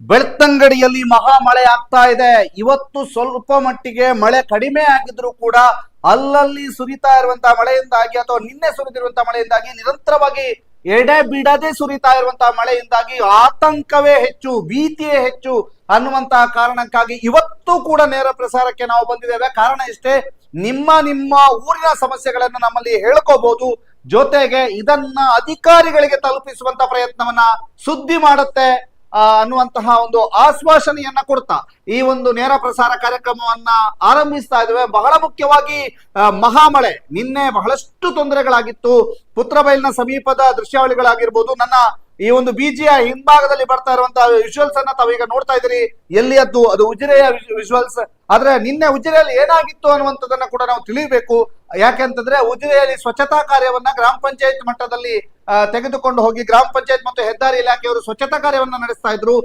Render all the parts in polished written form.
ಬೆಳ್ತಂಗಡಿಯಲ್ಲಿ ಮಹಾ ಮಳೆ ಆಗ್ತಾ ಇದೆ. ಇವತ್ತು ಸ್ವಲ್ಪ ಮಟ್ಟಿಗೆ ಮಳೆ ಕಡಿಮೆ ಆಗಿದ್ರು ಕೂಡ ಅಲ್ಲಲ್ಲಿ ಸುರಿತಾ ಇರುವಂತಹ ಮಳೆಯಿಂದಾಗಿ ಅಥವಾ ನಿನ್ನೆ ಸುರಿದಿರುವಂತಹ ಮಳೆಯಿಂದಾಗಿ ನಿರಂತರವಾಗಿ ಎಡೆ ಬಿಡದೆ ಸುರಿತಾ ಇರುವಂತಹ ಮಳೆಯಿಂದಾಗಿ ಆತಂಕವೇ ಹೆಚ್ಚು, ಭೀತಿಯೇ ಹೆಚ್ಚು ಅನ್ನುವಂತಹ ಕಾರಣಕ್ಕಾಗಿ ಇವತ್ತು ಕೂಡ ನೇರ ಪ್ರಸಾರಕ್ಕೆ ನಾವು ಬಂದಿದ್ದೇವೆ. ಕಾರಣ ಇಷ್ಟೇ, ನಿಮ್ಮ ನಿಮ್ಮ ಊರಿನ ಸಮಸ್ಯೆಗಳನ್ನು ನಮ್ಮಲ್ಲಿ ಹೇಳ್ಕೋಬಹುದು, ಜೊತೆಗೆ ಇದನ್ನ ಅಧಿಕಾರಿಗಳಿಗೆ ತಲುಪಿಸುವಂತ ಪ್ರಯತ್ನವನ್ನ ಸುದ್ದಿ ಮಾಡುತ್ತೆ ಅನ್ನುವಂತಹ ಒಂದು ಆಶ್ವಾಸನೆಯನ್ನ ಕೊಡ್ತಾ ಈ ಒಂದು ನೇರ ಪ್ರಸಾರ ಕಾರ್ಯಕ್ರಮವನ್ನ ಆರಂಭಿಸ್ತಾ ಇದ್ದೇವೆ. ಬಹಳ ಮುಖ್ಯವಾಗಿ ಮಹಾಮಳೆ ನಿನ್ನೆ ಬಹಳಷ್ಟು ತೊಂದರೆಗಳಾಗಿತ್ತು. ಪುತ್ರಬೈಲ್ನ ಸಮೀಪದ ದೃಶ್ಯಾವಳಿಗಳಾಗಿರ್ಬೋದು, ನನ್ನ ಈ ಒಂದು ಬಿಜಿಯ ಹಿಂಭಾಗದಲ್ಲಿ ಬರ್ತಾ ಇರುವಂತಹ ವಿಜುವಲ್ಸ್ ಅನ್ನ ತಾವೀಗ ನೋಡ್ತಾ ಇದ್ದೀರಿ. ಎಲ್ಲಿಯದ್ದು ಅದು ಉಜಿರೆಯ ವಿಜುವಲ್ಸ್. ಆದ್ರೆ ನಿನ್ನೆ ಉಜಿರೆಯಲ್ಲಿ ಏನಾಗಿತ್ತು ಅನ್ನುವಂಥದ್ದನ್ನ ಕೂಡ ನಾವು ತಿಳಿಯಬೇಕು. ಯಾಕೆಂತಂದ್ರೆ ಉಜಿರೆಯಲ್ಲಿ ಸ್ವಚ್ಛತಾ ಕಾರ್ಯವನ್ನ ಗ್ರಾಮ ಪಂಚಾಯತ್ ಮಟ್ಟದಲ್ಲಿ ತೆಗೆದುಕೊಂಡು ಹೋಗಿ ಗ್ರಾಮ ಪಂಚಾಯತ್ ಮತ್ತು ಹೆದ್ದಾರಿ ಇಲಾಖೆಯವರು ಸ್ವಚ್ಛತಾ ಕಾರ್ಯವನ್ನ ನಡೆಸ್ತಾ ಇದ್ರು.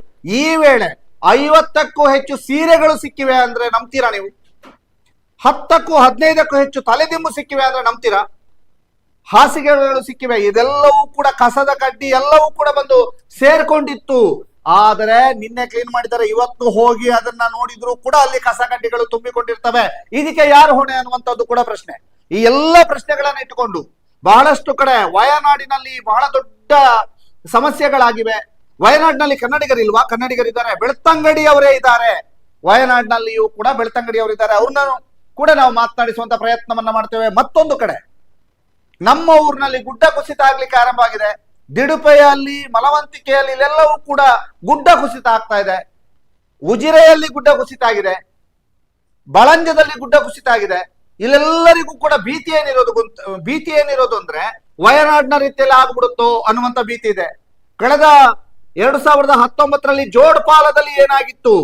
ಈ ವೇಳೆ 50ಕ್ಕೂ ಹೆಚ್ಚು ಸೀರೆಗಳು ಸಿಕ್ಕಿವೆ ಅಂದ್ರೆ ನಂಬ್ತೀರಾ ನೀವು? 10ಕ್ಕೂ 15ಕ್ಕೂ ಹೆಚ್ಚು ತಲೆದಿಂಬು ಸಿಕ್ಕಿವೆ ಅಂದ್ರೆ ನಂಬ್ತೀರಾ? ಹಾಸಿಗೆಗಳು ಸಿಕ್ಕಿವೆ. ಇದೆಲ್ಲವೂ ಕೂಡ ಕಸದ ಕಡ್ಡಿ ಎಲ್ಲವೂ ಕೂಡ ಬಂದು ಸೇರ್ಕೊಂಡಿತ್ತು. ಆದರೆ ನಿನ್ನೆ ಕ್ಲೀನ್ ಮಾಡಿದ್ದಾರೆ. ಇವತ್ತು ಹೋಗಿ ಅದನ್ನ ನೋಡಿದ್ರು ಕೂಡ ಅಲ್ಲಿ ಕಸ ಕಡ್ಡಿಗಳು ತುಂಬಿಕೊಂಡಿರ್ತವೆ. ಇದಕ್ಕೆ ಯಾರು ಹೊಣೆ ಅನ್ನುವಂಥದ್ದು ಕೂಡ ಪ್ರಶ್ನೆ. ಈ ಎಲ್ಲ ಪ್ರಶ್ನೆಗಳನ್ನ ಇಟ್ಟುಕೊಂಡು ಬಹಳಷ್ಟು ಕಡೆ ವಯನಾಡಿನಲ್ಲಿ ಬಹಳ ದೊಡ್ಡ ಸಮಸ್ಯೆಗಳಾಗಿವೆ. ವಯನಾಡಿನಲ್ಲಿ ಕನ್ನಡಿಗರಿಲ್ವಾ? ಕನ್ನಡಿಗರಿದ್ದಾರೆ, ಬೆಳ್ತಂಗಡಿಯವರೇ ಇದ್ದಾರೆ. ವಯನಾಡಿನಲ್ಲಿಯೂ ಕೂಡ ಬೆಳ್ತಂಗಡಿಯವರಿದ್ದಾರೆ. ಅವ್ರನ್ನ ಕೂಡ ನಾವು ಮಾತನಾಡಿಸುವಂತ ಪ್ರಯತ್ನವನ್ನ ಮಾಡ್ತೇವೆ. ಮತ್ತೊಂದು ಕಡೆ ನಮ್ಮ ಊರಿನಲ್ಲಿ ಗುಡ್ಡ ಕುಸಿತ ಆಗ್ಲಿಕ್ಕೆ ಆರಂಭ ಆಗಿದೆ. ದಿಡುಪೆಯಲ್ಲಿ, ಮಲವಂತಿಕೆಯಲ್ಲಿ ಇಲ್ಲೆಲ್ಲವೂ ಕೂಡ ಗುಡ್ಡ ಕುಸಿತ ಆಗ್ತಾ ಇದೆ. ಉಜಿರೆಯಲ್ಲಿ ಗುಡ್ಡ ಕುಸಿತ ಆಗಿದೆ, ಬಳಂಜದಲ್ಲಿ ಗುಡ್ಡ ಕುಸಿತ ಆಗಿದೆ. ಇಲ್ಲೆಲ್ಲರಿಗೂ ಕೂಡ ಭೀತಿ ಏನಿರೋದು ಅಂದ್ರೆ ವಯನಾಡಿನ ರೀತಿಯಲ್ಲಿ ಆಗ್ಬಿಡುತ್ತೋ ಅನ್ನುವಂತ ಭೀತಿ ಇದೆ. ಕಳೆದ 2019ರಲ್ಲಿ ಜೋಡ್ಪಾಲದಲ್ಲಿ ಏನಾಗಿತ್ತು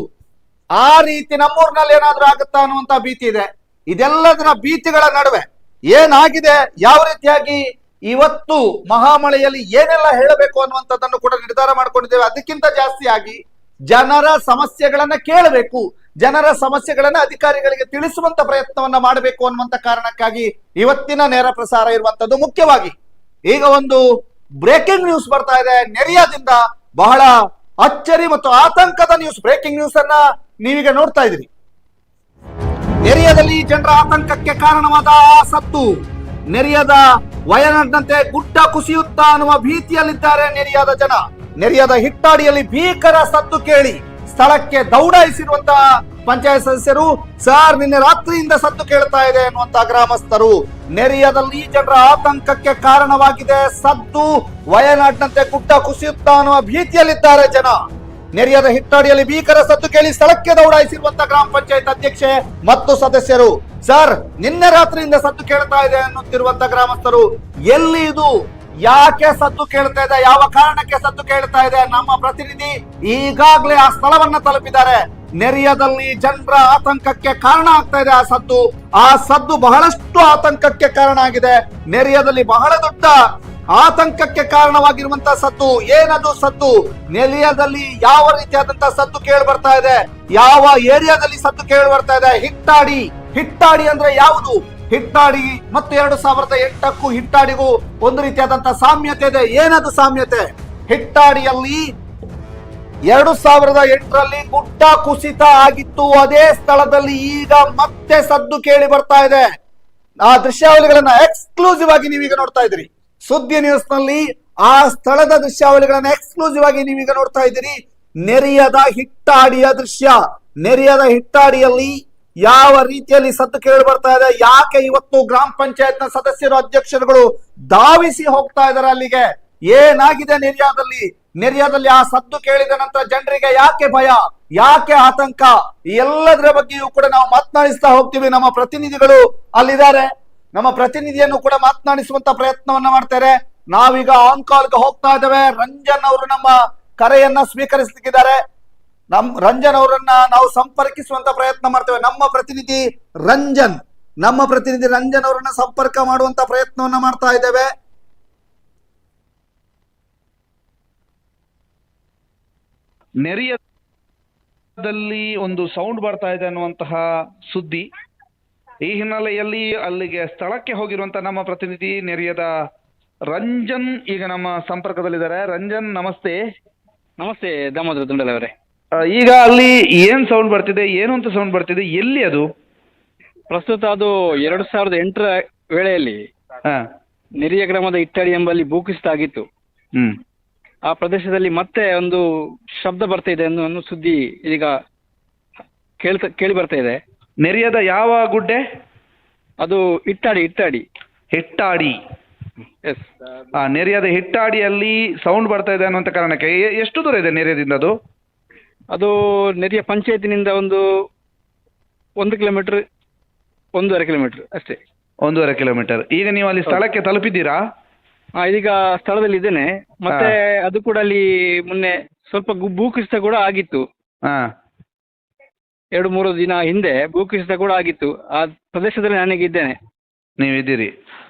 ಆ ರೀತಿ ನಮ್ಮೂರಿನಲ್ಲಿ ಏನಾದ್ರೂ ಆಗುತ್ತಾ ಅನ್ನುವಂತ ಭೀತಿ ಇದೆ. ಇದೆಲ್ಲದರ ಭೀತಿಗಳ ನಡುವೆ ಏನಾಗಿದೆ, ಯಾವ ರೀತಿಯಾಗಿ ಇವತ್ತು ಮಹಾಮಳೆಯಲ್ಲಿ ಏನೆಲ್ಲ ಹೇಳಬೇಕು ಅನ್ನುವಂಥದ್ದನ್ನು ಕೂಡ ನಿರ್ಧಾರ ಮಾಡ್ಕೊಂಡಿದ್ದೇವೆ. ಅದಕ್ಕಿಂತ ಜಾಸ್ತಿಯಾಗಿ ಜನರ ಸಮಸ್ಯೆಗಳನ್ನ ಕೇಳಬೇಕು, ಜನರ ಸಮಸ್ಯೆಗಳನ್ನ ಅಧಿಕಾರಿಗಳಿಗೆ ತಿಳಿಸುವಂತ ಪ್ರಯತ್ನವನ್ನ ಮಾಡಬೇಕು ಅನ್ನುವಂತ ಕಾರಣಕ್ಕಾಗಿ ಇವತ್ತಿನ ನೇರ ಪ್ರಸಾರ ಇರುವಂತದ್ದು. ಮುಖ್ಯವಾಗಿ ಈಗ ಒಂದು ಬ್ರೇಕಿಂಗ್ ನ್ಯೂಸ್ ಬರ್ತಾ ಇದೆ ನೆರಿಯಾದಿಂದ. ಬಹಳ ಅಚ್ಚರಿ ಮತ್ತು ಆತಂಕದ ನ್ಯೂಸ್, ಬ್ರೇಕಿಂಗ್ ನ್ಯೂಸ್ ಅನ್ನ ನೀವೀಗ ನೋಡ್ತಾ ಇದ್ದೀರಿ. ನೆರಿಯದಲ್ಲಿ ಜನರ ಆತಂಕಕ್ಕೆ ಕಾರಣವಾದ ಸತ್ತು. ನೆರಿಯದ ವಯನಾಡಿನಂತೆ ಗುಡ್ಡ ಕುಸಿಯುತ್ತಾ ಅನ್ನುವ ಭೀತಿಯಲ್ಲಿದ್ದಾರೆ ನೆರಿಯದ ಜನ. ನೆರಿಯದ ಹಿಟ್ಟಾಡಿಯಲ್ಲಿ ಭೀಕರ ಸದ್ದು ಕೇಳಿ ಸ್ಥಳಕ್ಕೆ ದೌಡಾಯಿಸಿರುವಂತಹ ಪಂಚಾಯತ್ ಸದಸ್ಯರು, ಸರ್ ನಿನ್ನೆ ರಾತ್ರಿಯಿಂದ ಸದ್ದು ಕೇಳ್ತಾ ಇದೆ ಅನ್ನುವಂತ ಗ್ರಾಮಸ್ಥರು. ನೆರಿಯದಲ್ಲಿ ಜನರ ಆತಂಕಕ್ಕೆ ಕಾರಣವಾಗಿದೆ ಸದ್ದು. ವಯನಾಡಿನಂತೆ ಗುಡ್ಡ ಕುಸಿಯುತ್ತಾ ಅನ್ನುವ ಭೀತಿಯಲ್ಲಿದ್ದಾರೆ ಜನ. ನೆರಿಯದ ಹಿಟ್ಟಾಡಿಯಲ್ಲಿ ಭೀಕರ ಸದ್ದು ಕೇಳಿ ಸ್ಥಳಕ್ಕೆ ದೌಡಾಯಿಸಿರುವಂತಹ ಗ್ರಾಮ ಪಂಚಾಯತ್ ಅಧ್ಯಕ್ಷೆ ಮತ್ತು ಸದಸ್ಯರು, ಸರ್ ನಿನ್ನೆ ರಾತ್ರಿಯಿಂದ ಸದ್ದು ಕೇಳ್ತಾ ಇದೆ ಅನ್ನುತ್ತಿರುವಂತ ಗ್ರಾಮಸ್ಥರು. ಎಲ್ಲಿ ಇದು, ಯಾಕೆ ಸದ್ದು ಕೇಳ್ತಾ ಇದೆ, ಯಾವ ಕಾರಣಕ್ಕೆ ಸದ್ದು ಕೇಳ್ತಾ ಇದೆ? ನಮ್ಮ ಪ್ರತಿನಿಧಿ ಈಗಾಗಲೇ ಆ ಸ್ಥಳವನ್ನ ತಲುಪಿದ್ದಾರೆ. ನೆರಿಯದಲ್ಲಿ ಜನರ ಆತಂಕಕ್ಕೆ ಕಾರಣ ಆಗ್ತಾ ಇದೆ ಆ ಸದ್ದು ಬಹಳಷ್ಟು ಆತಂಕಕ್ಕೆ ಕಾರಣ ಆಗಿದೆ. ನೆರಿಯದಲ್ಲಿ ಬಹಳ ದೊಡ್ಡ ಆತಂಕಕ್ಕೆ ಕಾರಣವಾಗಿರುವಂತಹ ಸದ್ದು. ಏನದು ಸದ್ದು? ನೆರಿಯದಲ್ಲಿ ಯಾವ ರೀತಿಯಾದಂತಹ ಸದ್ದು ಕೇಳಿ ಬರ್ತಾ ಇದೆ, ಯಾವ ಏರಿಯಾದಲ್ಲಿ ಸದ್ದು ಕೇಳಿ ಬರ್ತಾ ಇದೆ? ಹಿಟ್ಟಾಡಿ ಅಂದ್ರೆ ಯಾವುದು? ಹಿಟ್ಟಾಡಿ ಮತ್ತು 2008ಕ್ಕೂ ಹಿಟ್ಟಾಡಿಗೂ ಒಂದು ರೀತಿಯಾದಂತಹ ಸಾಮ್ಯತೆ ಇದೆ. ಏನದು ಸಾಮ್ಯತೆ? ಹಿಟ್ಟಾಡಿಯಲ್ಲಿ 2008ರಲ್ಲಿ ಗುಡ್ಡ ಕುಸಿತ ಆಗಿತ್ತು. ಅದೇ ಸ್ಥಳದಲ್ಲಿ ಈಗ ಮತ್ತೆ ಸದ್ದು ಕೇಳಿ ಬರ್ತಾ ಇದೆ. ಆ ದೃಶ್ಯಾವಳಿಗಳನ್ನ ಎಕ್ಸ್ಕ್ಲೂಸಿವ್ ಆಗಿ ನೀವೀಗ ನೋಡ್ತಾ ಇದ್ದೀರಿ. ಸುದ್ದಿ ನ್ಯೂಸ್ ನಲ್ಲಿ ಆ ಸ್ಥಳದ ದೃಶ್ಯಾವಳಿಗಳನ್ನ ಎಕ್ಸ್ಕ್ಲೂಸಿವ್ ಆಗಿ ನೀವೀಗ ನೋಡ್ತಾ ಇದ್ದೀರಿ. ನೆರಿಯದ ಹಿಟ್ಟಾಡಿಯ ದೃಶ್ಯ. ನೆರಿಯದ ಹಿಟ್ಟಾಡಿಯಲ್ಲಿ ಯಾವ ರೀತಿಯಲ್ಲಿ ಸದ್ದು ಕೇಳಿ ಬರ್ತಾ ಇದೆ, ಯಾಕೆ ಇವತ್ತು ಗ್ರಾಮ ಪಂಚಾಯತ್ ನ ಸದಸ್ಯರು, ಅಧ್ಯಕ್ಷರುಗಳು ಧಾವಿಸಿ ಹೋಗ್ತಾ ಇದ್ದಾರೆ ಅಲ್ಲಿಗೆ? ಏನಾಗಿದೆ ನೆರಿಯಾದಲ್ಲಿ ಆ ಸದ್ದು ಕೇಳಿದ ನಂತರ ಜನರಿಗೆ ಯಾಕೆ ಭಯ, ಯಾಕೆ ಆತಂಕ? ಎಲ್ಲದರ ಬಗ್ಗೆಯೂ ಕೂಡ ನಾವು ಮಾತನಾಡಿಸ್ತಾ ಹೋಗ್ತೀವಿ. ನಮ್ಮ ಪ್ರತಿನಿಧಿಗಳು ಅಲ್ಲಿದ್ದಾರೆ. ನಮ್ಮ ಪ್ರತಿನಿಧಿಯನ್ನು ಕೂಡ ಮಾತನಾಡಿಸುವಂತ ಪ್ರಯತ್ನವನ್ನ ಮಾಡ್ತಾರೆ. ನಾವೀಗ ಆನ್ ಕಾಲ್ಗೆ ಹೋಗ್ತಾ ಇದ್ದೇವೆ. ರಂಜನ್ ಅವರು ನಮ್ಮ ಕರೆಯನ್ನ ಸ್ವೀಕರಿಸಲಿಕ್ಕಿದ್ದಾರೆ. ರಂಜನ್ ಅವರನ್ನ ನಾವು ಸಂಪರ್ಕಿಸುವಂತ ಪ್ರಯತ್ನ ಮಾಡ್ತೇವೆ. ನಮ್ಮ ಪ್ರತಿನಿಧಿ ರಂಜನ್ ಅವರನ್ನ ಸಂಪರ್ಕ ಮಾಡುವಂತ ಪ್ರಯತ್ನವನ್ನ ಮಾಡ್ತಾ ಇದ್ದೇವೆ. ನೆರಿಯದಲ್ಲಿ ಒಂದು ಸೌಂಡ್ ಬರ್ತಾ ಇದೆ ಅನ್ನುವಂತಹ ಸುದ್ದಿ. ಈ ಹಿನ್ನೆಲೆಯಲ್ಲಿ ಅಲ್ಲಿಗೆ ಸ್ಥಳಕ್ಕೆ ಹೋಗಿರುವಂತಹ ನಮ್ಮ ಪ್ರತಿನಿಧಿ ನೆರಿಯದ ರಂಜನ್ ಈಗ ನಮ್ಮ ಸಂಪರ್ಕದಲ್ಲಿದ್ದಾರೆ. ರಂಜನ್ ನಮಸ್ತೆ. ನಮಸ್ತೆ ದಾಮೋದರ ದುಂಡಲ್ ಅವರೇ. ಈಗ ಅಲ್ಲಿ ಏನ್ ಸೌಂಡ್ ಬರ್ತಿದೆ, ಏನು ಅಂತ ಸೌಂಡ್ ಬರ್ತಿದೆ, ಎಲ್ಲಿ ಅದು? ಪ್ರಸ್ತುತ ಅದು 2008ರ ವೇಳೆಯಲ್ಲಿ ಹಾ. ನೆರಿಯ ಗ್ರಾಮದ ಇಟ್ಟಡಿ ಎಂಬಲ್ಲಿ ಭೂಕುಸಿತ ಆಗಿತ್ತು. ಹ್ಮ್. ಆ ಪ್ರದೇಶದಲ್ಲಿ ಮತ್ತೆ ಒಂದು ಶಬ್ದ ಬರ್ತಾ ಇದೆ ಅನ್ನೋ ಸುದ್ದಿ ಈಗ ಕೇಳಿ ಬರ್ತಾ ಇದೆ. ನೆರಿಯದ ಯಾವ ಗುಡ್ಡೆ? ಅದು ಇಟ್ಟಾಡಿ. ಹಿಟ್ಟಾಡಿ. ಎಸ್. ನೆರಿಯದ ಹಿಟ್ಟಾಡಿಯಲ್ಲಿ ಸೌಂಡ್ ಬರ್ತಾ ಇದೆ ಅನ್ನುವಂಥ ಕಾರಣಕ್ಕೆ ಎಷ್ಟು ದೂರ ಇದೆ ನೆರಿಯದಿಂದ ಅದು? ಅದು ನೆರಿಯ ಪಂಚಾಯತಿನಿಂದ ಒಂದು 1 ಕಿಲೋಮೀಟರ್ 1.5 ಕಿಲೋಮೀಟರ್ ಅಷ್ಟೇ. 1.5 ಕಿಲೋಮೀಟರ್. ಈಗ ನೀವು ಅಲ್ಲಿ ಸ್ಥಳಕ್ಕೆ ತಲುಪಿದ್ದೀರಾ? ಇದೀಗ ಸ್ಥಳದಲ್ಲಿ ಇದ್ದೇನೆ. ಮತ್ತೆ ಅದು ಕೂಡ ಅಲ್ಲಿ ಮೊನ್ನೆ ಸ್ವಲ್ಪ ಭೂಕುಸಿತ ಕೂಡ ಆಗಿತ್ತು. ಹಾ. 2-3 ದಿನ ಹಿಂದೆ ಭೂಕುಸಿತ ಕೂಡ ಆಗಿತ್ತು. ಆ ಪ್ರದೇಶದಲ್ಲಿ ನಾನೀಗಿದ್ದೇನೆ. ನೀವಿದ್ದೀರಿ.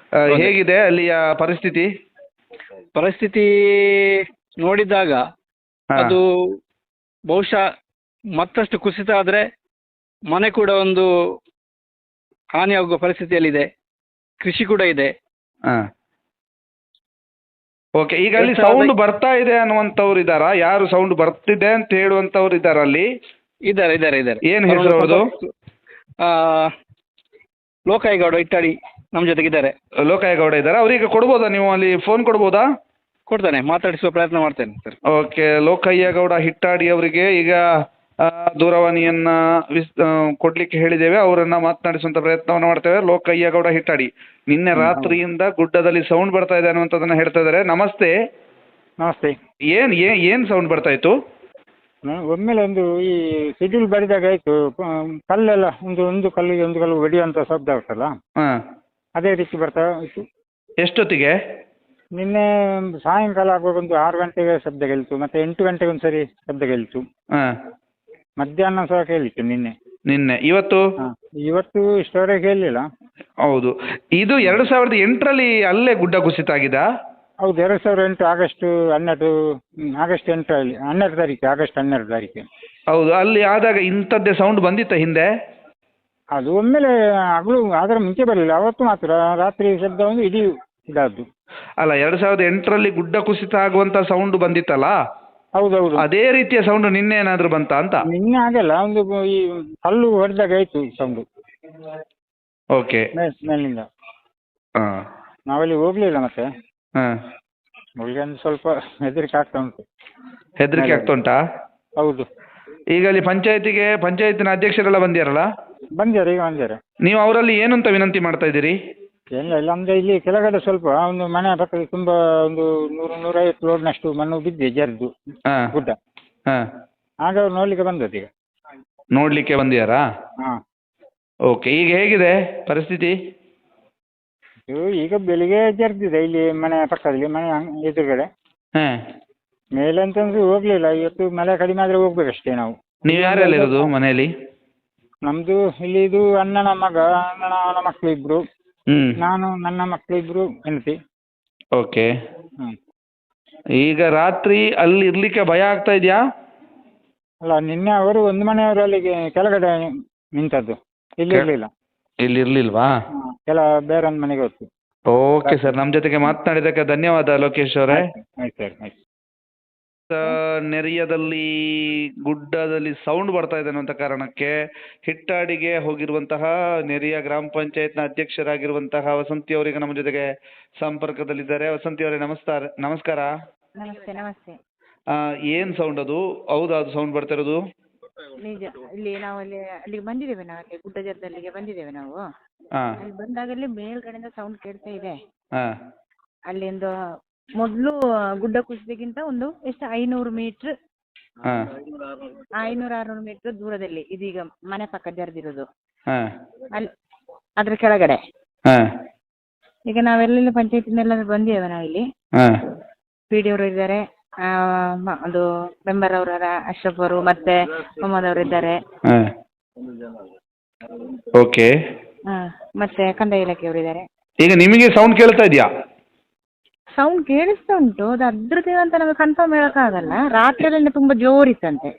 ಹೇಗಿದೆ ಅಲ್ಲಿಯ ಪರಿಸ್ಥಿತಿ ನೋಡಿದಾಗ ಅದು ಬಹುಶಃ ಮತ್ತಷ್ಟು ಕುಸಿತ ಆದರೆ ಮನೆ ಕೂಡ ಒಂದು ಹಾನಿಯಾಗುವ ಪರಿಸ್ಥಿತಿಯಲ್ಲಿದೆ. ಕೃಷಿ ಕೂಡ ಇದೆ. ಓಕೆ. ಈಗ ಅಲ್ಲಿ ಸೌಂಡ್ ಬರ್ತಾ ಇದೆ ಅನ್ನುವಂಥವ್ರು ಇದ್ದಾರಾ? ಯಾರು ಸೌಂಡ್ ಬರ್ತಿದೆ ಅಂತ ಹೇಳುವಂಥವ್ರು ಇದ್ದಾರಾ ಅಲ್ಲಿ? ಇದ್ದಾರೆ. ಏನು ಹೆಸರು ಅವ್ರದ್ದು? ಲೋಕಾಯಿಗೌಡ ಇಟ್ಟಾಡಿ ನಮ್ಮ ಜೊತೆಗಿದ್ದಾರೆ. ಲೋಕಾಯಗೌಡ ಇದ್ದಾರೆ. ಅವ್ರಿಗೆ ಕೊಡ್ಬೋದಾ, ನೀವು ಅಲ್ಲಿ ಫೋನ್ ಕೊಡ್ಬೋದಾ? ಕೊಡ್ತಾನೆ, ಮಾತಾಡಿಸುವ ಪ್ರಯತ್ನ ಮಾಡ್ತೇನೆ ಸರ್. ಓಕೆ. ಲೋಕಯ್ಯಗೌಡ ಹಿಟ್ಟಾಡಿ ಅವರಿಗೆ ಈಗ ದೂರವಾಣಿಯನ್ನ ಕೊಡ್ಲಿಕ್ಕೆ ಹೇಳಿದ್ದೇವೆ. ಅವರನ್ನ ಮಾತನಾಡಿಸುವಂತ ಪ್ರಯತ್ನವನ್ನು ಮಾಡ್ತೇವೆ. ಲೋಕಯ್ಯಗೌಡ ಹಿಟ್ಟಾಡಿ, ನಿನ್ನೆ ರಾತ್ರಿಯಿಂದ ಗುಡ್ಡದಲ್ಲಿ ಸೌಂಡ್ ಬರ್ತಾ ಇದೆ ಅನ್ನುವಂಥದ್ದನ್ನ ಹೇಳ್ತಾ ಇದ್ದಾರೆ. ನಮಸ್ತೆ. ನಮಸ್ತೆ. ಏನ್ ಸೌಂಡ್ ಬರ್ತಾ ಇತ್ತು? ಒಮ್ಮೆಲೆ ಒಂದು ಈ ಸಿಡಿಲು ಬಡಿದಾಗ ಆಯ್ತು, ಕಲ್ಲೆಲ್ಲ ಒಂದು ಕಲ್ಲಿಗೆ ಒಂದು ಕಲ್ಲು ಹೊಡೆಯುವಂತ ಶಬ್ದ ಆಗ್ತಲ್ಲ, ಅದೇ ರೀತಿ ಬರ್ತಾ ಇತ್ತು. ಎಷ್ಟೊತ್ತಿಗೆ? ನಿನ್ನೆ ಸಾಯಂಕಾಲ ಆಗುವಾಗ ಒಂದು 6 ಗಂಟೆಗೆ ಶಬ್ದ ಕೇಳಿತು, ಮತ್ತೆ 8 ಗಂಟೆಗೆ ಒಂದ್ಸರಿ ಶಬ್ದ ಕೇಳಿತು, ಮಧ್ಯಾಹ್ನ ಸಹ ಕೇಳಿತ್ತು ನಿನ್ನೆ. ಇವತ್ತು ಇಷ್ಟವರೆಗೆ ಕೇಳಲಿಲ್ಲ. ಹೌದು. ಇದು 2008ರಲ್ಲಿ ಅಲ್ಲೇ ಗುಡ್ಡ ಕುಸಿತ ಆಗಿದಾ? ಹೌದು, 2008 ಆಗಸ್ಟ್ 12 ತಾರೀಕು. ಹೌದು. ಅಲ್ಲಿ ಆದಾಗ ಇಂಥದ್ದೇ ಸೌಂಡ್ ಬಂದಿತ್ತ ಹಿಂದೆ? ಅದು ಒಮ್ಮೆಲೆ ಅದರ ಮುಂಚೆ ಬರಲಿಲ್ಲ, ಅವತ್ತು ಮಾತ್ರ ರಾತ್ರಿ ಶಬ್ದ ಒಂದು ಇಡೀ ಇದಾದ್ದು. ಅಲ್ಲ, 2008ರಲ್ಲಿ ಗುಡ್ಡ ಕುಸಿತ ಆಗುವಂತ ಸೌಂಡ್ ಬಂದಿತ್ತಲ್ಲ? ಹೌದೌದು. ಅದೇ ರೀತಿಯ ಸೌಂಡ್ ನಿನ್ನೆ ಏನಾದ್ರು ಬಂತಾ ಅಂತ? ನಿನ್ನೆ ಆಗಲ್ಲ, ಒಂದು ಈ ಕಲ್ಲು ಹೊಡೆದಾಗ ಆಯ್ತು ಸೌಂಡ್. ಓಕೆ. ಮೇಲಿಂದ ನಾವಲ್ಲಿ ಹೋಗ್ಲಿಲ್ಲ. ಮತ್ತೆ ಹೋಗಿ ಒಂದು ಸ್ವಲ್ಪ ಹೆದರಿಕೆ ಆಗ್ತಾ ಉಂಟು. ಹೆದರಿಕೆ ಆಗ್ತಾ ಉಂಟಾ? ಹೌದು. ಈಗ ಅಲ್ಲಿ ಪಂಚಾಯತಿನ ಅಧ್ಯಕ್ಷರೆಲ್ಲ ಬಂದಿರಲ್ಲ? ಬಂದ್ಯಾರೆ. ನೀವು ಅವರಲ್ಲಿ ಏನಂತ ವಿನಂತಿ ಮಾಡ್ತಾ ಇದ್ದೀರಿ? ಇಲ್ಲ ಅಂದ್ರೆ ಇಲ್ಲಿ ಕೆಳಗಡೆ ಸ್ವಲ್ಪ ಒಂದು ಮನೆ ಪಕ್ಕದಲ್ಲಿ ತುಂಬಾ ಒಂದು 100-150 ಲೋಡ್ನಷ್ಟು ಮಣ್ಣು ಬಿದ್ದಿದೆ, ಜರಿದು ಗುಡ್ಡ. ಆಗ ಅವ್ರು ನೋಡ್ಲಿಕ್ಕೆ ಬಂದದ್ದು. ಈಗ ನೋಡ್ಲಿಕ್ಕೆ ಬಂದಿಯಾರಾ? ಓಕೆ. ಈಗ ಹೇಗಿದೆ ಪರಿಸ್ಥಿತಿ? ಈಗ ಬೆಳಿಗ್ಗೆ ಜರಿದಿದೆ ಇಲ್ಲಿ ಮನೆ ಪಕ್ಕದಲ್ಲಿ, ಮನೆ ಎದುರುಗಡೆ. ಮೇಲೆ ಅಂತಂದ್ರೆ ಹೋಗ್ಲಿಲ್ಲ. ಇವತ್ತು ಮಳೆ ಕಡಿಮೆ ಆದ್ರೆ ಹೋಗ್ಬೇಕಷ್ಟೇ ನಾವು. ನೀವು ಯಾರೆಲ್ಲ ಇರೋದು ಮನೆಯಲ್ಲಿ? ನಮ್ದು ಇಲ್ಲಿ ಇದು ಅಣ್ಣನ ಮಕ್ಕಳು ಇಬ್ರು, ನಾನು, ನನ್ನ ಮಕ್ಕಳು ಇಬ್ರು, ಹೆಂಡತಿ. ಓಕೆ. ಈಗ ರಾತ್ರಿ ಅಲ್ಲಿ ಇರ್ಲಿಕ್ಕೆ ಭಯ ಆಗ್ತಾ ಇದೆಯಾ? ಅಲ್ಲ, ನಿನ್ನೆ ಅವರು ಒಂದು ಮನೆಯವರು ಅಲ್ಲಿಗೆ ಕೆಳಗಡೆ ನಿಂತದ್ದು, ಇಲ್ಲಿ ಇರ್ಲಿಲ್ಲ. ಇಲ್ಲಿ ಇರ್ಲಿಲ್ವಾ? ಬೇರೊಂದು ಮನೆಗೆ ಹೋಗ್ತು. ಓಕೆ ಸರ್, ನಮ್ಮ ಜೊತೆಗೆ ಮಾತನಾಡಿದ್ದಕ್ಕೆ ಧನ್ಯವಾದ ಲೋಕೇಶ್ ಅವರೇ. ಆಯ್ತು ಸರ್, ಆಯ್ತು. ನೆರಿಯದಲ್ಲಿ ಗುಡ್ಡದಲ್ಲಿ ಸೌಂಡ್ ಬರ್ತಾ ಇದೆ ಅನ್ನುವಂಥ ಕಾರಣಕ್ಕೆ ಹಿಟ್ಟಾಡಿಗೆ ಹೋಗಿರುವಂತಹ ನೆರಿಯ ಗ್ರಾಮ ಪಂಚಾಯತ್ನ ಅಧ್ಯಕ್ಷರಾಗಿರುವಂತಹ ವಸಂತಿ ಅವರಿಗೆ ನಮ್ಮ ಜೊತೆಗೆ ಸಂಪರ್ಕದಲ್ಲಿದ್ದಾರೆ. ವಸಂತಿ ಅವರೇ ನಮಸ್ಕಾರ. ನಮಸ್ತೆ. ಏನ್ ಸೌಂಡ್ ಅದು? ಹೌದಾ, ಅದು ಸೌಂಡ್ ಬರ್ತಾ ಇರೋದು ನಿಜ. ಇಲ್ಲಿ ನಾವು ಅಲ್ಲಿಗೆ ಬಂದಿದ್ದೇವೆ, ನಾವು ಅಲ್ಲಿ ಗುಡ್ಡಜರದಲ್ಲಿಗೆ ಬಂದಿದ್ದೇವೆ ನಾವು. ಅಲ್ಲಿ ಬಂದಾಗಲೇ ಮೇಲ್ಗಡೆಯಿಂದ ಸೌಂಡ್ ಕೇಳ್ತಾ ಇದೆ. ಅಲ್ಲಿ ಒಂದು ಮೊದಲು ಗುಡ್ಡ ಕುಸಿತಕ್ಕಿಂತ ಒಂದು ಎಷ್ಟು 500 ಮೀಟರ್ 500-600 ಮೀಟರ್ ದೂರದಲ್ಲಿ ಇದೀಗ ಮನೆ ಪಕ್ಕ ಜರಿದಿರೋದು, ಅಲ್ಲಿ ಅದ್ರ ಕೆಳಗಡೆ. ಈಗ ನಾವೆಲ್ಲ ಪಂಚಾಯತಿನೆಲ್ಲ ಬಂದಿದ್ದೇವೆ ನಾವಿಲ್ಲಿ. PD ಅವರು ಇದ್ದಾರೆ, ಅದು ಮೆಂಬರ್ ಅವರ ಅಶ್ರಫ್ ಅವರು ಮತ್ತೆ ಮೊಹಮ್ಮದ್ ಅವರು ಇದ್ದಾರೆ. ಓಕೆ. ಮತ್ತೆ ಕಂದಾಯ ಇಲಾಖೆಯವರು ಇದ್ದಾರೆ. ಈಗ ನಿಮಗೆ ಸೌಂಡ್ ಕೇಳ್ತಾ ಇದೆಯಾ? ಸೌಂಡ್ ಕೇಳಿಸ್ತಾ ಉಂಟು, ಅದು ಅದ್ರದ್ದು ಅಂತ ನಮಗೆ ಕನ್ಫರ್ಮ್ ಹೇಳಕ್ಕಾಗಲ್ಲ. ರಾತ್ರಿಯಲ್ಲ ತುಂಬಾ ಜೋರಿತ್ತಂತೆ.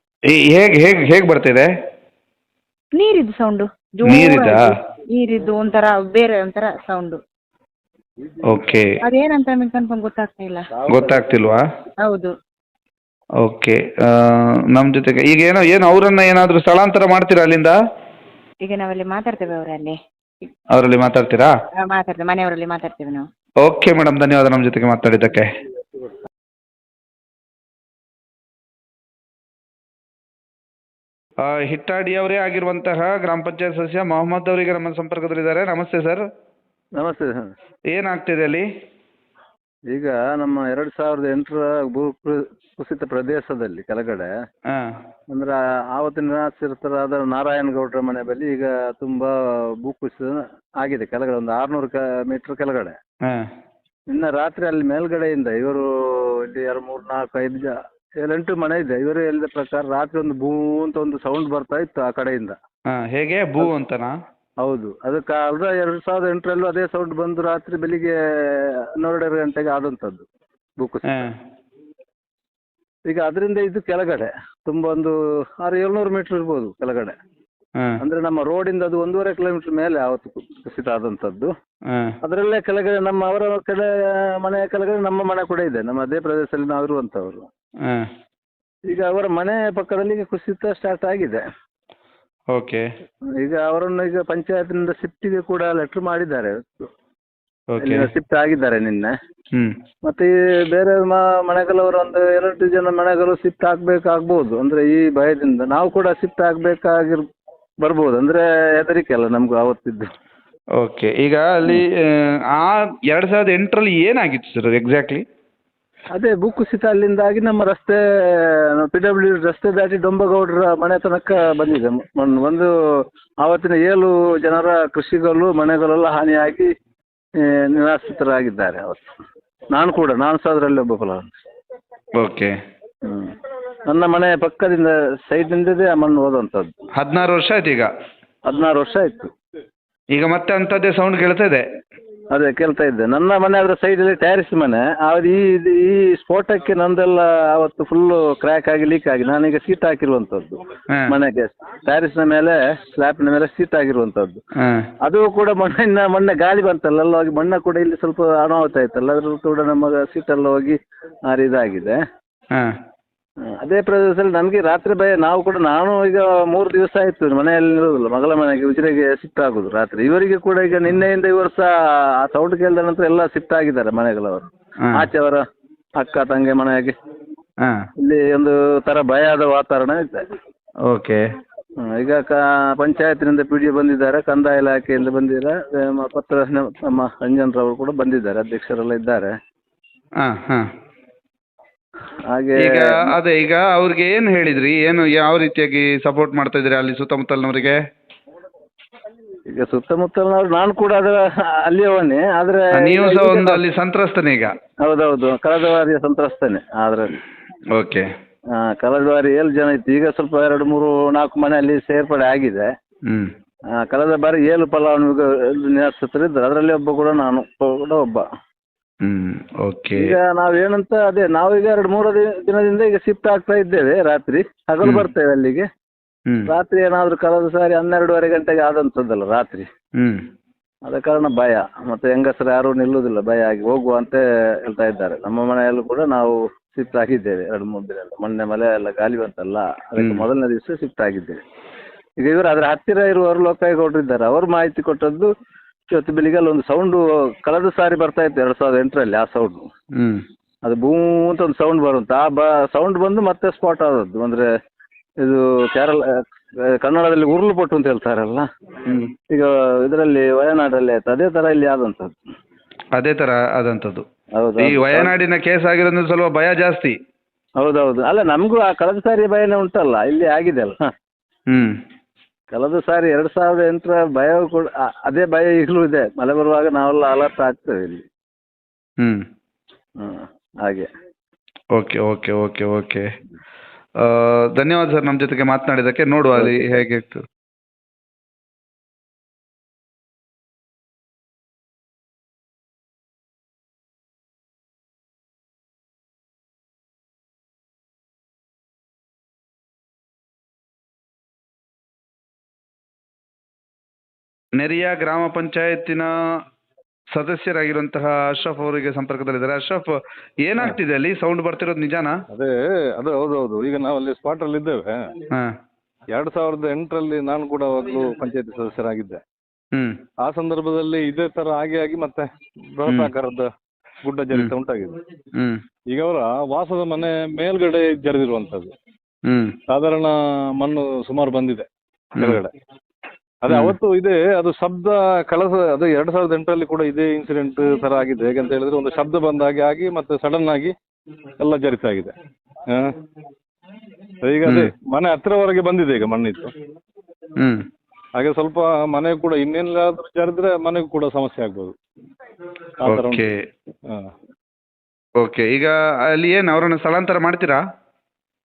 ಹೇಗ್ ಬರ್ತಿದೆ? ನೀರಿದ್ದು ಸೌಂಡು, ನೀರಿದ್ದು ಒಂಥರ ಬೇರೆ ಒಂಥರ ಸೌಂಡು. ಓಕೆ. ಅದೇನಂತ ನಮಗೆ ಕನ್ಫರ್ಮ್ ಗೊತ್ತಾಗ್ತಿಲ್ವಾ? ಹೌದು. ಓಕೆ. ನಮ್ಮ ಜೊತೆಗೆ ಈಗ ಏನು ಅವರನ್ನ ಏನಾದರೂ ಸ್ಥಳಾಂತರ ಮಾಡ್ತೀರಾ ಅಲ್ಲಿಂದ? ಈಗ ನಾವಲ್ಲಿ ಮಾತಾಡ್ತೇವೆ ಅವರಲ್ಲಿ ಅವರಲ್ಲಿ ಮಾತಾಡ್ತೀರಾ? ಮಾತಾಡ್ತೇವೆ, ಮನೆಯವರಲ್ಲಿ ಮಾತಾಡ್ತೇವೆ ನಾವು. ಓಕೆ ಮೇಡಮ್, ಧನ್ಯವಾದ ನಮ್ಮ ಜೊತೆಗೆ ಮಾತಾಡಿದ್ದಕ್ಕೆ. ಹಿಟ್ಟಾಡಿ ಅವರೇ ಆಗಿರುವಂತಹ ಗ್ರಾಮ ಪಂಚಾಯತ್ ಸದಸ್ಯ ಮೊಹಮ್ಮದ್ ಅವರಿಗೆ ನಮ್ಮ ಸಂಪರ್ಕದಲ್ಲಿದ್ದಾರೆ. ನಮಸ್ತೆ ಸರ್. ನಮಸ್ತೆ ಸರ್. ಏನಾಗ್ತಿದೆ ಅಲ್ಲಿ? ಈಗ ನಮ್ಮ 2008ರ ಕುಸಿತ ಪ್ರದೇಶದಲ್ಲಿ ಕೆಳಗಡೆ ಹಾಂ ಅಂದ್ರೆ ಆವತ್ತಿನ ನಿರಾಶ್ರಿತರಾದ ನಾರಾಯಣ ಗೌಡ್ರ ಮನೆ ಬಳಿ ಈಗ ತುಂಬಾ ಭೂಕುಸಿತ ಆಗಿದೆ. ಕೆಳಗಡೆ ಒಂದು 600 ಮೀಟರ್ ಕೆಳಗಡೆ. ಹಾಂ ನಿನ್ನ ರಾತ್ರಿ ಅಲ್ಲಿ ಮೇಲ್ಗಡೆಯಿಂದ ಇವರು ಇಲ್ಲಿ 2 3 4 5 7 8 ಮನೆ ಇದೆ. ಇವರು ಹೇಳಿದ ಪ್ರಕಾರ ರಾತ್ರಿ ಒಂದು ಭೂ ಅಂತ ಒಂದು ಸೌಂಡ್ ಬರ್ತಾ ಇತ್ತು ಆ ಕಡೆಯಿಂದ. ಹಾಂ ಹೇಗೆ ಭೂ ಅಂತನಾ? ಹೌದು, ಅದಕ್ಕೆ ಅಲ್ದ 2008ರಲ್ಲೂ ಅದೇ ಸೌಂಡ್ ಬಂದು ರಾತ್ರಿ ಬೆಳಿಗ್ಗೆ 12 ಗಂಟೆಗೆ ಆದಂಥದ್ದು ಭೂಕುಸಿತ. ಹಾಂ ಈಗ ಅದರಿಂದ ಇದು ಕೆಳಗಡೆ ತುಂಬ ಒಂದು 600-700 ಮೀಟರ್ ಇರ್ಬೋದು ಕೆಳಗಡೆ. ಹಾಂ ಅಂದ್ರೆ ನಮ್ಮ ರೋಡಿಂದ ಅದು 1.5 ಕಿಲೋಮೀಟರ್ ಮೇಲೆ ಆವತ್ತು ಕುಸಿತ ಆದಂಥದ್ದು. ಹಾಂ ಅದರಲ್ಲೇ ಕೆಳಗಡೆ ನಮ್ಮ ಅವರ ಕಡೆ ಮನೆಯ ಕೆಳಗಡೆ ನಮ್ಮ ಮನೆ ಕೂಡ ಇದೆ. ನಮ್ಮ ಅದೇ ಪ್ರದೇಶದಲ್ಲಿ ನಾವು ಇರುವಂಥವ್ರು. ಹಾಂ ಈಗ ಅವರ ಮನೆ ಪಕ್ಕದಲ್ಲಿ ಈಗ ಕುಸಿತ ಸ್ಟಾರ್ಟ್ ಆಗಿದೆ. ಓಕೆ ಈಗ ಅವರನ್ನು ಈಗ ಪಂಚಾಯತ್ನಿಂದ ಶಿಫ್ಟಿಗೆ ಕೂಡ ಲೆಟರ್ ಮಾಡಿದ್ದಾರೆ. ಓಕೆ ಶಿಫ್ಟ್ ಆಗಿದ್ದಾರೆ ನಿನ್ನೆ. ಹ್ಞೂ ಮತ್ತೆ ಈ ಬೇರೆ ಮನೆಗಳವರು ಒಂದು 2 ಜನ ಮನೆಗಳು ಶಿಫ್ಟ್ ಆಗ್ಬೋದು. ಅಂದ್ರೆ ಈ ಭಯದಿಂದ ನಾವು ಕೂಡ ಶಿಫ್ಟ್ ಬರ್ಬೋದು. ಅಂದ್ರೆ ಹೆದರಿಕೆ ಅಲ್ಲ ನಮ್ಗೂ ಆವತ್ತಿದ್ದು. ಓಕೆ. ಈಗ ಅಲ್ಲಿ ಆ 2008ರಲ್ಲಿ ಏನಾಗಿತ್ತು ಸರ್ ಎಕ್ಸಾಕ್ಟ್ಲಿ? ಅದೇ ಭೂಕುಸಿತ ಅಲ್ಲಿಂದಾಗಿ ನಮ್ಮ ರಸ್ತೆ PW ರಸ್ತೆ ದಾಟಿ ಡೊಂಬಗೌಡರ ಮನೆ ತನಕ ಬಂದಿದೆ ಮಣ್ಣು. ಒಂದು ಆವತ್ತಿನ 7 ಜನರ ಕೃಷಿಗಳು ಮನೆಗಳೆಲ್ಲ ಹಾನಿಯಾಗಿ ನಿರಾಶ್ರಿತರಾಗಿದ್ದಾರೆ ಅವತ್ತು. ನಾನು ಸಹ ಅದರಲ್ಲಿ ಒಬ್ಬ ಫಲಾನುಭವಿ. ಓಕೆ. ನನ್ನ ಮನೆ ಪಕ್ಕದಿಂದ ಸೈಡ್ನಿಂದದೇ ಆ ಮಣ್ಣು ಹೋದಂಥದ್ದು. 16 ವರ್ಷ ಆಯ್ತು ಈಗ? 16 ವರ್ಷ ಆಯ್ತು. ಈಗ ಮತ್ತೆ ಅಂಥದ್ದೇ ಸೌಂಡ್ ಕೇಳ್ತಾ ಇದೆ? ಅದೇ ಕೇಳ್ತಾ ಇದ್ದೆ. ನನ್ನ ಮನೆ ಅದರ ಸೈಡಲ್ಲಿ ಟ್ಯಾರಿಸ್ ಮನೆ. ಈ ಸ್ಫೋಟಕ್ಕೆ ನಂದೆಲ್ಲ ಅವತ್ತು ಫುಲ್ಲು ಕ್ರ್ಯಾಕ್ ಆಗಿ ಲೀಕ್ ಆಗಿ ನಾನೀಗ ಸೀಟ್ ಹಾಕಿರುವಂಥದ್ದು ಮನೆಗೆ. ಟ್ಯಾರಿಸ್ನ ಮೇಲೆ ಸ್ಲ್ಯಾಬ್ನ ಮೇಲೆ ಸೀಟ್ ಆಗಿರುವಂಥದ್ದು. ಅದು ಕೂಡ ಮೊನ್ನೆ ಗಾಳಿ ಬಂತಲ್ಲ, ಎಲ್ಲ ಹೋಗಿ ಮಣ್ಣು ಕೂಡ ಇಲ್ಲಿ ಸ್ವಲ್ಪ ಅನಾಹುತ ಆಯ್ತಲ್ಲ, ಅದ್ರ ಕೂಡ ನಮ್ಮ ಸೀಟೆಲ್ಲ ಹೋಗಿ ಇದಾಗಿದೆ. ಅದೇ ಪ್ರದೇಶದಲ್ಲಿ ನನಗೆ ರಾತ್ರಿ ಭಯ. ನಾನು ಈಗ 3 ದಿವಸ ಆಯ್ತು ಮನೆಯಲ್ಲಿ ಇರೋದಿಲ್ಲ. ಮಗಳ ಮನೆಗೆ ಉಜಿರೆಗೆ ಶಿಫ್ಟ್ ಆಗುದು ರಾತ್ರಿ. ಇವರಿಗೆ ಕೂಡ ಈಗ ನಿನ್ನೆಯಿಂದ ಈ ವರ್ಷ ಆ ಸೌಂಡ್ ಕೇಳಿದ ನಂತರ ಎಲ್ಲ ಶಿಫ್ಟ್ ಆಗಿದ್ದಾರೆ ಮನೆಗಳವರು. ಆಚೆಯವರ ಅಕ್ಕ ತಂಗಿ ಮನೆಗೆ ಇಲ್ಲಿ ಒಂದು ತರ ಭಯದ ವಾತಾವರಣ ಇದೆ. ಓಕೆ. ಈಗ ಪಂಚಾಯತ್ನಿಂದ PDO ಬಂದಿದ್ದಾರೆ, ಕಂದಾಯ ಇಲಾಖೆಯಿಂದ ಬಂದಿದ್ದಾರೆ, ಪತ್ರ ನಮ್ಮ ರಂಜನ್ರವರು ಕೂಡ ಬಂದಿದ್ದಾರೆ, ಅಧ್ಯಕ್ಷರೆಲ್ಲ ಇದ್ದಾರೆ. ಹಾಗೆ ಈಗ ಅವ್ರಿಗೆ ಏನು ಹೇಳಿದ್ರಿ? ಯಾವ ರೀತಿಯಾಗಿ ಸಪೋರ್ಟ್ ಮಾಡ್ತಾ ಇದ್ರಿ ಅಲ್ಲಿ ಸುತ್ತಮುತ್ತಲಿನವರಿಗೆ? ಈಗ ಸುತ್ತಮುತ್ತಲಿನವ್ರು ನಾನು ಕೂಡ ಅಲ್ಲಿಯವನ್ನೇ. ಆದ್ರೆ ನೀವು ಸಹ ಒಂದು ಅಲ್ಲಿ ಸಂತ್ರಸ್ತನೇ ಈಗ? ಹೌದೌದು, ಕಳೆದ ಬಾರಿಯ ಸಂತ್ರಸ್ತನೇ. ಅದ್ರಲ್ಲಿ ಓಕೆ. ಕಳೆದ ಬಾರಿ 7 ಜನ ಇತ್ತು. ಈಗ ಸ್ವಲ್ಪ 2 3 4 ಮನೆ ಅಲ್ಲಿ ಸೇರ್ಪಡೆ ಆಗಿದೆ. ಕಳೆದ ಬಾರಿ 7 ಫಲಾನುಭವಿಗಳು ನಿರಾಶ್ರಿತರಿದ್ದರು. ಅದರಲ್ಲಿ ಒಬ್ಬ ಕೂಡ ನಾನು ಕೂಡ ಒಬ್ಬ. ಓಕೆ. ಈಗ ನಾವೇನಂತ ನಾವೀಗ 2 3 ದಿನದಿಂದ ಈಗ ಶಿಫ್ಟ್ ಆಗ್ತಾ ಇದ್ದೇವೆ. ರಾತ್ರಿ ಹಗಲು ಬರ್ತೇವೆ ಅಲ್ಲಿಗೆ. ರಾತ್ರಿ ಏನಾದ್ರು ಕಳೆದ ಸಾರಿ 12:30 ಗಂಟೆಗೆ ಆದಂಥದ್ದಲ್ಲ ರಾತ್ರಿ. ಆದ ಕಾರಣ ಭಯ. ಮತ್ತೆ ಹೆಂಗಸರು ಯಾರು ನಿಲ್ಲುವುದಿಲ್ಲ, ಭಯ ಆಗಿ ಹೋಗುವ ಅಂತ ಹೇಳ್ತಾ ಇದ್ದಾರೆ. ನಮ್ಮ ಮನೆಯಲ್ಲೂ ಕೂಡ ನಾವು ಶಿಫ್ಟ್ ಆಗಿದ್ದೇವೆ 2 3 ದಿನ. ಮೊನ್ನೆ ಮಳೆ ಎಲ್ಲ ಗಾಳಿ ಬಂತಲ್ಲ, ಅದಕ್ಕೆ ಮೊದಲನೇ ದಿವಸ ಶಿಫ್ಟ್ ಆಗಿದ್ದೇವೆ. ಈಗ ಇವರು ಅದರ ಹತ್ತಿರ ಇರುವವರು ಲೋಕಾಯುಗೌಡರು ಇದ್ದಾರೆ. ಅವರು ಮಾಹಿತಿ ಕೊಟ್ಟದ್ದು ಇವತ್ತು ಬೆಳಿಗ್ಗೆ ಒಂದು ಸೌಂಡು ಕಳೆದ ಸಾರಿ ಬರ್ತಾ ಇತ್ತು 2008ರಲ್ಲಿ. ಆ ಸೌಂಡು ಅದು ಭೂ ಅಂತ ಒಂದು ಸೌಂಡ್ ಬರುವಂತ ಸೌಂಡ್ ಬಂದು ಮತ್ತೆ ಸ್ಪಾಟ್ ಆದದ್ದು. ಅಂದ್ರೆ ಇದು ಕನ್ನಡದಲ್ಲಿ ಉರುಳು ಪೊಟ್ಟು ಅಂತ ಹೇಳ್ತಾರಲ್ಲ, ಈಗ ಇದರಲ್ಲಿ ವಯನಾಡಲ್ಲಿ ಆಯ್ತು ಅದೇ ತರ ಇಲ್ಲಿ ಆದಂಥದ್ದು. ಅದೇ ತರ ಆದಂಥದ್ದು. ಹೌದು, ಈ ವಯನಾಡಿನ ಕೇಸ್ ಆಗಿರೋದ್ರಿಂದ ಸ್ವಲ್ಪ ಭಯ ಜಾಸ್ತಿ. ಹೌದೌದು. ಅಲ್ಲ, ನಮಗೂ ಆ ಕಳೆದ ಸಾರಿ ಭಯನೇ ಉಂಟಲ್ಲ, ಇಲ್ಲಿ ಆಗಿದೆ ಅಲ್ಲ. ಕಳೆದ ಸಾರಿ 2008ರ ಭಯ ಕೂಡ ಅದೇ ಭಯ ಈಗಲೂ ಇದೆ. ಮಳೆ ಬರುವಾಗ ನಾವೆಲ್ಲ ಅಲರ್ಟ್ ಆಗ್ತೇವೆ ಇಲ್ಲಿ. ಹಾಗೆ. Okay okay okay okay. ಧನ್ಯವಾದ ಸರ್ ನಮ್ಮ ಜೊತೆಗೆ ಮಾತನಾಡಿದ್ದಕ್ಕೆ. ನೋಡುವ ಅಲ್ಲಿ ಹೇಗಿತ್ತು. ನೆರಿಯ ಗ್ರಾಮ ಪಂಚಾಯತಿನ ಸದಸ್ಯರಾಗಿರುವಂತಹ ಅಶ್ರಫ್ ಅವರಿಗೆ ಸಂಪರ್ಕದಲ್ಲಿದ್ದಾರೆ. ಅಶ್ರಫ್, ಏನಾಗ್ತಿದೆ ಅಲ್ಲಿ? ಸೌಂಡ್ ಬರ್ತಿರೋದು ನಿಜಾನಾ? ಅದೇ ಅದು ಹೌದೌದು. ಈಗ ನಾವು ಅಲ್ಲಿ ಸ್ಪಾಟ್ ಅಲ್ಲಿ ಇದ್ದೇವೆ. ಹಾ. 2008ರಲ್ಲಿ ನಾನು ಕೂಡ ಅವಾಗಲೂ ಪಂಚಾಯತಿ ಸದಸ್ಯರಾಗಿದ್ದೆ. ಹ್ಮ್. ಆ ಸಂದರ್ಭದಲ್ಲಿ ಇದೇ ತರ ಆಗಿ ಮತ್ತೆ ಬೃಹತಾಕಾರದ ಗುಡ್ಡ ಜರಿತ ಉಂಟಾಗಿದೆ. ಹ್ಮ್. ಈಗ ಅವರ ವಾಸದ ಮನೆ ಮೇಲ್ಗಡೆ ಜರಿದಿರುವಂತದ್ದು. ಹ್ಮ್. ಸಾಧಾರಣ ಮಣ್ಣು ಸುಮಾರು ಬಂದಿದೆ ಕೆಳಗಡೆ. ಅದೇ ಅವತ್ತು ಇದೆ ಅದು ಶಬ್ದ ಕಳಸ. ಅದು 2008ರಲ್ಲಿ ಕೂಡ ಇದೇ ಇನ್ಸಿಡೆಂಟ್ ತರ ಆಗಿದೆ. ಹೇಗಂತ ಹೇಳಿದ್ರೆ ಒಂದು ಶಬ್ದ ಬಂದಾಗೆ ಆಗಿ ಮತ್ತೆ ಸಡನ್ ಆಗಿ ಎಲ್ಲ ಜರಿತಾಗಿದೆ. ಈಗ ಅದೇ ಮನೆ ಹತ್ತಿರವರೆಗೆ ಬಂದಿದೆ ಈಗ ಮಣ್ಣಿತ್ತು. ಹ್ಮ್. ಹಾಗೆ ಸ್ವಲ್ಪ ಮನೆ ಕೂಡ ಇನ್ನೇನಾದ್ರೂ ಜರಿದ್ರೆ ಮನೆಗೂ ಕೂಡ ಸಮಸ್ಯೆ ಆಗ್ಬೋದು. ಆ ಥರ ಉಂಟು. ಓಕೆ. ಹಾ. ಓಕೆ, ಈಗ ಅಲ್ಲಿ ಏನು ಅವರನ್ನು ಸ್ಥಳಾಂತರ ಮಾಡ್ತೀರಾ?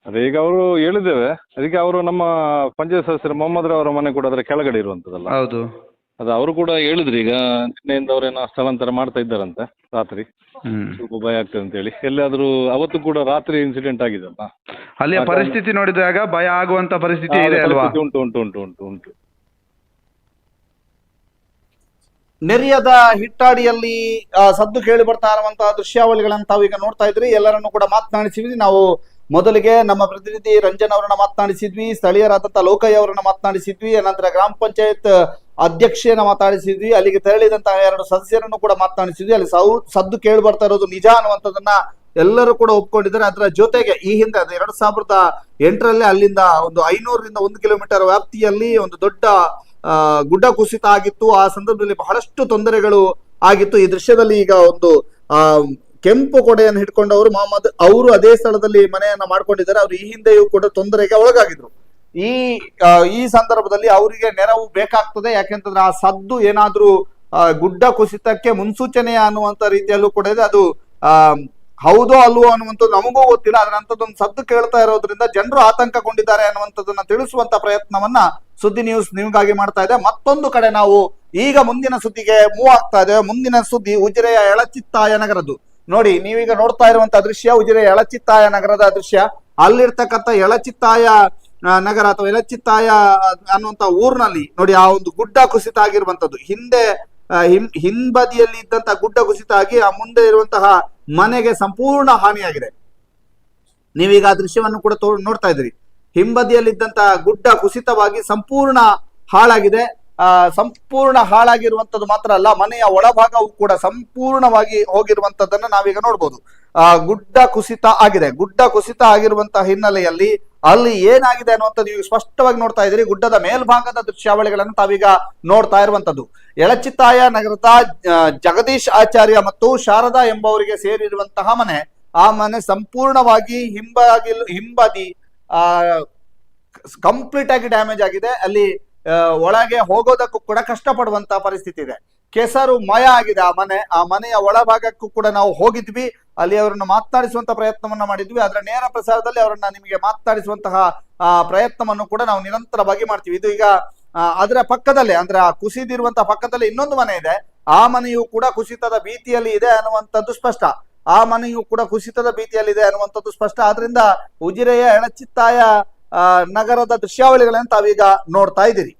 ಅದೇ ಈಗ ಅವರು ಹೇಳಿದ್ದೇವೆ. ಅದಕ್ಕೆ ಅವರು ನಮ್ಮ ಪಂಚಾಯತ್ ಸದಸ್ಯರು ಮೊಹಮ್ಮದ್ ಅವರ ಮನೆ ಕೂಡ ಅದರ ಕೆಳಗಡೆ ಇರುವಂತದಲ್ಲ. ಹೌದು. ಅದು ಅವರು ಕೂಡ ಹೇಳಿದ್ರು ಈಗ ನಿನ್ನೆಯಿಂದ ಅವರೇನೋ ಸ್ಥಳಾಂತರ ಮಾಡ್ತಾ ಇದ್ದಾರಂತೆ ರಾತ್ರಿ. ಸ್ವಲ್ಪ ಭಯ ಆಗ್ತದೆ ಅಂತ ಹೇಳಿ. ಎಲ್ಲಾದ್ರೂ ಅವತ್ತು ಕೂಡ ರಾತ್ರಿ ಇನ್ಸಿಡೆಂಟ್ ಆಗಿದೆಲ್ಲ. ಅಲ್ಲಿಯ ಪರಿಸ್ಥಿತಿ ನೋಡಿದಾಗ ಭಯ ಆಗುವಂತ ಪರಿಸ್ಥಿತಿ ಇದೆ ಅಲ್ವಾ? ಉಂಟು ಉಂಟು ಉಂಟು ಉಂಟು ಉಂಟು. ನೆರಿಯದ ಹಿಟ್ಟಾಡಿಯಲ್ಲಿ ಸದ್ದು ಕೇಳಿ ಬರ್ತಾ ಇರುವಂತಹ ದೃಶ್ಯಾವಳಿಗಳನ್ನು ತಾವು ಈಗ ನೋಡ್ತಾ ಇದ್ರಿ. ಎಲ್ಲರನ್ನು ಕೂಡ ಮಾತನಾಡಿಸಿದ್ವಿ ನಾವು. ಮೊದಲಿಗೆ ನಮ್ಮ ಪ್ರತಿನಿಧಿ ರಂಜನ್ ಅವರನ್ನ ಮಾತನಾಡಿಸಿದ್ವಿ, ಸ್ಥಳೀಯರಾದಂತಹ ಲೋಕಯ್ಯ ಅವರನ್ನ ಮಾತನಾಡಿಸಿದ್ವಿ, ನಂತರ ಗ್ರಾಮ ಪಂಚಾಯತ್ ಅಧ್ಯಕ್ಷೆಯನ್ನ ಮಾತಾಡಿಸಿದ್ವಿ, ಅಲ್ಲಿಗೆ ತೆರಳಿದಂತಹ 2 ಸದಸ್ಯರನ್ನು ಕೂಡ ಮಾತನಾಡಿಸಿದ್ವಿ. ಅಲ್ಲಿ ಸದ್ದು ಕೇಳಿ ಬರ್ತಾ ಇರೋದು ನಿಜ ಅನ್ನುವಂಥದ್ದನ್ನ ಎಲ್ಲರೂ ಕೂಡ ಒಪ್ಕೊಂಡಿದ್ದಾರೆ. ಅದರ ಜೊತೆಗೆ ಈ ಹಿಂದೆ 2008ರಲ್ಲಿ ಅಲ್ಲಿಂದ ಒಂದು 500ರಿಂದ 1 ಕಿಲೋಮೀಟರ್ ವ್ಯಾಪ್ತಿಯಲ್ಲಿ ಒಂದು ದೊಡ್ಡ ಗುಡ್ಡ ಕುಸಿತ ಆಗಿತ್ತು. ಆ ಸಂದರ್ಭದಲ್ಲಿ ಬಹಳಷ್ಟು ತೊಂದರೆಗಳು ಆಗಿತ್ತು. ಈ ದೃಶ್ಯದಲ್ಲಿ ಈಗ ಒಂದು ಕೆಂಪು ಕೊಡೆಯನ್ನು ಹಿಡ್ಕೊಂಡವರು ಮೊಹಮ್ಮದ್ ಅವರು ಅದೇ ಸ್ಥಳದಲ್ಲಿ ಮನೆಯನ್ನ ಮಾಡ್ಕೊಂಡಿದ್ದಾರೆ. ಅವರು ಈ ಹಿಂದೆಯೂ ಕೂಡ ತೊಂದರೆಗೆ ಒಳಗಾಗಿದ್ರು. ಈ ಸಂದರ್ಭದಲ್ಲಿ ಅವರಿಗೆ ನೆರವು ಬೇಕಾಗ್ತದೆ. ಯಾಕೆಂತಂದ್ರೆ ಆ ಸದ್ದು ಏನಾದ್ರೂ ಗುಡ್ಡ ಕುಸಿತಕ್ಕೆ ಮುನ್ಸೂಚನೆಯ ಅನ್ನುವಂತ ರೀತಿಯಲ್ಲೂ ಕೂಡ ಇದೆ. ಅದು ಹೌದೋ ಅಲ್ವೋ ಅನ್ನುವಂಥದ್ದು ನಮಗೂ ಗೊತ್ತಿಲ್ಲ. ಅದರ ಅಂತದೊಂದು ಸದ್ದು ಕೇಳ್ತಾ ಇರೋದ್ರಿಂದ ಜನರು ಆತಂಕಗೊಂಡಿದ್ದಾರೆ ಅನ್ನುವಂಥದ್ದನ್ನ ತಿಳಿಸುವಂತ ಪ್ರಯತ್ನವನ್ನ ಸುದ್ದಿ ನ್ಯೂಸ್ ನಿಮ್ಗಾಗಿ ಮಾಡ್ತಾ ಇದೆ. ಮತ್ತೊಂದು ಕಡೆ ನಾವು ಈಗ ಮುಂದಿನ ಸುದ್ದಿಗೆ ಮೂವ್ ಆಗ್ತಾ ಇದ್ದೇವೆ. ಮುಂದಿನ ಸುದ್ದಿ ಉಜಿರೆಯ ಎಳಚಿತ್ತಾಯ ನಗರದ್ದು. ನೋಡಿ, ನೀವೀಗ ನೋಡ್ತಾ ಇರುವಂತಹ ದೃಶ್ಯ ಉಜಿರೆಯ ಎಳಚಿತ್ತಾಯ ನಗರದ ದೃಶ್ಯ. ಅಲ್ಲಿರ್ತಕ್ಕಂಥ ಎಳಚಿತ್ತಾಯ ನಗರ ಅಥವಾ ಎಳಚಿತ್ತಾಯ ಅನ್ನುವಂತ ಊರಿನಲ್ಲಿ ನೋಡಿ ಆ ಒಂದು ಗುಡ್ಡ ಕುಸಿತ ಆಗಿರುವಂತದ್ದು. ಹಿಂಬದಿಯಲ್ಲಿ ಇದ್ದಂತಹ ಗುಡ್ಡ ಕುಸಿತ ಆಗಿ ಆ ಮುಂದೆ ಇರುವಂತಹ ಮನೆಗೆ ಸಂಪೂರ್ಣ ಹಾನಿಯಾಗಿದೆ. ನೀವೀಗ ಆ ದೃಶ್ಯವನ್ನು ಕೂಡ ನೋಡ್ತಾ ಇದ್ದೀರಿ. ಹಿಂಬದಿಯಲ್ಲಿದ್ದಂತಹ ಗುಡ್ಡ ಕುಸಿತವಾಗಿ ಸಂಪೂರ್ಣ ಹಾಳಾಗಿದೆ. ಸಂಪೂರ್ಣ ಹಾಳಾಗಿರುವಂತದ್ದು ಮಾತ್ರ ಅಲ್ಲ, ಮನೆಯ ಒಳಭಾಗವು ಕೂಡ ಸಂಪೂರ್ಣವಾಗಿ ಹೋಗಿರುವಂತದ್ದನ್ನ ನಾವೀಗ ನೋಡ್ಬೋದು. ಗುಡ್ಡ ಕುಸಿತ ಆಗಿದೆ. ಗುಡ್ಡ ಕುಸಿತ ಆಗಿರುವಂತಹ ಹಿನ್ನೆಲೆಯಲ್ಲಿ ಅಲ್ಲಿ ಏನಾಗಿದೆ ಅನ್ನುವಂಥದ್ದು ನೀವು ಸ್ಪಷ್ಟವಾಗಿ ನೋಡ್ತಾ ಇದ್ದೀರಿ. ಗುಡ್ಡದ ಮೇಲ್ಭಾಗದ ದೃಶ್ಯಾವಳಿಗಳನ್ನು ತಾವೀಗ ನೋಡ್ತಾ ಇರುವಂತದ್ದು. ಎಳಚಿತ್ತಾಯ ನಗರದ ಜಗದೀಶ್ ಆಚಾರ್ಯ ಮತ್ತು ಶಾರದಾ ಎಂಬವರಿಗೆ ಸೇರಿರುವಂತಹ ಮನೆ. ಆ ಮನೆ ಸಂಪೂರ್ಣವಾಗಿ ಹಿಂಬದಿ ಕಂಪ್ಲೀಟ್ ಆಗಿ ಡ್ಯಾಮೇಜ್ ಆಗಿದೆ. ಅಲ್ಲಿ ಒಳಗೆ ಹೋಗೋದಕ್ಕೂ ಕೂಡ ಕಷ್ಟಪಡುವಂತ ಪರಿಸ್ಥಿತಿ ಇದೆ. ಕೆಸರು ಮಯ ಆಗಿದೆ ಆ ಮನೆಯ ಒಳಭಾಗಕ್ಕೂ ಕೂಡ ನಾವು ಹೋಗಿದ್ವಿ. ಅಲ್ಲಿ ಅವರನ್ನು ಮಾತನಾಡಿಸುವಂತ ಪ್ರಯತ್ನವನ್ನ ಮಾಡಿದ್ವಿ. ಅದರ ನೇರ ಪ್ರಸಾರದಲ್ಲಿ ಅವರನ್ನ ನಿಮಗೆ ಮಾತನಾಡಿಸುವಂತಹ ಪ್ರಯತ್ನವನ್ನು ಕೂಡ ನಾವು ನಿರಂತರವಾಗಿ ಮಾಡ್ತೀವಿ. ಇದು ಈಗ ಅದರ ಪಕ್ಕದಲ್ಲೇ ಅಂದ್ರೆ ಕುಸಿದಿರುವಂತಹ ಪಕ್ಕದಲ್ಲಿ ಇನ್ನೊಂದು ಮನೆ ಇದೆ. ಆ ಮನೆಯು ಕೂಡ ಕುಸಿತದ ಭೀತಿಯಲ್ಲಿ ಇದೆ ಅನ್ನುವಂಥದ್ದು ಸ್ಪಷ್ಟ. ಆ ಮನೆಯು ಕೂಡ ಕುಸಿತದ ಭೀತಿಯಲ್ಲಿದೆ ಅನ್ನುವಂಥದ್ದು ಸ್ಪಷ್ಟ. ಆದ್ರಿಂದ ಉಜಿರೆಯ ಎಳಚಿತ್ತಾಯ ನಗರದ ದೃಶ್ಯಾವಳಿಗಳನ್ನು ತಾವೀಗ ನೋಡ್ತಾ ಇದ್ದೀರಿ.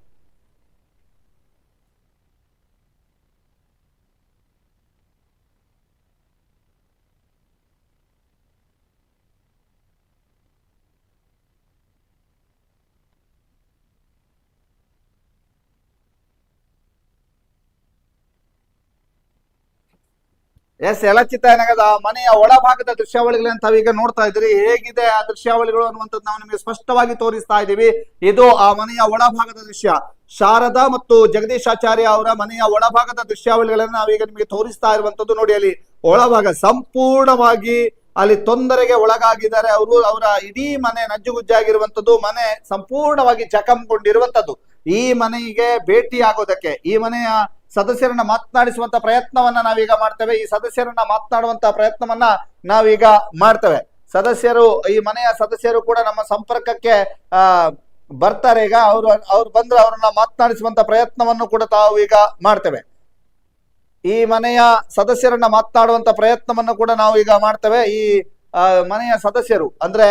ಎಳಚಿತ್ತಾಯ ನಗರದ ಮನೆಯ ಒಳಭಾಗದ ದೃಶ್ಯಾವಳಿಗಳನ್ನು ತಾವೀಗ ನೋಡ್ತಾ ಇದ್ದೀರಿ. ಹೇಗಿದೆ ಆ ದೃಶ್ಯಾವಳಿಗಳು ಅನ್ನುವಂಥದ್ದು ನಾವು ನಿಮಗೆ ಸ್ಪಷ್ಟವಾಗಿ ತೋರಿಸ್ತಾ ಇದ್ದೀವಿ. ಇದು ಆ ಮನೆಯ ಒಳಭಾಗದ ದೃಶ್ಯ. ಶಾರದಾ ಮತ್ತು ಜಗದೀಶಾಚಾರ್ಯ ಅವರ ಮನೆಯ ಒಳಭಾಗದ ದೃಶ್ಯಾವಳಿಗಳನ್ನು ನಾವೀಗ ನಿಮಗೆ ತೋರಿಸ್ತಾ ಇರುವಂತದ್ದು. ನೋಡಿ, ಅಲ್ಲಿ ಒಳಭಾಗ ಸಂಪೂರ್ಣವಾಗಿ ಅಲ್ಲಿ ತೊಂದರೆಗೆ ಒಳಗಾಗಿದ್ದಾರೆ ಅವರು. ಅವರ ಇಡೀ ಮನೆ ನಜ್ಜುಗುಜ್ಜಾಗಿರುವಂತದ್ದು. ಮನೆ ಸಂಪೂರ್ಣವಾಗಿ ಜಖಂಗೊಂಡಿರುವಂತದ್ದು. ಈ ಮನೆಗೆ ಭೇಟಿ ಆಗೋದಕ್ಕೆ ಈ ಮನೆಯ ಸದಸ್ಯರನ್ನ ಮಾತನಾಡಿಸುವಂತ ಪ್ರಯತ್ನವನ್ನ ನಾವೀಗ ಮಾಡ್ತೇವೆ. ಈ ಸದಸ್ಯರನ್ನ ಮಾತನಾಡುವಂತ ಪ್ರಯತ್ನವನ್ನ ನಾವೀಗ ಮಾಡ್ತೇವೆ. ಈ ಮನೆಯ ಸದಸ್ಯರು ಕೂಡ ನಮ್ಮ ಸಂಪರ್ಕಕ್ಕೆ ಬರ್ತಾರೆ. ಈಗ ಅವ್ರು ಬಂದ್ರೆ ಅವರನ್ನ ಮಾತನಾಡಿಸುವಂತ ಪ್ರಯತ್ನವನ್ನು ಕೂಡ ತಾವು ಈಗ ಮಾಡ್ತೇವೆ. ಈ ಮನೆಯ ಸದಸ್ಯರನ್ನ ಮಾತನಾಡುವಂತ ಪ್ರಯತ್ನವನ್ನು ಕೂಡ ನಾವು ಈಗ ಮಾಡ್ತೇವೆ. ಈ ಮನೆಯ ಸದಸ್ಯರು ಅಂದ್ರೆ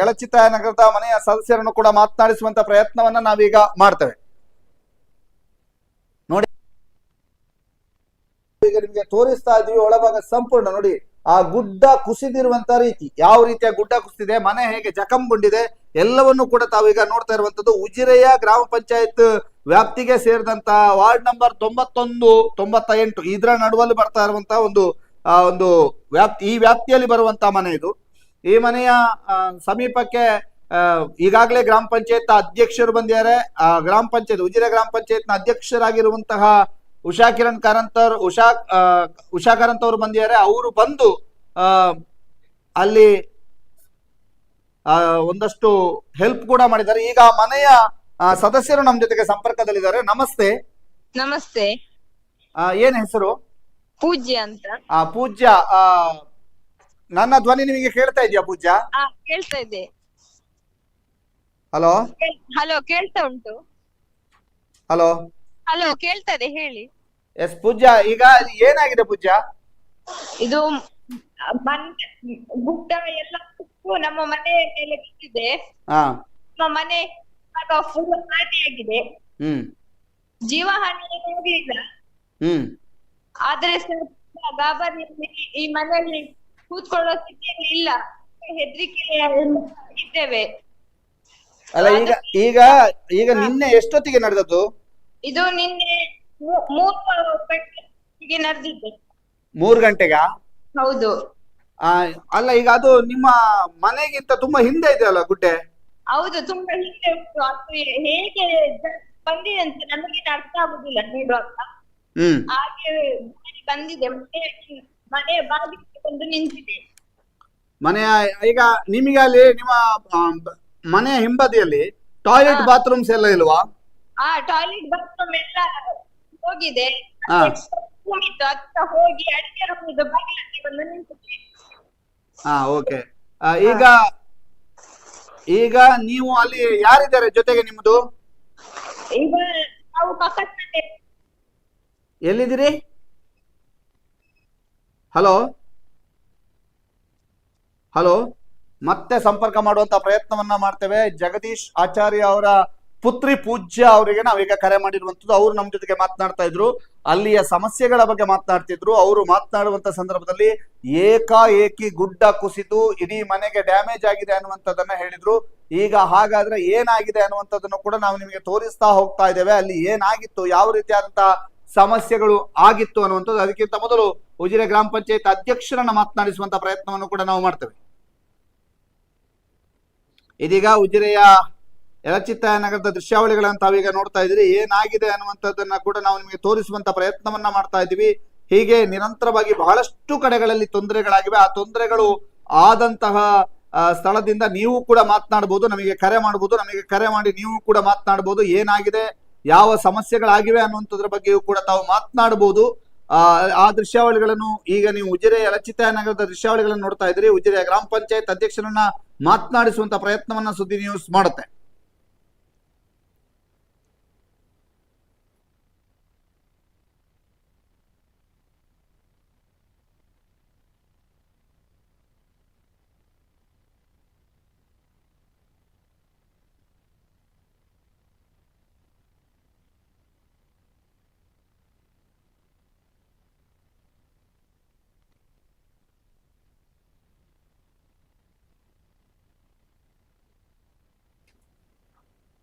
ಎಳಚಿತ್ತಾಯ ನಗರದ ಮನೆಯ ಸದಸ್ಯರನ್ನು ಕೂಡ ಮಾತನಾಡಿಸುವಂತ ಪ್ರಯತ್ನವನ್ನ ನಾವೀಗ ಮಾಡ್ತೇವೆ. ನೋಡಿ, ಈಗ ನಿಮ್ಗೆ ತೋರಿಸ್ತಾ ಇದೀವಿ ಒಳಭಾಗ ಸಂಪೂರ್ಣ ನೋಡಿ, ಆ ಗುಡ್ಡ ಕುಸಿದಿರುವಂತ ರೀತಿ, ಯಾವ ರೀತಿಯ ಗುಡ್ಡ ಕುಸಿದಿದೆ, ಮನೆ ಹೇಗೆ ಜಖಂಗೊಂಡಿದೆ ಎಲ್ಲವನ್ನು ಕೂಡ ತಾವೀಗ ನೋಡ್ತಾ ಇರುವಂತದ್ದು. ಉಜಿರೆಯ ಗ್ರಾಮ ಪಂಚಾಯತ್ ವ್ಯಾಪ್ತಿಗೆ ಸೇರಿದಂತ ವಾರ್ಡ್ ನಂಬರ್ 91, 98 ಇದರ ನಡುವಲ್ಲಿ ಬರ್ತಾ ಇರುವಂತಹ ಒಂದು ವ್ಯಾಪ್ತಿ, ಈ ವ್ಯಾಪ್ತಿಯಲ್ಲಿ ಬರುವಂತಹ ಮನೆ ಇದು. ಈ ಮನೆಯ ಸಮೀಪಕ್ಕೆ ಈಗಾಗಲೇ ಗ್ರಾಮ ಪಂಚಾಯತ್ ಅಧ್ಯಕ್ಷರು ಬಂದಿದ್ದಾರೆ. ಗ್ರಾಮ ಪಂಚಾಯತ್ ಉಜಿರೆ ಗ್ರಾಮ ಪಂಚಾಯತ್ ನ ಅಧ್ಯಕ್ಷರಾಗಿರುವಂತಹ ಉಷಾ ಕಾರಂತ್ ಅವರು ಬಂದಿದ್ದಾರೆ. ಅವರು ಬಂದು ಅಲ್ಲಿ ಒಂದಷ್ಟು ಹೆಲ್ಪ್ ಕೂಡ ಮಾಡಿದ್ದಾರೆ. ಈಗ ಮನೆಯ ಸದಸ್ಯರು ನಮ್ಮ ಜೊತೆಗೆ ಸಂಪರ್ಕದಲ್ಲಿದ್ದಾರೆ. ನಮಸ್ತೆ. ನಮಸ್ತೆ. ಏನ್ ಹೆಸರು? ಪೂಜ್ಯ ಅಂತ. ಪೂಜ್ಯ, ನನ್ನ ಧ್ವನಿ ನಿಮಗೆ ಕೇಳ್ತಾ ಇದೆಯಾ ಪೂಜ್ಯ? ಕೇಳ್ತಾ ಇದೆ. ಹಲೋ ಹಲೋ, ಕೇಳ್ತಾ ಉಂಟು. ಹಲೋ ಹಲೋ, ಕೇಳ್ತಾ ಇದೆ, ಹೇಳಿ. ಎಸ್ ಪೂಜ್ಯ, ಈಗ ಏನಾಗಿದೆ ಪೂಜ್ಯ? ಇದು ಗುಡ್ಡ ಎಲ್ಲ ನಮ್ಮ ಮನೆ ಮೇಲೆ ಬಿದ್ದಿದೆ. ನಮ್ಮ ಮನೆ ಫುಲ್ ಹಾನಿಯಾಗಿದೆ. ಜೀವ ಹಾನಿ ಆಗಲಿಲ್ಲ, ಆದ್ರೆ ಗಾಬರಿಯಲ್ಲಿ ಈ ಮನೆಯಲ್ಲಿ ಕೂತ್ಕೊಳ್ಳೋ ಸ್ಥಿತಿಯಲ್ಲಿ ಇಲ್ಲ, ಹೆದರಿಕೆ ಇದ್ದೇವೆ. ಅಲ್ಲ ಈಗ ಈಗ ನಿನ್ನೆ ಎಷ್ಟೊತ್ತಿಗೆ ನಡೆದದ್ದು? ಇದು ನಿನ್ನೆ 3 ಗಂಟೆಗೆ ನಡೆದಿದೆ. 3 ಗಂಟೆಗ? ಹೌದು. ಅಲ್ಲ, ಈಗ ಅದು ನಿಮ್ಮ ಮನೆಗಿಂತ ತುಂಬಾ ಹಿಂದೆ ಇದೆ ಅಲ್ಲ ಗುಡ್ಡೆ? ಹೌದು, ತುಂಬಾ ಹಿಂದೆ ಉಂಟು. ಅದು ಹೇಗೆ ಬಂದಿದೆ ಅಂತ ನಮಗೆ ಅರ್ಥ ಆಗುದಿಲ್ಲ ನೋಡುವಾಗ. ಹಾಗೆ ಬಂದಿದೆ, ಮನೆ ಬಾಗಿಲಿಗೆ ಬಂದು ನಿಂತಿದೆ. ಮನೆಯ ಈಗ ನಿಮಗೆ ಅಲ್ಲಿ ನಿಮ್ಮ ಮನೆಯ ಹಿಂಬದಿಯಲ್ಲಿ ಟಾಯ್ಲೆಟ್ ಬಾತ್ರೂಮ್ಸ್ ಎಲ್ಲ ಇಲ್ವಾ? ಟಾಯ್ಲೆಟ್ ಬಾತ್ರೂಮ್ ಎಲ್ಲ ಹೋಗಿದೆ. ಹೋಗಿ ಅಡಿಗೆ ರೂಮದ ಬಾಗಿಲಲ್ಲಿ ಬಂದು ನಿಂತಿದೆ. ಓಕೆ. ಈಗ ನೀವು ಅಲ್ಲಿ ಯಾರಿದ್ದಾರೆ ಜೊತೆಗೆ ನಿಮ್ದು? ಈಗ ನಾವು ಪಕ್ಕದ ಎಲ್ಲಿದ್ದೀರಿ? ಹಲೋ ಹಲೋ, ಮತ್ತೆ ಸಂಪರ್ಕ ಮಾಡುವಂತ ಪ್ರಯತ್ನವನ್ನ ಮಾಡ್ತೇವೆ. ಜಗದೀಶ್ ಆಚಾರ್ಯ ಅವರ ಪುತ್ರಿ ಪೂಜ್ಯ ಅವರಿಗೆ ನಾವೀಗ ಕರೆ ಮಾಡಿರುವಂತದ್ದು. ಅವರು ನಮ್ಮ ಜೊತೆಗೆ ಮಾತನಾಡ್ತಾ ಇದ್ರು, ಅಲ್ಲಿಯ ಸಮಸ್ಯೆಗಳ ಬಗ್ಗೆ ಮಾತನಾಡ್ತಿದ್ರು. ಅವರು ಮಾತನಾಡುವಂತ ಸಂದರ್ಭದಲ್ಲಿ ಏಕಾಏಕಿ ಗುಡ್ಡ ಕುಸಿದು ಇಡೀ ಮನೆಗೆ ಡ್ಯಾಮೇಜ್ ಆಗಿದೆ ಅನ್ನುವಂಥದ್ದನ್ನ ಹೇಳಿದ್ರು. ಈಗ ಹಾಗಾದ್ರೆ ಏನಾಗಿದೆ ಅನ್ನುವಂಥದ್ದನ್ನು ಕೂಡ ನಾವು ನಿಮಗೆ ತೋರಿಸ್ತಾ ಹೋಗ್ತಾ ಇದ್ದೇವೆ. ಅಲ್ಲಿ ಏನಾಗಿತ್ತು, ಯಾವ ರೀತಿಯಾದಂತಹ ಸಮಸ್ಯೆಗಳು ಆಗಿತ್ತು ಅನ್ನುವಂಥದ್ದು. ಅದಕ್ಕಿಂತ ಮೊದಲು ಉಜಿರೆ ಗ್ರಾಮ ಪಂಚಾಯತ್ ಅಧ್ಯಕ್ಷರನ್ನ ಮಾತನಾಡಿಸುವಂತ ಪ್ರಯತ್ನವನ್ನು ಕೂಡ ನಾವು ಮಾಡ್ತೇವೆ. ಇದೀಗ ಉಜಿರೆಯ ಯಲಚಿತ್ತಾಯ ನಗರದ ದೃಶ್ಯಾವಳಿಗಳನ್ನ ತಾವೀಗ ನೋಡ್ತಾ ಇದ್ದೀರಿ. ಏನಾಗಿದೆ ಅನ್ನುವಂಥದ್ದನ್ನ ಕೂಡ ನಾವು ನಿಮಗೆ ತೋರಿಸುವಂತ ಪ್ರಯತ್ನವನ್ನ ಮಾಡ್ತಾ ಇದ್ದೀವಿ. ಹೀಗೆ ನಿರಂತರವಾಗಿ ಬಹಳಷ್ಟು ಕಡೆಗಳಲ್ಲಿ ತೊಂದರೆಗಳಾಗಿವೆ. ಆ ತೊಂದರೆಗಳು ಆದಂತಹ ಸ್ಥಳದಿಂದ ನೀವು ಕೂಡ ಮಾತನಾಡಬಹುದು, ನಮಗೆ ಕರೆ ಮಾಡಬಹುದು. ನಮಗೆ ಕರೆ ಮಾಡಿ ನೀವು ಕೂಡ ಮಾತನಾಡಬಹುದು. ಏನಾಗಿದೆ, ಯಾವ ಸಮಸ್ಯೆಗಳಾಗಿವೆ ಅನ್ನುವಂಥದ್ರ ಬಗ್ಗೆಯೂ ಕೂಡ ತಾವು ಮಾತನಾಡಬಹುದು. ಆ ದೃಶ್ಯಾವಳಿಗಳನ್ನು ಈಗ ನೀವು ಉಜಿರೆ ಯಲಚಿತ್ತಾಯ ನಗರದ ದೃಶ್ಯಾವಳಿಗಳನ್ನು ನೋಡ್ತಾ ಇದ್ದೀರಿ. ಉಜಿರೆಯ ಗ್ರಾಮ ಪಂಚಾಯತ್ ಅಧ್ಯಕ್ಷರನ್ನ ಮಾತನಾಡಿಸುವಂತ ಪ್ರಯತ್ನವನ್ನ ಸುದ್ದಿ ನ್ಯೂಸ್ ಮಾಡುತ್ತೆ.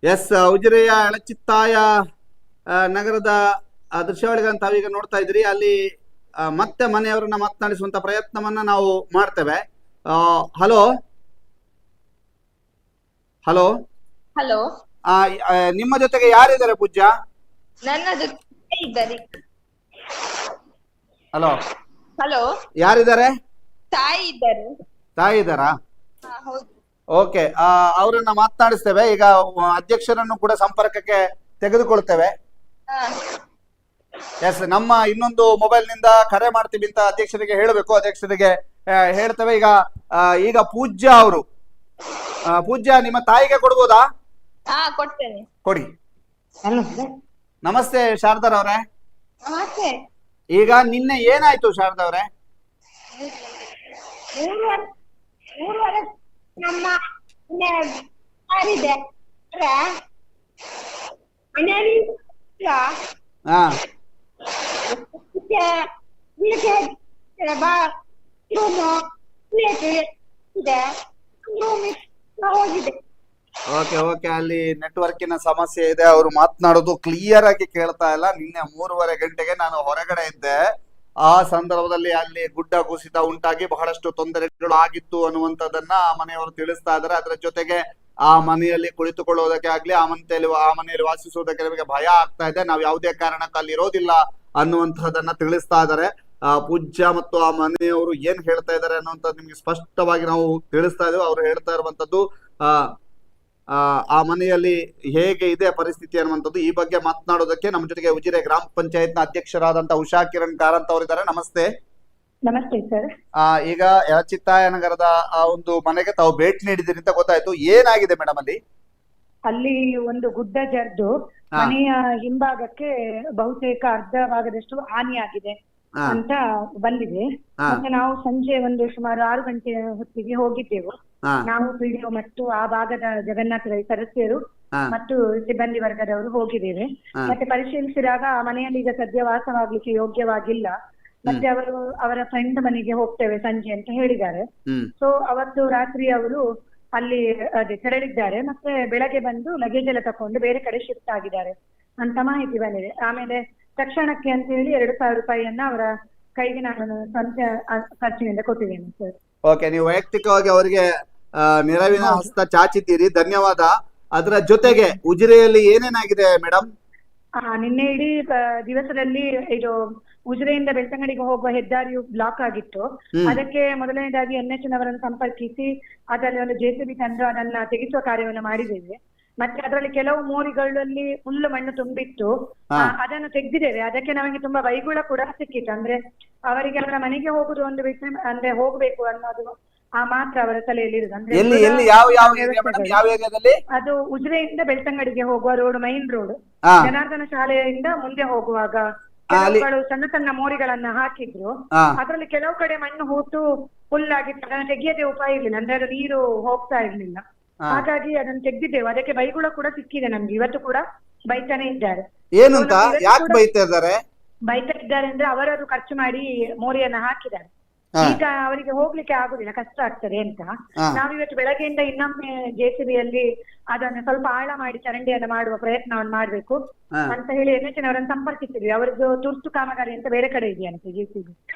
ಎಸ್, ಉಜಿರೆಯ ಯಲಚಿತ್ತಾಯ ನಗರದ ದೃಶ್ಯಾವಳಿಗಳನ್ನು ತಾವೀಗ ನೋಡ್ತಾ ಇದ್ರಿ. ಅಲ್ಲಿ ಮತ್ತೆ ಮನೆಯವರನ್ನ ಮಾತನಾಡಿಸುವಂತ ಪ್ರಯತ್ನವನ್ನ ನಾವು ಮಾಡ್ತೇವೆ. ಹಲೋ ಹಲೋ ಹಲೋ, ನಿಮ್ಮ ಜೊತೆಗೆ ಯಾರಿದ್ದಾರೆ ಪೂಜ್ಯ? ನನ್ನ ಜೊತೆ ಇದ್ದಾರೆ. ಹಲೋ ಹಲೋ, ಯಾರಿದ್ದಾರೆ? ತಾಯಿ ಇದ್ದಾರೆ. ತಾಯಿ ಇದ್ದಾರಾ? ಹೌದು. ಓಕೆ, ಅವರನ್ನ ಮಾತನಾಡಿಸ್ತೇವೆ. ಈಗ ಅಧ್ಯಕ್ಷರನ್ನು ಕೂಡ ಸಂಪರ್ಕಕ್ಕೆ ತೆಗೆದುಕೊಳ್ತೇವೆ. ಎಸ್, ನಮ್ಮ ಇನ್ನೊಂದು ಮೊಬೈಲ್ ನಿಂದ ಕರೆ ಮಾಡ್ತೀವಿ ಅಂತ ಅಧ್ಯಕ್ಷರಿಗೆ ಹೇಳಬೇಕು. ಅಧ್ಯಕ್ಷರಿಗೆ ಹೇಳ್ತೇವೆ. ಈಗ ಪೂಜ್ಯ ಅವರು, ಪೂಜ್ಯ ನಿಮ್ಮ ತಾಯಿಗೆ ಕೊಡ್ಬೋದಾ? ಕೊಡ್ತೇನೆ, ಕೊಡಿ. ನಮಸ್ತೆ ಶಾರದಾರ್ ಅವರೇ. ನಮಸ್ತೆ. ಈಗ ನಿನ್ನೆ ಏನಾಯ್ತು ಶಾರದಾ ಅವರೇ? ನಮ್ಮ ಮನೆಯಲ್ಲಿ ಇದಕ್ಕೆ ರೂಮು ಪ್ಲೇಟ್ ಇದೆ, ರೂಮ್ ಹೋಗಿದೆ. ಓಕೆ ಓಕೆ, ಅಲ್ಲಿ ನೆಟ್ವರ್ಕಿನ ಸಮಸ್ಯೆ ಇದೆ. ಅವರು ಮಾತನಾಡೋದು ಕ್ಲಿಯರ್ ಆಗಿ ಕೇಳ್ತಾ ಇಲ್ಲ. ನಿನ್ನೆ 3:30 ಗಂಟೆಗೆ ನಾನು ಹೊರಗಡೆ ಇದ್ದೆ. ಆ ಸಂದರ್ಭದಲ್ಲಿ ಅಲ್ಲಿ ಗುಡ್ಡ ಕುಸಿತ ಉಂಟಾಗಿ ಬಹಳಷ್ಟು ತೊಂದರೆಗಳು ಆಗಿತ್ತು ಅನ್ನುವಂಥದ್ದನ್ನ ಆ ಮನೆಯವರು ತಿಳಿಸ್ತಾ ಇದ್ದಾರೆ. ಅದರ ಜೊತೆಗೆ ಆ ಮನೆಯಲ್ಲಿ ಕುಳಿತುಕೊಳ್ಳುವುದಕ್ಕೆ ಆಗ್ಲಿ, ಆ ಮನೆಯಲ್ಲಿ ವಾಸಿಸುವುದಕ್ಕೆ ನಮಗೆ ಭಯ ಆಗ್ತಾ ಇದೆ, ನಾವು ಯಾವುದೇ ಕಾರಣಕ್ಕೆ ಅಲ್ಲಿ ಇರೋದಿಲ್ಲ ಅನ್ನುವಂಥದ್ದನ್ನ ತಿಳಿಸ್ತಾ ಇದ್ದಾರೆ. ಪೂಜ್ಯ ಮತ್ತು ಆ ಮನೆಯವರು ಏನ್ ಹೇಳ್ತಾ ಇದ್ದಾರೆ ಅನ್ನುವಂಥದ್ದು ನಿಮ್ಗೆ ಸ್ಪಷ್ಟವಾಗಿ ನಾವು ತಿಳಿಸ್ತಾ ಇದ್ದೇವೆ. ಅವರು ಹೇಳ್ತಾ ಇರುವಂತದ್ದು ಆ ಮನೆಯಲ್ಲಿ ಹೇಗೆ ಇದೆ ಪರಿಸ್ಥಿತಿ ಅನ್ನುವಂಥದ್ದು. ಈ ಬಗ್ಗೆ ಮಾತನಾಡೋದಕ್ಕೆ ನಮ್ಮ ಜೊತೆಗೆ ಉಜಿರೆ ಗ್ರಾಮ ಪಂಚಾಯತ್ ನ ಅಧ್ಯಕ್ಷರಾದಂತಹ ಉಷಾ ಕಿರಣ್ ಕಾರಂತ್ ಅವರಿದ್ದಾರೆ. ನಮಸ್ತೆ. ನಮಸ್ತೆ ಸರ್. ಈಗ ಯಲಚಿತ್ತಾಯ ನಗರದ ಆ ಒಂದು ಮನೆಗೆ ತಾವು ಭೇಟಿ ನೀಡಿದಿರಿ ಅಂತ ಗೊತ್ತಾಯ್ತು. ಏನಾಗಿದೆ ಮೇಡಮ್ ಅಲ್ಲಿ? ಅಲ್ಲಿ ಒಂದು ಗುಡ್ಡ ಜರ್ದು ಮನೆಯ ಹಿಂಭಾಗಕ್ಕೆ ಬಹುತೇಕ ಅರ್ಧ ಭಾಗದಷ್ಟು ಹಾನಿಯಾಗಿದೆ ಅಂತ ಬಂದಿದೆ. ಮತ್ತೆ ನಾವು ಸಂಜೆ ಒಂದು ಸುಮಾರು 6 ಗಂಟೆ ಹೊತ್ತಿಗೆ ಹೋಗಿದ್ದೆವು. ನಾವು ಪಿಡಿಒ ಮತ್ತು ಆ ಭಾಗದ ಜಗನ್ನಾಥ ರೈ ಸದಸ್ಯರು ಮತ್ತು ಸಿಬ್ಬಂದಿ ವರ್ಗದವರು ಹೋಗಿದ್ದೇವೆ. ಮತ್ತೆ ಪರಿಶೀಲಿಸಿದಾಗ ಆ ಮನೆಯಲ್ಲಿ ಈಗ ಸದ್ಯ ವಾಸವಾಗ್ಲಿಕ್ಕೆ ಯೋಗ್ಯವಾಗಿಲ್ಲ. ಮತ್ತೆ ಅವರು ಅವರ ಫ್ರೆಂಡ್ ಮನೆಗೆ ಹೋಗ್ತೇವೆ ಸಂಜೆ ಅಂತ ಹೇಳಿದ್ದಾರೆ. ಸೊ ಅವತ್ತು ರಾತ್ರಿ ಅವರು ಅಲ್ಲಿ ತೆರಳಿದ್ದಾರೆ. ಮತ್ತೆ ಬೆಳಗ್ಗೆ ಬಂದು ಲಗೇಜ್ ಎಲ್ಲ ತಕೊಂಡು ಬೇರೆ ಕಡೆ ಶಿಫ್ಟ್ ಆಗಿದ್ದಾರೆ ಅಂತ ಮಾಹಿತಿ ಬಂದಿದೆ. ಆಮೇಲೆ ತಕ್ಷಣಕ್ಕೆ ಅಂತ ಹೇಳಿ 2,000 ರೂಪಾಯಿಯನ್ನ ಅವರ ಕೈಗೆ ನಾನು ಸ್ವಂತ ಖರ್ಚಿನಿಂದ ಕೊಟ್ಟಿದ್ದೇನೆ ಸರ್. ಓಕೆ, ನೀವು ವೈಯಕ್ತಿಕವಾಗಿ ಅವರಿಗೆ ನೆರವಿನ ಹಸ್ತ ಚಾಚಿದ್ದೀರಿ, ಧನ್ಯವಾದ. ಅದರ ಜೊತೆಗೆ ಉಜಿರೆಯಲ್ಲಿ ಏನೇನಾಗಿದೆ ಮೇಡಮ್? ನಿನ್ನೆ ಇಡೀ ದಿವಸದಲ್ಲಿ ಇದು ಉಜಿರೆಯಿಂದ ಬೆಳ್ತಂಗಡಿಗೆ ಹೋಗುವ ಹೆದ್ದಾರಿಯು ಬ್ಲಾಕ್ ಆಗಿತ್ತು. ಅದಕ್ಕೆ ಮೊದಲನೇದಾಗಿ NH ನವರನ್ನು ಸಂಪರ್ಕಿಸಿ ಅದರಲ್ಲಿ ಒಂದು JCB ತಂದು ಅದನ್ನ ತೆಗೆಸುವ ಕಾರ್ಯವನ್ನು ಮಾಡಿದ್ದೇವೆ. ಮತ್ತೆ ಅದರಲ್ಲಿ ಕೆಲವು ಮೋರಿಗಳಲ್ಲಿ ಫುಲ್ ಮಣ್ಣು ತುಂಬಿತ್ತು, ಅದನ್ನು ತೆಗೆದಿದ್ದೇವೆ. ಅದಕ್ಕೆ ನಮಗೆ ತುಂಬಾ ಬೈಗುಳ ಕೂಡ ಸಿಕ್ಕಿತ್ತು. ಅಂದ್ರೆ ಅವರಿಗೆ ಅವರ ಮನೆಗೆ ಹೋಗುದು ಒಂದು ವಿಷಯ, ಅಂದ್ರೆ ಹೋಗ್ಬೇಕು ಅನ್ನೋದು ಮಾತ್ರ ಅವರ ತಲೆಯಲ್ಲಿ ಇರುದು. ಅಂದ್ರೆ ಅದು ಉಜಿರೆಯಿಂದ ಬೆಳ್ತಂಗಡಿಗೆ ಹೋಗುವ ರೋಡ್, ಮೈನ್ ರೋಡ್, ಜನಾರ್ದನ ಶಾಲೆಯಿಂದ ಮುಂದೆ ಹೋಗುವಾಗ ಕೆಲವುಗಳು ಸಣ್ಣ ಸಣ್ಣ ಮೋರಿಗಳನ್ನ ಹಾಕಿದ್ರು. ಅದರಲ್ಲಿ ಕೆಲವು ಕಡೆ ಮಣ್ಣು ಹೂತು ಫುಲ್ ಆಗಿತ್ತು. ಅದನ್ನು ತೆಗೆಯದೆ ಉಪಾಯ ಇರ್ಲಿಲ್ಲ, ಅಂದ್ರೆ ಅದು ನೀರು ಹೋಗ್ತಾ ಇರ್ಲಿಲ್ಲ. ಹಾಗಾಗಿ ಅದನ್ನು ತೆಗ್ದಿದ್ದೇವೆ. ಅದಕ್ಕೆ ಬೈಗುಳ ಕೂಡ ಸಿಕ್ಕಿದೆ ನಮ್ಗೆ. ಇವತ್ತು ಕೂಡ ಬೈತಾನೆ ಇದ್ದಾರೆ. ಏನಂತ ಯಾಕೆ ಬೈತಾ ಇದ್ದಾರೆ? ಬೈತಾ ಇದ್ದಾರೆ ಅಂದ್ರೆ ಅವರದು ಖರ್ಚು ಮಾಡಿ ಮೋರಿಯನ್ನ ಹಾಕಿದ್ದಾರೆ. ಈಗ ಅವರಿಗೆ ಹೋಗ್ಲಿಕ್ಕೆ ಆಗುದಿಲ್ಲ, ಕಷ್ಟ ಆಗ್ತದೆ ಅಂತ ನಾವಿವತ್ತು ಬೆಳಗ್ಗೆಯಿಂದ ಇನ್ನೊಮ್ಮೆ JCBಯಲ್ಲಿ ಅದನ್ನು ಸ್ವಲ್ಪ ಆಳ ಮಾಡಿ ಚರಂಡಿಯನ್ನು ಮಾಡುವ ಪ್ರಯತ್ನವನ್ನು ಮಾಡ್ಬೇಕು ಅಂತ ಹೇಳಿ NH ನವರನ್ನು ಸಂಪರ್ಕಿಸಿದ್ವಿ. ಅವರದ್ದು ತುರ್ತು ಕಾಮಗಾರಿ ಅಂತ ಬೇರೆ ಕಡೆ ಇದೆಯಂತೆ JCB.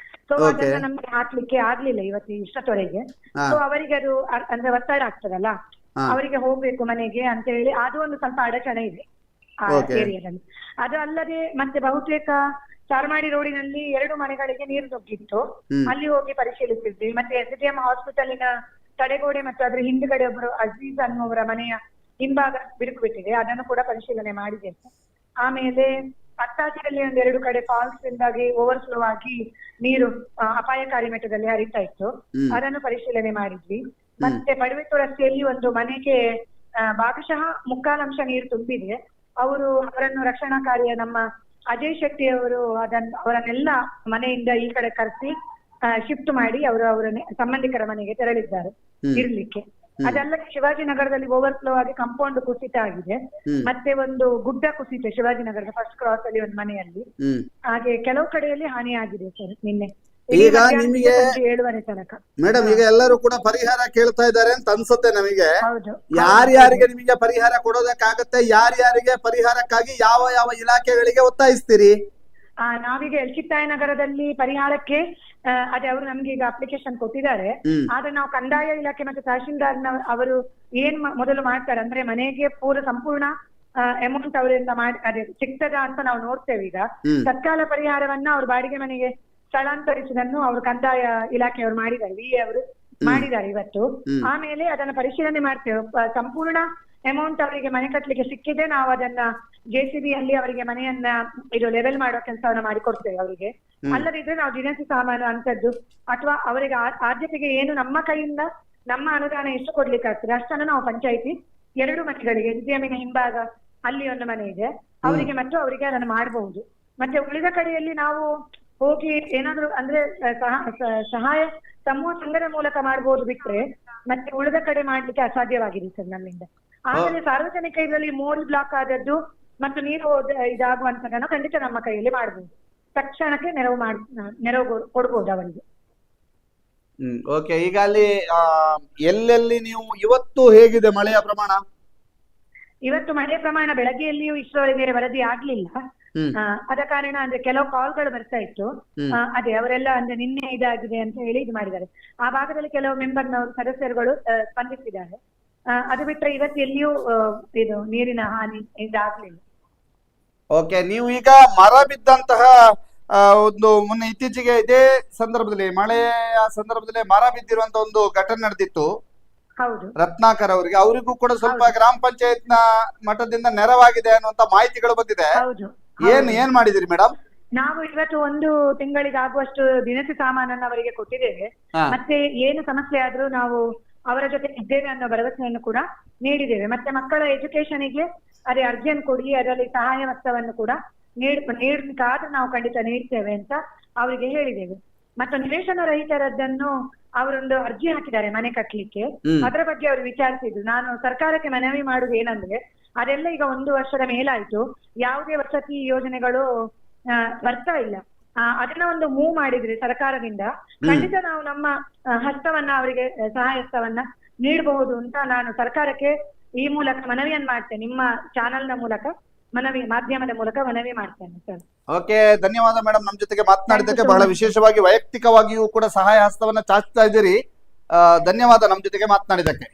ಸೊ ಅದನ್ನ ನಮ್ಗೆ ಹಾಕ್ಲಿಕ್ಕೆ ಆಗ್ಲಿಲ್ಲ ಇವತ್ತು ಇಷ್ಟೊತ್ತವರೆಗೆ. ಸೊ ಅವರಿಗೆ ಅದು ಅಂದ್ರೆ ಒತ್ತಡ ಆಗ್ತದಲ್ಲ, ಅವರಿಗೆ ಹೋಗ್ಬೇಕು ಮನೆಗೆ ಅಂತ ಹೇಳಿ ಅದು ಒಂದು ಸ್ವಲ್ಪ ಅಡಚಣೆ ಇದೆ ಆ ಏರಿಯಾದಲ್ಲಿ. ಅದು ಅಲ್ಲದೆ ಮತ್ತೆ ಬಹುತೇಕ ಚಾರ್ಮಾಡಿ ರೋಡಿನಲ್ಲಿ 2 ಮನೆಗಳಿಗೆ ನೀರು ನುಗ್ಗಿತ್ತು. ಅಲ್ಲಿ ಹೋಗಿ ಪರಿಶೀಲಿಸಿದ್ವಿ. ಮತ್ತೆ SDM ಹಾಸ್ಪಿಟಲಿನ ತಡೆಗೋಡೆ ಮತ್ತು ಅದ್ರ ಹಿಂದ್ಗಡೆ ಒಬ್ರು ಅಜೀಜ್ ಅನ್ನುವರ ಮನೆಯ ಹಿಂಭಾಗ ಬಿರುಕು ಬಿಟ್ಟಿದೆ, ಅದನ್ನು ಕೂಡ ಪರಿಶೀಲನೆ ಮಾಡಿದ್ದೇವೆ. ಆಮೇಲೆ ಅತ್ತಾಚಿಯಲ್ಲಿ 2 ಕಡೆ ಫಾಲ್ಸ್ ಇಂದಾಗಿ ಓವರ್ಫ್ಲೋ ಆಗಿ ನೀರು ಅಪಾಯಕಾರಿ ಮಟ್ಟದಲ್ಲಿ ಹರಿತಾ ಇತ್ತು, ಅದನ್ನು ಪರಿಶೀಲನೆ ಮಾಡಿದ್ವಿ. ಮತ್ತೆ ಪಡುವೆಟ್ಟು ರಸ್ತೆಯಲ್ಲಿ ಒಂದು ಮನೆಗೆ ಭಾಗಶಃ ಮುಕ್ಕಾಲಂಶ ನೀರು ತುಂಬಿದೆ. ಅವರನ್ನು ರಕ್ಷಣಾ ಕಾರ್ಯ ನಮ್ಮ ಅಜಯ್ ಶೆಟ್ಟಿ ಅವರು ಅವರನ್ನೆಲ್ಲ ಮನೆಯಿಂದ ಈ ಕಡೆ ಕರೆಸಿ ಶಿಫ್ಟ್ ಮಾಡಿ ಅವರ ಸಂಬಂಧಿಕರ ಮನೆಗೆ ತೆರಳಿದ್ದಾರೆ ಇರ್ಲಿಕ್ಕೆ. ಅದಲ್ಲದೆ ಶಿವಾಜಿನಗರದಲ್ಲಿ ಓವರ್ಫ್ಲೋ ಆಗಿ ಕಾಂಪೌಂಡ್ ಕುಸಿತ ಆಗಿದೆ. ಮತ್ತೆ ಒಂದು ಗುಡ್ಡ ಕುಸಿತ ಶಿವಾಜಿನಗರದ ಫಸ್ಟ್ ಕ್ರಾಸ್ ಅಲ್ಲಿ ಒಂದು ಮನೆಯಲ್ಲಿ. ಹಾಗೆ ಕೆಲವು ಕಡೆಯಲ್ಲಿ ಹಾನಿ ಆಗಿದೆ ಸರ್ ನಿನ್ನೆ. ಈಗ ನಿಮಗೆ 7:30 ತನಕ ಮೇಡಮ್ ಈಗ ಎಲ್ಲರೂ ಕೂಡ ಪರಿಹಾರ ಕೇಳ್ತಾ ಇದ್ದಾರೆ ಅಂತ ಅನ್ಸುತ್ತೆ ನಮಗೆ. ಯಾರ್ಯಾರಿಗೆ ನಿಮಗೆ ಪರಿಹಾರ ಕೊಡೋದಕ್ಕಾಗತ್ತೆ? ಯಾರ್ಯಾರಿಗೆ ಪರಿಹಾರಕ್ಕಾಗಿ ಯಾವ ಯಾವ ಇಲಾಖೆಗಳಿಗೆ ಒತ್ತಾಯಿಸ್ತೀರಿ? ನಾವೀಗ ಯಲಚಿತ್ತಾಯ ನಗರದಲ್ಲಿ ಪರಿಹಾರಕ್ಕೆ ಅದೇ ಅವರು ನಮ್ಗೆ ಈಗ ಅಪ್ಲಿಕೇಶನ್ ಕೊಟ್ಟಿದ್ದಾರೆ. ಆದ್ರೆ ನಾವು ಕಂದಾಯ ಇಲಾಖೆ ಮತ್ತು ತಹಶೀಲ್ದಾರ್ ಅವರು ಏನ್ ಮೊದಲು ಮಾಡ್ತಾರೆ ಅಂದ್ರೆ ಮನೆಗೆ ಸಂಪೂರ್ಣ ಅಮೌಂಟ್ ಅವರಿಂದ ಮಾಡಿ ಅದೇ ಸಿಗ್ತದ ಅಂತ ನಾವು ನೋಡ್ತೇವೆ. ಈಗ ತತ್ಕಾಲ ಪರಿಹಾರವನ್ನ ಅವ್ರ ಬಾಡಿಗೆ ಮನೆಗೆ ಸ್ಥಳಾಂತರಿಸುವುದನ್ನು ಅವರು ಕಂದಾಯ ಇಲಾಖೆಯವರು ಮಾಡಿದ್ದಾರೆ, VA ಅವರು ಮಾಡಿದ್ದಾರೆ ಇವತ್ತು. ಆಮೇಲೆ ಅದನ್ನ ಪರಿಶೀಲನೆ ಮಾಡ್ತೇವೆ. ಸಂಪೂರ್ಣ ಅಮೌಂಟ್ ಅವರಿಗೆ ಮನೆ ಕಟ್ಟಲಿಕ್ಕೆ ಸಿಕ್ಕಿದೆ, ನಾವು ಅದನ್ನ JCB ಅಲ್ಲಿ ಅವರಿಗೆ ಮನೆಯನ್ನ ಇದು ಲೆವೆಲ್ ಮಾಡೋ ಕೆಲಸವನ್ನ ಮಾಡಿಕೊಡ್ತೇವೆ ಅವರಿಗೆ. ಅಲ್ಲದಿದ್ರೆ ನಾವು ದಿನಸಿ ಸಾಮಾನು ಅಂತದ್ದು ಅಥವಾ ಅವರಿಗೆ ಆದ್ಯತೆಗೆ ಏನು ನಮ್ಮ ಕೈಯಿಂದ ನಮ್ಮ ಅನುದಾನ ಎಷ್ಟು ಕೊಡ್ಲಿಕ್ಕೆ ಆಗ್ತದೆ ಅಷ್ಟನ್ನು ನಾವು ಪಂಚಾಯಿತಿ 2 ಮನೆಗಳಿಗೆ SDMನ ಹಿಂಭಾಗ ಅಲ್ಲಿ ಒಂದು ಮನೆ ಇದೆ ಅವರಿಗೆ ಮತ್ತು ಅವರಿಗೆ ಅದನ್ನು ಮಾಡಬಹುದು. ಮತ್ತೆ ಉಳಿದ ಕಡೆಯಲ್ಲಿ ನಾವು ಹೋಗಿ ಏನಾದ್ರು ಅಂದ್ರೆ ಸಹಾಯ ಸಮೂಹ ಸಂಘದ ಮೂಲಕ ಮಾಡಬಹುದು ಬಿಟ್ರೆ ಮತ್ತೆ ಉಳಿದ ಕಡೆ ಮಾಡ್ಲಿಕ್ಕೆ ಅಸಾಧ್ಯವಾಗಿದೆ ಸರ್ ನಮ್ಮಿಂದ. ಆಮೇಲೆ ಸಾರ್ವಜನಿಕ ಇದರಲ್ಲಿ ಮೋರಿ ಬ್ಲಾಕ್ ಆದದ್ದು ಮತ್ತು ನೀರು ಇದಾಗುವಂತದನ್ನು ಖಂಡಿತ ನಮ್ಮ ಕೈಯಲ್ಲಿ ಮಾಡಬಹುದು. ತಕ್ಷಣಕ್ಕೆ ನೆರವು ಕೊಡ್ಬೋದು ಅವರಿಗೆ. ಓಕೆ, ಈಗ ಅಲ್ಲಿ ಎಲ್ಲೆಲ್ಲಿ ನೀವು ಇವತ್ತು ಹೇಗಿದೆ ಮಳೆಯ ಪ್ರಮಾಣ? ಇವತ್ತು ಮಳೆ ಪ್ರಮಾಣ ಬೆಳಗ್ಗೆಯಲ್ಲಿಯೂ ಇಷ್ಟರವರೆಗೆ ವರದಿ ಆಗ್ಲಿಲ್ಲ. ಆದ ಕಾರಣ ಅಂದ್ರೆ ಕೆಲವು ಕಾಲ್ಗಳು ಬರ್ತಾ ಇತ್ತು. ಅದೇ ಅವರೆಲ್ಲ ಅಂದ್ರೆ ನಿನ್ನೆ ಇದಾಗಿದೆ ಅಂತ ಹೇಳಿ ಇದು ಮಾಡಿದ್ದಾರೆ. ಆ ಭಾಗದಲ್ಲಿ ಕೆಲವು ಮೆಂಬರ್ನವರು ಸದಸ್ಯರುಗಳು ಸ್ಪಂದಿಸಿದ್ದಾರೆ. ಅದು ಬಿಟ್ಟರೆ ಇವತ್ತು ಎಲ್ಲಿಯೂ ಇದು ನೀರಿನ ಹಾನಿ ಇದಾಗ್ಲಿಲ್ಲ. ಓಕೆ, ನೀವು ಈಗ ಮರ ಬಿದ್ದಂತಹ ಒಂದು ಮೊನ್ನೆ ಇತ್ತೀಚೆಗೆ ಇದೇ ಸಂದರ್ಭದಲ್ಲಿ ಮಳೆಯ ಸಂದರ್ಭದಲ್ಲಿ ಮರ ಬಿದ್ದಿರುವಂತ ಒಂದು ಘಟನೆ ನಡೆದಿತ್ತು. ಹೌದು, ರತ್ನಾಕರ್ ಅವರಿಗೆ, ಅವರಿಗೂ ಕೂಡ ಸ್ವಲ್ಪ ಗ್ರಾಮ ಪಂಚಾಯತ್ ನ ಮಟ್ಟದಿಂದ ನೆರವಾಗಿದೆ ಅನ್ನುವಂತ ಮಾಹಿತಿಗಳು ಬಂದಿದೆ. ಹೌದು. ಏನ್ ಮಾಡಿದಿರಿ ಮೇಡಮ್? ನಾವು ಇವತ್ತು 1 ತಿಂಗಳಿಗೆ ಆಗುವಷ್ಟು ದಿನಸಿ ಸಾಮಾನನ್ನು ಅವರಿಗೆ ಕೊಟ್ಟಿದ್ದೇವೆ. ಮತ್ತೆ ಏನು ಸಮಸ್ಯೆ ಆದ್ರೂ ನಾವು ಅವರ ಜೊತೆ ಇದ್ದೇವೆ ಅನ್ನೋ ಭರವಸೆಯನ್ನು ಕೂಡ ನೀಡಿದ್ದೇವೆ. ಮತ್ತೆ ಮಕ್ಕಳ ಎಜುಕೇಶನ್ಗೆ ಅದೇ ಅರ್ಜಿಯನ್ನು ಕೊಡಿ, ಅದರಲ್ಲಿ ಸಹಾಯ ಮೊತ್ತವನ್ನು ಕೂಡ ನೀಡಲಿಕ್ಕಾದ್ರೂ ನಾವು ಖಂಡಿತ ನೀಡ್ತೇವೆ ಅಂತ ಅವರಿಗೆ ಹೇಳಿದ್ದೇವೆ. ಮತ್ತು ನಿವೇಶನ ರಹಿತರದ್ದನ್ನು ಅವರೊಂದು ಅರ್ಜಿ ಹಾಕಿದ್ದಾರೆ ಮನೆ ಕಟ್ಟಲಿಕ್ಕೆ. ಅದರ ಬಗ್ಗೆ ಅವರು ವಿಚಾರಿಸಿದ್ರು. ನಾನು ಸರ್ಕಾರಕ್ಕೆ ಮನವಿ ಮಾಡುದು ಏನಂದ್ರೆ, ಅದೆಲ್ಲ ಈಗ 1 ವರ್ಷದ ಮೇಲಾಯ್ತು, ಯಾವುದೇ ವಸತಿ ಯೋಜನೆಗಳು ಬರ್ತಾ ಇಲ್ಲ. ಅದನ್ನ ಒಂದು ಮೂವ್ ಮಾಡಿದ್ರೆ ಸರ್ಕಾರದಿಂದ ಖಂಡಿತ ನಾವು ನಮ್ಮ ಹಸ್ತವನ್ನ ಅವರಿಗೆ ಸಹಾಯ ಹಸ್ತವನ್ನ ನೀಡಬಹುದು ಅಂತ ನಾನು ಸರ್ಕಾರಕ್ಕೆ ಈ ಮೂಲಕ ಮನವಿಯನ್ನು ಮಾಡ್ತೇನೆ. ನಿಮ್ಮ ಚಾನೆಲ್ನ ಮೂಲಕ ಮಾಧ್ಯಮದ ಮೂಲಕ ಮನವಿ ಮಾಡ್ತೇನೆ ಸರ್. ಓಕೆ, ಧನ್ಯವಾದ ಮೇಡಮ್. ನಮ್ಮ ಜೊತೆಗೆ ಮಾತನಾಡಿದ್ದಕ್ಕೆ ಬಹಳ ವಿಶೇಷವಾಗಿ ವೈಯಕ್ತಿಕವಾಗಿಯೂ ಕೂಡ ಸಹಾಯ ಹಸ್ತವನ್ನ ಚಾಚ್ತಾ ಇದ್ದೀರಿ. ಧನ್ಯವಾದ ನಮ್ಮ ಜೊತೆಗೆ ಮಾತನಾಡಿದ್ದಕ್ಕೆ.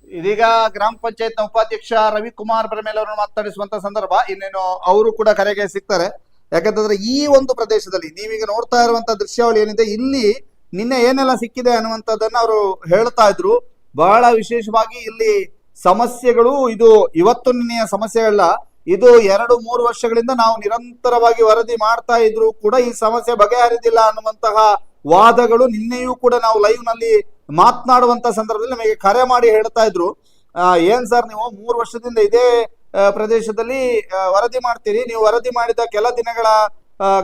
ಇದೀಗ ಗ್ರಾಮ ಪಂಚಾಯತ್ ನ ಉಪಾಧ್ಯಕ್ಷ ರವಿಕುಮಾರ್ ಬರಮೇಲ್ ಅವರನ್ನು ಮಾತನಾಡಿಸುವಂತ ಸಂದರ್ಭ. ಇನ್ನೇನು ಅವರು ಕೂಡ ಕರೆಗೆ ಸಿಗ್ತಾರೆ. ಯಾಕಂತಂದ್ರೆ ಈ ಒಂದು ಪ್ರದೇಶದಲ್ಲಿ ನೀವೀಗ ನೋಡ್ತಾ ಇರುವಂತ ದೃಶ್ಯಾವಳಿ ಏನಿದೆ, ಇಲ್ಲಿ ನಿನ್ನೆ ಏನೆಲ್ಲ ಸಿಕ್ಕಿದೆ ಅನ್ನುವಂಥದ್ದನ್ನ ಅವರು ಹೇಳ್ತಾ ಇದ್ರು. ಬಹಳ ವಿಶೇಷವಾಗಿ ಇಲ್ಲಿ ಸಮಸ್ಯೆಗಳು ಇದು ಇವತ್ತು ನಿನ್ನೆಯ ಸಮಸ್ಯೆಗಳಲ್ಲ, ಇದು 2-3 ವರ್ಷಗಳಿಂದ ನಾವು ನಿರಂತರವಾಗಿ ವರದಿ ಮಾಡ್ತಾ ಇದ್ರು ಕೂಡ ಈ ಸಮಸ್ಯೆ ಬಗೆಹರಿದಿಲ್ಲ ಅನ್ನುವಂತಹ ವಾದಗಳು ನಿನ್ನೆಯೂ ಕೂಡ ನಾವು ಲೈವ್ ನಲ್ಲಿ ಮಾತನಾಡುವಂತ ಸಂದರ್ಭದಲ್ಲಿ ನಮಗೆ ಕರೆ ಮಾಡಿ ಹೇಳ್ತಾ ಇದ್ರು. ಏನ್ ಸರ್ ನೀವು 3 ವರ್ಷದಿಂದ ಇದೇ ಪ್ರದೇಶದಲ್ಲಿ ವರದಿ ಮಾಡ್ತೀರಿ, ನೀವು ವರದಿ ಮಾಡಿದ ಕೆಲ ದಿನಗಳ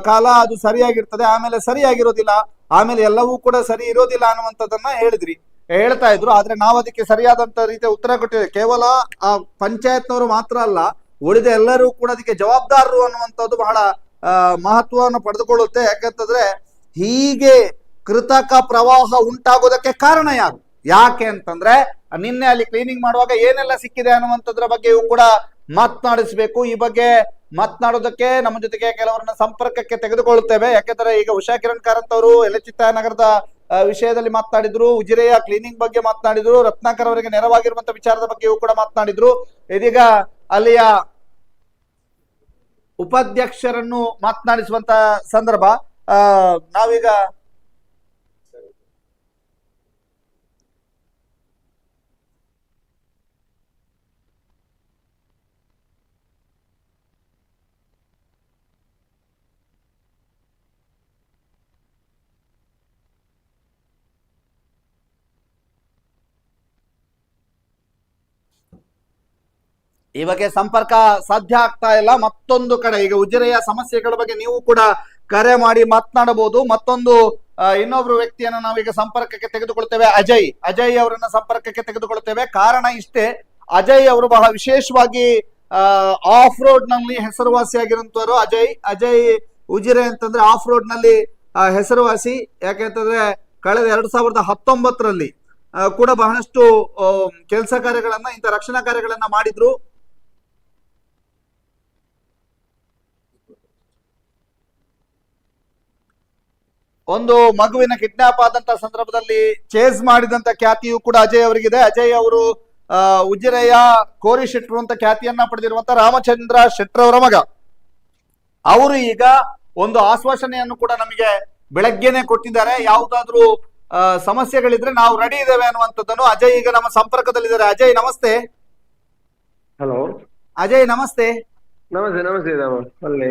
ಕಾಲ ಅದು ಸರಿಯಾಗಿರ್ತದೆ, ಆಮೇಲೆ ಸರಿಯಾಗಿರೋದಿಲ್ಲ, ಆಮೇಲೆ ಎಲ್ಲವೂ ಕೂಡ ಸರಿ ಇರೋದಿಲ್ಲ ಅನ್ನುವಂಥದ್ದನ್ನ ಹೇಳ್ತಾ ಇದ್ರು. ಆದ್ರೆ ನಾವು ಅದಕ್ಕೆ ಸರಿಯಾದಂತ ರೀತಿಯ ಉತ್ತರ ಕೊಟ್ಟಿದ್ದೇವೆ. ಕೇವಲ ಆ ಪಂಚಾಯತ್ನವರು ಮಾತ್ರ ಅಲ್ಲ, ಉಳಿದ ಎಲ್ಲರೂ ಕೂಡ ಅದಕ್ಕೆ ಜವಾಬ್ದಾರರು ಅನ್ನುವಂಥದ್ದು ಬಹಳ ಮಹತ್ವವನ್ನು ಪಡೆದುಕೊಳ್ಳುತ್ತೆ. ಯಾಕಂತಂದ್ರೆ ಹೀಗೆ ಕೃತಕ ಪ್ರವಾಹ ಉಂಟಾಗೋದಕ್ಕೆ ಕಾರಣ ಯಾಕೆ ಅಂತಂದ್ರೆ ನಿನ್ನೆ ಅಲ್ಲಿ ಕ್ಲೀನಿಂಗ್ ಮಾಡುವಾಗ ಏನೆಲ್ಲ ಸಿಕ್ಕಿದೆ ಅನ್ನುವಂಥದ್ರ ಬಗ್ಗೆಯೂ ಕೂಡ ಮಾತನಾಡಿಸ್ಬೇಕು. ಈ ಬಗ್ಗೆ ಮಾತನಾಡೋದಕ್ಕೆ ನಮ್ಮ ಜೊತೆಗೆ ಕೆಲವರನ್ನ ಸಂಪರ್ಕಕ್ಕೆ ತೆಗೆದುಕೊಳ್ಳುತ್ತೇವೆ. ಯಾಕೆಂದ್ರೆ ಈಗ ಉಷಾ ಕಿರಣ್ ಕಾರಂತ್ ಅವರು ಯಲಚಿತ್ತ ನಗರದ ವಿಷಯದಲ್ಲಿ ಮಾತನಾಡಿದ್ರು, ಉಜಿರೆಯ ಕ್ಲೀನಿಂಗ್ ಬಗ್ಗೆ ಮಾತನಾಡಿದ್ರು, ರತ್ನಾಕರ್ ಅವರಿಗೆ ನೆರವಾಗಿರುವಂತ ವಿಚಾರದ ಬಗ್ಗೆಯೂ ಕೂಡ ಮಾತನಾಡಿದ್ರು. ಇದೀಗ ಅಲ್ಲಿಯ ಉಪಾಧ್ಯಕ್ಷರನ್ನು ಮಾತನಾಡಿಸುವಂತ ಸಂದರ್ಭ. ನಾವೀಗ ಈ ಬಗ್ಗೆ ಸಂಪರ್ಕ ಸಾಧ್ಯ ಆಗ್ತಾ ಇಲ್ಲ. ಮತ್ತೊಂದು ಕಡೆ ಈಗ ಉಜಿರೆಯ ಸಮಸ್ಯೆಗಳ ಬಗ್ಗೆ ನೀವು ಕೂಡ ಕರೆ ಮಾಡಿ ಮಾತನಾಡಬಹುದು. ಮತ್ತೊಂದು ಇನ್ನೊಬ್ರು ವ್ಯಕ್ತಿಯನ್ನು ನಾವೀಗ ಸಂಪರ್ಕಕ್ಕೆ ತೆಗೆದುಕೊಳ್ತೇವೆ. ಅಜಯ್ ಅವರನ್ನ ಸಂಪರ್ಕಕ್ಕೆ ತೆಗೆದುಕೊಳ್ತೇವೆ. ಕಾರಣ ಇಷ್ಟೇ, ಅಜಯ್ ಅವರು ಬಹಳ ವಿಶೇಷವಾಗಿ ಆಫ್ ರೋಡ್ ನಲ್ಲಿ ಹೆಸರುವಾಸಿಯಾಗಿರುವಂತವರು. ಅಜಯ್ ಉಜಿರೆ ಅಂತಂದ್ರೆ ಆಫ್ ರೋಡ್ ನಲ್ಲಿ ಹೆಸರುವಾಸಿ. ಯಾಕೆಂತಂದ್ರೆ ಕಳೆದ 2019ರಲ್ಲಿ ಕೂಡ ಬಹಳಷ್ಟು ಕೆಲಸ ಕಾರ್ಯಗಳನ್ನ, ಇಂಥ ರಕ್ಷಣಾ ಕಾರ್ಯಗಳನ್ನ ಮಾಡಿದ್ರು. ಒಂದು ಮಗುವಿನ ಕಿಡ್ನಾಪ್ ಆದಂತ ಸಂದರ್ಭದಲ್ಲಿ ಚೇಸ್ ಮಾಡಿದಂತ ಖ್ಯಾತಿಯು ಕೂಡ ಅಜಯ್ ಅವರಿಗಿದೆ. ಅಜಯ್ ಅವರು ಉಜಿರೆಯ ಕೋರಿ ಶೆಟ್ರು ಅಂತ ಖ್ಯಾತಿಯನ್ನ ಪಡೆದಿರುವಂತ ರಾಮಚಂದ್ರ ಶೆಟ್ರ್ ಅವರ ಮಗ. ಅವರು ಈಗ ಒಂದು ಆಶ್ವಾಸನೆಯನ್ನು ಕೂಡ ನಮಗೆ ಬೆಳಗ್ಗೆನೆ ಕೊಟ್ಟಿದ್ದಾರೆ. ಯಾವುದಾದ್ರೂ ಸಮಸ್ಯೆಗಳಿದ್ರೆ ನಾವು ರೆಡಿ ಇದ್ದೇವೆ ಅನ್ನುವಂಥದ್ದನ್ನು. ಅಜಯ್ ಈಗ ನಮ್ಮ ಸಂಪರ್ಕದಲ್ಲಿದ್ದಾರೆ. ಅಜಯ್ ನಮಸ್ತೆ. ಹಲೋ ಅಜಯ್ ನಮಸ್ತೆ. ನಮಸ್ತೆ ಒಳ್ಳೆ.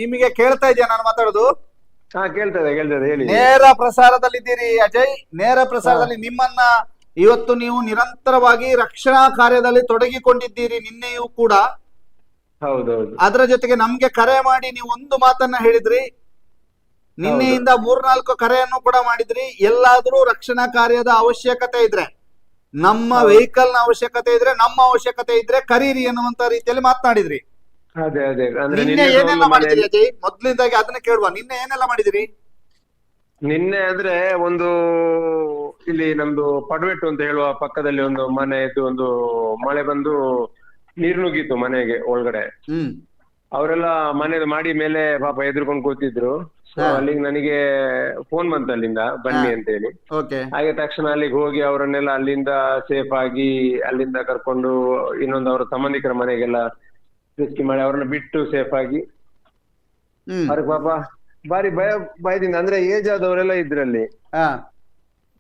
ನಿಮಗೆ ಕೇಳ್ತಾ ಇದೆಯಾ ನಾನು ಮಾತಾಡೋದು? ಹಾ ಕೇಳ್ತದೆ ಹೇಳಿ. ನೇರ ಪ್ರಸಾರದಲ್ಲಿದ್ದೀರಿ ಅಜಯ್. ನೇರ ಪ್ರಸಾರದಲ್ಲಿ ನಿಮ್ಮನ್ನ ಇವತ್ತು ನೀವು ನಿರಂತರವಾಗಿ ರಕ್ಷಣಾ ಕಾರ್ಯದಲ್ಲಿ ತೊಡಗಿಕೊಂಡಿದ್ದೀರಿ, ನಿನ್ನೆಯೂ ಕೂಡ. ಹೌದೌದು. ಅದರ ಜೊತೆಗೆ ನಮ್ಗೆ ಕರೆ ಮಾಡಿ ನೀವು ಒಂದು ಮಾತನ್ನ ಹೇಳಿದ್ರಿ. ನಿನ್ನೆಯಿಂದ 3-4 ಕರೆಯನ್ನು ಕೂಡ ಮಾಡಿದ್ರಿ. ಎಲ್ಲಾದ್ರೂ ರಕ್ಷಣಾ ಕಾರ್ಯದ ಅವಶ್ಯಕತೆ ಇದ್ರೆ, ನಮ್ಮ ವೆಹಿಕಲ್ ನ ಅವಶ್ಯಕತೆ ಇದ್ರೆ, ನಮ್ಮ ಅವಶ್ಯಕತೆ ಇದ್ರೆ ಕರೀರಿ ಅನ್ನುವಂತ ರೀತಿಯಲ್ಲಿ ಮಾತನಾಡಿದ್ರಿ. ಅದೇ ಅದೇ ಅಂದ್ರೆ ನಿನ್ನೆ ನಿನ್ನೆ ಏನೆಲ್ಲ ಒಂದು ಮಾಡಿದಿರಿ ಮನೆಯಲ್ಲಿ ಅಜಯ್? ಮೊದ್ಲಿಂದಾಗಿ ಅದನ್ನ ಕೇಳುವ, ನಿನ್ನೆ ಏನೆಲ್ಲ ಮಾಡಿದಿರಿ? ನಿನ್ನೆ ಅಂದ್ರೆ ಒಂದು ಇಲ್ಲಿ ನಮ್ದು ಪಡ್ವೆಟ್ಟು ಅಂತ ಹೇಳುವ ಪಕ್ಕದಲ್ಲಿ ಒಂದು ಮನೆಯದ್ದು ಒಂದು ಮಳೆ ಬಂದು ನೀರು ನುಗ್ಗಿತ್ತು ಮನೆಗೆ ಒಳಗಡೆ. ಅವರೆಲ್ಲ ಮನೆದು ಮಾಡಿ ಮೇಲೆ ಪಾಪ ಎದುರ್ಕೊಂಡು ಕೂತಿದ್ರು. ಸೊ ಅಲ್ಲಿಗೆ ನನಗೆ ಫೋನ್ ಬಂತು ಅಲ್ಲಿಂದ ಬನ್ನಿ ಅಂತ ಹೇಳಿ. ಹಾಗೆ ತಕ್ಷಣ ಅಲ್ಲಿಗೆ ಹೋಗಿ ಅವರನ್ನೆಲ್ಲ ಅಲ್ಲಿಂದ ಸೇಫ್ ಆಗಿ ಅಲ್ಲಿಂದ ಕರ್ಕೊಂಡು ಇನ್ನೊಂದು ಅವರ ಸಂಬಂಧಿಕರ ಮನೆಗೆಲ್ಲ ರೆಸ್ಕ್ಯೂ ಮಾಡಿ ಅವ್ರನ್ನ ಬಿಟ್ಟು ಸೇಫ್ ಆಗಿ. ಅವ್ರಿಗೆ ಪಾಪ ಬಾರಿ ಭಯದಿಂದ ಅಂದ್ರೆ ಏಜ್ ಆದವರೆಲ್ಲ ಇದ್ರಲ್ಲಿ.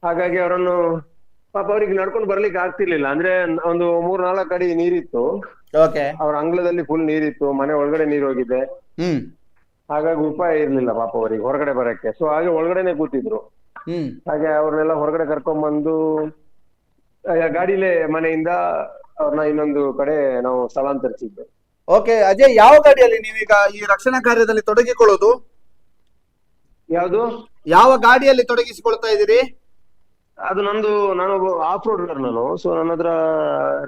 ಹಾಗಾಗಿ ಅವರನ್ನು ಪಾಪ ಅವ್ರಿಗೆ ನಡ್ಕೊಂಡು ಬರ್ಲಿಕ್ಕೆ ಆಗ್ತಿರ್ಲಿಲ್ಲ. ಅಂದ್ರೆ ಒಂದು 3-4 ಅಡಿ ನೀರಿತ್ತು, ಅವ್ರ ಅಂಗಳದಲ್ಲಿ ಫುಲ್ ನೀರಿತ್ತು, ಮನೆ ಒಳಗಡೆ ನೀರು ಹೋಗಿದೆ. ಹಾಗಾಗಿ ಉಪಾಯ ಇರ್ಲಿಲ್ಲ ಪಾಪ ಅವರಿಗೆ ಹೊರಗಡೆ ಬರಕ್ಕೆ. ಸೊ ಹಾಗೆ ಒಳಗಡೆನೆ ಕೂತಿದ್ರು. ಹಾಗೆ ಅವ್ರನ್ನೆಲ್ಲ ಹೊರಗಡೆ ಕರ್ಕೊಂಡ್ ಬಂದು ಗಾಡಿಲೇ ಮನೆಯಿಂದ ಅವ್ರನ್ನ ಇನ್ನೊಂದು ಕಡೆ ನಾವು ಸ್ಥಳಾಂತರಿಸಿದ್ದು. ಓಕೆ ಅಜಯ್, ಯಾವ ಗಾಡಿಯಲ್ಲಿ ನೀವೀಗ ಈ ರಕ್ಷಣಾ ಕಾರ್ಯದಲ್ಲಿ ತೊಡಗಿಕೊಳ್ಳೋದು? ಯಾವುದು? ಯಾವ ಗಾಡಿಯಲ್ಲಿ ತೊಡಗಿಸಿಕೊಳ್ತಾ ಇದ್ದೀರಿ? ಅದು ನಾನು ಆಫ್ ರೋಡರ್ ನಾನು. ಸೊ ನನ್ನ ಹತ್ರ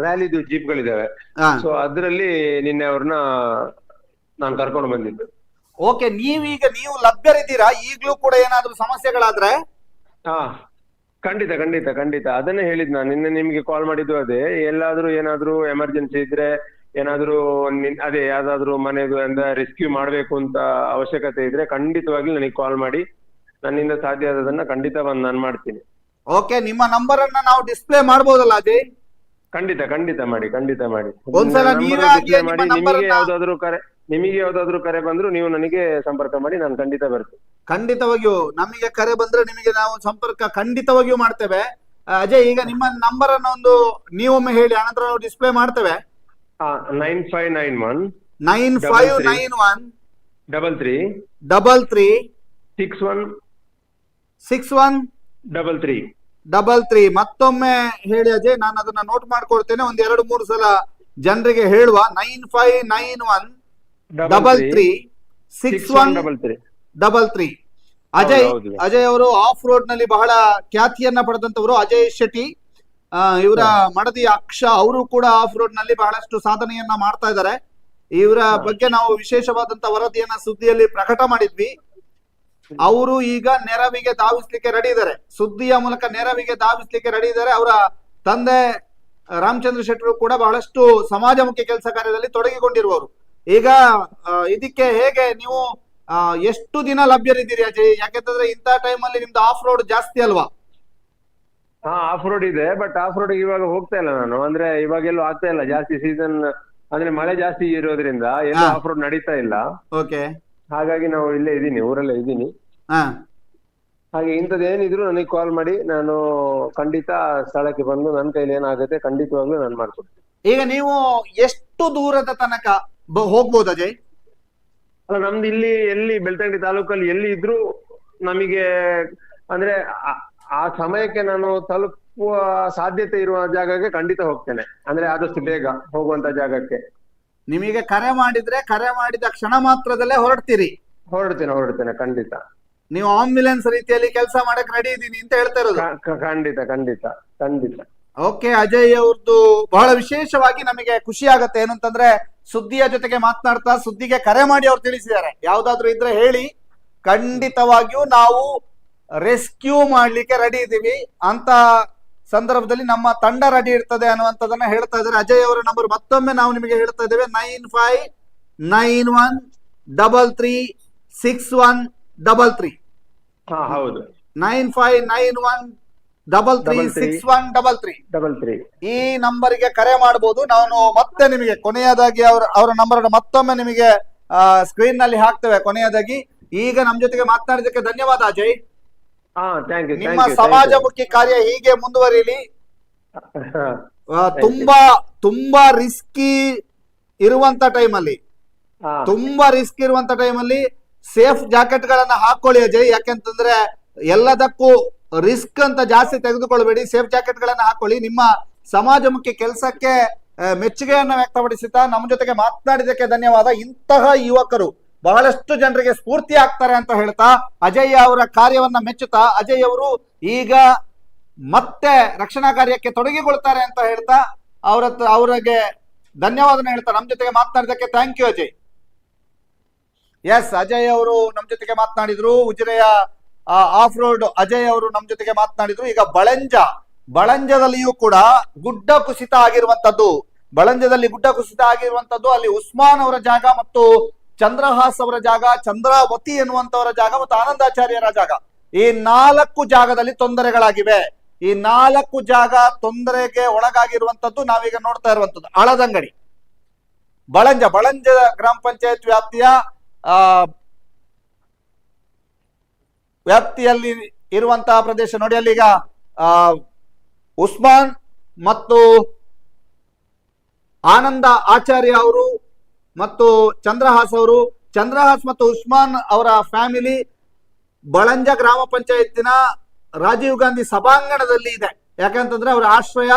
ರ್ಯಾಲಿದು ಜೀಪ್ಗಳಿದಾವೆ. ಸೊ ಅದ್ರಲ್ಲಿ ನಿನ್ನೆ ಅವ್ರನ್ನ ನಾನು ಕರ್ಕೊಂಡು ಬಂದಿದ್ದು. ಓಕೆ, ನೀವು ಲಭ್ಯರಿದ್ದೀರಾ ಈಗ್ಲೂ ಕೂಡ ಏನಾದ್ರೂ ಸಮಸ್ಯೆಗಳಾದ್ರೆ? ಖಂಡಿತ ಖಂಡಿತ ಖಂಡಿತ ಅದನ್ನೇ ಹೇಳಿದ್ ನಾನು ನಿನ್ನೆ ನಿಮ್ಗೆ ಕಾಲ್ ಮಾಡಿದ್ದು. ಅದೇ ಎಲ್ಲಾದ್ರೂ ಏನಾದ್ರೂ ಎಮರ್ಜೆನ್ಸಿ ಇದ್ರೆ, ಏನಾದ್ರೂ ಅದೇ ಯಾವ್ದಾದ್ರು ಮನೆದು ರೆಸ್ಕ್ಯೂ ಮಾಡ್ಬೇಕು ಅಂತ ಅವಶ್ಯಕತೆ ಇದ್ರೆ ಖಂಡಿತವಾಗ್ಲೂ ನನಗೆ ಕಾಲ್ ಮಾಡಿ, ನನ್ನಿಂದ ಸಾಧ್ಯ ಆದದನ್ನ ಖಂಡಿತ ಬಂದು ನಾನು ಮಾಡ್ತೀನಿ. ಓಕೆ, ನಿಮ್ಮ ನಂಬರ್ ಅನ್ನ ನಾವು ಡಿಸ್ಪ್ಲೇ ಮಾಡಬಹುದಲ್ಲ ಅಜಯ್? ಖಂಡಿತ ಖಂಡಿತ ಮಾಡಿ, ಖಂಡಿತ ಮಾಡಿ. ಒಂದ್ಸಲ ನಿಮಗೆ ಯಾವ್ದಾದ್ರು ಕರೆ ಬಂದ್ರು ನೀವು ನನಗೆ ಸಂಪರ್ಕ ಮಾಡಿ, ನಾನು ಖಂಡಿತ ಬರ್ತೀನಿ. ಖಂಡಿತವಾಗಿಯೂ ನಮಗೆ ಕರೆ ಬಂದ್ರೆ ನಿಮಗೆ ನಾವು ಸಂಪರ್ಕ ಖಂಡಿತವಾಗಿಯೂ ಮಾಡ್ತೇವೆ. ಅಜಯ್, ಈಗ ನಿಮ್ಮ ನಂಬರ್ ಅನ್ನ ಒಂದು ನೀವೊಮ್ಮೆ ಹೇಳಿ, ಆನಂತರ ನಾವು ಡಿಸ್ಪ್ಲೇ ಮಾಡ್ತೇವೆ. 9591 9591 33 33 61 61 33. ಮತ್ತೊಮ್ಮೆ ಹೇಳಿ ಅಜಯ್, ನಾನು ಅದನ್ನ ನೋಟ್ ಮಾಡ್ಕೊಳ್ತೇನೆ. ಒಂದ್ 2-3 ಸಲ ಜನರಿಗೆ ಹೇಳುವ. 9591 33 61 33. ಅಜಯ್ ಅವರು ಆಫ್ ರೋಡ್ ನಲ್ಲಿ ಬಹಳ ಖ್ಯಾತಿಯನ್ನ ಪಡೆದಂತವರು. ಅಜಯ್ ಶೆಟ್ಟಿ, ಇವರ ಮಡದಿ ಅಕ್ಷ, ಅವರು ಕೂಡ ಆಫ್ ರೋಡ್ ನಲ್ಲಿ ಬಹಳಷ್ಟು ಸಾಧನೆಯನ್ನ ಮಾಡ್ತಾ ಇದ್ದಾರೆ. ಇವರ ಬಗ್ಗೆ ನಾವು ವಿಶೇಷವಾದಂತ ವರದಿಯನ್ನ ಸುದ್ದಿಯಲ್ಲಿ ಪ್ರಕಟ ಮಾಡಿದ್ವಿ. ಅವರು ಈಗ ನೆರವಿಗೆ ಧಾವಿಸ್ಲಿಕ್ಕೆ ರೆಡಿ ಇದ್ದಾರೆ, ಸುದ್ದಿಯ ಮೂಲಕ ನೆರವಿಗೆ ಧಾವಿಸ್ಲಿಕ್ಕೆ ರೆಡಿ ಇದ್ದಾರೆ. ಅವರ ತಂದೆ ರಾಮಚಂದ್ರ ಶೆಟ್ಟರು ಕೂಡ ಬಹಳಷ್ಟು ಸಮಾಜಮುಖಿ ಕೆಲಸ ಕಾರ್ಯದಲ್ಲಿ ತೊಡಗಿಕೊಂಡಿರುವವರು. ಈಗ ಇದಕ್ಕೆ ಹೇಗೆ ನೀವು ಎಷ್ಟು ದಿನ ಲಭ್ಯರಿದ್ದೀರಿ ಅಜಯ್? ಯಾಕೆಂತಂದ್ರೆ ಇಂಥ ಟೈಮ್ ಅಲ್ಲಿ ನಿಮ್ದು ಆಫ್ ರೋಡ್ ಜಾಸ್ತಿ ಅಲ್ವಾ? ಆಫ್ ರೋಡ್ ಇದೆ, ಬಟ್ ಆಫ್ ರೋಡ್ ಇವಾಗ ಹೋಗ್ತಾ ಇಲ್ಲ ನಾನು. ಅಂದ್ರೆ ಇವಾಗೆಲ್ಲೂ ಆಗ್ತಾ ಇಲ್ಲ, ಜಾಸ್ತಿ ಸೀಸನ್ ಅಂದ್ರೆ ಮಳೆ ಜಾಸ್ತಿ ಇರೋದ್ರಿಂದ ಎಲ್ಲ ಆಫ್ ರೋಡ್ ನಡೀತಾ ಇಲ್ಲ. ಓಕೆ, ಹಾಗಾಗಿ ನಾವು ಇಲ್ಲೇ ಇದ್ದೀನಿ, ಊರಲ್ಲೇ ಇದ್ದೀನಿ. ಹಾಗೆ ಇಂಥದ್ದು ಏನಿದ್ರು ನನಗೆ ಕಾಲ್ ಮಾಡಿ, ನಾನು ಖಂಡಿತ ಸ್ಥಳಕ್ಕೆ ಬಂದು ನನ್ನ ಕೈಲಿ ಏನಾಗುತ್ತೆ ಖಂಡಿತವಾಗ್ಲೂ ನಾನು ಮಾಡ್ಕೊಡ್ತೀನಿ. ಈಗ ನೀವು ಎಷ್ಟು ದೂರದ ತನಕ ಹೋಗ್ಬೋದು ಅಜಯ್? ಅಲ್ಲ, ನಮ್ದು ಇಲ್ಲಿ ಎಲ್ಲಿ ಬೆಳ್ತಂಗಡಿ ತಾಲೂಕಲ್ಲಿ ಎಲ್ಲಿ ಇದ್ರು ನಮಗೆ ಅಂದ್ರೆ ಆ ಸಮಯಕ್ಕೆ ನಾನು ತಲುಪುವ ಸಾಧ್ಯತೆ ಇರುವ ಜಾಗಕ್ಕೆ ಖಂಡಿತ ಹೋಗ್ತೇನೆ. ಅಂದ್ರೆ ಆದಷ್ಟು ಬೇಗ ಹೋಗುವಂತ ಜಾಗಕ್ಕೆ. ನಿಮಗೆ ಕರೆ ಮಾಡಿದ್ರೆ ಕರೆ ಮಾಡಿದ ಕ್ಷಣ ಮಾತ್ರದಲ್ಲೇ ಹೊರಡ್ತೇನೆ ಖಂಡಿತ. ನೀವು ಆಂಬ್ಯುಲೆನ್ಸ್ ರೀತಿಯಲ್ಲಿ ಕೆಲಸ ಮಾಡಕ್ ರೆಡಿ ಇದ್ದೀನಿ ಅಂತ ಹೇಳ್ತಾ ಇರೋದು? ಖಂಡಿತ ಖಂಡಿತ ಖಂಡಿತ. ಓಕೆ ಅಜಯ್ ಅವ್ರದ್ದು ಬಹಳ ವಿಶೇಷವಾಗಿ ನಮಗೆ ಖುಷಿ ಆಗತ್ತೆ. ಏನಂತಂದ್ರೆ ಸುದ್ದಿಯ ಜೊತೆಗೆ ಮಾತನಾಡ್ತಾ ಸುದ್ದಿಗೆ ಕರೆ ಮಾಡಿ ಅವ್ರು ತಿಳಿಸಿದ್ದಾರೆ. ಯಾವ್ದಾದ್ರು ಇದ್ರೆ ಹೇಳಿ, ಖಂಡಿತವಾಗಿಯೂ ನಾವು ರೆಸ್ಕ್ಯೂ ಮಾಡ್ಲಿಕ್ಕೆ ರೆಡಿ ಇದ್ದೀವಿ ಅಂತ ಸಂದರ್ಭದಲ್ಲಿ ನಮ್ಮ ತಂಡ ರೆಡಿ ಇರ್ತದೆ ಅನ್ನುವಂಥದ್ದನ್ನ ಹೇಳ್ತಾ ಇದ್ದಾರೆ. ಅಜಯ್ ಅವರ ನಂಬರ್ ಮತ್ತೊಮ್ಮೆ ನಾವು ನಿಮಗೆ ಹೇಳ್ತಾ ಇದ್ದೇವೆ, 9591 33 61 33. ಹೌದು, 9591 33 61 33. ಈ ನಂಬರ್ಗೆ ಕರೆ ಮಾಡಬಹುದು. ನಾನು ಮತ್ತೆ ನಿಮಗೆ ಕೊನೆಯದಾಗಿ ಅವರ ನಂಬರ್ ಮತ್ತೊಮ್ಮೆ ನಿಮಗೆ ಸ್ಕ್ರೀನ್ ನಲ್ಲಿ ಹಾಕ್ತೇವೆ ಕೊನೆಯದಾಗಿ. ಈಗ ನಮ್ ಜೊತೆಗೆ ಮಾತನಾಡಿದಕ್ಕೆ ಧನ್ಯವಾದ ಅಜಯ್. ನಿಮ್ಮ ಸಮಾಜಮುಖಿ ಕಾರ್ಯ ಹೀಗೆ ಮುಂದುವರಿಲಿ. ತುಂಬಾ ರಿಸ್ಕಿ ಇರುವಂತ ಟೈಮಲ್ಲಿ ಸೇಫ್ ಜಾಕೆಟ್ ಗಳನ್ನ ಹಾಕೊಳ್ಳಿ ಅಜಯ್. ಯಾಕೆಂತಂದ್ರೆ ಎಲ್ಲದಕ್ಕೂ ರಿಸ್ಕ್ ಅಂತ ಜಾಸ್ತಿ ತೆಗೆದುಕೊಳ್ಬೇಡಿ, ಸೇಫ್ ಜಾಕೆಟ್ ಗಳನ್ನ ಹಾಕೊಳ್ಳಿ. ನಿಮ್ಮ ಸಮಾಜಮುಖಿ ಕೆಲಸಕ್ಕೆ ಮೆಚ್ಚುಗೆಯನ್ನ ವ್ಯಕ್ತಪಡಿಸುತ್ತಾ ನಮ್ಮ ಜೊತೆಗೆ ಮಾತನಾಡಿದಕ್ಕೆ ಧನ್ಯವಾದ. ಇಂತಹ ಯುವಕರು ಬಹಳಷ್ಟು ಜನರಿಗೆ ಸ್ಫೂರ್ತಿ ಆಗ್ತಾರೆ ಅಂತ ಹೇಳ್ತಾ ಅಜಯ್ ಅವರ ಕಾರ್ಯವನ್ನ ಮೆಚ್ಚುತ್ತಾ, ಅಜಯ್ ಅವರು ಈಗ ಮತ್ತೆ ರಕ್ಷಣಾ ಕಾರ್ಯಕ್ಕೆ ತೊಡಗಿಕೊಳ್ತಾರೆ ಅಂತ ಹೇಳ್ತಾ ಅವರಿಗೆ ಧನ್ಯವಾದ ಹೇಳ್ತಾ ನಮ್ಮ ಜೊತೆಗೆ ಮಾತನಾಡಿದಕ್ಕೆ thank you Ajay. Yes, Ajay ಅವರು ನಮ್ ಜೊತೆಗೆ ಮಾತನಾಡಿದ್ರು. ಉಜಿರೆಯ ಆಫ್ ರೋಡ್ ಅಜಯ್ ಅವರು ನಮ್ ಜೊತೆಗೆ ಮಾತನಾಡಿದ್ರು. ಈಗ ಬಳಂಜದಲ್ಲಿಯೂ ಕೂಡ ಗುಡ್ಡ ಕುಸಿತ ಆಗಿರುವಂತದ್ದು. ಬಳಂಜದಲ್ಲಿ ಗುಡ್ಡ ಕುಸಿತ ಆಗಿರುವಂತದ್ದು. ಅಲ್ಲಿ ಉಸ್ಮಾನ್ ಅವರ ಜಾಗ ಮತ್ತು ಚಂದ್ರಹಾಸ್ ಅವರ ಜಾಗ, ಚಂದ್ರಾವತಿ ಎನ್ನುವಂತವರ ಜಾಗ ಮತ್ತು ಆನಂದಾಚಾರ್ಯರ ಜಾಗ, ಈ 4 ಜಾಗದಲ್ಲಿ ತೊಂದರೆಗಳಾಗಿವೆ. ಈ 4 ಜಾಗ ತೊಂದರೆಗೆ ಒಳಗಾಗಿರುವಂತದ್ದು ನಾವೀಗ ನೋಡ್ತಾ ಇರುವಂತದ್ದು. ಆಳದಂಗಡಿ, ಬಳಂಜ ಗ್ರಾಮ ಪಂಚಾಯತ್ ವ್ಯಾಪ್ತಿಯಲ್ಲಿ ಇರುವಂತಹ ಪ್ರದೇಶ ನೋಡಿ. ಅಲ್ಲಿಗ ಉಸ್ಮಾನ್ ಮತ್ತು ಆನಂದ ಆಚಾರ್ಯ ಅವರು ಮತ್ತು ಚಂದ್ರಹಾಸ್ ಮತ್ತು ಉಸ್ಮಾನ್ ಅವರ ಫ್ಯಾಮಿಲಿ ಬಳಂಜ ಗ್ರಾಮ ಪಂಚಾಯತಿನ ರಾಜೀವ್ ಗಾಂಧಿ ಸಭಾಂಗಣದಲ್ಲಿ ಇದೆ. ಯಾಕಂತಂದ್ರೆ ಅವರ ಆಶ್ರಯ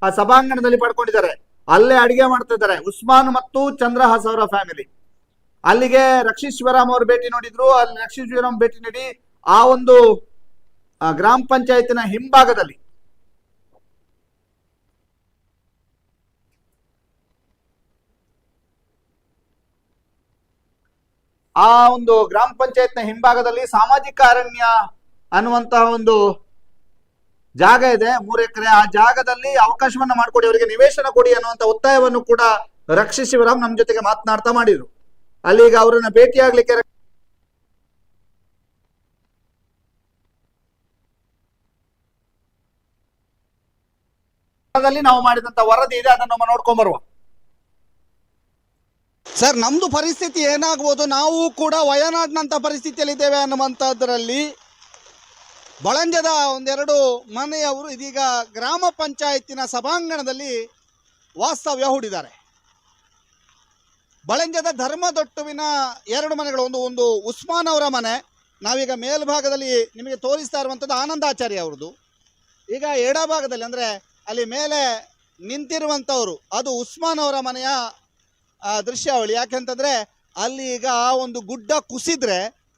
ಆ ಸಭಾಂಗಣದಲ್ಲಿ ಪಡ್ಕೊಂಡಿದ್ದಾರೆ. ಅಲ್ಲೇ ಅಡಿಗೆ ಮಾಡ್ತಾ ಇದ್ದಾರೆ ಉಸ್ಮಾನ್ ಮತ್ತು ಚಂದ್ರಹಾಸ್ ಅವರ ಫ್ಯಾಮಿಲಿ. ಅಲ್ಲಿಗೆ ರಕ್ಷಿತ್ ಶಿವರಾಮ್ ಅವರು ಭೇಟಿ ನೀಡಿದ್ರು. ಅಲ್ಲಿ ರಕ್ಷಿತ್ ಶಿವರಾಮ್ ಭೇಟಿ ನೀಡಿ ಆ ಒಂದು ಗ್ರಾಮ ಪಂಚಾಯತಿನ ಹಿಂಭಾಗದಲ್ಲಿ ಸಾಮಾಜಿಕ ಅರಣ್ಯ ಅನ್ನುವಂತಹ ಒಂದು ಜಾಗ ಇದೆ, 3 ಎಕರೆ. ಆ ಜಾಗದಲ್ಲಿ ಅವಕಾಶವನ್ನ ಮಾಡಿಕೊಡಿ, ಅವರಿಗೆ ನಿವೇಶನ ಕೊಡಿ ಅನ್ನುವಂತ ಒತ್ತಾಯವನ್ನು ಕೂಡ ರಕ್ಷಿತ್ ಶಿವರಾಮ್ ನಮ್ಮ ಜೊತೆಗೆ ಮಾತನಾಡ್ತಾ ಮಾಡಿದ್ರು. ಅಲ್ಲಿ ಈಗ ಅವರನ್ನ ಭೇಟಿಯಾಗ್ಲಿಕ್ಕೆ ನಾವು ಮಾಡಿದಂತ ವರದಿ ಇದೆ, ಅದನ್ನು ನೋಡ್ಕೊಂಡ್ ಬರುವ. ಸರ್, ನಮ್ದು ಪರಿಸ್ಥಿತಿ ಏನಾಗ್ಬೋದು, ನಾವು ಕೂಡ ವಯನಾಡ್ನಂತ ಪರಿಸ್ಥಿತಿಯಲ್ಲಿದ್ದೇವೆ ಅನ್ನುವಂಥದ್ರಲ್ಲಿ ಬಳಂಜದ 1-2 ಮನೆಯವರು ಇದೀಗ ಗ್ರಾಮ ಪಂಚಾಯತಿನ ಸಭಾಂಗಣದಲ್ಲಿ ವಾಸ್ತವ್ಯ ಹೂಡಿದ್ದಾರೆ. ಬಳಂಜದ ಧರ್ಮದೊಟ್ಟುವಿನ 2 ಮನೆಗಳು, ಒಂದು ಉಸ್ಮಾನ್ ಅವರ ಮನೆ, ನಾವೀಗ ಮೇಲ್ಭಾಗದಲ್ಲಿ ನಿಮಗೆ ತೋರಿಸ್ತಾ ಇರುವಂಥದ್ದು ಆನಂದಾಚಾರ್ಯ ಅವ್ರದ್ದು. ಈಗ ಎಡಭಾಗದಲ್ಲಿ ಅಂದರೆ ಅಲ್ಲಿ ಮೇಲೆ ನಿಂತಿರುವಂಥವ್ರು ಅದು ಉಸ್ಮಾನ್ ಅವರ ಮನೆಯ ದೃಶ್ಯಾವಳಿ. ಯಾಕೆಂತಂದರೆ ಅಲ್ಲಿ ಈಗ ಆ ಒಂದು ಗುಡ್ಡ ಕುಸಿದ್ರೆ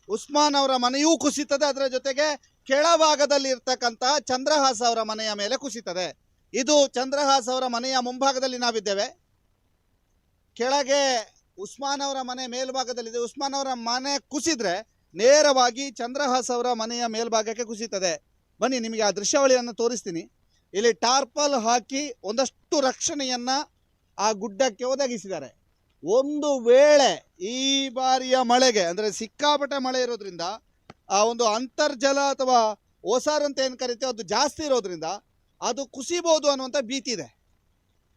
ಉಸ್ಮಾನ್ ಅವರ ಮನೆಯೂ ಕುಸಿತದೆ, ಅದರ ಜೊತೆಗೆ ಕೆಳಭಾಗದಲ್ಲಿ ಇರ್ತಕ್ಕಂಥ ಚಂದ್ರಹಾಸ್ ಅವರ ಮನೆಯ ಮೇಲೆ ಕುಸಿತದೆ. ಇದು ಚಂದ್ರಹಾಸ್ ಅವರ ಮನೆಯ ಮುಂಭಾಗದಲ್ಲಿ ನಾವಿದ್ದೇವೆ. ಕೆಳಗೆ ಉಸ್ಮಾನ್ ಅವರ ಮನೆ ಮೇಲ್ಭಾಗದಲ್ಲಿದೆ. ಉಸ್ಮಾನ್ ಅವರ ಮನೆ ಕುಸಿದ್ರೆ ನೇರವಾಗಿ ಚಂದ್ರಹಾಸ್ ಅವರ ಮನೆಯ ಮೇಲ್ಭಾಗಕ್ಕೆ ಕುಸಿತದೆ. ಬನ್ನಿ, ನಿಮಗೆ ಆ ದೃಶ್ಯಾವಳಿಯನ್ನು ತೋರಿಸ್ತೀನಿ. ಇಲ್ಲಿ ಟಾರ್ಪಲ್ ಹಾಕಿ ಒಂದಷ್ಟು ರಕ್ಷಣೆಯನ್ನ ಆ ಗುಡ್ಡಕ್ಕೆ ಒದಗಿಸಿದ್ದಾರೆ. ಒಂದು ವೇಳೆ ಈ ಬಾರಿಯ ಮಳೆಗೆ ಅಂದರೆ ಸಿಕ್ಕಾಪಟ್ಟೆ ಮಳೆ ಇರೋದ್ರಿಂದ ಆ ಒಂದು ಅಂತರ್ಜಲ ಅಥವಾ ಓಸಾರ್ ಅಂತ ಏನು ಕರಿತೇವೆ ಅದು ಜಾಸ್ತಿ ಇರೋದ್ರಿಂದ ಅದು ಕುಸಿಬಹುದು ಅನ್ನುವಂಥ ಭೀತಿ ಇದೆ.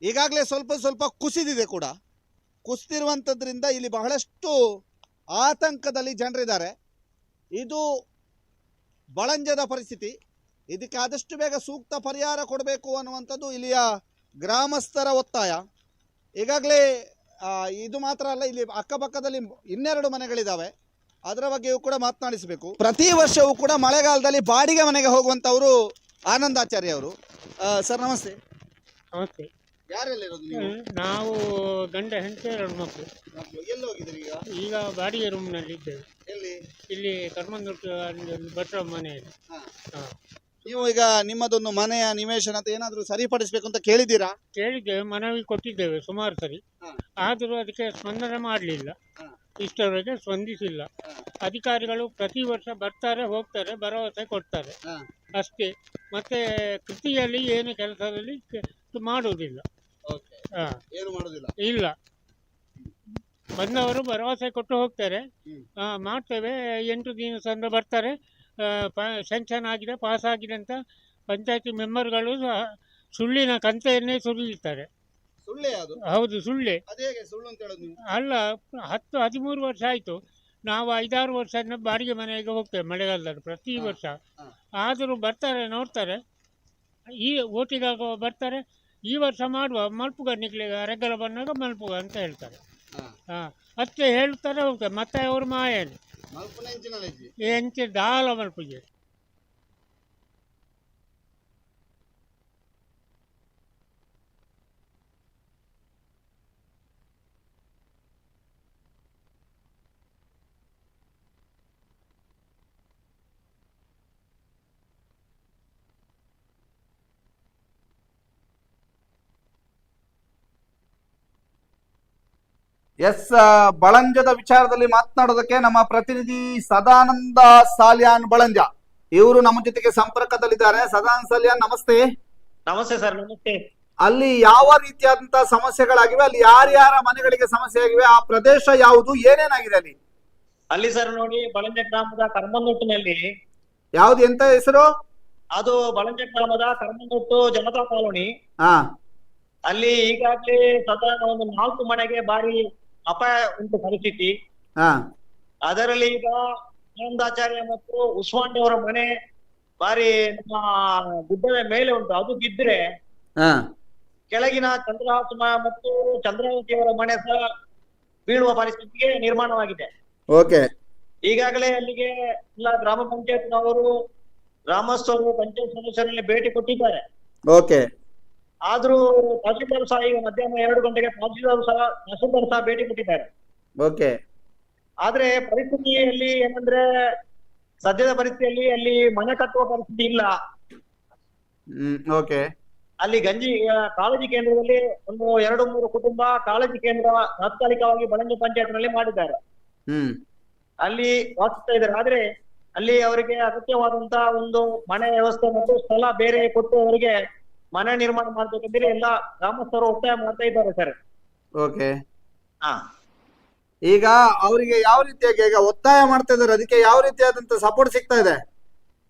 ಈಗಾಗಲೇ ಸ್ವಲ್ಪ ಕುಸಿದಿದೆ ಕೂಡ. ಕುಸಿದಿರುವಂಥದ್ರಿಂದ ಇಲ್ಲಿ ಬಹಳಷ್ಟು ಆತಂಕದಲ್ಲಿ ಜನರಿದ್ದಾರೆ. ಇದು ಬಳಂಜದ ಪರಿಸ್ಥಿತಿ. ಇದಕ್ಕೆ ಆದಷ್ಟು ಬೇಗ ಸೂಕ್ತ ಪರಿಹಾರ ಕೊಡಬೇಕು ಅನ್ನುವಂಥದ್ದು ಇಲ್ಲಿಯ ಗ್ರಾಮಸ್ಥರ ಒತ್ತಾಯ. ಈಗಾಗಲೇ ಇದು ಮಾತ್ರ ಅಲ್ಲ, ಇಲ್ಲಿ ಅಕ್ಕಪಕ್ಕದಲ್ಲಿ 2 ಮನೆಗಳಿದ್ದಾವೆ, ಅದರ ಬಗ್ಗೆಯೂ ಕೂಡ ಮಾತನಾಡಿಸಬೇಕು. ಪ್ರತಿ ವರ್ಷವೂ ಕೂಡ ಮಳೆಗಾಲದಲ್ಲಿ ಬಾಡಿಗೆ ಮನೆಗೆ ಹೋಗುವಂಥವರು ಆನಂದಾಚಾರ್ಯ ಅವರು. ಸರ್ ನಮಸ್ತೆ. ನಮಸ್ತೆ. ಯಾರೆಲ್ಲಿರೋದು ನೀವು? ನಾವು ಗಂಡ ಹೆಂಡತಿ 2 ಮಕ್ಕಳು. ಎಲ್ಲಿ ಹೋಗಿದ್ದೀರಿ ಈಗ? ಈಗ ಬಾಡಿಗೆ ರೂಮ್ನಲ್ಲಿ ಇದ್ದೇವೆ. ಎಲ್ಲಿ? ಇಲ್ಲಿ ಕರ್ಮಂಗಟ್ಟು ಭಟ್ರ ಮನೆಯಲ್ಲಿ. ನೀವು ಈಗ ನಿಮ್ಮದೊಂದು ಮನೆಯ ನಿವೇಶನ ಅಂತ ಏನಾದರೂ ಸರಿಪಡಿಸಬೇಕು ಅಂತ ಕೇಳಿದ್ದೀರಾ? ಕೇಳಿದ್ದೇವೆ, ಮನವಿ ಕೊಟ್ಟಿದ್ದೇವೆ ಸುಮಾರು ಸರಿ. ಆದರೂ ಅದಕ್ಕೆ ಸ್ಪಂದನೆ ಮಾಡಲಿಲ್ಲ, ಇಷ್ಟರವರೆಗೆ ಸ್ಪಂದಿಸಿಲ್ಲ. ಅಧಿಕಾರಿಗಳು ಪ್ರತಿ ವರ್ಷ ಬರ್ತಾರೆ ಹೋಗ್ತಾರೆ, ಭರವಸೆ ಕೊಡ್ತಾರೆ ಅಷ್ಟೇ. ಮತ್ತೆ ಕೃತಿಯಲ್ಲಿ ಏನು ಕೆಲಸದಲ್ಲಿ ಮಾಡುವುದಿಲ್ಲ. ಏನು ಮಾಡುವುದಿಲ್ಲ? ಇಲ್ಲ, ಬಂದವರು ಭರವಸೆ ಕೊಟ್ಟು ಹೋಗ್ತಾರೆ, ಮಾಡ್ತೇವೆ 8 ದಿವಸ ಬರ್ತಾರೆ, ಸ್ಯಾಂಕ್ಷನ್ ಆಗಿದೆ ಪಾಸ್ ಆಗಿದೆ ಅಂತ ಪಂಚಾಯತಿ ಮೆಂಬರ್ಗಳು ಸುಳ್ಳಿನ ಕಂತೆಯನ್ನೇ ಸುರಿಯುತ್ತಾರೆ. ಹೌದು, ಸುಳ್ಳೆ. ಅಲ್ಲ, 10-13 ವರ್ಷ ಆಯಿತು. ನಾವು 5-6 ವರ್ಷ ಬಾಡಿಗೆ ಮನೆಗೆ ಹೋಗ್ತೇವೆ ಮಳೆಗಾಲದಲ್ಲಿ ಪ್ರತಿ ವರ್ಷ. ಆದರೂ ಬರ್ತಾರೆ, ನೋಡ್ತಾರೆ, ಈ ಓಟಿಗಾಗ ಬರ್ತಾರೆ, ಈ ವರ್ಷ ಮಾಡುವ ಮಲ್ಪುಗ ನಿಕ್ಲಿಗೆ ಅರೆಗಲ ಬಂದಾಗ ಮಲ್ಪುಗ ಅಂತ ಹೇಳ್ತಾರೆ. ಅಷ್ಟೇ ಹೇಳ್ತಾರೆ ಹೋಗ್ತಾರೆ. ಮತ್ತೆ ಅವರು ಮಾಯನೆ ಎಂಚೆ ದಾಲ ಮಲ್ಪುಗೆ. ಎಸ್, ಬಳಂಜದ ವಿಚಾರದಲ್ಲಿ ಮಾತನಾಡೋದಕ್ಕೆ ನಮ್ಮ ಪ್ರತಿನಿಧಿ ಸದಾನಂದ ಸಾಲ್ಯಾನ್ ಬಳಂಜ ಇವರು ನಮ್ಮ ಜೊತೆಗೆ ಸಂಪರ್ಕದಲ್ಲಿದ್ದಾರೆ. ಸದಾನಂದ ಸಾಲ್ಯಾನ್, ನಮಸ್ತೆ. ನಮಸ್ತೆ ಸರ್, ನಮಸ್ತೆ. ಅಲ್ಲಿ ಯಾವ ರೀತಿಯಾದಂತಹ ಸಮಸ್ಯೆಗಳಾಗಿವೆ, ಅಲ್ಲಿ ಯಾರ್ಯಾರ ಮನೆಗಳಿಗೆ ಸಮಸ್ಯೆ ಆಗಿವೆ, ಆ ಪ್ರದೇಶ ಯಾವುದು, ಏನೇನಾಗಿದೆ ಅಲ್ಲಿ? ಅಲ್ಲಿ ಸರ್ ನೋಡಿ, ಬಳಂಜ ಗ್ರಾಮದ ಕರ್ಮನೊಟ್ಟಿನಲ್ಲಿ ಯಾವ್ದು, ಎಂತ ಹೆಸರು? ಅದು ಬಳಂಜ ಗ್ರಾಮದ ಕರ್ಮನೊಟ್ಟು ಜನತಾ ಕಾಲೋನಿ. ಹಾ, ಅಲ್ಲಿ ಈಗಾಗಲೇ ಸಾಧಾರಣ ಒಂದು 4 ಮನೆಗೆ ಭಾರಿ ಅಪಾಯ ಉಂಟು ಪರಿಸ್ಥಿತಿ. ಹಾ, ಅದರಲ್ಲಿ ಈಗ ಆನಂದಾಚಾರ್ಯ ಮತ್ತು ಉಸ್ಮಾನ್ ಅವರ ಮನೆ ಭಾರಿ ನಮ್ಮ ಗುಡ್ಡದ ಮೇಲೆ ಉಂಟು. ಅದು ಬಿದ್ದರೆ ಹಾ, ಕೆಳಗಿನ ಚಂದ್ರಹಾಸಮ ಮತ್ತು ಚಂದ್ರಾವತಿ ಅವರ ಮನೆ ಸಹ ಬೀಳುವ ಪರಿಸ್ಥಿತಿಗೆ ನಿರ್ಮಾಣವಾಗಿದೆ. ಓಕೆ. ಈಗಾಗಲೇ ಅಲ್ಲಿಗೆ ಎಲ್ಲ ಗ್ರಾಮ ಪಂಚಾಯತ್ನವರು, ಗ್ರಾಮಸ್ಥರು, ಪಂಚಾಯತ್ ಸದಸ್ಯರಲ್ಲಿ ಭೇಟಿ ಕೊಟ್ಟಿದ್ದಾರೆ. ಓಕೆ. ಆದ್ರೂ ತಹಸೀಲ್ದಾರ್ ಸಹ ಈಗ ಮಧ್ಯಾಹ್ನ 2 ಗಂಟೆಗೆ ತಹಸೀಲ್ದಾರ್ ಸಹ ಭೇಟಿ ಕೊಟ್ಟಿದ್ದಾರೆ. ಓಕೆ. ಆದ್ರೆ ಪರಿಸ್ಥಿತಿಯಲ್ಲಿ ಏನಂದ್ರೆ, ಸದ್ಯದ ಪರಿಸ್ಥಿತಿಯಲ್ಲಿ ಅಲ್ಲಿ ಮನೆ ಕಟ್ಟುವ ಪರಿಸ್ಥಿತಿ ಇಲ್ಲ. ಓಕೆ. ಅಲ್ಲಿ ಕಾಳಜಿ ಕೇಂದ್ರದಲ್ಲಿ ಒಂದು 2-3 ಕುಟುಂಬ ಕಾಳಜಿ ಕೇಂದ್ರ ತಾತ್ಕಾಲಿಕವಾಗಿ ಬಳಂಜ ಪಂಚಾಯತ್ನಲ್ಲಿ ಮಾಡಿದ್ದಾರೆ. ಅಲ್ಲಿ ವಾಸಿಸ್ತಾ ಇದ್ದಾರೆ. ಆದ್ರೆ ಅಲ್ಲಿ ಅವರಿಗೆ ಅಗತ್ಯವಾದಂತ ಒಂದು ಮನೆ ವ್ಯವಸ್ಥೆ ಮತ್ತು ಸ್ಥಳ ಬೇರೆ ಕೊಟ್ಟು ಅವರಿಗೆ ಮನೆ ನಿರ್ಮಾಣ ಮಾಡ್ಬೇಕಂದ್ರೆ ಎಲ್ಲ ಗ್ರಾಮಸ್ಥರು ಒತ್ತಾಯ ಮಾಡ್ತಾ ಇದ್ದಾರೆ ಸರ್. ಓಕೆ. ಹಾ, ಈಗ ಅವರಿಗೆ ಯಾವ ರೀತಿಯಾಗಿ ಈಗ ಒತ್ತಾಯ ಮಾಡ್ತಾ ಇದ್ದಾರೆ, ಅದಕ್ಕೆ ಯಾವ ರೀತಿಯಾದಂತ ಸಪೋರ್ಟ್ ಸಿಗ್ತಾ ಇದೆ?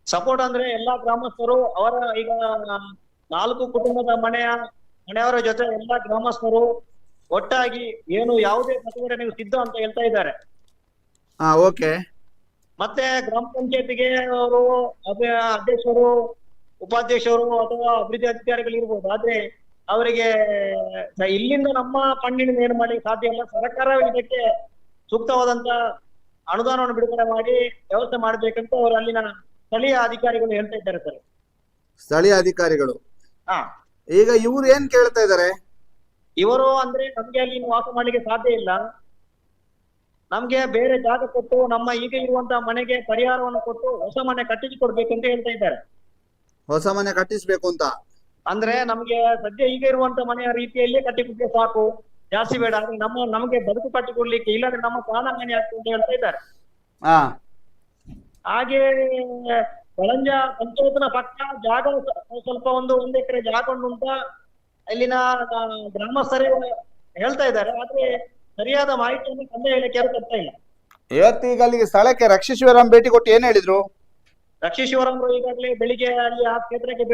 ಸಪೋರ್ಟ್ ಅಂದ್ರೆ ಎಲ್ಲಾ ಗ್ರಾಮಸ್ಥರು ಅವರ ಈಗ 4 ಕುಟುಂಬದ ಮನೆಯವರ ಜೊತೆ ಎಲ್ಲಾ ಗ್ರಾಮಸ್ಥರು ಒಟ್ಟಾಗಿ ಏನು ಯಾವುದೇ ಪ್ರತಿಭಟನೆ ನೀವು ಸಿದ್ಧ ಅಂತ ಹೇಳ್ತಾ ಇದ್ದಾರೆ. ಹಾ, ಓಕೆ. ಮತ್ತೆ ಗ್ರಾಮ ಪಂಚಾಯತಿಗೆ ಅವರು ಅಧ್ಯಕ್ಷರು, ಉಪಾಧ್ಯಕ್ಷರು ಅಥವಾ ಅಭಿವೃದ್ಧಿ ಅಧಿಕಾರಿಗಳು ಇರ್ಬೋದು. ಆದ್ರೆ ಅವರಿಗೆ ಇಲ್ಲಿಂದ ನಮ್ಮ ಫಂಡಿನಿಂದ ಏನು ಮಾಡ್ಲಿಕ್ಕೆ ಸಾಧ್ಯ ಇಲ್ಲ. ಸರ್ಕಾರ ಇದಕ್ಕೆ ಸೂಕ್ತವಾದಂತ ಅನುದಾನವನ್ನು ಬಿಡುಗಡೆ ಮಾಡಿ ವ್ಯವಸ್ಥೆ ಮಾಡ್ಬೇಕಂತ ಅವರು ಅಲ್ಲಿನ ಸ್ಥಳೀಯ ಅಧಿಕಾರಿಗಳು ಹೇಳ್ತಾ ಇದ್ದಾರೆ ಸರ್. ಸ್ಥಳೀಯ ಅಧಿಕಾರಿಗಳು? ಹಾ. ಈಗ ಇವ್ರು ಏನ್ ಕೇಳ್ತಾ ಇದ್ದಾರೆ? ಇವರು ಅಂದ್ರೆ ನಮ್ಗೆ ಅಲ್ಲಿ ವಾಸ ಮಾಡ್ಲಿಕ್ಕೆ ಸಾಧ್ಯ ಇಲ್ಲ, ನಮ್ಗೆ ಬೇರೆ ಜಾಗ ಕೊಟ್ಟು ನಮ್ಮ ಈಗ ಇರುವಂತಹ ಮನೆಗೆ ಪರಿಹಾರವನ್ನು ಕೊಟ್ಟು ಹೊಸ ಮನೆ ಕಟ್ಟಿಸಿಕೊಡ್ಬೇಕಂತ ಹೇಳ್ತಾ ಇದ್ದಾರೆ. ಹೊಸ ಮನೆ ಕಟ್ಟಿಸ್ಬೇಕು ಅಂತ? ಅಂದ್ರೆ ನಮ್ಗೆ ಸದ್ಯ ಈಗ ಇರುವಂತ ಮನೆಯ ರೀತಿಯಲ್ಲಿ ಕಟ್ಟಿಕೊಟ್ರೆ ಸಾಕು, ಜಾಸ್ತಿ ಬೇಡ. ಆದ್ರೆ ನಮಗೆ ಬದುಕು ಕಟ್ಟಿಕೊಡ್ಲಿಕ್ಕೆ ಇಲ್ಲಾಂದ್ರೆ ನಮ್ಮ ಪ್ರಾಣ ಹಾನಿ ಆಗ್ತದೆ ಅಂತ ಹೇಳ್ತಾ ಇದ್ದಾರೆ. ಹಾಗೆ ಬಳಂಜ ಪಂಚಾಯತ್ನ ಪಕ್ಕ ಜಾಗ ಸ್ವಲ್ಪ 1 ಎಕರೆ ಜಾಗ ಉಂಟ ಇಲ್ಲಿನ ಗ್ರಾಮಸ್ಥರೇ ಹೇಳ್ತಾ ಇದ್ದಾರೆ. ಆದ್ರೆ ಸರಿಯಾದ ಮಾಹಿತಿಯನ್ನು ಕಂದಾಯ ಇಲಾಖೆಯವರು ಕೊಡ್ತಾ ಇಲ್ಲ. ಇವತ್ತೀಗ ಅಲ್ಲಿಗೆ ಸ್ಥಳಕ್ಕೆ ರಕ್ಷಿಶ್ವರಂ ಭೇಟಿ ಕೊಟ್ಟು ಏನ್ ಹೇಳಿದ್ರು? ರಕ್ಷಿಶ್ವರಂ ಈಗಾಗಲೇ ಬೆಳಿಗ್ಗೆ ಅಲ್ಲಿ ಆ ಕ್ಷೇತ್ರಕ್ಕೆ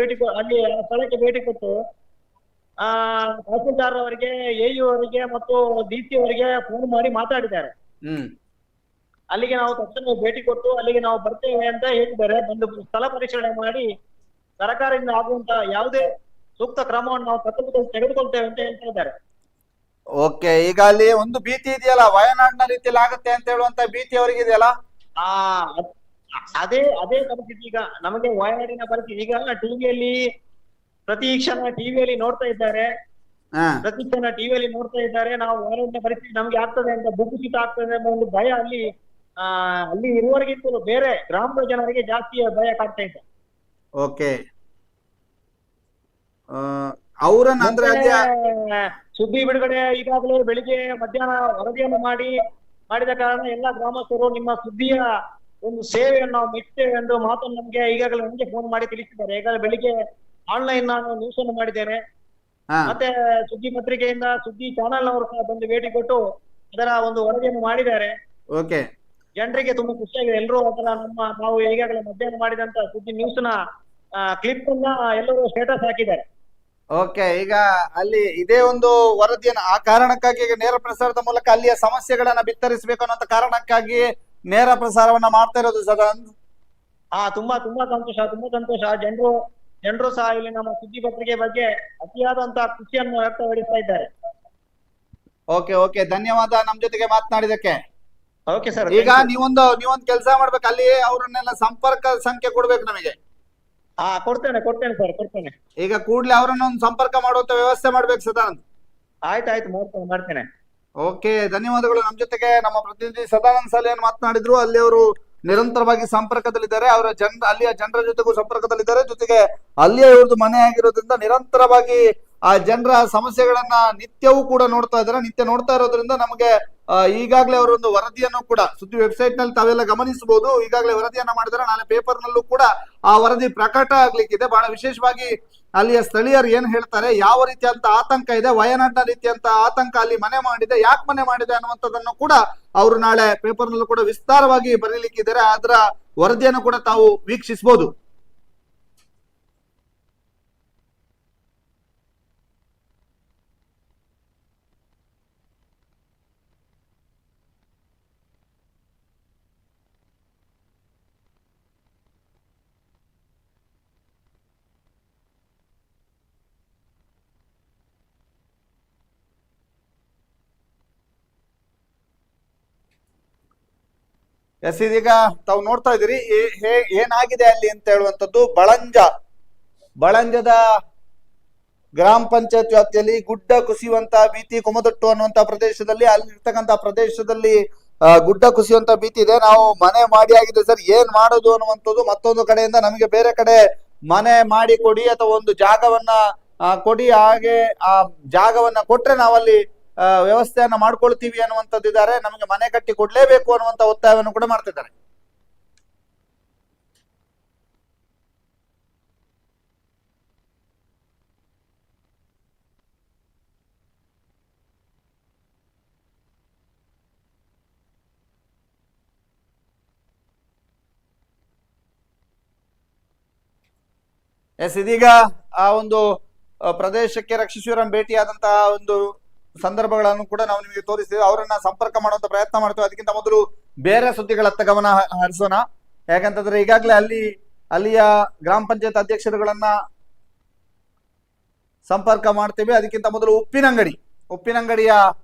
ಅಲ್ಲಿ ಸ್ಥಳಕ್ಕೆ ಭೇಟಿ ಕೊಟ್ಟು ತಹಸೀಲ್ದಾರ್ ಅವರಿಗೆ, ಎಇಒ ಅವರಿಗೆ ಮತ್ತು DC ಅವರಿಗೆ ಫೋನ್ ಮಾಡಿ ಮಾತಾಡಿದ್ದಾರೆ. ಅಲ್ಲಿಗೆ ನಾವು ತಕ್ಷಣ ಭೇಟಿ ಕೊಟ್ಟು ಅಲ್ಲಿಗೆ ನಾವು ಬರ್ತೇವೆ ಅಂತ ಹೇಳಿದ್ದಾರೆ. ಬಂದು ಸ್ಥಳ ಪರಿಶೀಲನೆ ಮಾಡಿ ಸರ್ಕಾರದಿಂದ ಆಗುವಂತ ಯಾವುದೇ ಸೂಕ್ತ ಕ್ರಮವನ್ನು ನಾವು ತೆಗೆದುಕೊಳ್ತೇವೆ ಅಂತ ಹೇಳ್ತಾ ಇದ್ದಾರೆ. ಓಕೆ. ಈಗ ಅಲ್ಲಿ ಒಂದು ಭೀತಿ ಇದೆಯಲ್ಲ, ವಯನಾಡಿನ ರೀತಿಯಲ್ಲಿ ಆಗುತ್ತೆ ಅಂತ ಹೇಳುವಂತ ಭೀತಿ ಅವರಿಗೆ ಇದೆಯಲ್ಲ? ಅದೇ ಪರಿಸ್ಥಿತಿ ಈಗ ನಮಗೆ ವಯನಾಡಿನ ಪರಿಸ್ಥಿತಿ. ಈಗ ಟಿವಿಯಲ್ಲಿ ಪ್ರತಿ ಕ್ಷಣ ಟಿವಿಯಲ್ಲಿ ನೋಡ್ತಾ ಇದ್ದಾರೆ, ನಾವು ವಯನಾಡಿನ ಪರಿಸ್ಥಿತಿ ನಮ್ಗೆ ಆಗ್ತದೆ ಅಂತ, ಭೂಕುಸಿತ ಆಗ್ತದೆ ಅನ್ನೋ ಒಂದು ಭಯ ಅಲ್ಲಿ ಇರುವವರಿಗಿಂತಲೂ ಬೇರೆ ಗ್ರಾಮದ ಜನರಿಗೆ ಜಾಸ್ತಿ ಭಯ ಕಾಡ್ತಾ ಇದೆ. ಓಕೆ. ಅವರನ್ನ ಅಂದ್ರೆ ಸುದ್ದಿ ಬಿಡುಗಡೆ ಈಗಾಗಲೇ ಬೆಳಿಗ್ಗೆ ಮಧ್ಯಾಹ್ನ ವರದಿಯನ್ನು ಮಾಡಿದ ಕಾರಣ ಎಲ್ಲ ಗ್ರಾಮಸ್ಥರು ನಿಮ್ಮ ಸುದ್ದಿಯ ಒಂದು ಸೇವೆಯನ್ನು ನಾವು ಮೆಚ್ಚುತ್ತೇವೆ ಎಂದು ಮಾತನ್ನು ನಮ್ಗೆ ಈಗಾಗಲೇ ನನಗೆ ಫೋನ್ ಮಾಡಿ ತಿಳಿಸಿದ್ದಾರೆ. ಈಗಾಗಲೇ ಬೆಳಿಗ್ಗೆ ಆನ್ಲೈನ್ ನಾನು ನ್ಯೂಸ್ ಅನ್ನು ಮಾಡಿದ್ದೇನೆ. ಮತ್ತೆ ಸುದ್ದಿ ಪತ್ರಿಕೆಯಿಂದ ಸುದ್ದಿ ಚಾನೆಲ್ ಅವರು ಸಹ ಬಂದು ಭೇಟಿ ಕೊಟ್ಟು ಅದರ ಒಂದು ವರದಿಯನ್ನು ಮಾಡಿದ್ದಾರೆ. ಓಕೆ. ಜನರಿಗೆ ತುಂಬಾ ಖುಷಿಯಾಗಿದೆ. ಎಲ್ಲರೂ ಅದರ ನಾವು ಈಗಾಗಲೇ ಮಧ್ಯಾಹ್ನ ಮಾಡಿದಂತ ಸುದ್ದಿ ನ್ಯೂಸ್ ನ ಕ್ಲಿಪ್ ಅನ್ನ ಎಲ್ಲರೂ ಸ್ಟೇಟಸ್ ಹಾಕಿದ್ದಾರೆ. ಓಕೆ. ಈಗ ಅಲ್ಲಿ ಇದೇ ಒಂದು ವರದಿಯನ್ನು ಆ ಕಾರಣಕ್ಕಾಗಿ ಈಗ ನೇರ ಪ್ರಸಾರದ ಮೂಲಕ ಅಲ್ಲಿಯ ಸಮಸ್ಯೆಗಳನ್ನ ಬಿತ್ತರಿಸಬೇಕು ಅನ್ನೋ ಕಾರಣಕ್ಕಾಗಿ ನೇರ ಪ್ರಸಾರವನ್ನ ಮಾಡ್ತಾ ಇರೋದು ಸದಾನಂದ್. ತುಂಬಾ ಸಂತೋಷ. ಜನರು ಸಹ ಇಲ್ಲಿ ನಮ್ಮ ಸುದ್ದಿ ಪತ್ರಿಕೆ ಬಗ್ಗೆ ಅತಿಯಾದಂತಹ ಖುಷಿಯನ್ನು ವ್ಯಕ್ತಪಡಿಸ್ತಾ ಇದ್ದಾರೆ. ಓಕೆ. ಧನ್ಯವಾದ ನಮ್ ಜೊತೆಗೆ ಮಾತನಾಡಿದಕ್ಕೆ. Okay sir. ಈಗ ನೀವೊಂದು ಕೆಲಸ ಮಾಡ್ಬೇಕು, ಅಲ್ಲಿ ಅವರನ್ನೆಲ್ಲ ಸಂಪರ್ಕ ಸಂಖ್ಯೆ ಕೊಡ್ಬೇಕು ನಮಗೆ. ಕೊಡ್ತೇನೆ ಸರ್. ಈಗ ಕೂಡ್ಲೆ ಅವರನ್ನ ಒಂದು ಸಂಪರ್ಕ ಮಾಡುವಂತ ವ್ಯವಸ್ಥೆ ಮಾಡ್ಬೇಕು ಸದಾನಂದ್. ಆಯ್ತು ಮಾಡ್ತೇನೆ. ಓಕೆ, ಧನ್ಯವಾದಗಳು. ನಮ್ಮ ಜೊತೆಗೆ ನಮ್ಮ ಪ್ರತಿನಿಧಿ ಸದಾನಂದ್ ಸಾಲ್ಯಾನ್ ಮಾತನಾಡಿದ್ರು. ಅಲ್ಲಿ ಅವರು ನಿರಂತರವಾಗಿ ಸಂಪರ್ಕದಲ್ಲಿದ್ದಾರೆ, ಅಲ್ಲಿಯ ಜನರ ಜೊತೆಗೂ ಸಂಪರ್ಕದಲ್ಲಿದ್ದಾರೆ. ಜೊತೆಗೆ ಅಲ್ಲಿಯ ಇವ್ರದ್ದು ಮನೆ ಆಗಿರೋದ್ರಿಂದ ನಿರಂತರವಾಗಿ ಆ ಜನರ ಸಮಸ್ಯೆಗಳನ್ನ ನಿತ್ಯವೂ ಕೂಡ ನೋಡ್ತಾ ಇದ್ದಾರೆ. ನಿತ್ಯ ನೋಡ್ತಾ ಇರೋದ್ರಿಂದ ನಮಗೆ ಈಗಾಗಲೇ ಅವರೊಂದು ವರದಿಯನ್ನು ಕೂಡ ಸುದ್ದಿ ವೆಬ್ಸೈಟ್ ನಲ್ಲಿ ತಾವೆಲ್ಲ ಗಮನಿಸಬಹುದು. ಈಗಾಗಲೇ ವರದಿಯನ್ನ ಮಾಡಿದ್ದಾರೆ. ನಾಳೆ ಪೇಪರ್ ನಲ್ಲೂ ಕೂಡ ಆ ವರದಿ ಪ್ರಕಟ ಆಗ್ಲಿಕ್ಕಿದೆ. ಬಹಳ ವಿಶೇಷವಾಗಿ ಅಲ್ಲಿಯ ಸ್ಥಳೀಯರು ಏನ್ ಹೇಳ್ತಾರೆ, ಯಾವ ರೀತಿಯಂತ ಆತಂಕ ಇದೆ, ವಯನಾಡಿನ ರೀತಿಯಂತ ಆತಂಕ ಅಲ್ಲಿ ಮನೆ ಮಾಡಿದೆ, ಯಾಕೆ ಮನೆ ಮಾಡಿದೆ ಅನ್ನುವಂಥದ್ದನ್ನು ಕೂಡ ಅವರು ನಾಳೆ ಪೇಪರ್ ನಲ್ಲೂ ಕೂಡ ವಿಸ್ತಾರವಾಗಿ ಬರೀಲಿಕ್ಕಿದ್ದಾರೆ. ಅದರ ವರದಿಯನ್ನು ಕೂಡ ತಾವು ವೀಕ್ಷಿಸಬಹುದು. ಎಸ್, ಇದೀಗ ತಾವು ನೋಡ್ತಾ ಇದ್ದೀರಿ ಏನಾಗಿದೆ ಅಲ್ಲಿ ಅಂತ ಹೇಳುವಂಥದ್ದು. ಬಳಂಜದ ಗ್ರಾಮ ಪಂಚಾಯತ್ ವ್ಯಾಪ್ತಿಯಲ್ಲಿ ಗುಡ್ಡ ಕುಸಿಯುವಂತ ಭೀತಿ, ಕೊಮದೊಟ್ಟು ಅನ್ನುವಂತ ಪ್ರದೇಶದಲ್ಲಿ ಅಲ್ಲಿರ್ತಕ್ಕಂಥ ಪ್ರದೇಶದಲ್ಲಿ ಗುಡ್ಡ ಕುಸಿಯುವಂತ ಭೀತಿ ಇದೆ. ನಾವು ಮನೆ ಮಾಡಿ ಆಗಿದೆ ಸರ್, ಏನ್ ಮಾಡೋದು ಅನ್ನುವಂಥದ್ದು. ಮತ್ತೊಂದು ಕಡೆಯಿಂದ ನಮಗೆ ಬೇರೆ ಕಡೆ ಮನೆ ಮಾಡಿ ಕೊಡಿ ಅಥವಾ ಒಂದು ಜಾಗವನ್ನ ಕೊಡಿ, ಹಾಗೆ ಆ ಜಾಗವನ್ನ ಕೊಟ್ರೆ ನಾವಲ್ಲಿ ವ್ಯವಸ್ಥೆಯನ್ನ ಮಾಡ್ಕೊಳ್ತೀವಿ ಅನ್ನುವಂಥದ್ದಿದ್ದಾರೆ. ನಮಗೆ ಮನೆ ಕಟ್ಟಿ ಕೊಡ್ಲೇಬೇಕು ಅನ್ನುವಂತ ಒತ್ತಾಯವನ್ನು ಕೂಡ ಮಾಡ್ತಿದ್ದಾರೆ. ಎಸ್, ಇದೀಗ ಆ ಒಂದು ಪ್ರದೇಶಕ್ಕೆ ರಕ್ಷಿಸಿವರನ್ನು ಭೇಟಿಯಾದಂತಹ ಒಂದು ಸಂದರ್ಭಗಳನ್ನು ಕೂಡ ನಾವು ನಿಮಗೆ ತೋರಿಸ್ತೀವಿ. ಅವರನ್ನ ಸಂಪರ್ಕ ಮಾಡುವಂತ ಪ್ರಯತ್ನ ಮಾಡ್ತೇವೆ. ಅದಕ್ಕಿಂತ ಮೊದಲು ಬೇರೆ ಸುದ್ದಿಗಳತ್ತ ಗಮನ ಹರಿಸೋಣ. ಯಾಕಂತಂದ್ರೆ ಈಗಾಗಲೇ ಅಲ್ಲಿಯ ಗ್ರಾಮ ಪಂಚಾಯತ್ ಅಧ್ಯಕ್ಷರುಗಳನ್ನ ಸಂಪರ್ಕ ಮಾಡ್ತೇವೆ. ಅದಕ್ಕಿಂತ ಮೊದಲು ಉಪ್ಪಿನಂಗಡಿಯ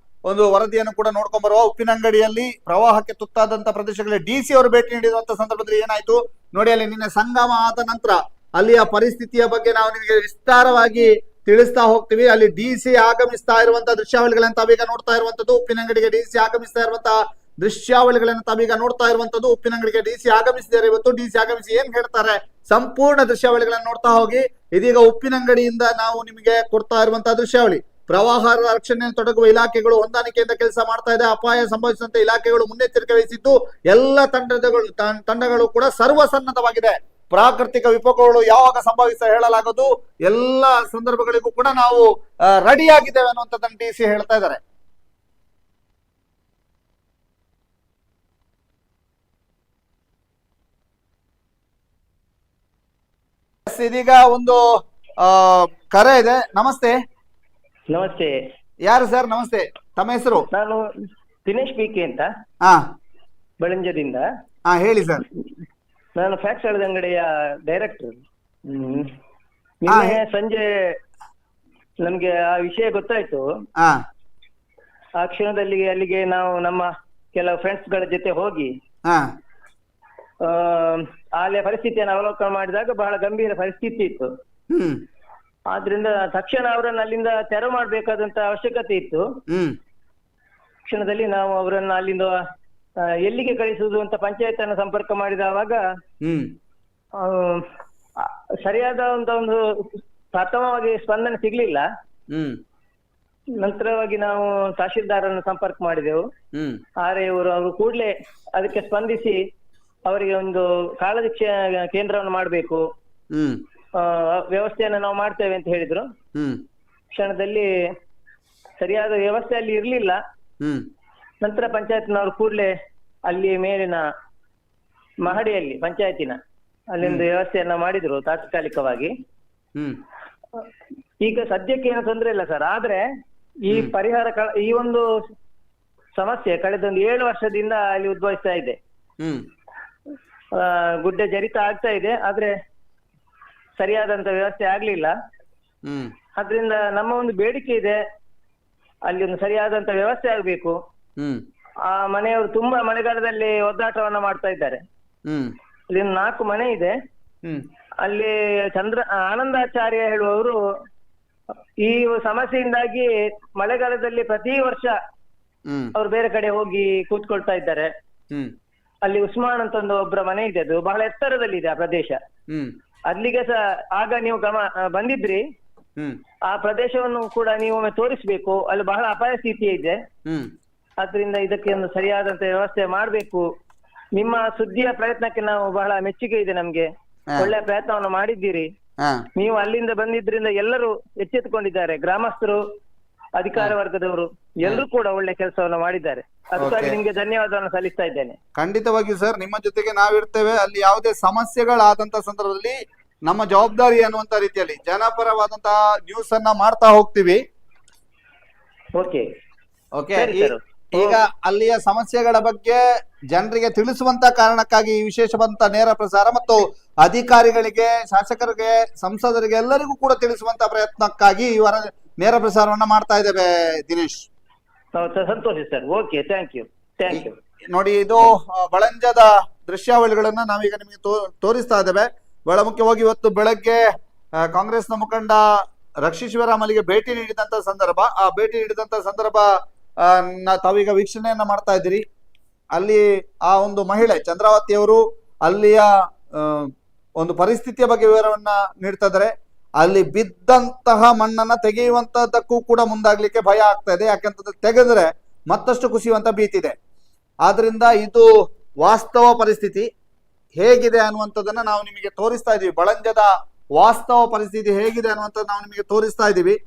ಒಂದು ವರದಿಯನ್ನು ಕೂಡ ನೋಡ್ಕೊಂಡ್ ಬರುವ. ಉಪ್ಪಿನಂಗಡಿಯಲ್ಲಿ ಪ್ರವಾಹಕ್ಕೆ ತುತ್ತಾದಂತ ಪ್ರದೇಶಗಳಲ್ಲಿ DC ಅವರು ಭೇಟಿ ನೀಡಿರುವಂತ ಸಂದರ್ಭದಲ್ಲಿ ಏನಾಯ್ತು ನೋಡಿ. ಅಲ್ಲಿ ನಿನ್ನೆ ಸಂಗಮ ಆದ ನಂತರ ಅಲ್ಲಿಯ ಪರಿಸ್ಥಿತಿಯ ಬಗ್ಗೆ ನಾವು ನಿಮಗೆ ವಿಸ್ತಾರವಾಗಿ ತಿಳಿಸ್ತಾ ಹೋಗ್ತೀವಿ. ಅಲ್ಲಿ DC ಆಗಮಿಸ್ತಾ ಇರುವಂತಹ ದೃಶ್ಯಾವಳಿಗಳನ್ನ ತಾವೀಗ ನೋಡ್ತಾ ಇರುವಂತದ್ದು. ಉಪ್ಪಿನಂಗಡಿಗೆ DC ಆಗಮಿಸ್ತಾ ಇರುವಂತಹ ದೃಶ್ಯಾವಳಿಗಳನ್ನ ತಾವೀಗ ನೋಡ್ತಾ ಇರುವಂತದ್ದು. ಉಪ್ಪಿನಂಗಡಿಗೆ DC ಆಗಮಿಸಿದ್ದಾರೆ. ಇವತ್ತು DC ಆಗಮಿಸಿ ಏನ್ ಹೇಳ್ತಾರೆ ಸಂಪೂರ್ಣ ದೃಶ್ಯಾವಳಿಗಳನ್ನ ನೋಡ್ತಾ ಹೋಗಿ. ಇದೀಗ ಉಪ್ಪಿನಂಗಡಿಯಿಂದ ನಾವು ನಿಮಗೆ ಕೊಡ್ತಾ ಇರುವಂತಹ ದೃಶ್ಯಾವಳಿ. ಪ್ರವಾಹ ರಕ್ಷಣೆಯನ್ನು ತೊಡಗುವ ಇಲಾಖೆಗಳು ಹೊಂದಾಣಿಕೆಯಿಂದ ಕೆಲಸ ಮಾಡ್ತಾ ಇದೆ. ಅಪಾಯ ಸಂಭವಿಸಿದಂತೆ ಇಲಾಖೆಗಳು ಮುನ್ನೆಚ್ಚರಿಕೆ ವಹಿಸಿದ್ದು ಎಲ್ಲ ತಂಡಗಳು ಕೂಡ ಸರ್ವಸನ್ನದ್ಧವಾಗಿದೆ. ಪ್ರಾಕೃತಿಕ ವಿಪಕೋಗಳು ಯಾವಾಗ ಸಂಭವಿಸ ಹೇಳಲಾಗದು, ಎಲ್ಲ ಸಂದರ್ಭಗಳಿಗೂ ಕೂಡ ನಾವು ರೆಡಿ ಆಗಿದ್ದೇವೆ ಅನ್ನುವಂಥದ್ದನ್ನು DC ಹೇಳ್ತಾ ಇದ್ದಾರೆ. ಇದೀಗ ಒಂದು ಕರೆ ಇದೆ. ನಮಸ್ತೆ. ನಮಸ್ತೆ. ಯಾರು ಸರ್? ನಮಸ್ತೆ, ತಮ್ಮ ಹೆಸರು? ನಾನು ದಿನೇಶ್ ಬಿಕೆ ಅಂತ, ಬಳಂಜದಿಂದ. ಹೇಳಿ ಸರ್. ನಾನು ಫ್ಯಾಕ್ಸ್ ಹಳದ ಅಂಗಡಿಯ ಡೈರೆಕ್ಟರ್. ನಿನ್ನೆ ಸಂಜೆ ನಮ್ಗೆ ಆ ವಿಷಯ ಗೊತ್ತಾಯ್ತು. ಆ ಕ್ಷಣದಲ್ಲಿ ಅಲ್ಲಿಗೆ ನಾವು ನಮ್ಮ ಕೆಲವು ಫ್ರೆಂಡ್ಸ್ ಗಳ ಜೊತೆ ಹೋಗಿ ಅಲ್ಲಿಯ ಪರಿಸ್ಥಿತಿಯನ್ನು ಅವಲೋಕನ ಮಾಡಿದಾಗ ಬಹಳ ಗಂಭೀರ ಪರಿಸ್ಥಿತಿ ಇತ್ತು. ಆದ್ರಿಂದ ತಕ್ಷಣ ಅವರನ್ನು ಅಲ್ಲಿಂದ ತೆರವು ಮಾಡಬೇಕಾದಂತ ಅವಶ್ಯಕತೆ ಇತ್ತು. ಕ್ಷಣದಲ್ಲಿ ನಾವು ಅವರನ್ನ ಅಲ್ಲಿಂದ ಎಲ್ಲಿಗೆ ಕಳಿಸುವುದು ಅಂತ ಪಂಚಾಯತ್ ಅನ್ನು ಸಂಪರ್ಕ ಮಾಡಿದವಾಗ ಸರಿಯಾದ ಒಂದು ಪ್ರಥಮವಾಗಿ ಸ್ಪಂದನೆ ಸಿಗ್ಲಿಲ್ಲ. ನಂತರವಾಗಿ ನಾವು ತಹಶೀಲ್ದಾರನ್ನು ಸಂಪರ್ಕ ಮಾಡಿದೆವು. ಅವರು ಕೂಡಲೇ ಅದಕ್ಕೆ ಸ್ಪಂದಿಸಿ ಅವರಿಗೆ ಒಂದು ಕಾಳಜಿ ಕೇಂದ್ರವನ್ನು ಮಾಡಬೇಕು, ವ್ಯವಸ್ಥೆಯನ್ನು ನಾವು ಮಾಡ್ತೇವೆ ಅಂತ ಹೇಳಿದ್ರು. ಕ್ಷಣದಲ್ಲಿ ಸರಿಯಾದ ವ್ಯವಸ್ಥೆ ಅಲ್ಲಿ ಇರ್ಲಿಲ್ಲ. ನಂತರ ಪಂಚಾಯತ್ನವರು ಕೂಡಲೇ ಅಲ್ಲಿ ಮೇಲಿನ ಮಹಡಿಯಲ್ಲಿ ಪಂಚಾಯತಿನ ಅಲ್ಲಿಂದ ವ್ಯವಸ್ಥೆಯನ್ನ ಮಾಡಿದ್ರು ತಾತ್ಕಾಲಿಕವಾಗಿ. ಈಗ ಸದ್ಯಕ್ಕೆ ಏನು ತೊಂದರೆ ಇಲ್ಲ ಸರ್. ಆದ್ರೆ ಈ ಪರಿಹಾರ ಈ ಒಂದು ಸಮಸ್ಯೆ ಕಳೆದೊಂದು 7 ವರ್ಷದಿಂದ ಅಲ್ಲಿ ಉದ್ಭವಿಸ್ತಾ ಇದೆ. ಗುಡ್ಡೆ ಜರಿತ ಆಗ್ತಾ ಇದೆ, ಆದ್ರೆ ಸರಿಯಾದಂತ ವ್ಯವಸ್ಥೆ ಆಗ್ಲಿಲ್ಲ. ಅದ್ರಿಂದ ನಮ್ಮ ಒಂದು ಬೇಡಿಕೆ ಇದೆ, ಅಲ್ಲಿ ಒಂದು ಸರಿಯಾದಂತ ವ್ಯವಸ್ಥೆ ಆಗ್ಬೇಕು. ಆ ಮನೆಯವರು ತುಂಬಾ ಮಳೆಗಾಲದಲ್ಲಿ ಒದ್ದಾಟವನ್ನ ಮಾಡ್ತಾ ಇದ್ದಾರೆ. ಅಲ್ಲಿ 4 ಮನೆ ಇದೆ. ಅಲ್ಲಿ ಆನಂದಾಚಾರ್ಯ ಹೇಳುವವರು ಈ ಸಮಸ್ಯೆಯಿಂದಾಗಿ ಮಳೆಗಾಲದಲ್ಲಿ ಪ್ರತಿ ವರ್ಷ ಅವ್ರು ಬೇರೆ ಕಡೆ ಹೋಗಿ ಕೂತ್ಕೊಳ್ತಾ ಇದ್ದಾರೆ. ಅಲ್ಲಿ ಉಸ್ಮಾನ್ ಅಂತ ಒಂದು ಒಬ್ಬರ ಮನೆ ಇದೆ, ಅದು ಬಹಳ ಎತ್ತರದಲ್ಲಿ ಇದೆ ಆ ಪ್ರದೇಶ. ಅಲ್ಲಿಗೆ ಸಹ ಆಗ ನೀವು ಬಂದಿದ್ರಿ. ಆ ಪ್ರದೇಶವನ್ನು ಕೂಡ ನೀವು ಒಮ್ಮೆ ತೋರಿಸ್ಬೇಕು. ಅಲ್ಲಿ ಬಹಳ ಅಪಾಯ ಸ್ಥಿತಿ ಇದೆ. ಆದ್ರಿಂದ ಇದಕ್ಕೆ ಒಂದು ಸರಿಯಾದಂತ ವ್ಯವಸ್ಥೆ ಮಾಡಬೇಕು. ನಿಮ್ಮ ಸುದ್ದಿಯ ಪ್ರಯತ್ನಕ್ಕೆ ನಾವು ಬಹಳ ಮೆಚ್ಚುಗೆ ಇದೆ ನಮ್ಗೆ. ಒಳ್ಳೆ ಪ್ರಯತ್ನವನ್ನು ಮಾಡಿದ್ದೀರಿ. ನೀವು ಅಲ್ಲಿಂದ ಬಂದಿದ್ರಿಂದ ಎಲ್ಲರೂ ಎಚ್ಚೆತ್ತುಕೊಂಡಿದ್ದಾರೆ, ಗ್ರಾಮಸ್ಥರು, ಅಧಿಕಾರ ವರ್ಗದವರು ಎಲ್ಲರೂ ಕೂಡ ಒಳ್ಳೆ ಕೆಲಸವನ್ನು ಮಾಡಿದ್ದಾರೆ. ಅದಕ್ಕಾಗಿ ನಿಮ್ಗೆ ಧನ್ಯವಾದವನ್ನು ಸಲ್ಲಿಸ್ತಾ ಇದ್ದೇನೆ. ಖಂಡಿತವಾಗಿಯೂ ಸರ್, ನಿಮ್ಮ ಜೊತೆಗೆ ನಾವಿರ್ತೇವೆ. ಅಲ್ಲಿ ಯಾವುದೇ ಸಮಸ್ಯೆಗಳಾದಂತ ಸಂದರ್ಭದಲ್ಲಿ ನಮ್ಮ ಜವಾಬ್ದಾರಿ ಅನ್ನುವಂತ ರೀತಿಯಲ್ಲಿ ಜನಪರವಾದಂತಹ ನ್ಯೂಸ್ ಅನ್ನ ಮಾಡ್ತಾ ಹೋಗ್ತೀವಿ. ಓಕೆ. ಈಗ ಅಲ್ಲಿಯ ಸಮಸ್ಯೆಗಳ ಬಗ್ಗೆ ಜನರಿಗೆ ತಿಳಿಸುವಂತ ಕಾರಣಕ್ಕಾಗಿ ಈ ವಿಶೇಷವಾದಂತ ನೇರ ಪ್ರಸಾರ ಮತ್ತು ಅಧಿಕಾರಿಗಳಿಗೆ, ಶಾಸಕರಿಗೆ, ಸಂಸದರಿಗೆ ಎಲ್ಲರಿಗೂ ಕೂಡ ತಿಳಿಸುವಂತ ಪ್ರಯತ್ನಕ್ಕಾಗಿ ಇವರ ನೇರ ಪ್ರಸಾರವನ್ನ ಮಾಡ್ತಾ ಇದ್ದೇವೆ ದಿನೇಶ್. ಸಂತೋಷ ಸರ್. Okay, thank you. ನೋಡಿ, ಇದು ಬಳಂಜದ ದೃಶ್ಯಾವಳಿಗಳನ್ನ ನಾವೀಗ ನಿಮಗೆ ತೋರಿಸ್ತಾ ಇದ್ದೇವೆ. ಬಹಳ ಮುಖ್ಯವಾಗಿ ಇವತ್ತು ಬೆಳಗ್ಗೆ ಕಾಂಗ್ರೆಸ್ನ ಮುಖಂಡ ರಕ್ಷಿ ಶಿವರಾಮಲ್ಲಿಗೆ ಭೇಟಿ ನೀಡಿದಂತ ಸಂದರ್ಭ, ಆ ಭೇಟಿ ನೀಡಿದಂತ ಸಂದರ್ಭ ತಾವೀಗ ವೀಕ್ಷಣೆಯನ್ನ ಮಾಡ್ತಾ ಇದ್ದೀರಿ. ಅಲ್ಲಿ ಆ ಒಂದು ಮಹಿಳೆ ಚಂದ್ರಾವತಿ ಅವರು ಅಲ್ಲಿಯ ಒಂದು ಪರಿಸ್ಥಿತಿಯ ಬಗ್ಗೆ ವಿವರವನ್ನ ನೀಡ್ತಾ ಇದ್ದಾರೆ. ಅಲ್ಲಿ ಬಿದ್ದಂತಹ ಮಣ್ಣನ್ನ ತೆಗೆಯುವಂತದ್ದಕ್ಕೂ ಕೂಡ ಮುಂದಾಗ್ಲಿಕ್ಕೆ ಭಯ ಆಗ್ತಾ ಇದೆ. ಯಾಕಂತಂದ್ರೆ ತೆಗೆದ್ರೆ ಮತ್ತಷ್ಟು ಕುಸಿಯುವಂತ ಭೀತಿ ಇದೆ. ಆದ್ರಿಂದ ಇದು ವಾಸ್ತವ ಪರಿಸ್ಥಿತಿ ಹೇಗಿದೆ ಅನ್ನುವಂಥದ್ದನ್ನ ನಾವು ನಿಮಗೆ ತೋರಿಸ್ತಾ ಇದೀವಿ. ಬಳಂಜದ ವಾಸ್ತವ ಪರಿಸ್ಥಿತಿ ಹೇಗಿದೆ ಅನ್ನುವಂಥದ್ದು ನಾವು ನಿಮಗೆ ತೋರಿಸ್ತಾ ಇದ್ದೀವಿ.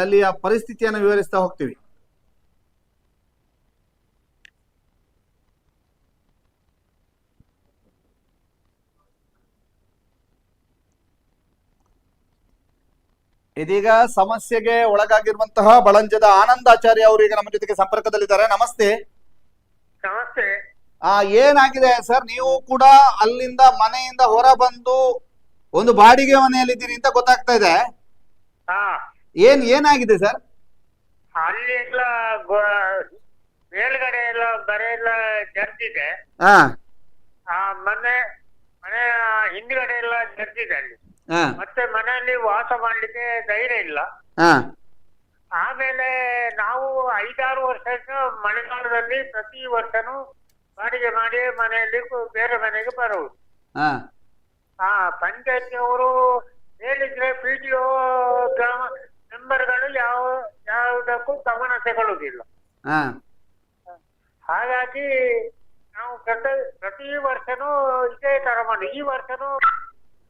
ಅಲ್ಲಿಯ ಪರಿಸ್ಥಿತಿಯನ್ನು ವಿವರಿಸ್ತಾ ಹೋಗ್ತೀವಿ. ಇದೀಗ ಸಮಸ್ಯೆಗೆ ಒಳಗಾಗಿರುವಂತಹ ಬಳಂಜದ ಆನಂದಾಚಾರ್ಯ ಅವರು ಈಗ ನಮ್ಮ ಜೊತೆಗೆ ಸಂಪರ್ಕದಲ್ಲಿದ್ದಾರೆ. ನಮಸ್ತೆ. ನಮಸ್ತೆ. ಏನಾಗಿದೆ ಸರ್? ನೀವು ಕೂಡ ಅಲ್ಲಿಂದ ಮನೆಯಿಂದ ಹೊರ ಬಂದು ಒಂದು ಬಾಡಿಗೆ ಮನೆಯಲ್ಲಿದ್ದೀರಿ ಅಂತ ಗೊತ್ತಾಗ್ತಾ ಇದೆ. ಏನಾಗಿದೆ ಸರ್? ಅಲ್ಲಿ ಎಲ್ಲ ಮೇಲ್ಗಡೆ ಎಲ್ಲ ಬರೆ ಎಲ್ಲ ಜರ್ದಿದೆ. ಮನೆ ಹಿಂದ್ಗಡೆ ಎಲ್ಲ ಜರ್ದಿದೆ ಅಲ್ಲಿ. ಮತ್ತೆ ಮನೆಯಲ್ಲಿ ವಾಸ ಮಾಡ್ಲಿಕ್ಕೆ ಧೈರ್ಯ ಇಲ್ಲ. ಆಮೇಲೆ ನಾವು 5-6 ವರ್ಷದಿಂದ ಮಳೆಗಾಲದಲ್ಲಿ ಪ್ರತಿ ವರ್ಷನೂ ಬಾಡಿಗೆ ಮಾಡಿ ಮನೆಯಲ್ಲಿ ಬೇರೆ ಮನೆಗೆ ಬರುವುದು. ಪಂಚಾಯತ್ನವರು ಹೇಳಿದ್ರೆ PDO ಗ್ರಾಮ ಮೆಂಬರ್ಗಳು ಯಾವುದಕ್ಕೂ ಗಮನ ತಗೊಳ್ಳುವುದಿಲ್ಲ. ಹಾಗಾಗಿ ನಾವು ಪ್ರತಿ ವರ್ಷನೂ ಇದೇ ತರ ಮಾಡಿ ಈ ವರ್ಷನೂ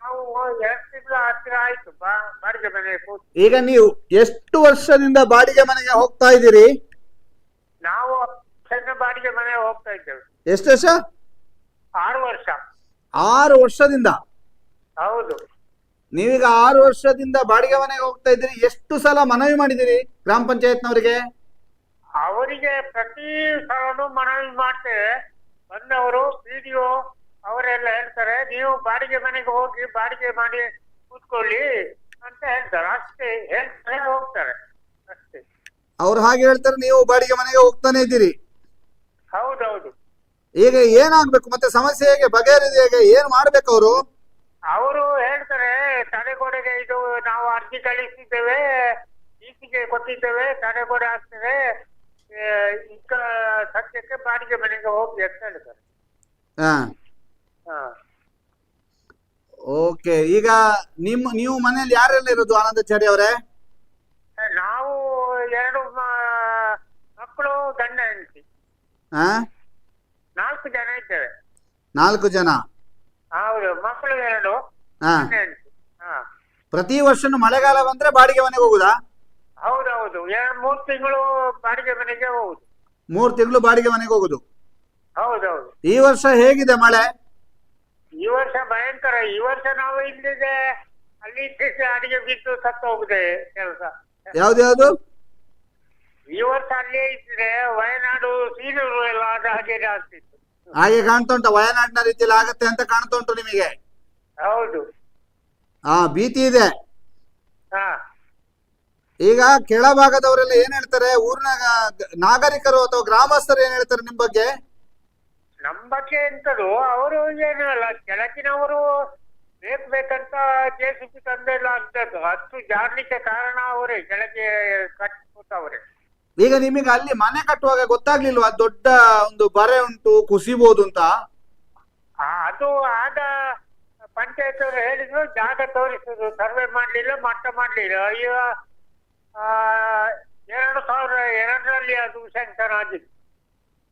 ನಾವು 2 ತಿಂಗಳ ಹತ್ತಿರ ಆಯ್ತು ಬಾಡಿಗೆ ಮನೆಗೆ ಕೂತು. ಈಗ ನೀವು ಎಷ್ಟು ವರ್ಷದಿಂದ ಬಾಡಿಗೆ ಮನೆಗೆ ಹೋಗ್ತಾ ಇದ್ದೀರಿ? ನಾವು ಬಾಡಿಗೆ ಮನೆಗೆ ಹೋಗ್ತಾ ಇದ್ದೇವೆ. ಎಷ್ಟು ವರ್ಷ? 6 ವರ್ಷ. 6 ವರ್ಷದಿಂದ? ಹೌದು. ನೀವೀಗ 6 ವರ್ಷದಿಂದ ಬಾಡಿಗೆ ಮನೆಗೆ ಹೋಗ್ತಾ ಇದ್ದೀರಿ. ಎಷ್ಟು ಸಲ ಮನವಿ ಮಾಡಿದಿರಿ ಗ್ರಾಮ ಪಂಚಾಯತ್ನವರಿಗೆ? ಅವರಿಗೆ ಪ್ರತಿ ಸಲನು ಮನವಿ ಮಾಡ್ತೇವೆ. ಬಂದವರು PDO ಅವರೆಲ್ಲ ಹೇಳ್ತಾರೆ, ನೀವು ಬಾಡಿಗೆ ಮನೆಗೆ ಹೋಗಿ ಬಾಡಿಗೆ ಮಾಡಿ ಕೂತ್ಕೊಳ್ಳಿ ಅಂತ ಹೇಳ್ತಾರೆ. ಅಷ್ಟೇ ಹೇಳ್ತಾರೆ, ಹೋಗ್ತಾರೆ ಅಷ್ಟೇ. ಅವ್ರು ಹಾಗೆ ಹೇಳ್ತಾರೆ, ನೀವು ಬಾಡಿಗೆ ಮನೆಗೆ ಹೋಗ್ತಾನೆ ಇದ್ದೀರಿ. ಹೌದೌದು. ಈಗ ಏನಾಗ್ಬೇಕು ಮತ್ತೆ? ಸಮಸ್ಯೆ ಹೇಗೆ ಬಗೆಹರಿದೆ? ಹೇಗೆ ಏನ್ ಮಾಡ್ಬೇಕು ಅವರು? ಅವರು ಹೇಳ್ತಾರೆ, ತಡೆಗೋಡೆಗೆ ಇದು ನಾವು ಅರ್ಜಿ ಕಳಿಸಿದ್ದೇವೆ, ಈಸಿಗೆ ಕೊಟ್ಟಿದ್ದೇವೆ, ತಡೆಗೋಡೆ ಆಗ್ತದೆ, ಈಗ ಸದ್ಯಕ್ಕೆ ಬಾಡಿಗೆ ಮನೆಗೆ ಹೋಗಿ ಅಂತ ಹೇಳ್ತಾರೆ. ಓಕೆ. ಈಗ ನೀವು ಮನೆಯಲ್ಲಿ ಯಾರೆಲ್ಲ ಇರೋದು ಆನಂದಾಚಾರ್ಯ ಅವರೇ? ನಾವು 2 ಮಕ್ಕಳು, ಗಂಡ ಹೆಂಡತಿ. 4 ಜನ ಇದ್ದೇವೆ. 4 ಜನ? ಹೌದು. ಮಕ್ಕಳು 2, ಗಂಡ ಹೆಂಡತಿ. ಪ್ರತಿ ವರ್ಷನೂ ಮಳೆಗಾಲ ಬಂದ್ರೆ ಬಾಡಿಗೆ ಮನೆಗೆ ಹೋಗುದಾ? ಹೌದೌದು. 3 ತಿಂಗಳು ಬಾಡಿಗೆ ಮನೆಗೆ ಹೋಗುದು. 3 ತಿಂಗಳು ಬಾಡಿಗೆ ಮನೆಗೆ ಹೋಗುದು? ಹೌದೌದು. ಈ ವರ್ಷ ಹೇಗಿದೆ ಮಳೆ? ಈ ವರ್ಷ ಭಯಂಕರ. ಈ ವರ್ಷ ನಾವು ಇಲ್ಲಿಗೆ ಅಲ್ಲಿ ಅಡಿಗೆ ಬಿದ್ದು ಸತ್ತು ಹೋಗಿದೆ ಕೆಲಸ. ಯಾವ್ದು? ಈ ವರ್ಷ ಅಲ್ಲೇ ಇದ್ರೆ ವಯನಾಡು, ಸೀನೂರು ಎಲ್ಲ ಹಾಗೆ ಆಗ್ತಿತ್ತು. ಹಾಗೆ ಕಾಣ್ತಾ ಉಂಟು? ವಯನಾಡಿನ ರೀತಿಯಲ್ಲಿ ಆಗತ್ತೆ ಅಂತ ಕಾಣ್ತಾ ಉಂಟು ನಿಮಗೆ? ಹೌದು. ಭೀತಿ ಇದೆ. ಈಗ ಕೆಳಭಾಗದವರೆಲ್ಲ ಏನ್ ಹೇಳ್ತಾರೆ? ಊರಿನ ನಾಗರಿಕರು ಅಥವಾ ಗ್ರಾಮಸ್ಥರು ಏನ್ ಹೇಳ್ತಾರೆ ನಿಮ್ ಬಗ್ಗೆ? ನಮ್ ಬಗ್ಗೆ ಎಂತದು, ಅವರು ಏನು ಅಲ್ಲ, ಕೆಳಗಿನವರು ಬೇಕಂತ JCB ತಂದೆಲ್ಲ ಆಗ್ತದ್ದು. ಅಷ್ಟು ಜಾರ್ಲಿಕ್ಕೆ ಕಾರಣ ಅವರೇ, ಕೆಳಗೆ ಕಟ್ಬಿಟ್ಟವರೇ. ಈಗ ನಿಮಗೆ ಅಲ್ಲಿ ಮನೆ ಕಟ್ಟುವಾಗ ಗೊತ್ತಾಗ್ಲಿಲ್ವಾ ದೊಡ್ಡ ಒಂದು ಬರೆ ಉಂಟು ಕುಸಿಬಹುದು ಅಂತ? ಅದು ಆಗ ಪಂಚಾಯತ್ ಅವರು ಹೇಳಿದ್ರು ಜಾಗ ತೋರಿಸುದು, ಸರ್ವೆ ಮಾಡ್ಲಿಲ್ಲ, ಮಟ್ಟ ಮಾಡ್ಲಿಲ್ಲ. ಈಗ 2002ರಲ್ಲಿ ಅದು ಸ್ಯಾಂಕ್ಷನ್ ಆಗಿದೆ.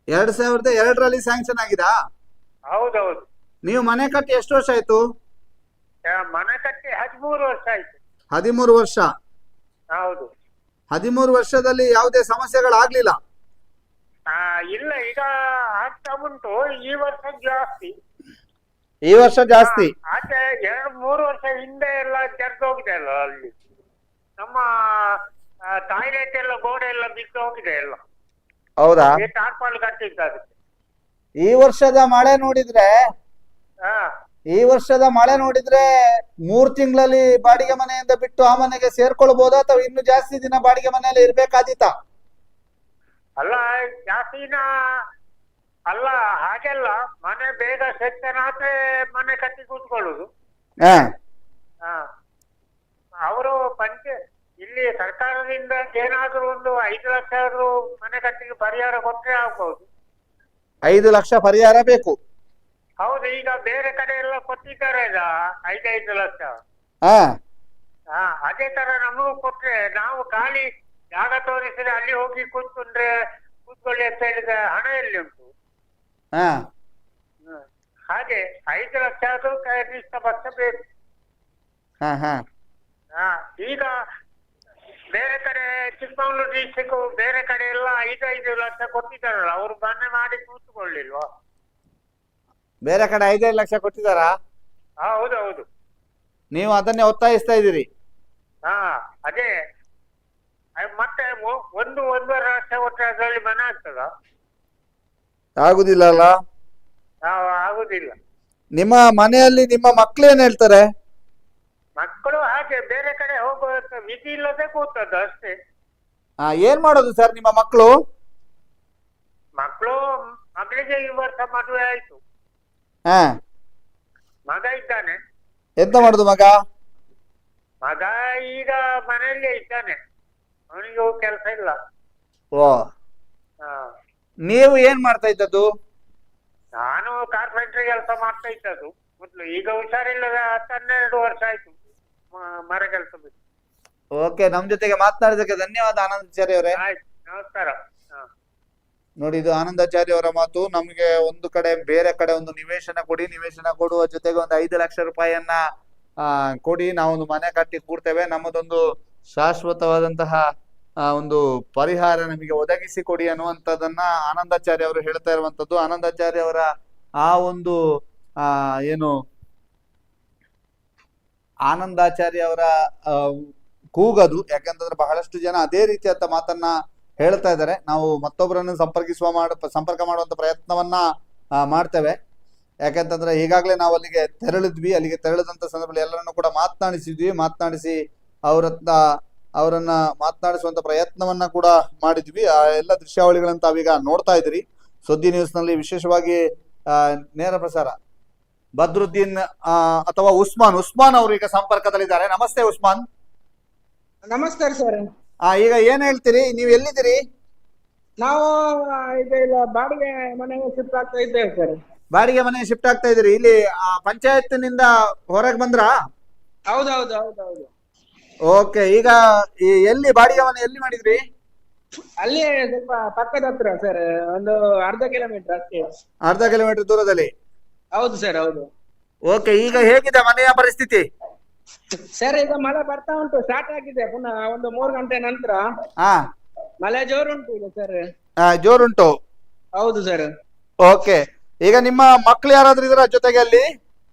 2002ರಲ್ಲಿ ಸ್ಯಾಂಕ್ಷನ್ ಆಗಿದಾ? ಹೌದೌದು. ನೀವು ಮನೆ ಕಟ್ಟಿ ಎಷ್ಟು ವರ್ಷ ಆಯ್ತು? ಮನೆ ಕಟ್ಟಿ 13 ವರ್ಷ ಆಯ್ತು. 13 ವರ್ಷ. ಹೌದು. 13 ವರ್ಷದಲ್ಲಿ ಯಾವುದೇ ಸಮಸ್ಯೆಗಳಾಗ್ಲಿಲ್ಲ? ಇಲ್ಲ, ಈಗ ಆಗ್ತಾ ಉಂಟು. ಈ ವರ್ಷ ಜಾಸ್ತಿ. ಈ ವರ್ಷ ಜಾಸ್ತಿ. ಆಚೆ 2-3 ವರ್ಷ ಹಿಂದೆ ಎಲ್ಲ ಜರ್ದು ಹೋಗಿದೆ ಅಲ್ಲ, ಅಲ್ಲಿ ನಮ್ಮ ಟಾಯ್ಲೆಟ್ ಎಲ್ಲ ಗೋಡೆ ಎಲ್ಲ ಬಿದ್ದು ಹೋಗಿದೆ ಎಲ್ಲ. ಹೌದಾ? ಟಾರ್ಪಾಲ್ ಕಟ್ಟಿದ್ದಾರೆ. ಈ ವರ್ಷದ ಮಳೆ ನೋಡಿದ್ರೆ 3 ತಿಂಗಳಲ್ಲಿ ಬಾಡಿಗೆ ಮನೆಯಿಂದ ಬಿಟ್ಟು ಆ ಮನೆಗೆ ಸೇರ್ಕೊಳ್ಬಹುದಾ ಅಥವಾ ಇನ್ನು ಜಾಸ್ತಿ ದಿನ ಬಾಡಿಗೆ ಮನೆಯಲ್ಲಿ ಇರ್ಬೇಕಾದೀತಾ? ಅಲ್ಲ, ಜಾಸ್ತಿನ ಅಲ್ಲ, ಹಾಗೆಲ್ಲ ಮನೆ ಬೇಗ ಸೆಕ್ಷನ್ ಆದ್ರೆ ಮನೆ ಕಟ್ಟಿ ಕೂತ್ಕೊಳ್ಳುದು. ಅವರು ಇಲ್ಲಿ ಸರ್ಕಾರದಿಂದ ಏನಾದ್ರೂ ಒಂದು 5 ಲಕ್ಷ ಆದ್ರೂ ಮನೆ ಕಟ್ಟಿಗೆ ಪರಿಹಾರ ಕೊಟ್ಟರೆ ಆಗ್ಬಹುದು. 5 ಲಕ್ಷ ಪರಿಹಾರ ಬೇಕು? ಹೌದು. ಈಗ ಬೇರೆ ಕಡೆ ಎಲ್ಲ ಕೊಟ್ಟಿದ್ದಾರೆ 5-5 ಲಕ್ಷ. ಅದೇ ತರ ನಮಗೂ ಕೊಟ್ರೆ ನಾವು ಖಾಲಿ ಜಾಗ ತೋರಿಸಿದ್ರೆ ಅಲ್ಲಿ ಹೋಗಿ ಕೂತ್ಕೊಳ್ಳಿ ಅಂತ ಹೇಳಿದ್ರೆ ಹಣ ಎಲ್ಲಿ ಉಂಟು? ಹಾಗೆ 5 ಲಕ್ಷ ಆದ್ರೂ ಕನಿಷ್ಠ ಪಕ್ಷ ಬೇಕು. ಈಗ ಬೇರೆ ಕಡೆ ಚಿಕ್ಕಮಗಳೂರು ಡಿಸ್ಟ್ರಿಕ್ಟ್ ಬೇರೆ ಕಡೆ ಎಲ್ಲ 5-5 ಲಕ್ಷ ಕೊಟ್ಟಿದ್ದಾರಲ್ಲ, ಅವರು ಮನೆ ಮಾಡಿ ಕೂತ್ಕೊಳ್ಳಿಲ್ವಾ? ಬೇರೆ ಕಡೆ 5-5 ಲಕ್ಷ ಕೊಟ್ಟಿದ್ದಾರಾ? ಹೌದೌದು. ನೀವು ಅದನ್ನೇ ಒತ್ತಾಯಿಸ್ತಾ ಇದ್ದೀರಿ? ಅದೇ. ಮತ್ತೆ 1-1.5 ಲಕ್ಷ ಕೊಟ್ಟರೆ ಅದರಲ್ಲಿ ಮನೆ ಆಗ್ತದ? ಆಗುದಿಲ್ಲ ಅಲ್ಲ? ಆಗುದಿಲ್ಲ. ನಿಮ್ಮ ಮನೆಯಲ್ಲಿ ನಿಮ್ಮ ಮಕ್ಳು ಏನ್ ಹೇಳ್ತಾರೆ? ಮಕ್ಕಳು ಹಾಗೆ ಬೇರೆ ಕಡೆ ಹೋಗುವ ವಿಧಿ ಇಲ್ಲದೆ ಕೂತದ್ದು ಅಷ್ಟೇ. ಏನ್ ಮಾಡೋದು ಸರ್ ನಿಮ್ಮ ಮಕ್ಕಳು? ಮಗಳಿಗೆ ಈ ವರ್ಷ ಮದುವೆ ಆಯ್ತು. ಮಗ ಇದ್ದಾನೆ. ಎಂತ ಮಾಡುದು ಮಗ? ಮಗ ಈಗ ಮನೆಯಲ್ಲೇ ಇದ್ದಾನೆ, ಅವನಿಗೂ ಕೆಲಸ ಇಲ್ಲ. ಓ, ನೀವು ಏನ್ ಮಾಡ್ತಾ ಇದ್ದದ್ದು? ನಾನು ಕಾರ್ಪೆಂಟ್ರಿ ಕೆಲಸ ಮಾಡ್ತಾ ಇದ್ದದ್ದು ಮೊದ್ಲು. ಈಗ ಹುಷಾರಿಲ್ಲದ 12 ವರ್ಷ ಆಯ್ತು ಮರ ಕೆಲಸ ಬಿಟ್ಟು. ಓಕೆ, ನಮ್ ಜೊತೆಗೆ ಮಾತನಾಡಿದಕ್ಕೆ ಧನ್ಯವಾದ ಆನಂದಾಚಾರ್ಯ ಅವರೇ. ನಮಸ್ಕಾರ. ನೋಡಿ, ಇದು ಆನಂದಾಚಾರ್ಯ ಅವರ ಮಾತು. ನಮ್ಗೆ ಒಂದು ಕಡೆ ಬೇರೆ ಕಡೆ ಒಂದು ನಿವೇಶನ ಕೊಡಿ, ನಿವೇಶನ ಕೊಡುವ ಜೊತೆಗೆ ಒಂದು 5 ಲಕ್ಷ ರೂಪಾಯಿಯನ್ನ ಕೊಡಿ, ನಾವೊಂದು ಮನೆ ಕಟ್ಟಿ ಕೂಡ್ತೇವೆ, ನಮ್ಮದೊಂದು ಶಾಶ್ವತವಾದಂತಹ ಒಂದು ಪರಿಹಾರ ನಮಗೆ ಒದಗಿಸಿ ಕೊಡಿ ಅನ್ನುವಂಥದ್ದನ್ನ ಆನಂದಾಚಾರ್ಯ ಅವರು ಹೇಳ್ತಾ ಇರುವಂತದ್ದು. ಆನಂದಾಚಾರ್ಯ ಅವರ ಆ ಒಂದು ಏನು ಆನಂದಾಚಾರ್ಯ ಅವರ ಕೂಗದು, ಯಾಕಂತಂದ್ರೆ ಬಹಳಷ್ಟು ಜನ ಅದೇ ರೀತಿಯಾದ ಮಾತನ್ನ ಹೇಳ್ತಾ ಇದ್ದಾರೆ. ನಾವು ಮತ್ತೊಬ್ಬರನ್ನು ಸಂಪರ್ಕ ಮಾಡುವಂತ ಪ್ರಯತ್ನವನ್ನ ಮಾಡ್ತೇವೆ. ಯಾಕಂತಂದ್ರೆ ಈಗಾಗಲೇ ನಾವು ಅಲ್ಲಿಗೆ ತೆರಳಿದಂತ ಸಂದರ್ಭದಲ್ಲಿ ಎಲ್ಲರನ್ನು ಕೂಡ ಮಾತನಾಡಿಸಿ ಅವರನ್ನ ಮಾತನಾಡಿಸುವಂತ ಪ್ರಯತ್ನವನ್ನ ಕೂಡ ಮಾಡಿದ್ವಿ. ಆ ಎಲ್ಲ ದೃಶ್ಯಾವಳಿಗಳನ್ನ ತಾವೀಗ ನೋಡ್ತಾ ಇದ್ರಿ. ಸುದ್ದಿ ನ್ಯೂಸ್ ನಲ್ಲಿ ವಿಶೇಷವಾಗಿ ನೇರ ಪ್ರಸಾರ ಬದ್ರುದ್ದೀನ್ ಅಥವಾ ಉಸ್ಮಾನ್ ಅವರು ಈಗ ಸಂಪರ್ಕದಲ್ಲಿದ್ದಾರೆ. ನಮಸ್ತೆ ಉಸ್ಮಾನ್. ನಮಸ್ಕಾರ ಸರ್. ಈಗ ಏನ್ ಹೇಳ್ತೀರಿ? ನೀವು ಎಲ್ಲಿದ್ದೀರಿ? ನಾವು ಇಲ್ಲ ಬಾಡಿಗೆ ಮನೆಗೆ ಶಿಫ್ಟ್ ಆಗ್ತಾ ಇದ್ದೇವೆ ಸರ್. ಬಾಡಿಗೆ ಮನೆ ಶಿಫ್ಟ್ ಆಗ್ತಾ ಇದ್ದೀರಿ? ಇಲ್ಲಿ ಪಂಚಾಯತ್ ನಿಂದ ಹೊರಗೆ ಬಂದ್ರಾ? ಹೌದೌದು. ಓಕೆ, ಈಗ ಎಲ್ಲಿ ಬಾಡಿಗೆ ಮನೆ ಎಲ್ಲಿ ಮಾಡಿದ್ರಿ? ಅಲ್ಲಿ ಸ್ವಲ್ಪ ಪಕ್ಕದ ಹತ್ರ ಸರ್, ಒಂದು ಅರ್ಧ ಕಿಲೋಮೀಟರ್ ಅಷ್ಟೇ. ಅರ್ಧ ಕಿಲೋಮೀಟರ್ ದೂರದಲ್ಲಿ? ಹೌದು ಸರ್, ಹೌದು. ಓಕೆ, ಈಗ ಹೇಗಿದೆ ಮನೆಯ ಪರಿಸ್ಥಿತಿ? ಸರ್, ಈಗ ಮಳೆ ಬರ್ತಾ ಉಂಟು, ಸ್ಟಾರ್ಟ್ ಆಗಿದೆ ಪುನಃ ಒಂದು 3 ಗಂಟೆ ನಂತರ. ಮಳೆ ಜೋರುಂಟು ಈಗ ಸರ್. ಜೋರುಂಟು? ಹೌದು ಸರ್. ಓಕೆ, ಈಗ ನಿಮ್ಮ ಮಕ್ಳು ಯಾರಾದ್ರೂ ಇದ್ರ ಜೊತೆಗೆ ಅಲ್ಲಿ?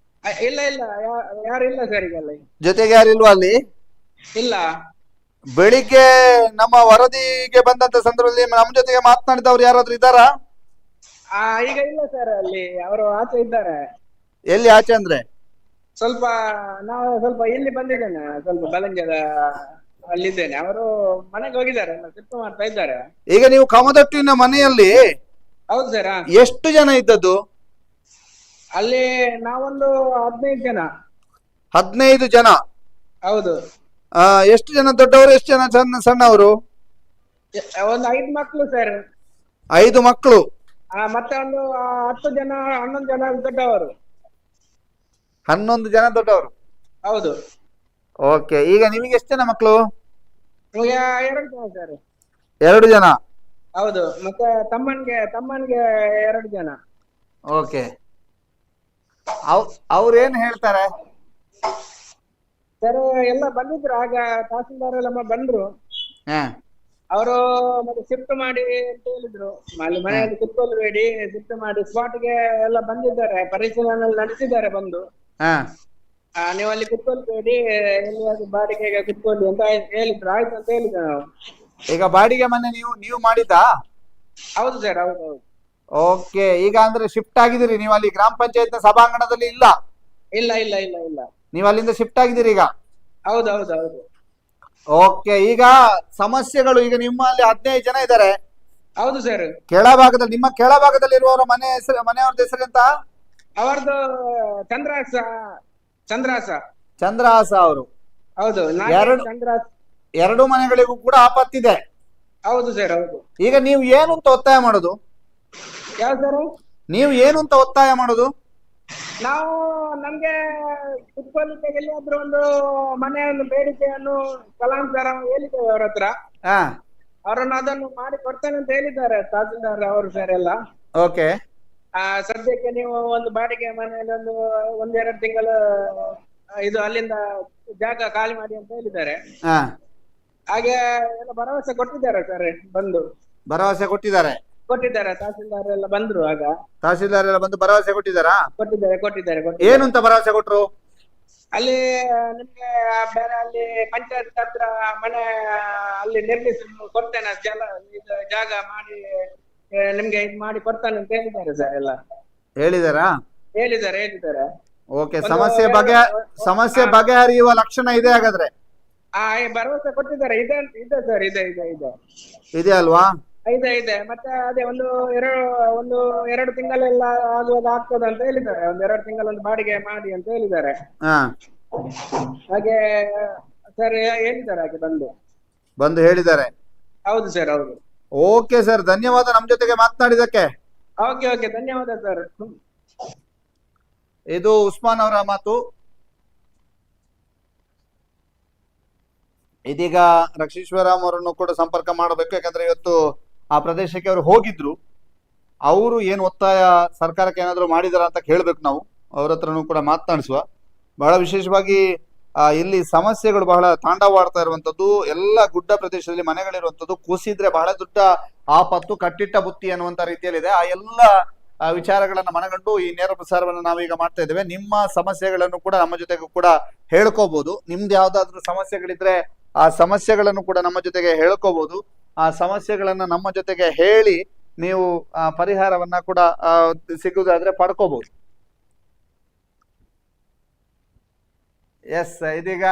ಇಲ್ಲ ಯಾರಿಲ್ಲ ಸರ್ ಈಗ ಅಲ್ಲಿ. ಜೊತೆಗೆ ಯಾರಿಲ್ವಾ ಅಲ್ಲಿ? ಇಲ್ಲ. ಬೆಳಿಗ್ಗೆ ನಮ್ಮ ವರದಿಗೆ ಬಂದಂತ ಸಂದರ್ಭದಲ್ಲಿ ನಮ್ಮ ಜೊತೆಗೆ ಮಾತನಾಡಿದವ್ರು ಯಾರಾದ್ರೂ ಇದ್ದಾರಾ? ಈಗ ಇಲ್ಲ ಸರ್, ಅಲ್ಲಿ ಅವರು ಆಚೆ ಇದ್ದಾರೆ. ಎಲ್ಲಿ ಆಚೆ ಅಂದ್ರೆ? ನಾವು ಸ್ವಲ್ಪ ಇಲ್ಲಿ ಬಂದಿದ್ದೇನೆ, ಸ್ವಲ್ಪ ಬಲಂಜದ ಅಲ್ಲಿದ್ದೇನೆ. ಅವರು ಮನೆಗೆ ಹೋಗಿದ್ದಾರೆ, ಶಿಫ್ಟ್ ಮಾಡ್ತಾ ಇದ್ದಾರೆ. ಈಗ ನೀವು ಕಮದಟ್ಟಿನ ಮನೆಯಲ್ಲಿ? ಹೌದು ಸರ್. ಎಷ್ಟು ಜನ ಇದ್ದದ್ದು ಅಲ್ಲಿ? ನಾವೊಂದು 15 ಜನ. 15 ಜನ? ಹೌದು. ಎಷ್ಟು ಜನ ದೊಡ್ಡವರು, ಎಷ್ಟು ಜನ ಸಣ್ಣವರು? ಒಂದು 5 ಮಕ್ಳು ಸರ್. 5 ಮಕ್ಕಳು. ಮತ್ತೆ ಒಂದು 10 ಜನ 11 ಜನ ದೊಡ್ಡವರು. 11 ಜನ ದೊಡ್ಡವರು. ಹೌದು. ಓಕೆ, ಈಗ ನಿಮಗೆ ಎಷ್ಟು ಜನ ಮಕ್ಕಳು? ನಮಗೆ 2 ಜನ ಸರ್. 2 ಜನ. ಹೌದು, ಮತ್ತೆ ತಮ್ಮನ್ಗೆ 2 ಜನ. ಓಕೆ, ಅವ್ರೇನ್ ಹೇಳ್ತಾರೆ ಸರ್? ಎಲ್ಲ ಬಂದಿದ್ರು ಆಗ, ತಹಸೀಲ್ದಾರ್ ಎಲ್ಲ ಬಂದ್ರು. ಅವರು ಮತ್ತೆ ಶಿಫ್ಟ್ ಮಾಡಿ ಅಂತ ಹೇಳಿದ್ರು. ಅಲ್ಲಿ ಮನೆಯಲ್ಲಿ ಕುತ್ಕೊಳ್ಬೇಡಿ, ಶಿಫ್ಟ್ ಮಾಡಿ ಸ್ಪಾಟ್ಗೆ ಎಲ್ಲ ಬಂದಿದ್ದಾರೆ, ಪರಿಶೀಲನೆ ನಡೆಸಿದ್ದಾರೆ ಬಂದು. ನೀವು ಅಲ್ಲಿ ಕುತ್ಕೊಳ್ಬೇಡಿ, ಎಲ್ಲಿಯಾದ್ರೂ ಬಾಡಿಗೆಗೆ ಕುತ್ಕೊಳ್ಳಿ ಅಂತ ಹೇಳಿದ್ರು. ಆಯ್ತು ಅಂತ ಹೇಳಿದ್ರು ನಾವು. ಈಗ ಬಾಡಿಗೆ ಮನೆ ನೀವು ಮಾಡಿದ್ದಾ? ಹೌದು ಸರ್, ಹೌದು. ಓಕೆ, ಈಗ ಅಂದ್ರೆ ಶಿಫ್ಟ್ ಆಗಿದ್ದೀರಿ ನೀವು ಅಲ್ಲಿ ಗ್ರಾಮ ಪಂಚಾಯತ್ ಸಭಾಂಗಣದಲ್ಲಿ? ಇಲ್ಲ ಇಲ್ಲ ಇಲ್ಲ ಇಲ್ಲ ಇಲ್ಲ, ನೀವು ಅಲ್ಲಿಂದ ಶಿಫ್ಟ್ ಆಗಿದ್ದೀರಿ ಈಗ? ಹೌದು ಹೌದು ಹೌದು. ಓಕೆ, ಈಗ ಸಮಸ್ಯೆಗಳು, ಈಗ ನಿಮ್ಮಲ್ಲಿ 15 ಜನ ಇದ್ದಾರೆ. ಹೌದು ಸರ್. ಕೆಳಭಾಗದಲ್ಲಿ, ನಿಮ್ಮ ಕೆಳಭಾಗದಲ್ಲಿ ಇರುವವರ ಮನೆಯವ್ರದ್ದು ಹೆಸರು ಎಂತ? ಅವರದ್ದು ಚಂದ್ರಹಾಸ ಅವರು. ಹೌದು, ಚಂದ್ರಹಾಸ್. 2 ಮನೆಗಳಿಗೂ ಕೂಡ ಆಪತ್ತಿದೆ. ಹೌದು ಸರ್, ಹೌದು. ಈಗ ನೀವು ಏನು ಅಂತ ಒತ್ತಾಯ ಮಾಡೋದು? ಯಾವ ಸರ್? ನೀವು ಏನು ಅಂತ ಒತ್ತಾಯ ಮಾಡೋದು? ನಾವು ನಮ್ಗೆ ಕುತ್ಕೊಳ್ಳಿಕ್ಕೆ ಎಲ್ಲಿಯಾದ್ರೂ ಒಂದು ಮನೆಯನ್ನು ಬೇಡಿಕೆಯನ್ನು ಕಲಾಂತರ ಹೇಳಿದ್ದೇವೆ ಅವ್ರ ಹತ್ರ. ಅವರನ್ನು ಅದನ್ನು ಮಾಡಿ ಕೊಡ್ತೇನೆ ಅಂತ ಹೇಳಿದ್ದಾರೆ ತಹಸೀಲ್ದಾರ್ ಅವರು ಸರ್ ಎಲ್ಲ. ಓಕೆ, ಸದ್ಯಕ್ಕೆ ನೀವು ಒಂದು ಬಾಡಿಗೆ ಮನೆಯಲ್ಲಿ ಒಂದು 2 ತಿಂಗಳು ಇದು ಅಲ್ಲಿಂದ ಜಾಗ ಖಾಲಿ ಮಾಡಿ ಅಂತ ಹೇಳಿದ್ದಾರೆ. ಹಾಗೆ ಎಲ್ಲ ಭರವಸೆ ಕೊಟ್ಟಿದ್ದಾರೆ ಸರ್. ಭರವಸೆ ಕೊಟ್ಟಿದ್ದಾರೆ. ತಹಸೀಲ್ದಾರ್ ಎಲ್ಲ ಬಂದ್ರು ಆಗ. ತಹಸೀಲ್ದಾರ್ ಎಲ್ಲ ಬಂದು ಭರವಸೆ ಕೊಟ್ಟಿದ್ದಾರಾ? ಕೊಟ್ಟಿದ್ದಾರೆ. ಏನು ಅಂತ ಭರವಸೆ ಕೊಟ್ರು? ಅಲ್ಲಿ ನಿಮ್ಗೆ ಬೇರೆ ಅಲ್ಲಿ ಪಂಚಾಯತ್ ಹತ್ರ ಮನೆ ಅಲ್ಲಿ ನಿರ್ಮಿಸಿ ಕೊಡ್ತೇನೆ, ಜಾಗ ಮಾಡಿ ನಿಮ್ಗೆ ಇದು ಮಾಡಿ ಕೊಡ್ತಾನೆ ಅಂತ ಹೇಳಿದ್ದಾರೆ ಸರ್ ಎಲ್ಲ. ಹೇಳಿದ್ದಾರೆ. ಓಕೆ, ಸಮಸ್ಯೆ ಬಗೆಹರಿಯುವ ಲಕ್ಷಣ ಇದೆ ಹಾಗಾದ್ರೆ? ಭರವಸೆ ಕೊಟ್ಟಿದ್ದಾರೆ. ಇದೆ ಸರ್, ಇದೆ ಅಲ್ವಾ? ಇದೆ. ಮತ್ತೆ ಅದೇ ಒಂದು 2 ತಿಂಗಳೆಲ್ಲ ಆಗುವಾಗ ಆಗ್ತದೆ ಅಂತ ಹೇಳಿದ್ದಾರೆ. 2 ತಿಂಗಳೊಂದು ಬಾಡಿಗೆ ಮಾಡಿ ಅಂತ ಹೇಳಿದ್ದಾರೆ. ಹಾಗೆ ಸರ್ ಹೇಳಿದ್ದಾರೆ, ಹಾಗೆ ಬಂದು ಹೇಳಿದ್ದಾರೆ. ಹೌದು ಸರ್, ಹೌದು. ಓಕೆ ಸರ್, ಧನ್ಯವಾದ ನಮ್ಮ ಜೊತೆಗೆ ಮಾತನಾಡಿದಕ್ಕೆ. ಓಕೆ, ಧನ್ಯವಾದ ಸರ್. ಇದು ಉಸ್ಮಾನ್ ಅವರ ಮಾತು. ಇದೀಗ ರಕ್ಷೀಶ್ವರಾಮ್ ಅವರನ್ನು ಕೂಡ ಸಂಪರ್ಕ ಮಾಡಬೇಕು, ಯಾಕಂದ್ರೆ ಇವತ್ತು ಆ ಪ್ರದೇಶಕ್ಕೆ ಅವರು ಹೋಗಿದ್ರು. ಅವರು ಏನು ಒತ್ತಾಯ ಸರ್ಕಾರಕ್ಕೆ ಏನಾದ್ರು ಮಾಡಿದಾರ ಅಂತ ಕೇಳ್ಬೇಕು ನಾವು. ಅವ್ರ ಹತ್ರನೂ ಕೂಡ ಮಾತನಾಡಿಸುವ. ಬಹಳ ವಿಶೇಷವಾಗಿ ಇಲ್ಲಿ ಸಮಸ್ಯೆಗಳು ಬಹಳ ತಾಂಡವಾಡ್ತಾ ಇರುವಂತದ್ದು. ಎಲ್ಲ ಗುಡ್ಡ ಪ್ರದೇಶದಲ್ಲಿ ಮನೆಗಳಿರುವಂತದ್ದು, ಕುಸಿದ್ರೆ ಬಹಳ ದೊಡ್ಡ ಆಪತ್ತು, ಕಟ್ಟಿಟ್ಟ ಬುತ್ತಿ ಅನ್ನುವಂತ ರೀತಿಯಲ್ಲಿದೆ. ಆ ಎಲ್ಲ ವಿಚಾರಗಳನ್ನ ಮನಗಂಡು ಈ ನೇರ ಪ್ರಸಾರವನ್ನು ನಾವೀಗ ಮಾಡ್ತಾ ಇದ್ದೇವೆ. ನಿಮ್ಮ ಸಮಸ್ಯೆಗಳನ್ನು ಕೂಡ ನಮ್ಮ ಜೊತೆಗೂ ಕೂಡ ಹೇಳ್ಕೋಬಹುದು. ನಿಮ್ದು ಯಾವ್ದಾದ್ರು ಸಮಸ್ಯೆಗಳಿದ್ರೆ ಆ ಸಮಸ್ಯೆಗಳನ್ನು ಕೂಡ ನಮ್ಮ ಜೊತೆಗೆ ಹೇಳ್ಕೋಬಹುದು. ಆ ಸಮಸ್ಯೆಗಳನ್ನ ನಮ್ಮ ಜೊತೆಗೆ ಹೇಳಿ ನೀವು ಪರಿಹಾರವನ್ನ ಕೂಡ ಸಿಗುವುದಾದ್ರೆ ಪಡ್ಕೋಬಹುದು. ಎಸ್, ಇದೀಗ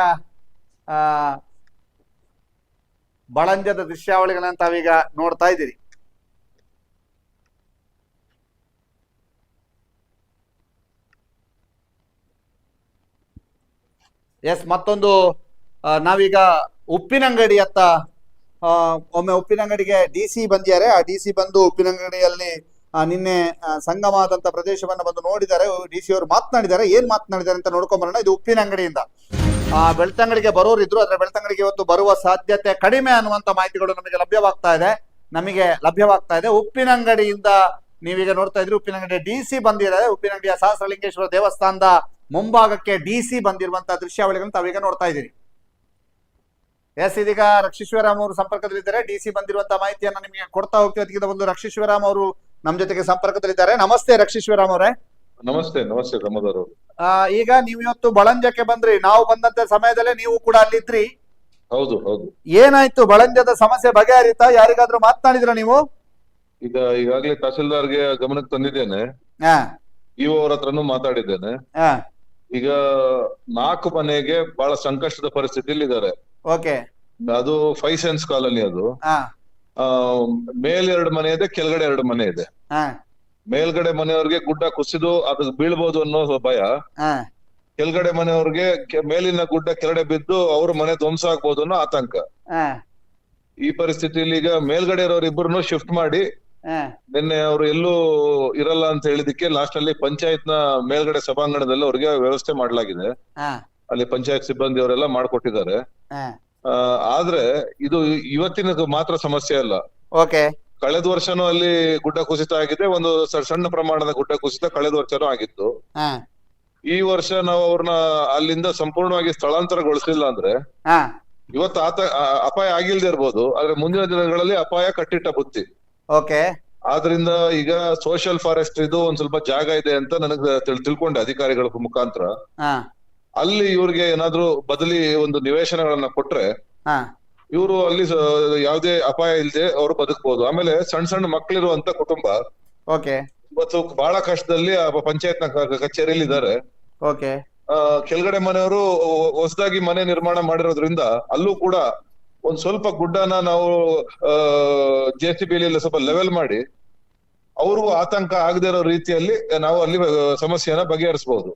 ಬಳಂಜದ ದೃಶ್ಯಾವಳಿಗಳನ್ನ ತಾವೀಗ ನೋಡ್ತಾ ಇದ್ದೀರಿ. ಎಸ್, ಮತ್ತೊಂದು ನಾವೀಗ ಉಪ್ಪಿನಂಗಡಿಯತ್ತ ಒಮ್ಮೆ ಉಪ್ಪಿನಂಗಡಿಗೆ DC ಬಂದಿದ್ದಾರೆ. ಆ DC ಬಂದು ಉಪ್ಪಿನಂಗಡಿಯಲ್ಲಿ ನಿನ್ನೆ ಸಂಗಮ ಆದಂತ ಪ್ರದೇಶವನ್ನ ಬಂದು ನೋಡಿದ್ದಾರೆ. DC ಅವರು ಮಾತನಾಡಿದ್ದಾರೆ. ಏನ್ ಮಾತನಾಡಿದ್ದಾರೆ ಅಂತ ನೋಡ್ಕೊಂಬರೋಣ. ಇದು ಉಪ್ಪಿನಂಗಡಿಯಿಂದ ಬೆಳ್ತಂಗಡಿಗೆ ಬರೋರಿದ್ರು, ಆದ್ರೆ ಬೆಳ್ತಂಗಡಿಗೆ ಇವತ್ತು ಬರುವ ಸಾಧ್ಯತೆ ಕಡಿಮೆ ಅನ್ನುವಂತ ಮಾಹಿತಿಗಳು ನಮಗೆ ಲಭ್ಯವಾಗ್ತಾ ಇದೆ. ಉಪ್ಪಿನಂಗಡಿಯಿಂದ ನೀವೀಗ ನೋಡ್ತಾ ಇದ್ರಿ, ಉಪ್ಪಿನಂಗಡಿ DC ಬಂದಿದ್ದಾರೆ. ಉಪ್ಪಿನಂಗಡಿಯ ಸಹಸ್ರಲಿಂಗೇಶ್ವರ ದೇವಸ್ಥಾನದ ಮುಂಭಾಗಕ್ಕೆ DC ಬಂದಿರುವಂತಹ ದೃಶ್ಯಾವಳಿಗಳನ್ನು ತಾವೀಗ ನೋಡ್ತಾ ಇದ್ದೀರಿ. ಎಸ್, ಇದೀಗ ರಕ್ಷೀಶ್ವರಾಮ್ ಅವರು ಸಂಪರ್ಕದಲ್ಲಿದ್ದಾರೆ. DC ಬಂದಿರುವಂತಹ ಮಾಹಿತಿಯನ್ನ ನಿಮಗೆ ಕೊಡ್ತಾ ಹೋಗ್ತೀವಿ. ಅದಕ್ಕಿಂತ ಒಂದು ರಕ್ಷೀಶ್ವರಾಮ್ ಅವರು ನಮ್ಮ ಜೊತೆಗೆ ಸಂಪರ್ಕದಲ್ಲಿದ್ದಾರೆ. ನಮಸ್ತೆ ರಕ್ಷೀಶ್ವರಾಮ್ ಅವರೇ. ನಮಸ್ತೆ ಪ್ರಮೋದರ್ ಅವರು. ಈಗ ನೀವು ಇವತ್ತು ಬಳಂಜಕ್ಕೆ ಬಂದ್ರಿ. ನಾವು ಬಂದಂತ ಸಮಯದಲ್ಲೇ ನೀವು ಕೂಡ ಅಲ್ಲಿದ್ರಿ. ಹೌದು. ಏನಾಯ್ತು? ಬಳಂಜದ ಸಮಸ್ಯೆ ಬಗೆಹರಿತಾ? ಯಾರಿಗಾದ್ರೂ ಮಾತನಾಡಿದ್ರ ನೀವು? ಈಗಾಗಲೇ ತಹಸೀಲ್ದಾರ್ಗೆ ಗಮನಕ್ಕೆ ತಂದಿದ್ದೇನೆ. ಇಒ ಅವ್ರ ಹತ್ರನೂ ಮಾತಾಡಿದ್ದೇನೆ. ಈಗ 4 ಮನೆಗೆ ಬಹಳ ಸಂಕಷ್ಟದ ಪರಿಸ್ಥಿತಿಯಲ್ಲಿ ಇದ್ದಾರೆ. ಓಕೆ, ಅದು 5 ಸೆನ್ಸ್ ಕಾಲೋನಿ. ಅದು ಮೇಲ್ 2 ಮನೆ ಇದೆ, ಕೆಳಗಡೆ 2 ಮನೆ ಇದೆ. ಮೇಲ್ಗಡೆ ಮನೆಯವ್ರಿಗೆ ಗುಡ್ಡ ಕುಸಿದು ಅದು ಬೀಳ್ಬೋದು ಅನ್ನೋ ಭಯ. ಕೆಳಗಡೆ ಮನೆಯವ್ರಿಗೆ ಮೇಲಿನ ಗುಡ್ಡ ಕೆಳಗಡೆ ಬಿದ್ದು ಅವ್ರ ಮನೆ ಧ್ವಂಸ ಆಗ್ಬೋದು ಅನ್ನೋ ಆತಂಕ. ಈ ಪರಿಸ್ಥಿತಿಯಲ್ಲಿ ಈಗ ಮೇಲ್ಗಡೆ ಇರೋರು ಇಬ್ಬರನ್ನು ಶಿಫ್ಟ್ ಮಾಡಿ ನಿನ್ನೆ ಅವರು ಎಲ್ಲೂ ಇರಲ್ಲ ಅಂತ ಹೇಳಿದಕ್ಕೆ ಲಾಸ್ಟ್ ಅಲ್ಲಿ ಪಂಚಾಯತ್ ನ ಮೇಲ್ಗಡೆ ಸಭಾಂಗಣದಲ್ಲಿ ಅವ್ರಿಗೆ ವ್ಯವಸ್ಥೆ ಮಾಡಲಾಗಿದೆ. ಅಲ್ಲಿ ಪಂಚಾಯತ್ ಸಿಬ್ಬಂದಿ ಅವರೆಲ್ಲ ಮಾಡ್ಕೊಟ್ಟಿದ್ದಾರೆ. ಆದ್ರೆ ಇದು ಇವತ್ತಿನ ಮಾತ್ರ ಸಮಸ್ಯೆ ಅಲ್ಲ. ಕಳೆದ ವರ್ಷನೂ ಅಲ್ಲಿ ಗುಡ್ಡ ಕುಸಿತ ಆಗಿದೆ, ಒಂದು ಸಣ್ಣ ಪ್ರಮಾಣದ ಗುಡ್ಡ ಕುಸಿತ ಕಳೆದ ವರ್ಷನೂ ಆಗಿತ್ತು. ಈ ವರ್ಷ ನಾವು ಅವ್ರನ್ನ ಅಲ್ಲಿಂದ ಸಂಪೂರ್ಣವಾಗಿ ಸ್ಥಳಾಂತರಗೊಳಿಸಲಿಲ್ಲ ಅಂದ್ರೆ ಇವತ್ತು ಅಪಾಯ ಆಗಿಲ್ದೇ ಇರ್ಬೋದು, ಆದ್ರೆ ಮುಂದಿನ ದಿನಗಳಲ್ಲಿ ಅಪಾಯ ಕಟ್ಟಿಟ್ಟ ಬುತ್ತಿ. ಆದ್ರಿಂದ ಈಗ ಸೋಷಿಯಲ್ ಫಾರೆಸ್ಟ್ ಇದು ಒಂದ್ ಸ್ವಲ್ಪ ಜಾಗ ಇದೆ ಅಂತ ನನಗೆ ತಿಳ್ಕೊಂಡೆ ಅಧಿಕಾರಿಗಳ ಮುಖಾಂತರ. ಅಲ್ಲಿ ಇವ್ರಿಗೆ ಏನಾದ್ರು ಬದಲಿ ಒಂದು ನಿವೇಶನಗಳನ್ನ ಕೊಟ್ರೆ ಇವರು ಅಲ್ಲಿ ಯಾವುದೇ ಅಪಾಯ ಇಲ್ಲದೆ ಅವರು ಬದುಕಬಹುದು. ಆಮೇಲೆ ಸಣ್ಣ ಸಣ್ಣ ಮಕ್ಕಳಿರುವಂತ ಕುಟುಂಬ ಇವತ್ತು ಬಹಳ ಕಷ್ಟದಲ್ಲಿ ಪಂಚಾಯತ್ ನ ಕಚೇರಿಯಲ್ಲಿ ಇದ್ದಾರೆ. ಕೆಳಗಡೆ ಮನೆಯವರು ಹೊಸದಾಗಿ ಮನೆ ನಿರ್ಮಾಣ ಮಾಡಿರೋದ್ರಿಂದ ಅಲ್ಲೂ ಕೂಡ ಒಂದ್ ಸ್ವಲ್ಪ ಗುಡ್ಡನ ನಾವು JCB ಸ್ವಲ್ಪ ಲೆವೆಲ್ ಮಾಡಿ ಅವ್ರಿಗೂ ಆತಂಕ ಆಗದೆ ಇರೋ ರೀತಿಯಲ್ಲಿ ನಾವು ಅಲ್ಲಿ ಸಮಸ್ಯೆನ ಬಗೆಹರಿಸಬಹುದು.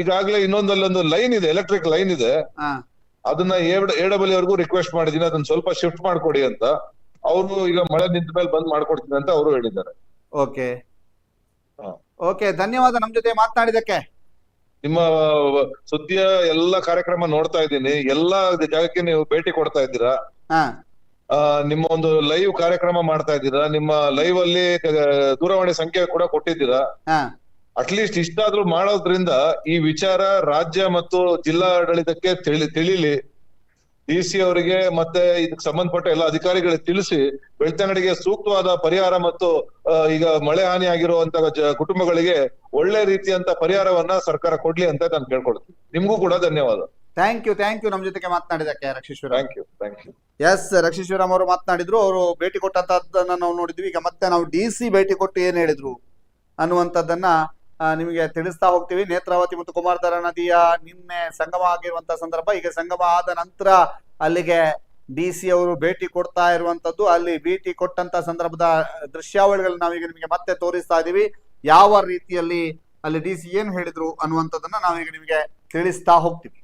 ಈಗಾಗ್ಲೇ ಇನ್ನೊಂದಲ್ಲೊಂದು ಲೈನ್ ಇದೆ, ಎಲೆಕ್ಟ್ರಿಕ್ ಲೈನ್ ಇದೆ, ಅದನ್ನ AWL ಅವ್ರಿಗೂ ರಿಕ್ವೆಸ್ಟ್ ಮಾಡಿದೀನಿ, ಅದನ್ನ ಸ್ವಲ್ಪ ಶಿಫ್ಟ್ ಮಾಡ್ಕೊಡಿ ಅಂತ. ಅವರು ಈಗ ಮಳೆ ನಿಂತ ಮೇಲೆ ಬಂದ್ ಮಾಡ್ಕೊಡ್ತೀನಿ ಅಂತ ಅವರು ಹೇಳಿದ್ದಾರೆ. ಓಕೆ, ಧನ್ಯವಾದ ನಮ್ ಜೊತೆ ಮಾತನಾಡಿದಕ್ಕೆ. ನಿಮ್ಮ ಸುದ್ದಿಯ ಎಲ್ಲಾ ಕಾರ್ಯಕ್ರಮ ನೋಡ್ತಾ ಇದ್ದೀನಿ, ಎಲ್ಲಾ ಜಾಗಕ್ಕೆ ನೀವು ಭೇಟಿ ಕೊಡ್ತಾ ಇದ್ದೀರಾ. ನಿಮ್ಮ ಒಂದು ಲೈವ್ ಕಾರ್ಯಕ್ರಮ ಮಾಡ್ತಾ ಇದ್ದೀರಾ, ನಿಮ್ಮ ಲೈವ್ ಅಲ್ಲಿ ದೂರವಾಣಿ ಸಂಖ್ಯೆ ಕೂಡ ಕೊಟ್ಟಿದ್ದೀರಾ. ಅಟ್ಲೀಸ್ಟ್ ಇಷ್ಟಾದ್ರೂ ಮಾಡೋದ್ರಿಂದ ಈ ವಿಚಾರ ರಾಜ್ಯ ಮತ್ತು ಜಿಲ್ಲಾ ಆಡಳಿತಕ್ಕೆ ತಿಳಿಲಿ, DC ಅವರಿಗೆ ಮತ್ತೆ ಇದಕ್ಕೆ ಸಂಬಂಧಪಟ್ಟ ಎಲ್ಲ ಅಧಿಕಾರಿಗಳಿಗೆ ತಿಳಿಸಿ ಬೆಳ್ತಂಗಡಿಗೆ ಸೂಕ್ತವಾದ ಪರಿಹಾರ ಮತ್ತು ಈಗ ಮಳೆ ಹಾನಿ ಆಗಿರುವಂತಹ ಕುಟುಂಬಗಳಿಗೆ ಒಳ್ಳೆ ರೀತಿಯಂತ ಪರಿಹಾರವನ್ನ ಸರ್ಕಾರ ಕೊಡ್ಲಿ ಅಂತ ನಾನು ಕೇಳ್ಕೊಳ್ತೀನಿ. ನಿಮ್ಗೂ ಕೂಡ ಧನ್ಯವಾದ. ಥ್ಯಾಂಕ್ ಯು ನಮ್ ಜೊತೆಗೆ ಮಾತನಾಡಿದಕ್ಕೆ Rakshishwara. Thank you. Yes, Rakshishwaram ಅವರು ಮಾತನಾಡಿದ್ರು. ಅವರು ಭೇಟಿ ಕೊಟ್ಟಂತದ್ದನ್ನ ನಾವು ನೋಡಿದ್ವಿ. ಈಗ ಮತ್ತೆ ನಾವು DC ಭೇಟಿ ಕೊಟ್ಟು ಏನ್ ಹೇಳಿದ್ರು ಅನ್ನುವಂಥದ್ದನ್ನ ನಿಮಗೆ ತಿಳಿಸ್ತಾ ಹೋಗ್ತೀವಿ. ನೇತ್ರಾವತಿ ಮತ್ತು ಕುಮಾರಧಾರಾ ನದಿಯ ನಿನ್ನೆ ಸಂಗಮ ಆಗಿರುವಂತಹ ಸಂದರ್ಭ, ಈಗ ಸಂಗಮ ಆದ ನಂತರ ಅಲ್ಲಿಗೆ DC ಅವರು ಭೇಟಿ ಕೊಡ್ತಾ ಇರುವಂತದ್ದು. ಅಲ್ಲಿ ಭೇಟಿ ಕೊಟ್ಟಂತ ಸಂದರ್ಭದ ದೃಶ್ಯಾವಳಿಗಳನ್ನ ನಾವೀಗ ನಿಮಗೆ ಮತ್ತೆ ತೋರಿಸ್ತಾ ಇದೀವಿ. ಯಾವ ರೀತಿಯಲ್ಲಿ ಅಲ್ಲಿ DC ಏನ್ ಹೇಳಿದ್ರು ಅನ್ನುವಂಥದ್ದನ್ನ ನಾವೀಗ ನಿಮಗೆ ತಿಳಿಸ್ತಾ ಹೋಗ್ತೀವಿ.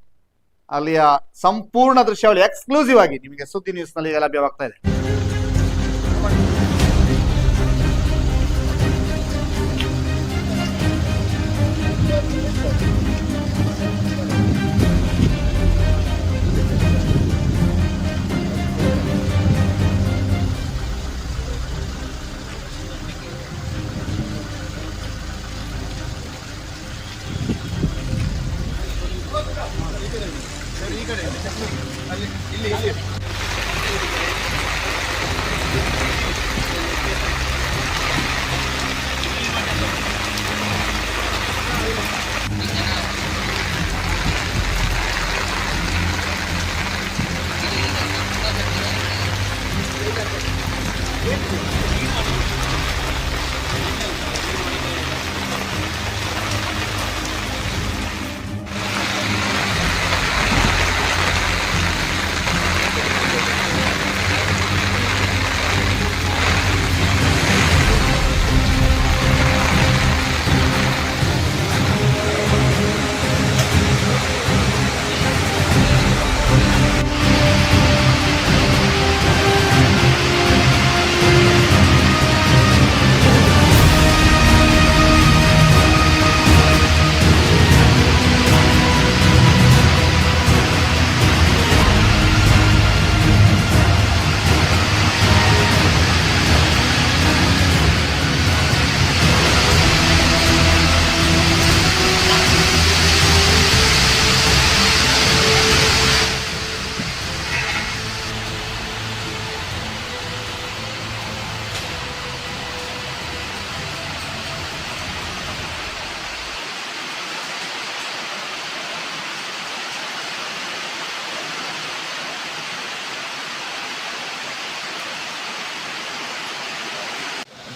ಅಲ್ಲಿಯ ಸಂಪೂರ್ಣ ದೃಶ್ಯಾವಳಿ ಎಕ್ಸ್ಕ್ಲೂಸಿವ್ ಆಗಿ ನಿಮಗೆ ಸುದ್ದಿ ನ್ಯೂಸ್ ನಲ್ಲಿ ಲಭ್ಯವಾಗ್ತಾ ಇದೆ.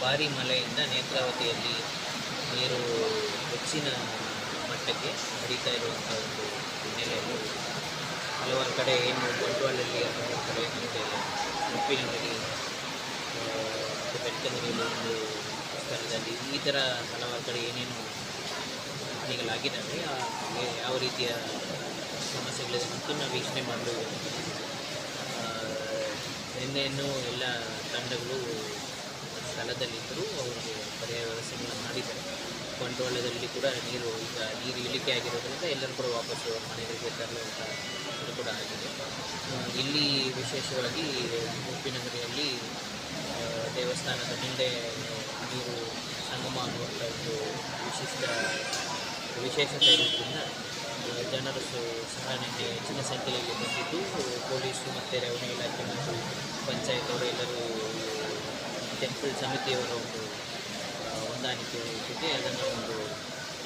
ಭಾರೀ ಮಳೆಯಿಂದ ನೇತ್ರಾವತಿಯಲ್ಲಿ ನೀರು ಹೆಚ್ಚಿನ ಮಟ್ಟಕ್ಕೆ ಹರಿತಾ ಇರುವಂಥ ಒಂದು ಹಿನ್ನೆಲೆಯಲ್ಲಿ ಹಲವಾರು ಕಡೆ ಏನು ಬಂಟ್ವಾಳಲ್ಲಿ ಹಲವಾರು ಕಡೆ ಮತ್ತು ಉಪ್ಪಿನಂಗಡಿ ಮತ್ತು ಬೆಳ್ತಂಗಡಿಯಲ್ಲಿ ಒಂದು ಸ್ಥಳದಲ್ಲಿ ಈ ಥರ ಹಲವಾರು ಕಡೆ ಏನೇನು ಹಾನಿಗಳಾಗಿದ್ದಾವೆ ಯಾವ ರೀತಿಯ ಸಮಸ್ಯೆಗಳಿದೆ ಮತ್ತು ನಾವು ವೀಕ್ಷಣೆ ಮಾಡಲು ನಿನ್ನೆಯನ್ನು ಎಲ್ಲ ತಂಡಗಳು ಸ್ಥಳದಲ್ಲಿದ್ದರೂ ಅವರಿಗೆ ಪರ್ಯಾಯ ವ್ಯವಸ್ಥೆಗಳನ್ನ ಮಾಡಿದ್ದಾರೆ. ಬಂಟ್ವಾಳದಲ್ಲಿ ಕೂಡ ನೀರು ಇಳಿಕೆ ಆಗಿರೋದ್ರಿಂದ ಎಲ್ಲರೂ ಕೂಡ ವಾಪಸ್ಸು ಮನೆಗಳಿಗೆ ತರಲುವಂಥ ಇದು ಕೂಡ ಆಗಿದೆ. ಇಲ್ಲಿ ವಿಶೇಷವಾಗಿ ಉಪ್ಪಿನಂಗಡಿಯಲ್ಲಿ ದೇವಸ್ಥಾನದ ಮುಂದೆ ನೀರು ಸಂಗಮ ಆಗುವಂಥ ಒಂದು ವಿಶೇಷತೆ ಇರೋದ್ರಿಂದ ಜನರು ಸಹ ನಿನ್ನೆ ಹೆಚ್ಚಿನ ಸಂಖ್ಯೆಯಲ್ಲಿ ಬಂದಿದ್ದು ಪೊಲೀಸು ಮತ್ತು ರೆವಿನ್ಯೂ ಇಲಾಖೆ ಮತ್ತು ಪಂಚಾಯತ್ ಅವರು ಎಲ್ಲರೂ ಟೆಂಪಲ್ ಸಮಿತಿಯವರ ಒಂದು ಹೊಂದಾಣಿಕೆ ಜೊತೆ ಅದನ್ನು ಒಂದು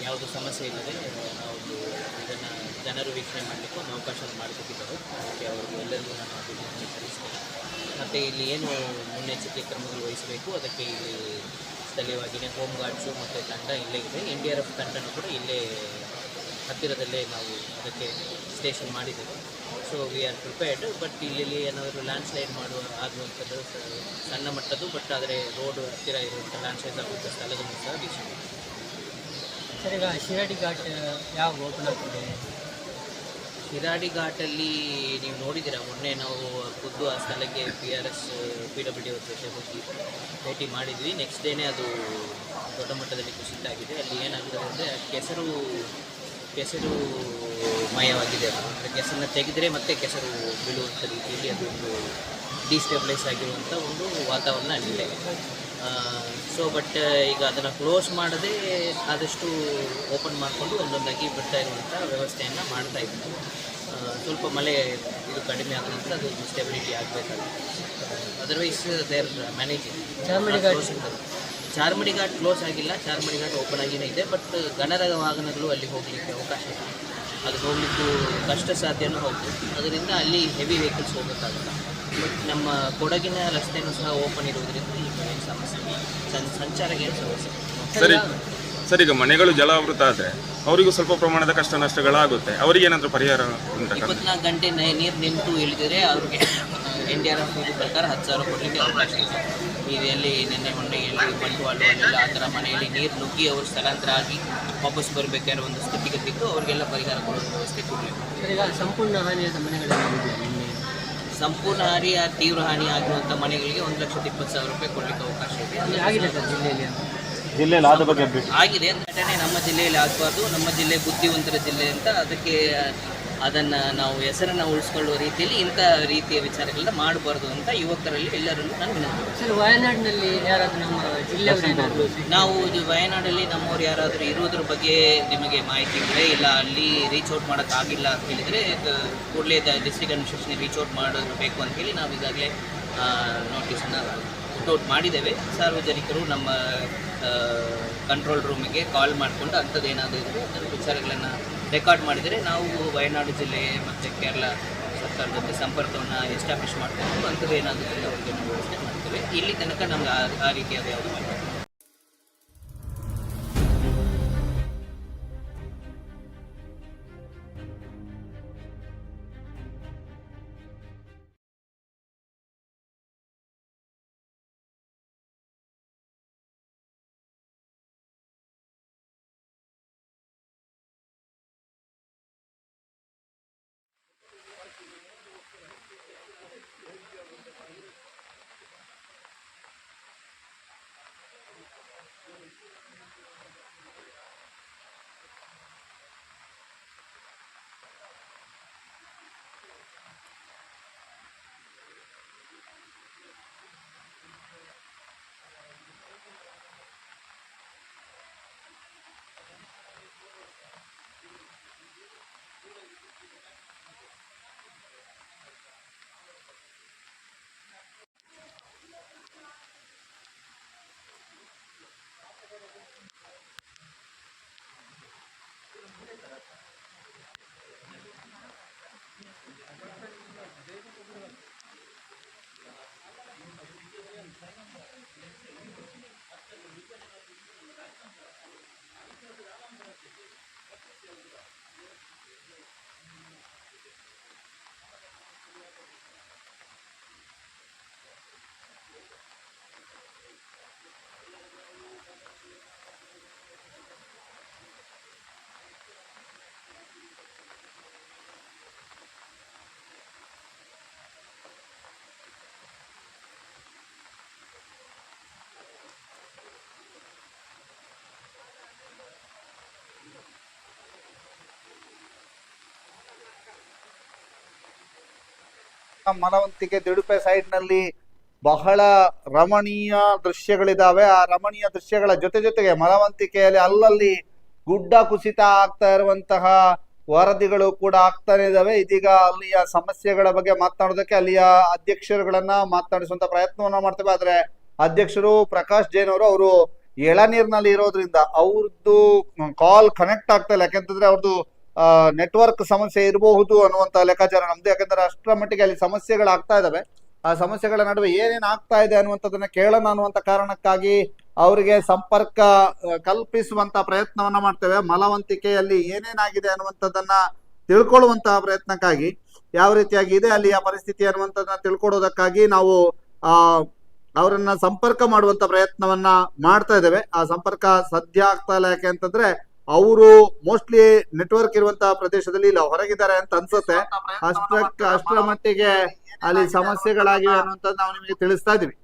ಯಾವುದು ಸಮಸ್ಯೆ ಇಲ್ಲದೆ ನಾವು ಇದನ್ನು ಜನರು ವೀಕ್ಷಣೆ ಮಾಡಲಿಕ್ಕೆ ಒಂದು ಅವಕಾಶ ಮಾಡಿಕೊಟ್ಟಿದ್ದರು. ಅದಕ್ಕೆ ಅವರಿಗೆ ಎಲ್ಲರಿಗೂ ನಾನು ಅಭಿನಂದನೆ ಸಲ್ಲಿಸ್ತೇನೆ. ಮತ್ತು ಇಲ್ಲಿ ಏನು ಮುನ್ನೆಚ್ಚರಿಕೆ ಕ್ರಮಗಳು ವಹಿಸಬೇಕು ಅದಕ್ಕೆ ಇಲ್ಲಿ ಸ್ಥಳೀಯವಾಗಿಯೇ ಹೋಮ್ ಗಾರ್ಡ್ಸು ಮತ್ತು ತಂಡ ಇಲ್ಲೇ ಇದೆ. NDRF ತಂಡನೂ ಕೂಡ ಇಲ್ಲೇ ಹತ್ತಿರದಲ್ಲೇ ನಾವು ಅದಕ್ಕೆ ಸ್ಟೇಷನ್ ಮಾಡಿದ್ದೇವೆ. So we are prepared. But ಇಲ್ಲಿ ಏನಾದರೂ ಲ್ಯಾಂಡ್ಸ್ಲೈಡ್ ಆಗುವಂಥದ್ದು ಸಣ್ಣ ಮಟ್ಟದ್ದು, ಬಟ್ ಆದರೆ ರೋಡ್ ಹತ್ತಿರ ಇರುವಂಥ ಲ್ಯಾಂಡ್ಸ್ಲೈಡ್ ಆಗುವಂಥ ಸ್ಥಳಗಳನ್ನು ಸಹ ವೀಕ್ಷಣೆ. ಸರ್, ಈಗ ಶಿರಾಡಿ ಘಾಟ್ ಯಾವಾಗ ಓಪನ್ ಆಗ್ತದೆ? ಶಿರಾಡಿ ಘಾಟಲ್ಲಿ ನೀವು ನೋಡಿದ್ದೀರಾ, ಮೊನ್ನೆ ನಾವು ಖುದ್ದು ಆ ಸ್ಥಳಕ್ಕೆ PWD ಅವ್ರ ಜೊತೆ ಹೋಗಿ ಭೇಟಿ ಮಾಡಿದ್ವಿ. ನೆಕ್ಸ್ಟ್ ಡೇನೇ ಅದು ದೊಡ್ಡ ಮಟ್ಟದಲ್ಲಿ ಕುಸಿತ ಆಗಿದೆ. ಅಲ್ಲಿ ಏನಾಗಿದೆ ಅಂದರೆ ಕೆಸರು ಮಯವಾಗಿದೆ. ಅಂದರೆ ಕೆಸರನ್ನ ತೆಗೆದರೆ ಮತ್ತೆ ಕೆಸರು ಬೀಳುವಂಥ ರೀತಿಯಲ್ಲಿ ಅದೊಂದು ಡಿಸ್ಟೆಬಿಲೈಸ್ ಆಗಿರುವಂಥ ಒಂದು ವಾತಾವರಣ ಅಲ್ಲಿದೆ. ಸೊ ಬಟ್ ಈಗ ಅದನ್ನು ಕ್ಲೋಸ್ ಮಾಡದೆ ಆದಷ್ಟು ಓಪನ್ ಮಾಡಿಕೊಂಡು ಒಂದೊಂದಾಗಿ ಬಿಡ್ತಾ ಇರುವಂಥ ವ್ಯವಸ್ಥೆಯನ್ನು ಮಾಡ್ತಾ ಇದ್ದೀವಿ. ಸ್ವಲ್ಪ ಮಳೆ ಇದು ಕಡಿಮೆ ಆದ ನಂತರ ಅದು ಸ್ಟೆಬಿಲಿಟಿ ಆಗಬೇಕಾಗುತ್ತೆ. Otherwise there managing. Charmadi Ghat close ಆಗಿಲ್ಲ, ಚಾರ್ಮಡಿ ಘಾಟ್ ಓಪನ್ ಆಗಿನೇ ಇದೆ. ಬಟ್ ಗಣರ ವಾಹನಗಳು ಅಲ್ಲಿ ಹೋಗಲಿಕ್ಕೆ ಅವಕಾಶ ಇಲ್ಲ. ಅದು ಹೋಗಲಿಕ್ಕೂ ಕಷ್ಟ ಸಾಧ್ಯನೂ ಹೌದು. ಅದರಿಂದ ಅಲ್ಲಿ ಹೆವಿ ವೆಹಿಕಲ್ಸ್ ಹೋಗೋಕ್ಕಾಗಲ್ಲ. ಬಟ್ ನಮ್ಮ ಕೊಡಗಿನ ರಸ್ತೆಯೂ ಸಹ ಓಪನ್ ಇರುವುದರಿಂದ ಈಗ ಏನು ಸಮಸ್ಯೆ ಸಂಚಾರಕ್ಕೆ ಏನು ಸಮಸ್ಯೆ. ಸರ್, ಈಗ ಮನೆಗಳು ಜಲಾವೃತ ಆದರೆ ಅವರಿಗೂ ಸ್ವಲ್ಪ ಪ್ರಮಾಣದ ಕಷ್ಟ ನಷ್ಟಗಳಾಗುತ್ತೆ. ಅವರಿಗೆ ಏನಾದರೂ ಪರಿಹಾರ ಉಂಟಾ? 24 ಗಂಟೆ ನೀರು ನಿಂತು ಇಳಿದರೆ ಅವ್ರಿಗೆ NDRF ಪ್ರಕಾರ 10,000 ಕೊಡಲಿಕ್ಕೆ ಅವಕಾಶ ಇದೆ. ಇಲ್ಲಿ ಮೊನ್ನೆ ಬಂಟ್ವಾಳ ಅಲ್ಲೆಲ್ಲ ಆ ಥರ ಮನೆಯಲ್ಲಿ ನೀರು ನುಗ್ಗಿ ಅವರು ಸ್ಥಳಾಂತರ ಆಗಿ ವಾಪಸ್ ಬರಬೇಕಾಗಿರೋ ಒಂದು ಸ್ಥಿತಿಗತಿದ್ದು ಅವರಿಗೆಲ್ಲ ಪರಿಹಾರ ಕೊಡೋ ವ್ಯವಸ್ಥೆ ಕೊಡಬೇಕು. ಈಗ ಸಂಪೂರ್ಣ ಹಾನಿಯಾದ ಮನೆಗಳಲ್ಲಿ ಸಂಪೂರ್ಣ ತೀವ್ರ ಹಾನಿ ಆಗಿರುವಂಥ ಮನೆಗಳಿಗೆ 1,20,000 ರೂಪಾಯಿ ಕೊಡಲಿಕ್ಕೆ ಅವಕಾಶ ಇದೆ. ಜಿಲ್ಲೆಯಲ್ಲಿ ಆದ ಬಗ್ಗೆ ಆಗಿದೆ. ಘಟನೆ ನಮ್ಮ ಜಿಲ್ಲೆಯಲ್ಲಿ ಆಗಬಾರ್ದು, ನಮ್ಮ ಜಿಲ್ಲೆ ಬುದ್ಧಿವಂತರ ಜಿಲ್ಲೆ ಅಂತ ಅದಕ್ಕೆ ಅದನ್ನು ನಾವು ಹೆಸರನ್ನು ಉಳಿಸ್ಕೊಳ್ಳುವ ರೀತಿಯಲ್ಲಿ ಇಂಥ ರೀತಿಯ ವಿಚಾರಗಳನ್ನ ಮಾಡಬಾರ್ದು ಅಂತ ಯುವಕರಲ್ಲಿ ಎಲ್ಲರನ್ನು ನಾನು ವಿನಂತಿ. ಸರ್, ವಯನಾಡಿನಲ್ಲಿ ಯಾರಾದರೂ ನಮ್ಮ ಜಿಲ್ಲೆಯವರು ನಾವು ವಯನಾಡಲ್ಲಿ ನಮ್ಮವ್ರು ಯಾರಾದರೂ ಇರೋದ್ರ ಬಗ್ಗೆ ನಿಮಗೆ ಮಾಹಿತಿ ಇದ್ದರೆ, ಇಲ್ಲ ಅಲ್ಲಿ ರೀಚ್ ಔಟ್ ಮಾಡೋಕ್ಕಾಗಿಲ್ಲ ಅಂತ ಹೇಳಿದರೆ ಕೂಡಲೇ ಡಿಸ್ಟ್ರಿಕ್ಟ್ ಅಡ್ಮಿನಿಸ್ಟ್ರೇಷನ್ ರೀಚ್ ಔಟ್ ಮಾಡಬೇಕು ಅಂತ ಹೇಳಿ ನಾವು ಈಗಾಗಲೇ ನೋಟಿಸನ್ನು ಔಟ್ ಮಾಡಿದ್ದೇವೆ. ಸಾರ್ವಜನಿಕರು ನಮ್ಮ ಕಂಟ್ರೋಲ್ ರೂಮಿಗೆ ಕಾಲ್ ಮಾಡಿಕೊಂಡು ಅಂಥದ್ದೇನಾದರೂ ಇದ್ದರೆ ಅದರ ವಿಚಾರಗಳನ್ನು ರೆಕಾರ್ಡ್ ಮಾಡಿದರೆ ನಾವು ವಯನಾಡು ಜಿಲ್ಲೆ ಮತ್ತು ಕೇರಳ ಸರ್ಕಾರದ ಜೊತೆ ಸಂಪರ್ಕವನ್ನು ಎಸ್ಟಾಬ್ಲಿಷ್ ಮಾಡಿಕೊಂಡು ಅಂಥದ್ದು ಏನಾದರೂ ಅವರಿಗೆ ನಾವು ವ್ಯವಸ್ಥೆ ಮಾಡ್ತೇವೆ. ಇಲ್ಲಿ ತನಕ ನಮ್ಗೆ ಆ ರೀತಿಯಾದ ಯಾವುದು ಮಾಡಿಲ್ಲ. ಮಲವಂತಿಕೆ ದಿಡುಪೆ ಸೈಡ್ ನಲ್ಲಿ ಬಹಳ ರಮಣೀಯ ದೃಶ್ಯಗಳಿದಾವೆ. ಆ ರಮಣೀಯ ದೃಶ್ಯಗಳ ಜೊತೆಗೆ ಮಲವಂತಿಕೆಯಲ್ಲಿ ಅಲ್ಲಲ್ಲಿ ಗುಡ್ಡ ಕುಸಿತ ಆಗ್ತಾ ಇರುವಂತಹ ವರದಿಗಳು ಕೂಡ ಆಗ್ತಾನೆ ಇದಾವೆ. ಇದೀಗ ಅಲ್ಲಿಯ ಸಮಸ್ಯೆಗಳ ಬಗ್ಗೆ ಮಾತನಾಡೋದಕ್ಕೆ ಅಲ್ಲಿಯ ಅಧ್ಯಕ್ಷರುಗಳನ್ನ ಮಾತನಾಡಿಸುವಂತ ಪ್ರಯತ್ನವನ್ನ ಮಾಡ್ತೇವೆ. ಆದ್ರೆ ಅಧ್ಯಕ್ಷರು ಪ್ರಕಾಶ್ ಜೈನ್ ಅವರು ಎಳನೀರ್ನಲ್ಲಿ ಇರೋದ್ರಿಂದ ಅವ್ರದ್ದು ಕಾಲ್ ಕನೆಕ್ಟ್ ಆಗ್ತಾ ಇಲ್ಲ. ಯಾಕೆಂತಂದ್ರೆ ಅವ್ರದ್ದು ನೆಟ್ವರ್ಕ್ ಸಮಸ್ಯೆ ಇರಬಹುದು ಅನ್ನುವಂತ ಲೆಕ್ಕಾಚಾರ ನಮ್ದು. ಯಾಕಂದ್ರೆ ಅಷ್ಟರ ಮಟ್ಟಿಗೆ ಅಲ್ಲಿ ಸಮಸ್ಯೆಗಳಾಗ್ತಾ ಇದಾವೆ. ಆ ಸಮಸ್ಯೆಗಳ ನಡುವೆ ಏನೇನ್ ಆಗ್ತಾ ಇದೆ ಅನ್ನುವಂಥದ್ದನ್ನ ಕೇಳೋಣ ಅನ್ನುವಂತ ಕಾರಣಕ್ಕಾಗಿ ಅವರಿಗೆ ಸಂಪರ್ಕ ಕಲ್ಪಿಸುವಂತ ಪ್ರಯತ್ನವನ್ನ ಮಾಡ್ತೇವೆ. ಮಲವಂತಿಕೆಯಲ್ಲಿ ಏನೇನಾಗಿದೆ ಅನ್ನುವಂಥದ್ದನ್ನ ತಿಳ್ಕೊಳ್ಳುವಂತಹ ಪ್ರಯತ್ನಕ್ಕಾಗಿ, ಯಾವ ರೀತಿಯಾಗಿ ಇದೆ ಅಲ್ಲಿಯ ಪರಿಸ್ಥಿತಿ ಅನ್ನುವಂಥದ್ದನ್ನ ತಿಳ್ಕೊಳ್ಳೋದಕ್ಕಾಗಿ ನಾವು ಅವರನ್ನ ಸಂಪರ್ಕ ಮಾಡುವಂತ ಪ್ರಯತ್ನವನ್ನ ಮಾಡ್ತಾ ಇದ್ದೇವೆ. ಆ ಸಂಪರ್ಕ ಸದ್ಯ ಆಗ್ತಾ ಇಲ್ಲ. ಯಾಕೆ ಅಂತಂದ್ರೆ ಅವರು ಮೋಸ್ಟ್ಲಿ ನೆಟ್ವರ್ಕ್ ಇರುವಂತಹ ಪ್ರದೇಶದಲ್ಲಿ ಇಲ್ಲ, ಹೊರಗಿದ್ದಾರೆ ಅಂತ ಅನ್ಸುತ್ತೆ. ಅಷ್ಟರ ಮಟ್ಟಿಗೆ ಅಲ್ಲಿ ಸಮಸ್ಯೆಗಳಾಗಿವೆ ಅನ್ನುವಂಥದ್ದು ನಾವು ನಿಮಗೆ ತಿಳಿಸ್ತಾ ಇದೀವಿ.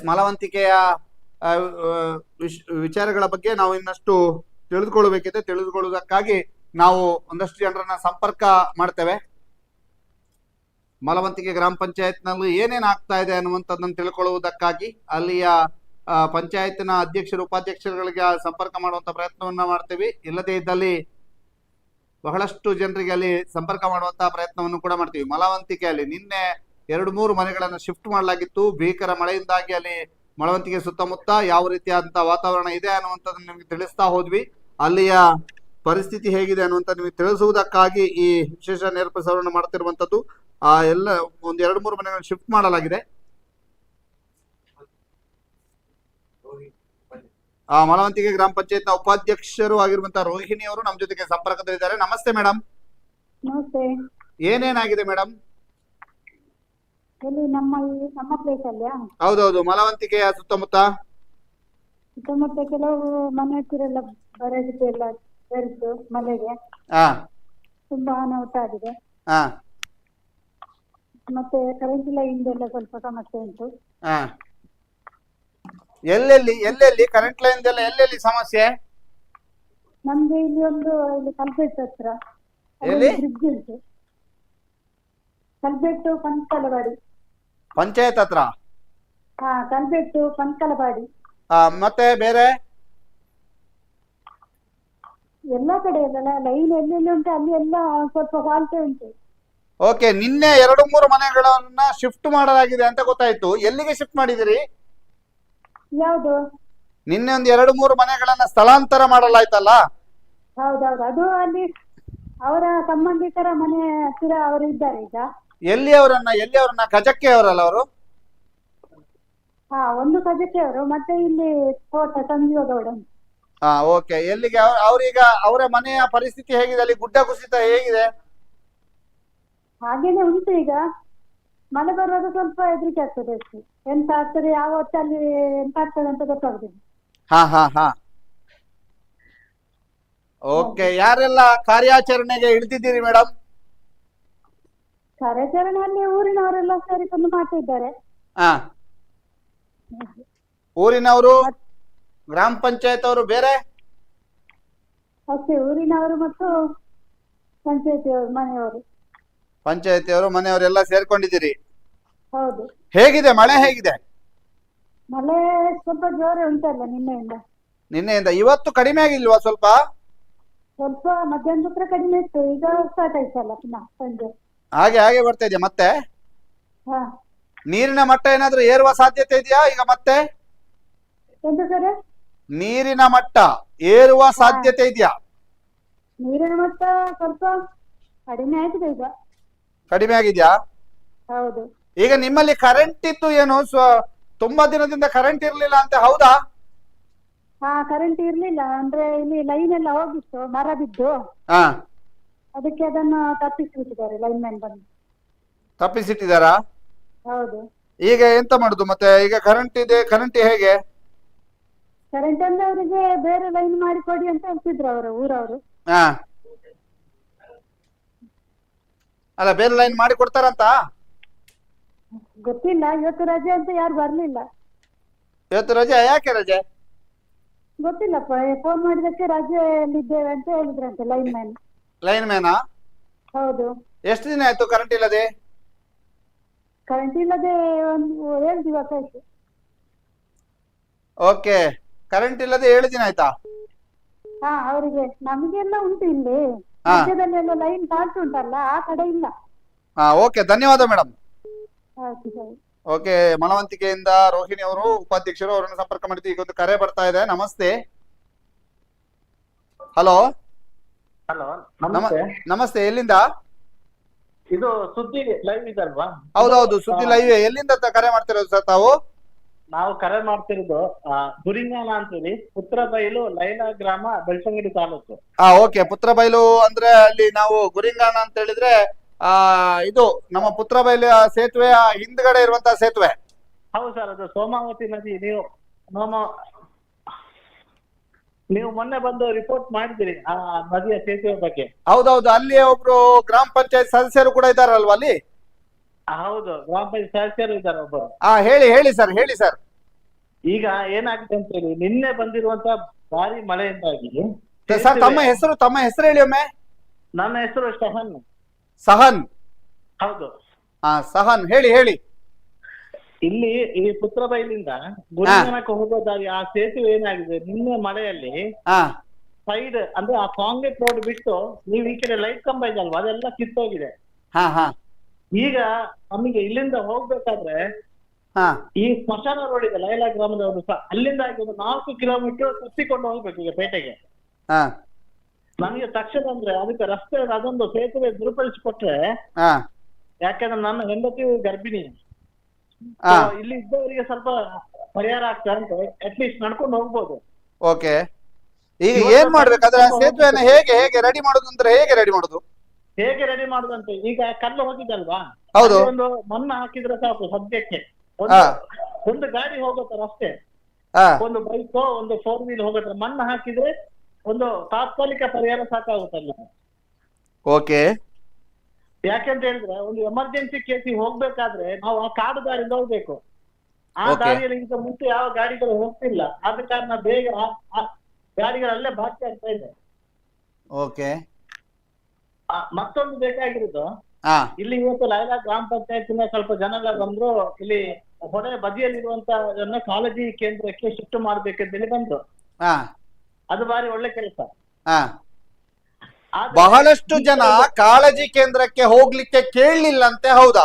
ಮಲವಂತಿಕೆಯ ವಿಚಾರಗಳ ಬಗ್ಗೆ ನಾವು ಇನ್ನಷ್ಟು ತಿಳಿದುಕೊಳ್ಳಬೇಕಿದೆ. ತಿಳಿದುಕೊಳ್ಳುವುದಕ್ಕಾಗಿ ನಾವು ಒಂದಷ್ಟು ಜನರನ್ನ ಸಂಪರ್ಕ ಮಾಡ್ತೇವೆ. ಮಲವಂತಿಕೆ ಗ್ರಾಮ ಪಂಚಾಯತ್ನಲ್ಲಿ ಏನೇನ್ ಆಗ್ತಾ ಇದೆ ಅನ್ನುವಂಥದ್ದನ್ನು ತಿಳ್ಕೊಳ್ಳುವುದಕ್ಕಾಗಿ ಅಲ್ಲಿಯ ಪಂಚಾಯತ್ನ ಅಧ್ಯಕ್ಷರು ಉಪಾಧ್ಯಕ್ಷರುಗಳಿಗೆ ಸಂಪರ್ಕ ಮಾಡುವಂತ ಪ್ರಯತ್ನವನ್ನ ಮಾಡ್ತೀವಿ. ಇಲ್ಲದೇ ಇದ್ದಲ್ಲಿ ಬಹಳಷ್ಟು ಜನರಿಗೆ ಅಲ್ಲಿ ಸಂಪರ್ಕ ಮಾಡುವಂತಹ ಪ್ರಯತ್ನವನ್ನು ಕೂಡ ಮಾಡ್ತೀವಿ. ಮಲವಂತಿಕೆಯಲ್ಲಿ ನಿನ್ನೆ 2-3 ಮನೆಗಳನ್ನು ಶಿಫ್ಟ್ ಮಾಡಲಾಗಿತ್ತು. ಭೀಕರ ಮಳೆಯಿಂದಾಗಿ ಅಲ್ಲಿ ಮಲವಂತಿಕೆ ಸುತ್ತಮುತ್ತ ಯಾವ ರೀತಿಯಾದಂತಹ ವಾತಾವರಣ ಇದೆ ಅನ್ನುವಂಥದ್ದನ್ನು ನಿಮಗೆ ತಿಳಿಸ್ತಾ ಹೋದ್ವಿ. ಅಲ್ಲಿಯ ಪರಿಸ್ಥಿತಿ ಹೇಗಿದೆ ಅನ್ನುವಂಥ ನಿಮಗೆ ತಿಳಿಸುವುದಕ್ಕಾಗಿ ಈ ವಿಶೇಷ ನೇರ ಪ್ರಸಾರಣ ಮಾಡ್ತಿರುವಂತದ್ದು. ಎಲ್ಲ ಒಂದು 2-3 ಮನೆಗಳನ್ನು ಶಿಫ್ಟ್ ಮಾಡಲಾಗಿದೆ. ಮಲವಂತಿಕೆ ಗ್ರಾಮ ಪಂಚಾಯತ್ನ ಉಪಾಧ್ಯಕ್ಷರು ಆಗಿರುವಂತಹ ರೋಹಿಣಿ ಅವರು ನಮ್ಮ ಜೊತೆಗೆ ಸಂಪರ್ಕದಲ್ಲಿದ್ದಾರೆ. ನಮಸ್ತೆ ಮೇಡಮ್. ನಮಸ್ತೆ. ಏನೇನಾಗಿದೆ ಮೇಡಮ್? ನಮ್ಮ ಪ್ಲೇಸ್ ಅಲ್ಲಿಯಾ? ಹೌದೌದು, ಮಲವಂತಿಕೆಯ ಸುತ್ತಮುತ್ತ ಕೆಲವು ಮನೆ ಹತ್ತಿರ ಬರಡಿಕೆ ಎಲ್ಲ ಬೆರೆತು ಮಳೆಗೆ ತುಂಬಾ ಅನಾಹುತ ಆಗಿದೆ. ಮತ್ತೆ ಕರೆಂಟ್ ಲೈನ್ ಎಲ್ಲ ಸ್ವಲ್ಪ ಸಮಸ್ಯೆ ಉಂಟು. ಎಲ್ಲೆಲ್ಲಿ ಕರೆಂಟ್ ಲೈನ್ ಎಲ್ಲೆಲ್ಲಿ ಸಮಸ್ಯೆ? ನಮ್ಗೆ ಇಲ್ಲಿ ಕಲ್ಪೆಟ್ಟು ಹತ್ರ ಬ್ರಿಡ್ಜ್ ಉಂಟು. ಕಲ್ಪೆಟ್ಟು ಪಂಕಲವಾಡಿ ಪಂಚಾಯತ್ ಹತ್ರ. ಕಲ್ಪೆಟ್ಟು ಪಂಕಲವಾಡಿ. ಮತ್ತೆ ಬೇರೆ ಎಲ್ಲಾ ಕಡೆ ಅಲ್ಲ, ಲೈನ್ ಎಲ್ಲೆಲ್ಲಿ ಉಂಟು ಅಲ್ಲಿ ಎಲ್ಲ ಸ್ವಲ್ಪ ಫಾಲ್ಟ್ ಉಂಟು. ಓಕೆ, ನಿನ್ನೆ 2-3 ಮನೆಗಳನ್ನ ಶಿಫ್ಟ್ ಮಾಡಲಾಗಿದೆ ಅಂತ ಗೊತ್ತಾಯ್ತು. ಎಲ್ಲಿಗೆ ಶಿಫ್ಟ್ ಮಾಡಿದಿರಿ? ಯಾವುದು? ನಿನ್ನೆ ಒಂದು 2-3 ಮನೆಗಳನ್ನ ಸ್ಥಳಾಂತರ ಮಾಡಲಾಯ್ತಲ್ಲ? ಹೌದೌದು, ಅದು ಅಲ್ಲಿ ಅವರ ಸಂಬಂಧಿಕರ ಮನೆ ಹತ್ತಿರ ಅವರು ಇದ್ದಾರೆ ಈಗ. ಎಲ್ಲಿ ಅವರನ್ನ ಗಜಕ್ಕೆ ಅವರಲ್ಲ ಅವರು? ಒಂದು ಕಜಕ್ಕೆ ಅವರು, ಮತ್ತೆ ಇಲ್ಲಿ ತೋಟ ಸಂಜೀವಗೌಡ. ಓಕೆ, ಎಲ್ಲಿಗೆ ಅವ್ರೀಗ ಅವರ ಮನೆಯ ಪರಿಸ್ಥಿತಿ ಹೇಗಿದೆ? ಅಲ್ಲಿ ಗುಡ್ಡ ಕುಸಿತ ಹೇಗಿದೆ? ಹಾಗೇನೆ ಉಂಟು. ಈಗ ಮಳೆ ಬರುವಾಗ ಸ್ವಲ್ಪ ಹೆದರಿಕೆ ಆಗ್ತದೆ ಅಷ್ಟೇ. ಎಂತ ಆಗ್ತದೆ ಯಾವ ಹೊತ್ತಲ್ಲಿ ಎಂತ ಆಗ್ತದೆ ಅಂತ ಗೊತ್ತಾಗುದಿಲ್ಲ. ಓಕೆ, ಯಾರೆಲ್ಲ ಕಾರ್ಯಾಚರಣೆಗೆ ಇಳಿದಿದ್ದೀರಿ ಮೇಡಮ್? ಕಾರ್ಯಾಚರಣೆಯಲ್ಲಿ ಊರಿನವರೆಲ್ಲ ಸೇರಿಕೊಂಡು ಮಾಡ್ತಿದ್ದಾರೆ. ಊರಿನವರು, ಗ್ರಾಮ ಪಂಚಾಯತ್ ಅವರು ಬೇರೆ ಅಷ್ಟೇ, ಊರಿನವರು ಮತ್ತು ಪಂಚಾಯತಿಯವರು ಮನೆಯವರೆಲ್ಲ ಸೇರ್ಕೊಂಡಿದ್ದೀರಿ. ಹೌದು. ಹೇಗಿದೆ ಮಳೆ? ಹೇಗಿದೆ ಮಳೆ? ಸ್ವಲ್ಪ ಜೋರ ಉಂಟಲ್ಲ ನಿನ್ನೆಯಿಂದ. ಇವತ್ತು ಕಡಿಮೆ ಆಗಿಲ್ವಾ? ಸ್ವಲ್ಪ ಮಧ್ಯಾಹ್ನದ ಹತ್ರ ಕಡಿಮೆ ಇತ್ತು, ಈಗ ಸ್ಟಾರ್ಟ್ ಆಯ್ತಲ್ಲ ಪುನಃ ಸಂಜೆ. ಹಾಗೆ ಬರ್ತಾ ಇದೆಯಾ ಮತ್ತೆ? ನೀರಿನ ಮಟ್ಟ ಏನಾದ್ರೂ ಏರುವ ಸಾಧ್ಯತೆ ಇದೆಯಾ ಈಗ ಮತ್ತೆ? ಎಂತ ಸರ್? ನೀರಿನ ಮಟ್ಟ ಏರುವ ಸಾಧ್ಯತೆ ಇದೆಯಾ? ನೀರಿನ ಮಟ್ಟ ಸ್ವಲ್ಪ ಕಡಿಮೆ ಆಗಿದೆ ಈಗ. ಕಡಿಮೆ ಆಗಿದ್ಯಾ? ಹೌದು. ಈಗ ನಿಮ್ಮಲ್ಲಿ ಕರೆಂಟ್ ಇತ್ತು ಏನು? ತುಂಬಾ ದಿನದಿಂದ ಕರೆಂಟ್ ಇರ್ಲಿಲ್ಲ ಅಂತ, ಹೌದಾ? ಕರೆಂಟ್ ಇರ್ಲಿಲ್ಲ, ಅಂದ್ರೆ ಇಲ್ಲಿ ಲೈನ್ ಎಲ್ಲ ಹೋಗಿತ್ತು, ಮರ ಬಿದ್ದು. ಅದಕ್ಕೆ ಅದನ್ನು ತಪ್ಪಿಸಿಬಿಟ್ಟಿದ್ದಾರೆ, ಲೈನ್ ಮ್ಯಾನ್ ಬಂದು ತಪ್ಪಿಸಿಟ್ಟಿದ್ದಾರಾ? ಹೌದು. ಈಗ ಎಂತ ಮಾಡುದು ಮತ್ತೆ? ಈಗ ಕರೆಂಟ್ ಇದೆ, ಕರೆಂಟ್ ಹೇಗೆ? ಕರೆಂಟ್ ಅಂದ್ರೆ ಅವರಿಗೆ ಬೇರೆ ಲೈನ್ ಮಾಡಿ ಕೊಡಿ ಅಂತ ಹೇಳ್ತಿದ್ರು ಅವರು, ಊರವರು. ಅಲ್ಲ, ಬೇರೆ ಲೈನ್ ಮಾಡಿ ಕೊಡ್ತಾರಂತ? ಗೊತ್ತಿಲ್ಲ, ಇವತ್ತು ರಜೆ ಅಂತ ಯಾರು ಬರ್ಲಿಲ್ಲ. ಇವತ್ತು ರಜೆ? ಯಾಕೆ ರಜೆ? ಗೊತ್ತಿಲ್ಲಪ್ಪ, ಫೋನ್ ಮಾಡಿದಕ್ಕೆ ರಜೆಯಲ್ಲಿದ್ದೇವೆ ಅಂತ ಹೇಳಿದ್ರಂತೆ ಲೈನ್ ಮ್ಯಾನ್. ಲೈನ್ ಮ್ಯಾನಾ? ಹೌದು. ಎಷ್ಟು ದಿನ ಆಯ್ತು ಕರೆಂಟ್ ಇಲ್ಲದೆ? ಕರೆಂಟ್ ಇಲ್ಲದೆ ಒಂದು 7 ದಿವಸ ಆಯ್ತು. ಓಕೆ, ಕರೆಂಟ್ ಇಲ್ಲದೆ 7 ದಿನ ಆಯ್ತಾ? ಹಾ, ಅವರಿಗೆ. ನಮಗೆಲ್ಲ ಉಂಟು ಇಲ್ಲಿ ರಾಜ್ಯದಲ್ಲೆಲ್ಲ ಲೈನ್ ಫಾಲ್ಟ್ ಉಂಟಲ್ಲ, ಆ ಕಡೆ ಇಲ್ಲ. ಹಾ, ಓಕೆ, ಧನ್ಯವಾದ ಮೇಡಮ್. ಆಯ್ತು, ಸರಿ. ಓಕೆ, ಮಳವಂತಿಕೆಯಿಂದ ರೋಹಿಣಿ ಅವರು ಉಪಾಧ್ಯಕ್ಷರು, ಅವರನ್ನು ಸಂಪರ್ಕ ಮಾಡಿದ್ದು. ಈಗ ಒಂದು ಕರೆ ಬರ್ತಾ ಇದೆ. ನಮಸ್ತೆ. ಹಲೋ. ಹಲೋ, ನಮಸ್ತೆ. ನಮಸ್ತೆ, ಎಲ್ಲಿಂದ? ಇದು ಸುದ್ದಿ ಲೈವ್ ಇದಲ್ವಾ? ಹೌದೌದು, ಸುದ್ದಿ ಲೈವ್. ಎಲ್ಲಿಂದ ಕರೆ ಮಾಡ್ತಿರೋದು ಸರ್ ತಾವು? ನಾವು ಕರೆ ಮಾಡ್ತಿರೋದು ಗುರಿಂಗಾನ ಅಂತೇಳಿ, ಪುತ್ರಬೈಲು ಲೈಲಾ ಗ್ರಾಮ, ಬೆಳ್ತಂಗಡಿ ತಾಲೂಕು. ಓಕೆ, ಪುತ್ರಬೈಲು ಅಂದ್ರೆ ಅಲ್ಲಿ ನಾವು ಗುರಿಂಗಾನ ಅಂತ ಹೇಳಿದ್ರೆ ಇದು ನಮ್ಮ ಪುತ್ರಬೈಲು ಸೇತುವೆಯ ಹಿಂದ್ಗಡೆ ಇರುವಂತಹ ಸೇತುವೆ. ಹೌದು ಸರ್, ಅದು ಸೋಮಾವತಿ ನದಿ. ನೀವು ಮೊನ್ನೆ ಬಂದು ರಿಪೋರ್ಟ್ ಮಾಡಿದಿರಿ ಆ ನದಿಯ ಸೇತುವೆ ಬಗ್ಗೆ. ಹೌದೌದು, ಅಲ್ಲಿ ಒಬ್ರು ಗ್ರಾಮ ಪಂಚಾಯತ್ ಸದಸ್ಯರು ಕೂಡ ಇದ್ದಾರಲ್ವಾ ಅಲ್ಲಿ? ಹೌದು, ಗ್ರಾಮ ಪಂಚಾಯತ್ ಸದಸ್ಯರು ಇದ್ದಾರೆ ಒಬ್ಬರು. ಹೇಳಿ ಸರ್. ಈಗ ಏನಾಗಿದೆ ಅಂತ ಹೇಳಿ, ನಿನ್ನೆ ಬಂದಿರುವಂತ ಭಾರಿ ಮಳೆಯಿಂದಾಗಿ ಸರ್, ತಮ್ಮ ಹೆಸರು ಹೇಳಿ ಒಮ್ಮೆ. ನನ್ನ ಹೆಸರು ಸಹನ್. ಹೌದು. ಸಹನ್, ಹೇಳಿ. ಇಲ್ಲಿ ಈ ಪುತ್ರಬೈಲಿಂದ ಗುರಿಂಗನಕ್ಕೆ ಹೋಗೋ ದಾರಿ, ಆ ಸೇತುವೆ ಏನಾಗಿದೆ, ನಿನ್ನೆ ಮಳೆಯಲ್ಲಿ ಸೈಡ್ ಅಂದ್ರೆ ಆ ಕಾಂಕ್ರೀಟ್ ರೋಡ್ ಬಿಟ್ಟು ನೀವು ಈ ಕಡೆ ಲೈಟ್ ಕಂಬ ಇದಲ್ವಾ, ಅದೆಲ್ಲ ಕಿತ್ತೋಗಿದೆ. ಈಗ ನಮಗೆ ಇಲ್ಲಿಂದ ಹೋಗ್ಬೇಕಾದ್ರೆ ಈ ಸ್ಮಶಾನ ರೋಡ್ ಇದೆ ಲೈಲಾ ಗ್ರಾಮದವರು ಸಹ, ಅಲ್ಲಿಂದ ಒಂದು 4 ಕಿಲೋಮೀಟರ್ ಸುತ್ತಿಕೊಂಡು ಹೋಗ್ಬೇಕು ಈಗ ಪೇಟೆಗೆ. ನಮಗೆ ತಕ್ಷಣ ಅಂದ್ರೆ ಅದಕ್ಕೆ ರಸ್ತೆ ಅದೊಂದು ಸೇತುವೆ ದುರುಪಡಿಸಿಕೊಟ್ರೆ, ಯಾಕಂದ್ರೆ ನನ್ನ ಹೆಂಡತಿ ಗರ್ಭಿಣಿ, ಇಲ್ಲಿ ಇದ್ದವರಿಗೆ ಸ್ವಲ್ಪ ಪರಿಹಾರ ಆಗ್ತದೆ ಅಂತ ಅಟ್ಲೀಸ್ಟ್ ನಡ್ಕೊಂಡು ಹೋಗ್ಬೋದು. ಓಕೆ, ಈಗ ಏನ್ ಮಾಡ್ಬೇಕಾದ್ರೆ ಸೇತುವೆನ ಹೇಗೆ ರೆಡಿ ಮಾಡೋದು ಅಂದ್ರೆ ಹೇಗೆ ರೆಡಿ ಮಾಡುದಂತೆ, ಈಗ ಕಲ್ಲು ಹೋಗಿದ್ದಲ್ವಾ, ಹೌದು, ಒಂದು ಮಣ್ಣು ಹಾಕಿದ್ರೆ ಸಾಕು ಸದ್ಯಕ್ಕೆ. ಒಂದು ಗಾಡಿ ಹೋಗುತ್ತೆ ಅಷ್ಟೇ, ಒಂದು ಬೈಕೋ ಒಂದು 4 ವೀಲ್ ಹೋಗುತ್ತೆ, ಮಣ್ಣು ಹಾಕಿದ್ರೆ ಒಂದು ತಾತ್ಕಾಲಿಕ ಪರಿಹಾರ ಸಾಕಾಗುತ್ತೆ ಅಲ್ಲಿ. ಓಕೆ, ಯಾಕೆಂತ ಹೇಳಿದ್ರೆ ಒಂದು ಎಮರ್ಜೆನ್ಸಿ ಕೇಸಿಗೆ ಹೋಗ್ಬೇಕಾದ್ರೆ ನಾವು ಆ ಕಾಡು ದಾರಿಯಿಂದ ಹೋಗ್ಬೇಕು. ಆ ದಾರಿಯಲ್ಲಿ ಈಗ ಮುಂಚೆ ಯಾವ ಗಾಡಿಗಳು ಹೋಗ್ತಿಲ್ಲ, ಆದ ಕಾರಣ ಬೇಗ ಗಾಡಿಗಳಲ್ಲೇ ಬಾಕಿ ಆಗ್ತಾ ಇದೆ. ಓಕೆ, ಮತ್ತೊಂದು ಬೇಕಾಗಿರೋದು, ಇಲ್ಲಿ ಇವತ್ತು ಲೈಲಾ ಗ್ರಾಮ ಪಂಚಾಯತಿನ ಸ್ವಲ್ಪ ಜನ ಎಲ್ಲ ಬಂದ್ರು, ಇಲ್ಲಿ ಹೊಳೆ ಬದಿಯಲ್ಲಿರುವಂತ ಕಾಳಜಿ ಕೇಂದ್ರಕ್ಕೆ ಶಿಫ್ಟ್ ಮಾಡ್ಬೇಕಂತೇಳಿ ಬಂದ್ರು. ಅದು ಬಾರಿ ಒಳ್ಳೆ ಕೆಲಸ. ಬಹಳಷ್ಟು ಜನ ಕಾಳಜಿ ಕೇಂದ್ರಕ್ಕೆ ಹೋಗ್ಲಿಕ್ಕೆ ಕೇಳಲಿಲ್ಲ ಅಂತೆ, ಹೌದಾ?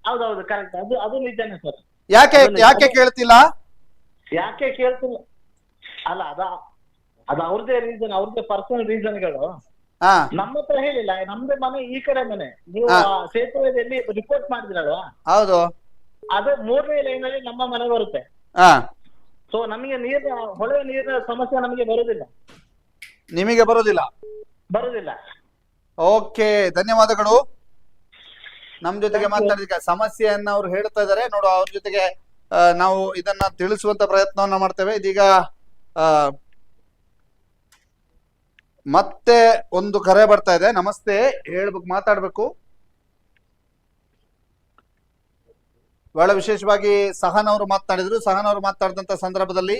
ಹೌದೌದು, ಕರೆಕ್ಟ್. ಅದು ನಿಜಾನೇ ಸರ್. ಯಾಕೆ ಕೇಳ್ತಿಲ್ಲ? ಯಾಕೆ ಕೇಳ್ತಿಲ್ಲ ಅಲ್ಲ, ಅದು ಅವ್ರದೇ ರೀಸನ್, ಅವ್ರದೇ ಪರ್ಸನಲ್ ರೀಸನ್ಗಳು. ನಮ್ಮ ಹತ್ರ ಹೇಳಿಲ್ಲ. ನಮ್ದೇ ಮನೆ ಈ ಕಡೆ ಮನೆ, ನೀವು ಸೇತುವೆಯಲ್ಲಿ ರಿಪೋರ್ಟ್ ಮಾಡಿದ್ರಲ್ವಾ? ಹೌದು, ಅದು 3ನೇ ಲೈನ್ ಅಲ್ಲಿ ನಮ್ಮ ಮನೆ ಬರುತ್ತೆ. ಸೊ ನಮಗೆ ಹೊಳೆ ನೀರಿನ ಸಮಸ್ಯೆ ನಮಗೆ ಬರುದಿಲ್ಲ. ನಿಮಗೆ ಬರುದಿಲ್ಲ? ಓಕೆ, ಧನ್ಯವಾದಗಳು. ನಮ್ ಜೊತೆಗೆ ಮಾತಾಡಿದ ಸಮಸ್ಯೆಯನ್ನ ಅವ್ರು ಹೇಳ್ತಾ ಇದಾರೆ ನೋಡು, ಅವ್ರ ಜೊತೆಗೆ ನಾವು ಇದನ್ನ ತಿಳಿಸುವಂತ ಪ್ರಯತ್ನವನ್ನ ಮಾಡ್ತೇವೆ. ಇದೀಗ ಮತ್ತೆ ಒಂದು ಕರೆ ಬರ್ತಾ ಇದೆ. ನಮಸ್ತೆ, ಮಾತಾಡ್ಬೇಕು. ಬಹಳ ವಿಶೇಷವಾಗಿ ಸಹನ್ ಅವರು ಮಾತನಾಡಿದ್ರು. ಸಹನ್ ಅವರು ಮಾತಾಡಿದಂತ ಸಂದರ್ಭದಲ್ಲಿ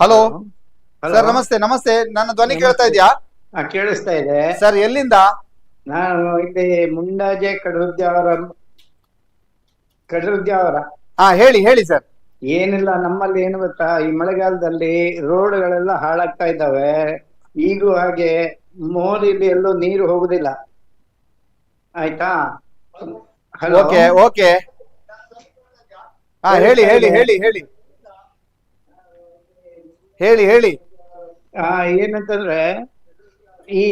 ಹಲೋ ಸರ್, ನಮಸ್ತೆ. ನನ್ನ ಧ್ವನಿ ಕೇಳ್ತಾ ಇದೆಯಾ? ಕೇಳಿಸ್ತಾ ಇದೆ ಸರ್. ಎಲ್ಲಿಂದ? ನಾನು ಇಲ್ಲಿ ಮುಂಡಾಜೆ ಕಡರುದ್ಯಾವರ. ಹೇಳಿ ಸರ್. ಏನಿಲ್ಲ, ನಮ್ಮಲ್ಲಿ ಏನು ಗೊತ್ತಾ, ಈ ಮಳೆಗಾಲದಲ್ಲಿ ರೋಡ್ಗಳೆಲ್ಲ ಹಾಳಾಗ್ತಾ ಇದ್ದಾವೆ. ಈಗೂ ಹಾಗೆ ಮೋರಿಲಿ ಎಲ್ಲೂ ನೀರು ಹೋಗುದಿಲ್ಲ, ಆಯ್ತಾ? ಓಕೆ, ಹೇಳಿ. ಏನಂತಂದ್ರೆ ಈ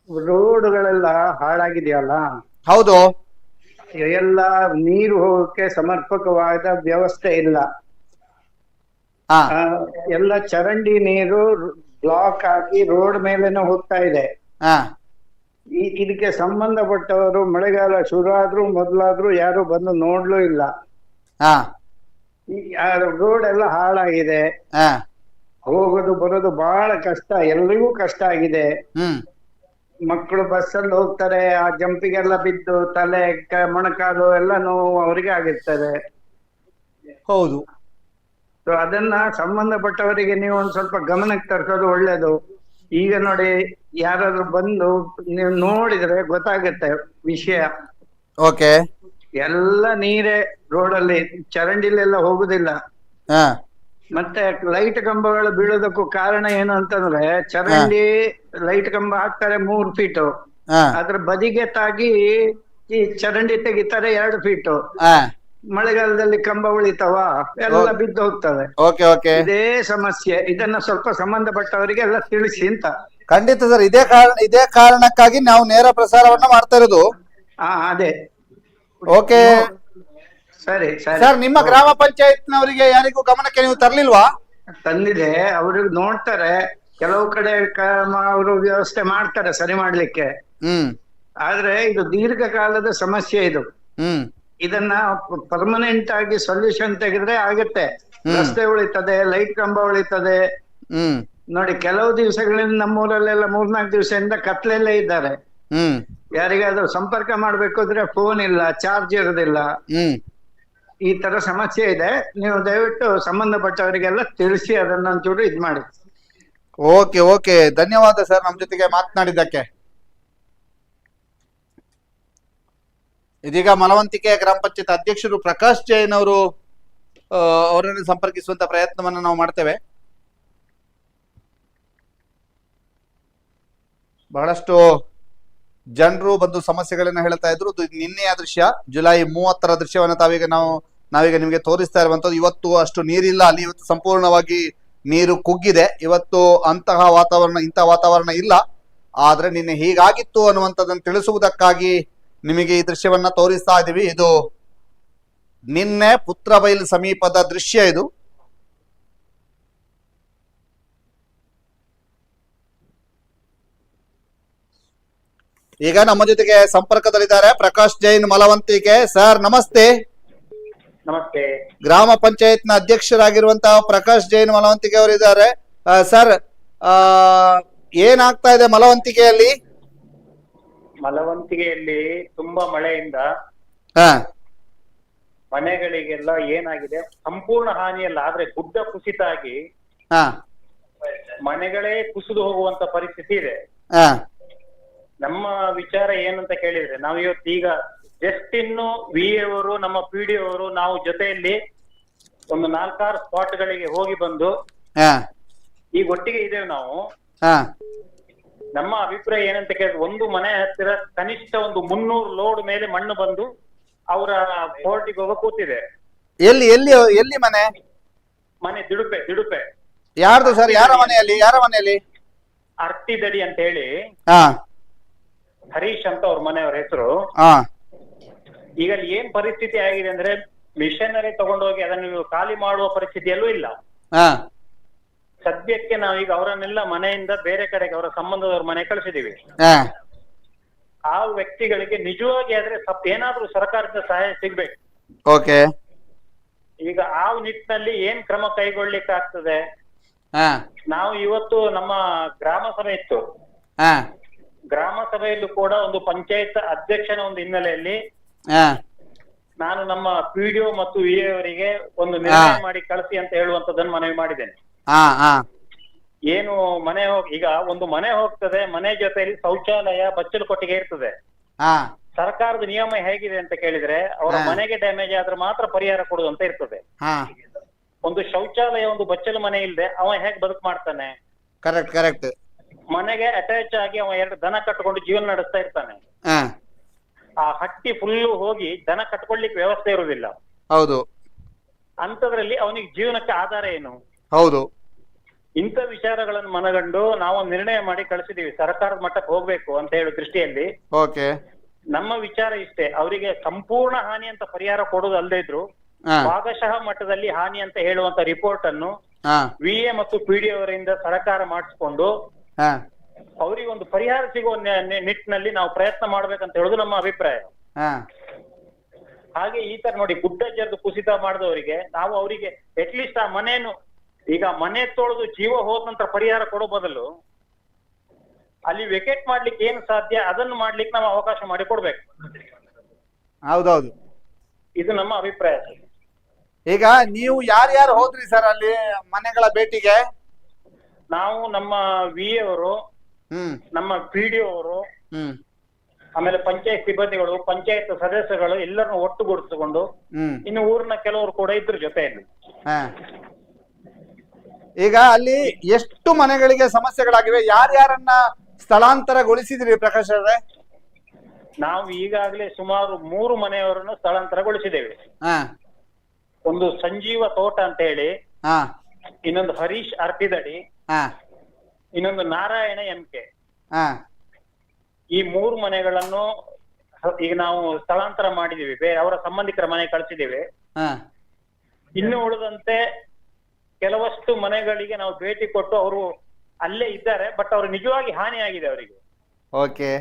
ರೋಡ್ಗಳೆಲ್ಲ ಹಾಳಾಗಿದೆಯಲ್ಲ, ಹೌದು. ಎಲ್ಲ ನೀರು ಹೋಗಕ್ಕೆ ಸಮರ್ಪಕವಾದ ವ್ಯವಸ್ಥೆ ಇಲ್ಲ. ಎಲ್ಲ ಚರಂಡಿ ನೀರು ಬ್ಲಾಕ್ ಆಗಿ ರೋಡ್ ಮೇಲೆನೆ ಹೋಗ್ತಾ ಇದೆ. ಇದಕ್ಕೆ ಸಂಬಂಧಪಟ್ಟವರು ಮಳೆಗಾಲ ಶುರು ಆದ್ರೂ ಮೊದಲಾದ್ರೂ ಯಾರು ಬಂದು ನೋಡ್ಲೂ ಇಲ್ಲ. ರೋಡ್ ಎಲ್ಲ ಹಾಳಾಗಿದೆ, ಹೋಗೋದು ಬರೋದು ಬಹಳ ಕಷ್ಟ, ಎಲ್ರಿಗೂ ಕಷ್ಟ ಆಗಿದೆ. ಮಕ್ಕಳು ಬಸ್ಸಲ್ಲಿ ಹೋಗ್ತಾರೆ, ಆ ಜಂಪಿಗೆಲ್ಲ ಬಿದ್ದು ತಲೆ ಮೊಣಕಾಲು ಎಲ್ಲ ನೋವು ಅವರಿಗೆ ಆಗಿರ್ತದೆ. ಹೌದು. ಸೊ ಅದನ್ನ ಸಂಬಂಧಪಟ್ಟವರಿಗೆ ನೀವು ಒಂದ್ ಸ್ವಲ್ಪ ಗಮನಕ್ಕೆ ತರ್ಸೋದು ಒಳ್ಳೇದು. ಈಗ ನೋಡಿ, ಯಾರಾದ್ರೂ ಬಂದು ನೀವು ನೋಡಿದ್ರೆ ಗೊತ್ತಾಗುತ್ತೆ ವಿಷಯ. ಓಕೆ. ಎಲ್ಲ ನೀರೇ ರೋಡಲ್ಲಿ, ಚರಂಡಿಲೆಲ್ಲ ಹೋಗುದಿಲ್ಲ. ಮತ್ತೆ ಲೈಟ್ ಕಂಬಗಳು ಬೀಳೋದಕ್ಕೂ ಕಾರಣ ಏನು ಅಂತಂದ್ರೆ, ಚರಂಡಿ ಲೈಟ್ ಕಂಬ ಹಾಕ್ತಾರೆ 3 ಫೀಟು, ಅದ್ರ ಬದಿಗೆ ತಾಗಿ ಈ ಚರಂಡಿ ತೆಗಿತಾರೆ 2 ಫೀಟು. ಮಳೆಗಾಲದಲ್ಲಿ ಕಂಬ ಉಳಿತಾವ, ಎಲ್ಲ ಬಿದ್ದು ಹೋಗ್ತವೆ. ಇದೇ ಸಮಸ್ಯೆ. ಇದನ್ನ ಸ್ವಲ್ಪ ಸಂಬಂಧಪಟ್ಟವರಿಗೆ ಎಲ್ಲ ತಿಳಿಸಿ ಅಂತ. ಖಂಡಿತ ಸರ್, ಇದೇ ಕಾರಣಕ್ಕಾಗಿ ನಾವು ನೇರ ಪ್ರಸಾರವನ್ನ ಮಾಡ್ತಾ ಇರೋದು. ಅದೇ. ಓಕೆ ಸರಿ ಸರಿ ಸರ್, ನಿಮ್ಮ ಗ್ರಾಮ ಪಂಚಾಯತ್ನವರಿಗೆ ಯಾರಿಗೂ ಗಮನಕ್ಕೆ ನೀವು ತರ್ಲಿಲ್ವಾ? ತಂದಿದೆ, ಅವ್ರಿಗೆ ನೋಡ್ತಾರೆ. ಕೆಲವು ಕಡೆ ಅವರು ವ್ಯವಸ್ಥೆ ಮಾಡ್ತಾರೆ ಸರಿ ಮಾಡ್ಲಿಕ್ಕೆ. ಆದ್ರೆ ಇದು ದೀರ್ಘಕಾಲದ ಸಮಸ್ಯೆ ಇದು. ಇದನ್ನ ಪರ್ಮನೆಂಟ್ ಆಗಿ ಸೊಲ್ಯೂಷನ್ ತೆಗೆದ್ರೆ ಆಗುತ್ತೆ. ರಸ್ತೆ ಉಳಿತದೆ, ಲೈಟ್ ಕಂಬ ಉಳಿತದೆ. ನೋಡಿ, ಕೆಲವು ದಿವಸಗಳಿಂದ ನಮ್ಮೂರಲ್ಲೆಲ್ಲ 3-4 ದಿವಸದಿಂದ ಕತ್ಲೆಲ್ಲೇ ಇದ್ದಾರೆ. ಯಾರಿಗಾದ್ರೂ ಸಂಪರ್ಕ ಮಾಡ್ಬೇಕು ಅಂದ್ರೆ ಫೋನ್ ಇಲ್ಲ, ಚಾರ್ಜ್ ಇರೋದಿಲ್ಲ. ಈ ತರ ಸಮಸ್ಯೆ ಇದೆ. ನೀವು ದಯವಿಟ್ಟು ಸಂಬಂಧಪಟ್ಟವರಿಗೆಲ್ಲ ತಿಳಿಸಿ ಅದನ್ನೊಂಚೂರು ಇದ್ ಮಾಡಿ. ಓಕೆ ಓಕೆ, ಧನ್ಯವಾದ ಸರ್ ನಮ್ಮ ಜೊತೆಗೆ ಮಾತನಾಡಿದ್ದಕ್ಕೆ. ಇದೀಗ ಮಲವಂತಿಕೆ ಗ್ರಾಮ ಪಂಚಾಯತ್ ಅಧ್ಯಕ್ಷರು ಪ್ರಕಾಶ್ ಜೈನ್ ಅವರು ಅವರನ್ನು ಸಂಪರ್ಕಿಸುವಂತ ಪ್ರಯತ್ನವನ್ನು ನಾವು ಮಾಡ್ತೇವೆ. ಬಹಳಷ್ಟು ಜನರು ಬಂದು ಸಮಸ್ಯೆಗಳನ್ನ ಹೇಳ್ತಾ ಇದ್ರು. ನಿನ್ನೆಯ ದೃಶ್ಯ, ಜುಲೈ 30ರ ದೃಶ್ಯವನ್ನು ನಾವೀಗ ನಿಮಗೆ ತೋರಿಸ್ತಾ ಇರುವಂತದ್ದು. ಇವತ್ತು ಅಷ್ಟು ನೀರಿಲ್ಲ ಅಲ್ಲಿ, ಇವತ್ತು ಸಂಪೂರ್ಣವಾಗಿ ನೀರು ಕುಗ್ಗಿದೆ. ಇವತ್ತು ಇಂತಹ ವಾತಾವರಣ ಇಲ್ಲ. ಆದ್ರೆ ನಿನ್ನೆ ಹೀಗಾಗಿತ್ತು ಅನ್ನುವಂಥದ್ದನ್ನು ತಿಳಿಸುವುದಕ್ಕಾಗಿ ನಿಮಗೆ ಈ ದೃಶ್ಯವನ್ನ ತೋರಿಸ್ತಾ ಇದ್ದೀವಿ. ಇದು ನಿನ್ನೆ ಪುತ್ರಬೈಲ್ ಸಮೀಪದ ದೃಶ್ಯ ಇದು. ಈಗ ನಮ್ಮ ಜೊತೆಗೆ ಸಂಪರ್ಕದಲ್ಲಿದ್ದಾರೆ ಪ್ರಕಾಶ್ ಜೈನ್ ಮಲವಂತಿಕೆ. ಸರ್ ನಮಸ್ತೆ. ನಮಸ್ತೆ. ಗ್ರಾಮ ಪಂಚಾಯತ್ನ ಅಧ್ಯಕ್ಷರಾಗಿರುವಂತಹ ಪ್ರಕಾಶ್ ಜೈನ್ ಮಲವಂತಿಕೆ ಅವರು ಇದ್ದಾರೆ. ಸರ್, ಏನಾಗ್ತಾ ಇದೆ ಮಲವಂತಿಕೆಯಲ್ಲಿ? ಮಲವಂತಿಗೆಯಲ್ಲಿ ತುಂಬಾ ಮಳೆಯಿಂದ ಮನೆಗಳಿಗೆಲ್ಲ ಏನಾಗಿದೆ, ಸಂಪೂರ್ಣ ಹಾನಿಯಲ್ಲ, ಆದ್ರೆ ಗುಡ್ಡ ಕುಸಿತ ಆಗಿ ಮನೆಗಳೇ ಕುಸಿದು ಹೋಗುವಂತ ಪರಿಸ್ಥಿತಿ ಇದೆ. ನಮ್ಮ ವಿಚಾರ ಏನಂತ ಕೇಳಿದ್ರೆ, ನಾವು ಇವತ್ತೀಗ ಜಸ್ಟ್ ಇನ್ನು VA ಅವರು, ನಮ್ಮ PD ಅವರು, ನಾವು ಜೊತೆಯಲ್ಲಿ ಒಂದು 4-6 ಸ್ಪಾಟ್ಗಳಿಗೆ ಹೋಗಿ ಬಂದು ಈಗ ಒಟ್ಟಿಗೆ ಇದ್ದೇವೆ ನಾವು. ನಮ್ಮ ಅಭಿಪ್ರಾಯ ಏನಂತ ಕೇಳಿದ್ರೆ, ಒಂದು ಮನೆ ಹತ್ತಿರ ಕನಿಷ್ಠ ಒಂದು 300 ಲೋಡ್ ಮೇಲೆ ಮಣ್ಣು ಬಂದು ಅವರ ಕೋರ್ಟಿಗೆ ಹೋಗ ಕೂತಿದೆ. ಎಲ್ಲಿ ಎಲ್ಲಿ ಎಲ್ಲಿ ಮನೆ? ಮನೆ ದಿಡುಪೆ. ಯಾರ್ದು ಸರ್? ಯಾರ ಮನೆಯಲ್ಲಿ? ಅರ್ತಿದಡಿ ಅಂತ ಹೇಳಿ ಹರೀಶ್ ಅಂತ ಅವ್ರ ಮನೆಯವರ ಹೆಸರು. ಈಗ ಅಲ್ಲಿ ಏನ್ ಪರಿಸ್ಥಿತಿ ಆಗಿದೆ ಅಂದ್ರೆ, ಮಿಷನರಿ ತಗೊಂಡೋಗಿ ಅದನ್ನು ಖಾಲಿ ಮಾಡುವ ಪರಿಸ್ಥಿತಿಯಲ್ಲೂ ಇಲ್ಲ. ಸದ್ಯಕ್ಕೆ ನಾವೀಗ ಅವರನ್ನೆಲ್ಲ ಮನೆಯಿಂದ ಬೇರೆ ಕಡೆಗೆ ಅವರ ಸಂಬಂಧದವ್ರ ಮನೆ ಕಳಿಸಿದೀವಿ. ಆ ವ್ಯಕ್ತಿಗಳಿಗೆ ನಿಜವಾಗಿ ಆದ್ರೆ ಏನಾದ್ರೂ ಸರ್ಕಾರದ ಸಹಾಯ ಸಿಗ್ಬೇಕು. ಓಕೆ. ಈಗ ಆ ನಿಟ್ಟಿನಲ್ಲಿ ಏನ್ ಕ್ರಮ ಕೈಗೊಳ್ಳಿಕ್ಕೆ ಆಗ್ತದೆ? ನಾವು ಇವತ್ತು ನಮ್ಮ ಗ್ರಾಮ ಸಭೆ ಇತ್ತು. ಗ್ರಾಮ ಸಭೆಯಲ್ಲೂ ಕೂಡ ಒಂದು ಪಂಚಾಯತ್ ಅಧ್ಯಕ್ಷನ ಒಂದು ಹಿನ್ನೆಲೆಯಲ್ಲಿ ನಾನು ನಮ್ಮ PDO ಮತ್ತು VA ಅವರಿಗೆ ಒಂದು ನಿರ್ಣಯ ಮಾಡಿ ಕಳಿಸಿ ಅಂತ ಹೇಳುವಂತದನ್ನು ಮನವಿ ಮಾಡಿದ್ದೇನೆ. ಏನು ಮನೆ ಈಗ ಒಂದು ಮನೆ ಹೋಗ್ತದೆ, ಮನೆ ಜೊತೆಯಲ್ಲಿ ಶೌಚಾಲಯ, ಬಚ್ಚಲು ಕೊಟ್ಟಿಗೆ ಇರ್ತದೆ. ಸರ್ಕಾರದ ನಿಯಮ ಹೇಗಿದೆ ಅಂತ ಕೇಳಿದ್ರೆ, ಅವರ ಮನೆಗೆ ಡ್ಯಾಮೇಜ್ ಆದ್ರೆ ಮಾತ್ರ ಪರಿಹಾರ ಕೊಡುದು ಅಂತ ಇರ್ತದೆ. ಒಂದು ಶೌಚಾಲಯ, ಒಂದು ಬಚ್ಚಲು ಮನೆ ಇಲ್ಲದೆ ಅವ ಹೇಗ್ ಬದುಕು ಮಾಡ್ತಾನೆ? ಕರೆಕ್ಟ್. ಮನೆಗೆ ಅಟ್ಯಾಚ್ ಆಗಿ ಅವ 2 ದನ ಕಟ್ಕೊಂಡು ಜೀವನ ನಡೆಸ್ತಾ ಇರ್ತಾನೆ. ಆ ಹಟ್ಟಿ ಫುಲ್ಲು ಹೋಗಿ ದನ ಕಟ್ಕೊಳ್ಲಿಕ್ಕೆ ವ್ಯವಸ್ಥೆ ಇರುವುದಿಲ್ಲ. ಹೌದು. ಅಂತದ್ರಲ್ಲಿ ಅವನಿಗೆ ಜೀವನಕ್ಕೆ ಆಧಾರ ಏನು? ಹೌದು. ಇಂಥ ವಿಚಾರಗಳನ್ನು ಮನಗಂಡು ನಾವು ನಿರ್ಣಯ ಮಾಡಿ ಕಳಿಸಿದೀವಿ. ಸರ್ಕಾರದ ಮಟ್ಟಕ್ಕೆ ಹೋಗ್ಬೇಕು ಅಂತ ಹೇಳೋ ದೃಷ್ಟಿಯಲ್ಲಿ ಓಕೆ ನಮ್ಮ ವಿಚಾರ ಇಷ್ಟೇ, ಅವರಿಗೆ ಸಂಪೂರ್ಣ ಹಾನಿ ಅಂತ ಪರಿಹಾರ ಕೊಡೋದು ಅಲ್ಲದೆ ಇದ್ರು ಭಾಗಶಃ ಮಟ್ಟದಲ್ಲಿ ಹಾನಿ ಅಂತ ಹೇಳುವಂತ ರಿಪೋರ್ಟ್ ಅನ್ನು ವಿಎ ಮತ್ತು ಪಿಡಿ ಅವರಿಂದ ಸರ್ಕಾರ ಮಾಡಿಸ್ಕೊಂಡು ಅವರಿಗೆ ಒಂದು ಪರಿಹಾರ ಸಿಗುವ ನಿಟ್ಟಿನಲ್ಲಿ ನಾವು ಪ್ರಯತ್ನ ಮಾಡ್ಬೇಕಂತ ಹೇಳುದು ನಮ್ಮ ಅಭಿಪ್ರಾಯ. ಹಾಗೆ ಈ ತರ ನೋಡಿ, ಗುಡ್ಡ ಜರಿದು ಕುಸಿತ ಮಾಡಿದವರಿಗೆ ನಾವು ಅವರಿಗೆ ಅಟ್ಲೀಸ್ಟ್ ಆ ಮನೆಯನ್ನು, ಈಗ ಮನೆ ತೊಳೆದು ಜೀವ ಹೋದ ನಂತರ ಪರಿಹಾರ ಕೊಡೋ ಬದಲು ಅಲ್ಲಿ ವೆಕೇಟ್ ಮಾಡ್ಲಿಕ್ಕೆ ಏನು ಸಾಧ್ಯ ಅದನ್ನು ಮಾಡ್ಲಿಕ್ಕೆ ನಾವು ಅವಕಾಶ ಮಾಡಿ ಕೊಡ್ಬೇಕು. ಹೌದೌದು, ಇದು ನಮ್ಮ ಅಭಿಪ್ರಾಯ. ಈಗ ನೀವು ಯಾರ್ಯಾರು ಹೋದ್ರಿ ಸರ್ ಅಲ್ಲಿ ಮನೆಗಳ ಭೇಟಿಗೆ? ನಾವು ನಮ್ಮ ವಿ ಅವರು, ನಮ್ಮ ಪಿಡಿಒ ಅವರು, ಆಮೇಲೆ ಪಂಚಾಯತ್ ಸಿಬ್ಬಂದಿಗಳು, ಪಂಚಾಯತ್ ಸದಸ್ಯಗಳು ಎಲ್ಲರನ್ನು ಒಟ್ಟುಗೂಡಿಸಿಕೊಂಡು ಇನ್ನು ಊರಿನ ಕೆಲವರು ಕೂಡ ಇದ್ರ ಜೊತೆಯಲ್ಲಿ. ಈಗ ಅಲ್ಲಿ ಎಷ್ಟು ಮನೆಗಳಿಗೆ ಸಮಸ್ಯೆಗಳಾಗಿವೆ? ಯಾರ್ಯಾರನ್ನ ಸ್ಥಳಾಂತರಗೊಳಿಸಿದ್ರಿ ಪ್ರಕಾಶ್ ಅವರೇ? ನಾವು ಈಗಾಗಲೇ ಸುಮಾರು 3 ಮನೆಯವರನ್ನು ಸ್ಥಳಾಂತರಗೊಳಿಸಿದ್ದೇವೆ. ಒಂದು ಸಂಜೀವ ತೋಟ ಅಂತ ಹೇಳಿ, ಇನ್ನೊಂದು ಹರೀಶ್ ಅರ್ಪಿದಡಿ, ಇನ್ನೊಂದು ನಾರಾಯಣ ಎಂಕೆ. ಈ 3 ಮನೆಗಳನ್ನು ಈಗ ನಾವು ಸ್ಥಳಾಂತರ ಮಾಡಿದೀವಿ, ಬೇರೆ ಅವರ ಸಂಬಂಧಿಕರ ಮನೆ ಕಳಿಸಿದ್ದೇವೆ. ಇನ್ನು ಉಳಿದಂತೆ ಕೆಲವಷ್ಟು ಮನೆಗಳಿಗೆ ನಾವು ಭೇಟಿ ಕೊಟ್ಟು ಅವರು ಅಲ್ಲೇ ಇದ್ದಾರೆ, ಬಟ್ ಅವ್ರು ನಿಜವಾಗಿ ಹಾನಿ ಆಗಿದೆ ಅವರಿಗೆ. ಓಕೆ,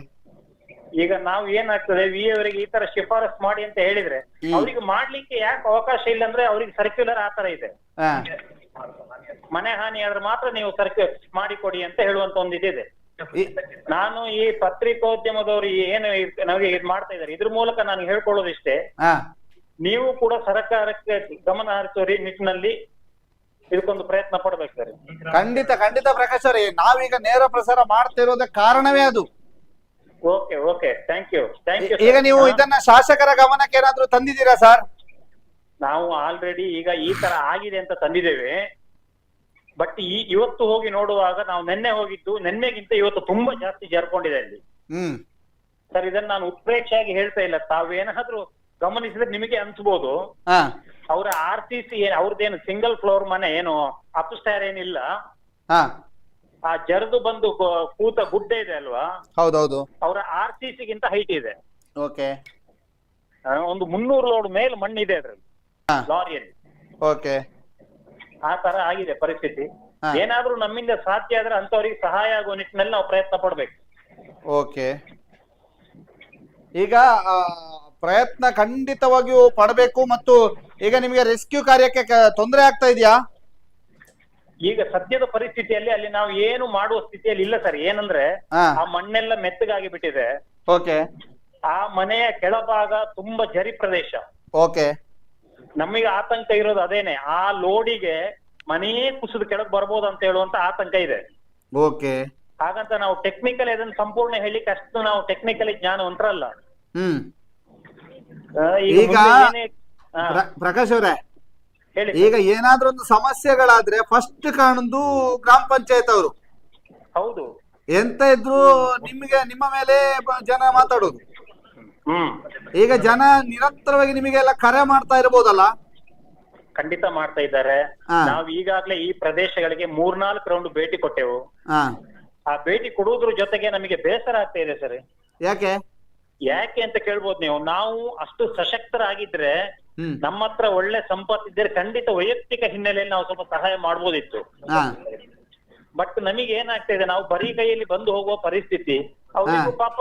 ಈಗ ನಾವು ಏನಾಗ್ತದೆ, ವಿ ಅವರಿಗೆ ಈ ತರ ಶಿಫಾರಸ್ ಮಾಡಿ ಅಂತ ಹೇಳಿದ್ರೆ ಅವ್ರಿಗೆ ಮಾಡ್ಲಿಕ್ಕೆ ಯಾಕೆ ಅವಕಾಶ ಇಲ್ಲ ಅಂದ್ರೆ ಅವ್ರಿಗೆ ಸರ್ಕ್ಯುಲರ್ ಆ ತರ ಇದೆ, ಮನೆ ಹಾನಿ ಆದ್ರೆ ಮಾತ್ರ ನೀವು ಸರ್ಕ್ಯುಲರ್ ಮಾಡಿಕೊಡಿ ಅಂತ ಹೇಳುವಂತ ಒಂದು ಇದಿದೆ. ನಾನು ಈ ಪತ್ರಿಕೋದ್ಯಮದವರು ಏನು ನಮಗೆ ಇದು ಮಾಡ್ತಾ ಇದ್ದಾರೆ, ಇದ್ರ ಮೂಲಕ ನಾನು ಹೇಳ್ಕೊಳ್ಳೋದಿಷ್ಟೇ, ನೀವು ಕೂಡ ಸರ್ಕಾರಕ್ಕೆ ಗಮನ ಹರಿಸುವ ನಿಟ್ಟಿನಲ್ಲಿ ಇದಕ್ಕೊಂದು ಪ್ರಯತ್ನ ಪಡ್ಬೇಕು ಸರ್. ಖಂಡಿತ ಖಂಡಿತ ಪ್ರಕಾಶ್ ಅವರೇ, ನಾವೀಗ ನೇರ ಪ್ರಸಾರ ಮಾಡ್ತಾ ಇರೋದಕ್ಕೆ ಕಾರಣವೇ ಅದು. Okay okay, thank you thank you. ಈಗ ನೀವು ಇದನ್ನ ಶಾಸಕರ ಗಮನಕ್ಕೆ ಏನಾದ್ರೂ ತಂದಿದ್ದೀರಾ ಸರ್? ನಾವು ಆಲ್ರೆಡಿ ಈಗ ಈ ತರ ಆಗಿದೆ ಅಂತ ತಂದಿದ್ದೇವೆ, ಬಟ್ ಇವತ್ತು ಹೋಗಿ ನೋಡುವಾಗ ನಾವು ನಿನ್ನೆ ಹೋಗಿದ್ದು, ನಿನ್ನೆಗಿಂತ ಇವತ್ತು ತುಂಬಾ ಜಾಸ್ತಿ ಜರ್ಕೊಂಡಿದೆ ಅಲ್ಲಿ ಸರ್. ಇದನ್ನ ನಾನು ಉತ್ಪ್ರೇಕ್ಷೆಯಾಗಿ ಹೇಳ್ತಾ ಇಲ್ಲ, ತಾವೇನಾದ್ರೂ ಗಮನಿಸಿದ್ರೆ ನಿಮಗೆ ಅನ್ಸ್ಬೋದು. ಅವರ RCC ಅವ್ರದ್ದೇನು ಸಿಂಗಲ್ ಫ್ಲೋರ್ ಮನೆ ಏನು ಅಪ್ಸ್ಟೈರ್ ಏನಿಲ್ಲ, ಆ ಜರ್ದು ಬಂದು ಕೂತ ಗುಡ್ಡೆ ಇದೆ ಅಲ್ವಾ? ಹೌದೌದು, ಅವರ RCC ಗಿಂತ ಹೈಟ್ ಇದೆ. ಓಕೆ, ಒಂದು 300 ಲೋಡ್ ಮೇಲೆ ಮಣ್ಣಿದೆ ಅದ್ರಲ್ಲಿ ಲಾರಿಯಲ್ಲಿ. ಓಕೆ, ಆ ತರ ಆಗಿದೆ ಪರಿಸ್ಥಿತಿ. ಏನಾದ್ರೂ ನಮ್ಮಿಂದ ಸಾಧ್ಯ ಆದ್ರೆ ಅಂತವ್ರಿಗೆ ಸಹಾಯ ಆಗುವ ನಿಟ್ಟಿನಲ್ಲಿ ನಾವು ಪ್ರಯತ್ನ ಪಡ್ಬೇಕು. ಓಕೆ, ಈಗ ಪ್ರಯತ್ನ ಖಂಡಿತವಾಗಿಯೂ ಪಡಬೇಕು. ಮತ್ತು ಈಗ ನಿಮಗೆ ರೆಸ್ಕ್ಯೂ ಕಾರ್ಯಕ್ಕೆ ತೊಂದರೆ ಆಗ್ತಾ ಇದೆಯಾ? ಈಗ ಸದ್ಯದ ಪರಿಸ್ಥಿತಿಯಲ್ಲಿ ಅಲ್ಲಿ ನಾವು ಏನು ಮಾಡುವ ಸ್ಥಿತಿಯಲ್ಲಿ ಇಲ್ಲ ಸರ್. ಏನಂದ್ರೆ ಆ ಮಣ್ಣೆಲ್ಲ ಮೆತ್ತಗಾಗಿ ಬಿಟ್ಟಿದೆ. ಓಕೆ, ಆ ಮನೆಯ ಕೆಳಭಾಗ ತುಂಬಾ ಜರಿ ಪ್ರದೇಶ. ಓಕೆ, ನಮಗೆ ಆತಂಕ ಇರೋದು ಅದೇನೆ, ಆ ಲೋಡಿಗೆ ಮನೆಯೇ ಕುಸಿದು ಕೆಳಗೆ ಬರ್ಬೋದು ಅಂತ ಹೇಳುವಂತ ಆತಂಕ ಇದೆ. ಓಕೆ, ಹಾಗಂತ ನಾವು ಟೆಕ್ನಿಕಲ್ ಇದನ್ನ ಸಂಪೂರ್ಣ ಹೇಳಿಕ್ಕೆ ಅಷ್ಟು ನಾವು ಟೆಕ್ನಿಕಲಿ ಜ್ಞಾನವಂತರಲ್ಲ. ಈಗ ಪ್ರಕಾಶ್ ಅವರೇ, ಈಗ ಏನಾದ್ರೂ ಒಂದು ಸಮಸ್ಯೆಗಳಾದ್ರೆ ಫಸ್ಟ್ ಕಾಣುದು ಗ್ರಾಮ ಪಂಚಾಯತ್ ಅವರು. ಹೌದು, ಎಂತ ಇದ್ರು ನಿಮಗೆ ನಿಮ್ಮ ಮೇಲೆ ಜನ ಮಾತಾಡೋದು. ಈಗ ಜನ ನಿರಂತರವಾಗಿ ನಿಮಗೆಲ್ಲ ಕರೆ ಮಾಡ್ತಾ ಇರ್ಬೋದಲ್ಲ? ಖಂಡಿತ ಮಾಡ್ತಾ ಇದ್ದಾರೆ. ನಾವು ಈಗಾಗಲೇ ಈ ಪ್ರದೇಶಗಳಿಗೆ 3-4 ರೌಂಡ್ ಭೇಟಿ ಕೊಟ್ಟೆವು. ಆ ಭೇಟಿ ಕೊಡುವುದ್ರ ಜೊತೆಗೆ ನಮಗೆ ಬೇಸರ ಆಗ್ತಾ ಇದೆ ಸರ್. ಯಾಕೆ ಅಂತ ಕೇಳ್ಬೋದು ನೀವು. ನಾವು ಅಷ್ಟು ಸಶಕ್ತರಾಗಿದ್ರೆ, ನಮ್ಮ ಹತ್ರ ಒಳ್ಳೆ ಸಂಪತ್ತಿದ್ರೆ ಖಂಡಿತ ವೈಯಕ್ತಿಕ ಹಿನ್ನೆಲೆಯಲ್ಲಿ ನಾವು ಸ್ವಲ್ಪ ಸಹಾಯ ಮಾಡ್ಬೋದಿತ್ತು. ಬಟ್ ನಮಗೆ ಏನಾಗ್ತಾ ಇದೆ, ನಾವು ಬರೀ ಕೈಯಲ್ಲಿ ಬಂದು ಹೋಗುವ ಪರಿಸ್ಥಿತಿ. ಅವ್ರಿಗೂ ಪಾಪ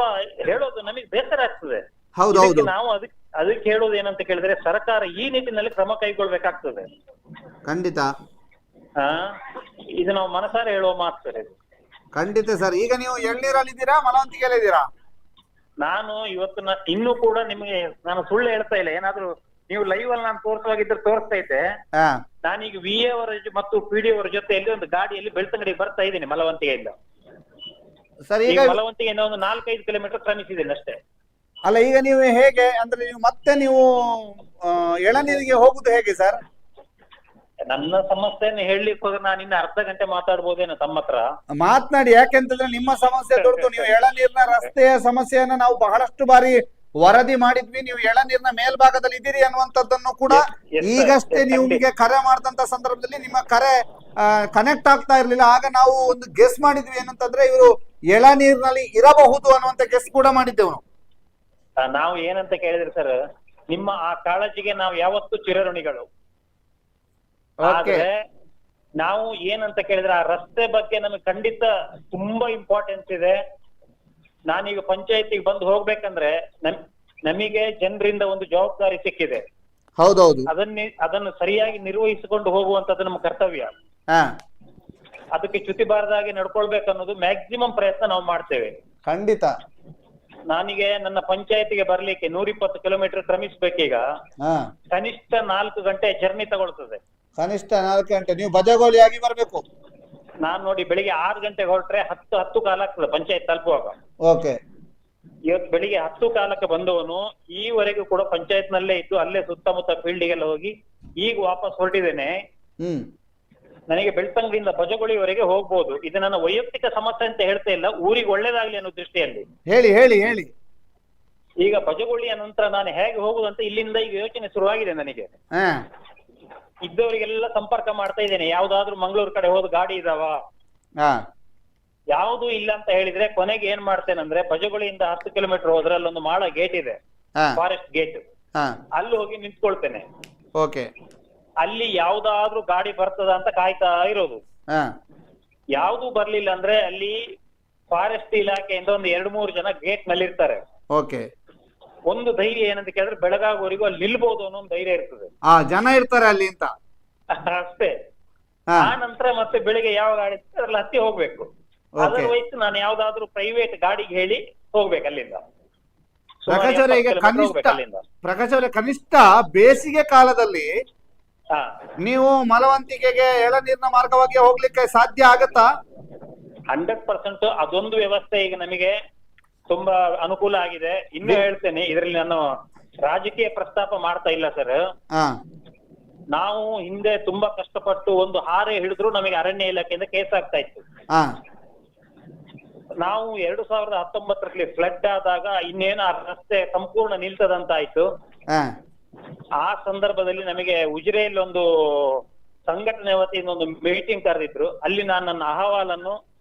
ಹೇಳೋದು ನಮಗೆ ಬೇಸರ ಆಗ್ತದೆ. ನಾವು ಅದಕ್ಕೆ ಹೇಳೋದು ಏನಂತ ಕೇಳಿದ್ರೆ, ಸರ್ಕಾರ ಈ ನಿಟ್ಟಿನಲ್ಲಿ ಕ್ರಮ ಕೈಗೊಳ್ಬೇಕಾಗ್ತದೆ. ಖಂಡಿತ, ಇದು ನಾವು ಮನಸಾರೆ ಹೇಳುವ ಮಾತು ಸರ್ ಇದು. ಖಂಡಿತ ಸರ್. ಈಗ ನೀವು ಎಳ್ನೀರಲ್ಲಿ ಇದ್ದೀರಾ, ಮಲವಂತಿಗೆಯಲ್ಲಿ ಇದ್ದೀರಾ? ನಾನು ಇವತ್ತು ಇನ್ನೂ ಕೂಡ ನಿಮಗೆ ನಾನು ಸುಳ್ಳು ಹೇಳ್ತಾ ಇಲ್ಲ. ಏನಾದ್ರು ನೀವು ಲೈವ್ ಅಲ್ಲಿ ನಾನು ತೋರಿಸುವಾಗಿದ್ರೆ ತೋರಿಸ್ತಾ ಇದ್ದೆ. ನಾನೀಗ ವಿ ಅವರ ಮತ್ತು ಪಿಡಿ ಅವರ ಜೊತೆಯಲ್ಲಿ ಒಂದು ಗಾಡಿಯಲ್ಲಿ ಬೆಳ್ತಂಗಡಿಗೆ ಬರ್ತಾ ಇದ್ದೀನಿ ಮಲವಂತಿಗೆಯಿಂದ. ಸರ್, ಈಗ ಮಲವಂತಿಗೆಯಿಂದ ಒಂದು 4-5 ಕಿಲೋಮೀಟರ್ ಕ್ರಮಿಸಿದ್ದೀನಿ ಅಷ್ಟೇ. ಅಲ್ಲ, ಈಗ ನೀವು ಹೇಗೆ ಅಂದ್ರೆ ನೀವು ಮತ್ತೆ ನೀವು ಎಳನೀರಿಗೆ ಹೋಗುದು ಹೇಗೆ ಸರ್? ನನ್ನ ಸಮಸ್ಯೆಯನ್ನು ಹೇಳಲಿಕ್ಕೆ ಹೋದ್ರೆ ನಾನು ಇನ್ನು ಅರ್ಧ ಗಂಟೆ ಮಾತಾಡ್ಬೋದೇನೋ ತಮ್ಮ ಹತ್ರ. ಮಾತನಾಡಿ, ಯಾಕೆಂತಂದ್ರೆ ನಿಮ್ಮ ಸಮಸ್ಯೆ ದೊಡ್ಡದು. ನೀವು ಎಳನೀರಿನ ರಸ್ತೆಯ ಸಮಸ್ಯೆಯನ್ನ ನಾವು ಬಹಳಷ್ಟು ಬಾರಿ ವರದಿ ಮಾಡಿದ್ವಿ. ನೀವು ಎಳನೀರಿನ ಮೇಲ್ಭಾಗದಲ್ಲಿ ಇದ್ದೀರಿ ಅನ್ನುವಂಥದ್ದನ್ನು ಕೂಡ ಈಗಷ್ಟೇ ನಿಮಗೆ ಕರೆ ಮಾಡಿದಂತ ಸಂದರ್ಭದಲ್ಲಿ ನಿಮ್ಮ ಕರೆ ಕನೆಕ್ಟ್ ಆಗ್ತಾ ಇರ್ಲಿಲ್ಲ. ಆಗ ನಾವು ಒಂದು ಗೆಸ್ ಮಾಡಿದ್ವಿ ಏನಂತಂದ್ರೆ ಇವರು ಎಳನೀರಿನಲ್ಲಿ ಇರಬಹುದು ಅನ್ನುವಂತ ಗೆಸ್ ಕೂಡ ಮಾಡಿದ್ದೆವು ನಾವು. ನಾವು ಏನಂತ ಕೇಳಿದ್ರೆ ಸರ್, ನಿಮ್ಮ ಆ ಕಾಳಜಿಗೆ ನಾವು ಯಾವತ್ತೂ ಚಿರಋಣಿಗಳು. ಆದ್ರೆ ನಾವು ಏನಂತ ಕೇಳಿದ್ರೆ ಆ ರಸ್ತೆ ಬಗ್ಗೆ ನಮಗೆ ಖಂಡಿತ ತುಂಬಾ ಇಂಪಾರ್ಟೆನ್ಸ್ ಇದೆ. ನಾನೀಗ ಪಂಚಾಯತಿಗೆ ಬಂದು ಹೋಗ್ಬೇಕಂದ್ರೆ ನಮಗೆ ಜನರಿಂದ ಒಂದು ಜವಾಬ್ದಾರಿ ಸಿಕ್ಕಿದೆ. ಹೌದೌದು, ಅದನ್ನು ಸರಿಯಾಗಿ ನಿರ್ವಹಿಸಿಕೊಂಡು ಹೋಗುವಂತದ್ದು ನಮ್ಮ ಕರ್ತವ್ಯ. ಅದಕ್ಕೆ ಚ್ಯುತಿ ಬಾರದಾಗಿ ನಡ್ಕೊಳ್ಬೇಕನ್ನೋದು ಮ್ಯಾಕ್ಸಿಮಮ್ ಪ್ರಯತ್ನ ನಾವು ಮಾಡ್ತೇವೆ. ಖಂಡಿತ. ನಾನಿಗೆ ನನ್ನ ಪಂಚಾಯತಿಗೆ ಬರ್ಲಿಕ್ಕೆ 120 ಕಿಲೋಮೀಟರ್ ಕ್ರಮಿಸ್ಬೇಕೀಗ. ಕನಿಷ್ಠ 4 ಗಂಟೆ ಜರ್ನಿ ತಗೊಳ್ತದೆ. ಕನಿಷ್ಠ 4 ಗಂಟೆ ನೀವು ಬಜಗೋಲಿಯಾಗಿ ಬರ್ಬೇಕು. ನಾನ್ ನೋಡಿ ಬೆಳಿಗ್ಗೆ 6 ಗಂಟೆಗೆ ಹೊರಟ್ರೆ 10 ಕಾಲ ಆಗ್ತದೆ ಪಂಚಾಯತ್ ತಲುಪುವಾಗ. ಓಕೆ. ಇವತ್ತು ಬೆಳಿಗ್ಗೆ 10 ಕಾಲಕ್ಕೆ ಬಂದವನು ಈವರೆಗೂ ಕೂಡ ಪಂಚಾಯತ್ ನಲ್ಲೇ ಇದ್ದು ಅಲ್ಲೇ ಸುತ್ತಮುತ್ತ ಫೀಲ್ಡ್ಗೆಲ್ಲ ಹೋಗಿ ಈಗ ವಾಪಸ್ ಹೊರಟಿದ್ದೇನೆ. ನನಗೆ ಬೆಳ್ತಂಗಡಿಯಿಂದ ಬಜಗೊಳಿವರೆಗೆ ಹೋಗ್ಬೋದು. ಇದು ನನ್ನ ವೈಯಕ್ತಿಕ ಸಮಸ್ಯೆ ಅಂತ ಹೇಳ್ತಾ ಇಲ್ಲ, ಊರಿಗೆ ಒಳ್ಳೇದಾಗ್ಲಿ ಅನ್ನೋ ದೃಷ್ಟಿಯಲ್ಲಿ. ಹೇಳಿ ಹೇಳಿ ಹೇಳಿ. ಈಗ ಬಜಗೊಳಿಯ ನಂತರ ನಾನು ಹೇಗೆ ಹೋಗುದಂತ ಇಲ್ಲಿಂದ ಈಗ ಯೋಚನೆ ಶುರುವಾಗಿದೆ ನನಗೆ. ಇದ್ದವರಿಗೆಲ್ಲ ಸಂಪರ್ಕ ಮಾಡ್ತಾ ಇದ್ದೇನೆ, ಯಾವ್ದಾದ್ರು ಮಂಗಳೂರು ಕಡೆ ಹೋದ ಗಾಡಿ ಇದಾವ, ಯಾವ್ದು ಇಲ್ಲ ಅಂತ ಹೇಳಿದ್ರೆ ಕೊನೆಗೆ ಏನ್ ಮಾಡ್ತೇನಂದ್ರೆ ಬಜಗೊಳಿಯಿಂದ 10 ಕಿಲೋಮೀಟರ್ ಹೋದ್ರೆ ಅಲ್ಲೊಂದು ಮಾಳ ಗೇಟ್ ಇದೆ, ಫಾರೆಸ್ಟ್ ಗೇಟ್, ಅಲ್ಲಿ ಹೋಗಿ ನಿಂತ್ಕೊಳ್ತೇನೆ. ಓಕೆ. ಅಲ್ಲಿ ಯಾವ್ದಾದ್ರೂ ಗಾಡಿ ಬರ್ತದ ಅಂತ ಕಾಯ್ತಾ ಇರೋದು. ಯಾವ್ದು ಬರ್ಲಿಲ್ಲ ಅಂದ್ರೆ ಅಲ್ಲಿ ಫಾರೆಸ್ಟ್ ಇಲಾಖೆಯಿಂದ ಒಂದು 2-3 ಜನ ಗೇಟ್ ನಲ್ಲಿ ಇರ್ತಾರೆ. ಓಕೆ. ಒಂದು ಧೈರ್ಯ ಏನಂತ ಕೇಳಿದ್ರೆ ಬೆಳಗಾಗುವವರೆಗೂ ಅಲ್ಲಿ ನಿಲ್ಬಹುದು ಅನ್ನೋ ಒಂದು ಧೈರ್ಯ ಇರ್ತದೆ. ಜನ ಇರ್ತಾರೆ ಅಲ್ಲಿ ಅಂತ ಅಷ್ಟೇ. ಆ ನಂತರ ಮತ್ತೆ ಬೆಳಿಗ್ಗೆ ಯಾವ ಗಾಡಿ ಅದ್ರಲ್ಲಿ ಹತ್ತಿ ಹೋಗ್ಬೇಕು. ಅದರ್ವೈಸ್ ನಾನು ಯಾವ್ದಾದ್ರು ಪ್ರೈವೇಟ್ ಗಾಡಿಗೆ ಹೇಳಿ ಹೋಗ್ಬೇಕು ಅಲ್ಲಿಂದ. ಪ್ರಕಾಶ್ ಅವರೇ, ಈಗ ಪ್ರಕಾಶ್ ಅವರೇ ಕನಿಷ್ಠ ಬೇಸಿಗೆ ಕಾಲದಲ್ಲಿ ನೀವು ಮಲವಂತಿಕೆಗೆ ಎಳನೀರಿನ ಮಾರ್ಗವಾಗಿ ಹೋಗ್ಲಿಕ್ಕೆ ಸಾಧ್ಯ ಆಗತ್ತಾ? 100% ಅದೊಂದು ವ್ಯವಸ್ಥೆ ಈಗ ನಮಗೆ ತುಂಬಾ ಅನುಕೂಲ ಆಗಿದೆ. ಇನ್ನು ಹೇಳ್ತೇನೆ, ಇದರಲ್ಲಿ ನಾನು ರಾಜಕೀಯ ಪ್ರಸ್ತಾಪ ಮಾಡ್ತಾ ಇಲ್ಲ ಸರ್. ನಾವು ಹಿಂದೆ ತುಂಬಾ ಕಷ್ಟಪಟ್ಟು ಒಂದು ಹಾರೆ ಹಿಡಿದ್ರು ನಮಗೆ ಅರಣ್ಯ ಇಲಾಖೆಯಿಂದ ಕೇಸ್ ಆಗ್ತಾ ಇತ್ತು. ನಾವು 2019ರಲ್ಲಿ ಫ್ಲಡ್ ಆದಾಗ ಇನ್ನೇನು ಆ ರಸ್ತೆ ಸಂಪೂರ್ಣ ನಿಲ್ತದಂತ ಆಯ್ತು. ಆ ಸಂದರ್ಭದಲ್ಲಿ ನಮಗೆ ಉಜಿರೆಯಲ್ಲಿ ಒಂದು ಸಂಘಟನೆ ವತಿಯಿಂದ ಒಂದು ಮೀಟಿಂಗ್ ಕರೆದಿದ್ರು. ಅಲ್ಲಿ ನಾನು ನನ್ನ ಅಹವಾಲನ್ನು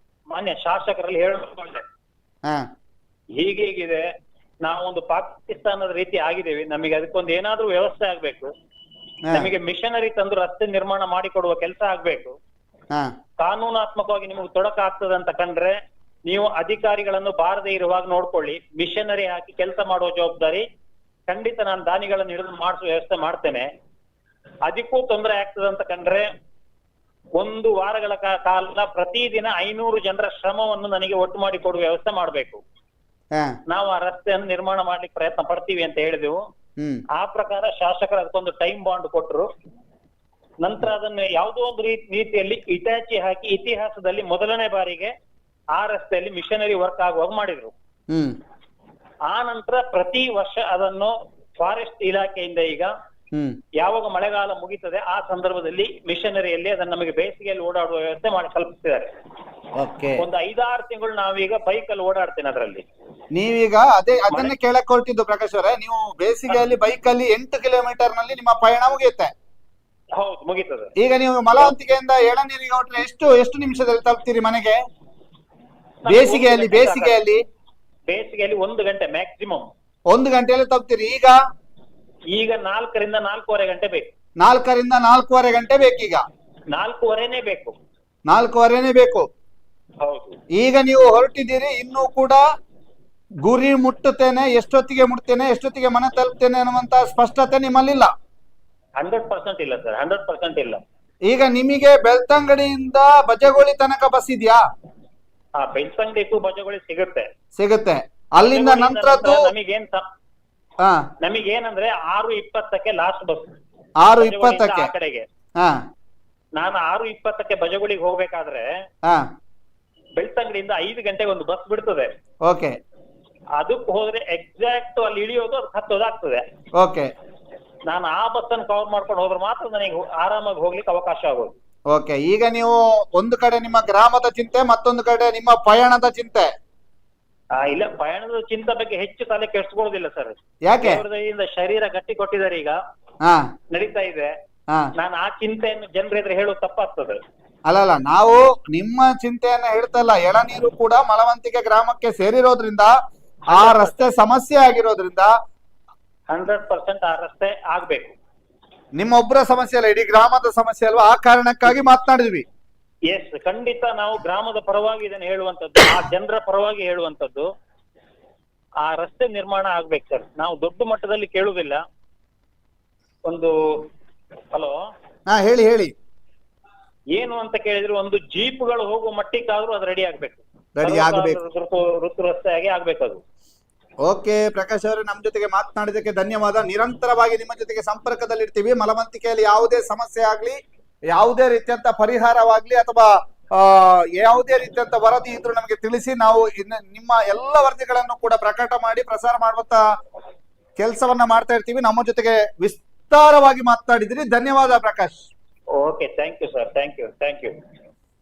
ಮಾನ್ಯ ಶಾಸಕರಲ್ಲಿ ಹೇಳಿಕೊಂಡೆ, ಹೀಗೀಗಿದೆ, ನಾವು ಒಂದು ಪಾಕಿಸ್ತಾನದ ರೀತಿ ಆಗಿದ್ದೇವೆ, ನಮಗೆ ಅದಕ್ಕೊಂದು ಏನಾದ್ರೂ ವ್ಯವಸ್ಥೆ ಆಗ್ಬೇಕು, ನಮಗೆ ಮಿಷನರಿ ತಂದು ರಸ್ತೆ ನಿರ್ಮಾಣ ಮಾಡಿಕೊಡುವ ಕೆಲಸ ಆಗ್ಬೇಕು, ಕಾನೂನಾತ್ಮಕವಾಗಿ ನಿಮಗೆ ತೊಡಕ ಆಗ್ತದೆ ಅಂತ ಕಂಡ್ರೆ ನೀವು ಅಧಿಕಾರಿಗಳನ್ನು ಬಾರದೇ ಇರುವಾಗ ನೋಡ್ಕೊಳ್ಳಿ, ಮಿಷನರಿ ಹಾಕಿ ಕೆಲಸ ಮಾಡುವ ಜವಾಬ್ದಾರಿ ಖಂಡಿತ ನಾನು ದಾನಿಗಳನ್ನು ಹಿಡಿದು ಮಾಡಿಸುವ ವ್ಯವಸ್ಥೆ ಮಾಡ್ತೇನೆ. ಅದಕ್ಕೂ ತೊಂದರೆ ಆಗ್ತದೆ ಅಂತ ಕಂಡ್ರೆ 1 ವಾರಗಳ ಕಾಲ ಪ್ರತಿದಿನ 500 ಜನರ ಶ್ರಮವನ್ನು ನನಗೆ ಒಟ್ಟು ಮಾಡಿ ಕೊಡುವ ವ್ಯವಸ್ಥೆ ಮಾಡ್ಬೇಕು. ನಾವು ಆ ರಸ್ತೆಯನ್ನು ನಿರ್ಮಾಣ ಮಾಡ್ಲಿಕ್ಕೆ ಪ್ರಯತ್ನ ಪಡ್ತೀವಿ ಅಂತ ಹೇಳಿದೆವು. ಆ ಪ್ರಕಾರ ಶಾಸಕರು ಅದಕ್ಕೊಂದು ಟೈಮ್ ಬಾಂಡ್ ಕೊಟ್ಟರು. ನಂತರ ಅದನ್ನು ಯಾವುದೋ ಒಂದು ರೀತಿಯಲ್ಲಿ ಇಟಾಚಿ ಹಾಕಿ ಇತಿಹಾಸದಲ್ಲಿ ಮೊದಲನೇ ಬಾರಿಗೆ ಆ ರಸ್ತೆಯಲ್ಲಿ ಮಿಷನರಿ ವರ್ಕ್ ಆಗುವಾಗ ಮಾಡಿದ್ರು. ಆ ನಂತರ ಪ್ರತಿ ವರ್ಷ ಅದನ್ನು ಫಾರೆಸ್ಟ್ ಇಲಾಖೆಯಿಂದ ಈಗ ಯಾವಾಗ ಮಳೆಗಾಲ ಮುಗಿತದೆ ಆ ಸಂದರ್ಭದಲ್ಲಿ ಮಿಷನರಿಯಲ್ಲಿ ಅದನ್ನ ನಮಗೆ ಬೇಸಿಗೆಯಲ್ಲಿ ಓಡಾಡುವ ವ್ಯವಸ್ಥೆ ಮಾಡಿ ಕಲ್ಪಿಸಿದ್ದಾರೆ. ಒಂದು 5-6 ತಿಂಗಳು ನಾವೀಗ ಬೈಕ್ ಅಲ್ಲಿ ಓಡಾಡ್ತೇನೆ ಅದರಲ್ಲಿ. ನೀವೀಗ ಅದನ್ನೇ ಕೇಳಕ್ ಹೊರಟಿದ್ದು ಪ್ರಕಾಶ್ ಅವರೇ, ನೀವು ಬೇಸಿಗೆಯಲ್ಲಿ ಬೈಕ್ ಅಲ್ಲಿ 8 ಕಿಲೋಮೀಟರ್ ನಲ್ಲಿ ನಿಮ್ಮ ಪಯಣ ಮುಗಿಯುತ್ತೆ. ಹೌದು, ಮುಗಿತದೆ. ಈಗ ನೀವು ಮಲವಂತಿಕೆಯಿಂದ ಎಳನೀರಿಗೆ ಹೊರಟ್ರೆ ಎಷ್ಟು ನಿಮಿಷದಲ್ಲಿ ತಲುಪ್ತೀರಿ ಮನೆಗೆ? ಬೇಸಿಗೆಯಲ್ಲಿ 1 ಗಂಟೆ ಮ್ಯಾಕ್ಸಿಮಮ್. 1 ಗಂಟೆಯಲ್ಲಿ ತಲುಪ್ತೀರಿ. ಈಗ 4 ರಿಂದ 4:15 ಗಂಟೆ ಬೇಕು. 4 ರಿಂದ 4:15 ಗಂಟೆ ಬೇಕೀಗ? 4:15ನೇ ಬೇಕು. 4:15ನೇ ಬೇಕು. ಹೌದು. ಈಗ ನೀವು ಹೊರಟಿದ್ದೀರಿ, ಇನ್ನೂ ಕೂಡ ಗುರಿ ಮುಟ್ಟುತ್ತೇನೆ, ಎಷ್ಟೊತ್ತಿಗೆ ಮುಟ್ತೇನೆ, ಎಷ್ಟೊತ್ತಿಗೆ ಮನೆ ತಲುಪ್ತೇನೆ ಅನ್ನುವಂತ ಸ್ಪಷ್ಟತೆ ನಿಮ್ಮಲ್ಲಿಲ್ಲ? 100% ಇಲ್ಲ ಸರ್, 100% ಇಲ್ಲ. ಈಗ ನಿಮಗೆ ಬೆಳ್ತಂಗಡಿಯಿಂದ ಬಜಗೋಳಿ ತನಕ ಬಸ್ ಇದೆಯಾ? ಬೆಳ್ತಂಗಡಿ ಟು ಬಜಗೋಳಿ ಸಿಗುತ್ತೆ. ಅಲ್ಲಿಂದ ನಂತರದ್ದು ನಮಗೇನಂದ್ರೆ 6:20ಕ್ಕೆ ಲಾಸ್ಟ್ ಬಸ್. 6:20ಕ್ಕೆ ಆ ಕಡೆಗೆ ನಾನು 6:20ಕ್ಕೆ ಬಜಗೋಳಿಗೆ ಹೋಗ್ಬೇಕಾದ್ರೆ ಬೆಳ್ತಂಗಡಿಯಿಂದ 5 ಗಂಟೆಗೆ ಒಂದು ಬಸ್ ಬಿಡ್ತದೆ. ಓಕೆ. ಅದಕ್ಕೆ ಹೋದ್ರೆ ಎಕ್ಸಾಕ್ಟ್ ಅಲ್ಲಿ ಇಳಿಯೋದು, ಅದು ಹತ್ತೋದಾಗ್ತದೆ. ಓಕೆ. ನಾನು ಆ ಬಸ್ ಅನ್ನು ಕವರ್ ಮಾಡ್ಕೊಂಡು ಹೋದ್ರೆ ಮಾತ್ರ ನನಗೆ ಆರಾಮಾಗಿ ಹೋಗ್ಲಿಕ್ಕೆ ಅವಕಾಶ ಆಗೋದು. ಓಕೆ. ಈಗ ನೀವು ಒಂದು ಕಡೆ ನಿಮ್ಮ ಗ್ರಾಮದ ಚಿಂತೆ, ಮತ್ತೊಂದು ಕಡೆ ನಿಮ್ಮ ಪಯಣದ ಚಿಂತೆ. ಇಲ್ಲ, ಪಯಣದ ಚಿಂತೆ ಬಗ್ಗೆ ಹೆಚ್ಚು ತಲೆ ಕೆಡಿಸ್ಕೊಳ್ಳೋದಿಲ್ಲ ಸರ್. ಯಾಕೆ? ಶರೀರ ಗಟ್ಟಿ ಕೊಟ್ಟಿದ್ದಾರೆ, ಈಗ ನಡೀತಾ ಇದೆ. ನಾನು ಆ ಚಿಂತೆಯನ್ನು ಜನರ ಎದುರು ಹೇಳೋದು ತಪ್ಪಾಗ್ತದೆ. ಅಲ್ಲಲ್ಲ, ನಾವು ನಿಮ್ಮ ಚಿಂತೆಯನ್ನ ಹೇಳ್ತಲ್ಲ, ಎಳನೀರು ಕೂಡ ಮಲವಂತಿಕೆ ಗ್ರಾಮಕ್ಕೆ ಸೇರಿರೋದ್ರಿಂದ ಆ ರಸ್ತೆ ಸಮಸ್ಯೆ ಆಗಿರೋದ್ರಿಂದ 100% ಆ ರಸ್ತೆ ಆಗ್ಬೇಕು. ನಿಮ್ಮೊಬ್ಬರ ಸಮಸ್ಯೆ ಅಲ್ಲ, ಇಡೀ ಗ್ರಾಮದ ಸಮಸ್ಯೆ ಅಲ್ವಾ? ಆ ಕಾರಣಕ್ಕಾಗಿ ಮಾತನಾಡಿದ್ವಿ. ಎಸ್, ಖಂಡಿತ ನಾವು ಗ್ರಾಮದ ಪರವಾಗಿ ಇದನ್ನು ಹೇಳುವಂತದ್ದು, ಆ ಜನರ ಪರವಾಗಿ ಹೇಳುವಂತದ್ದು. ಆ ರಸ್ತೆ ನಿರ್ಮಾಣ ಆಗ್ಬೇಕು ಸರ್. ನಾವು ದೊಡ್ಡ ಮಟ್ಟದಲ್ಲಿ ಕೇಳುವುದಿಲ್ಲ. ಒಂದು ಹಲೋ, ಹೇಳಿ ಹೇಳಿ. ಏನು ಅಂತ ಕೇಳಿದ್ರೆ, ಒಂದು ಜೀಪ್ಗಳು ಹೋಗುವ ಮಟ್ಟಿಗಾದ್ರೂ ಅದು ರೆಡಿ ಆಗ್ಬೇಕು. ಋತು ರಸ್ತೆ ಆಗಿ ಆಗ್ಬೇಕು ಅದು. ಓಕೆ ಪ್ರಕಾಶ್ ಅವರೇ, ನಮ್ಮ ಜೊತೆಗೆ ಮಾತನಾಡಿದಕ್ಕೆ ಧನ್ಯವಾದ. ನಿರಂತರವಾಗಿ ನಿಮ್ಮ ಜೊತೆಗೆ ಸಂಪರ್ಕದಲ್ಲಿರ್ತೀವಿ. ಮಲವಂತಿಕೆಯಲ್ಲಿ ಯಾವುದೇ ಸಮಸ್ಯೆ ಆಗ್ಲಿ, ಯಾವುದೇ ರೀತಿಯಂತ ಪರಿಹಾರವಾಗ್ಲಿ ಅಥವಾ ಯಾವುದೇ ರೀತಿಯಂತ ವರದಿ ಇದ್ರೂ ನಮಗೆ ತಿಳಿಸಿ. ನಾವು ನಿಮ್ಮ ಎಲ್ಲ ವರದಿಗಳನ್ನು ಕೂಡ ಪ್ರಕಟ ಮಾಡಿ ಪ್ರಸಾರ ಮಾಡುವಂತ ಕೆಲಸವನ್ನ ಮಾಡ್ತಾ ಇರ್ತೀವಿ. ನಮ್ಮ ಜೊತೆಗೆ ವಿಸ್ತಾರವಾಗಿ ಮಾತನಾಡಿದ್ರಿ. ಧನ್ಯವಾದ Prakash. Okay, thank you sir. Thank you.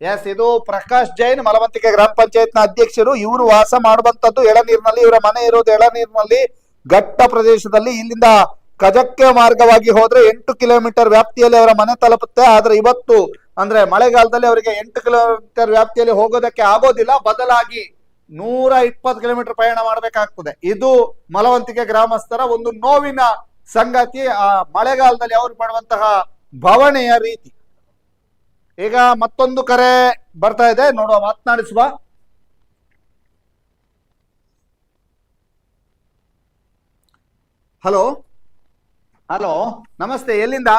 Yes, ಇದು ಪ್ರಕಾಶ್ ಜೈನ್, ಮಲವಂತಿಕೆ ಗ್ರಾಮ ಪಂಚಾಯತ್ ನ ಅಧ್ಯಕ್ಷರು. ಇವರು ವಾಸ ಮಾಡುವಂತದ್ದು ಎಳನೀರಿನಲ್ಲಿ. ಇವರ ಮನೆ ಇರೋದು ಎಳನೀರಿನಲ್ಲಿ, ಘಟ್ಟ ಪ್ರದೇಶದಲ್ಲಿ. ಇಲ್ಲಿಂದ ಕಜಕ್ಕೆ ಮಾರ್ಗವಾಗಿ ಹೋದ್ರೆ 8 ಕಿಲೋಮೀಟರ್ ವ್ಯಾಪ್ತಿಯಲ್ಲಿ ಅವರ ಮನೆ ತಲುಪುತ್ತೆ. ಆದ್ರೆ ಇವತ್ತು ಅಂದ್ರೆ ಮಳೆಗಾಲದಲ್ಲಿ ಅವರಿಗೆ 8 ಕಿಲೋಮೀಟರ್ ವ್ಯಾಪ್ತಿಯಲ್ಲಿ ಹೋಗೋದಕ್ಕೆ ಆಗೋದಿಲ್ಲ. ಬದಲಾಗಿ 120 ಕಿಲೋಮೀಟರ್ ಪ್ರಯಾಣ ಮಾಡಬೇಕಾಗ್ತದೆ. ಇದು ಮಲವಂತಿಕೆ ಗ್ರಾಮಸ್ಥರ ಒಂದು ನೋವಿನ ಸಂಗತಿ. ಆ ಮಳೆಗಾಲದಲ್ಲಿ ಅವರು ಪಡುವಂತಹ ಭವಣೆಯ ರೀತಿ. ಈಗ ಮತ್ತೊಂದು ಕರೆ ಬರ್ತಾ ಇದೆ, ನೋಡುವ, ಮಾತನಾಡಿಸುವ. ಹಲೋ ಹಲೋ, ನಮಸ್ತೆ. ಎಲ್ಲಿಂದ?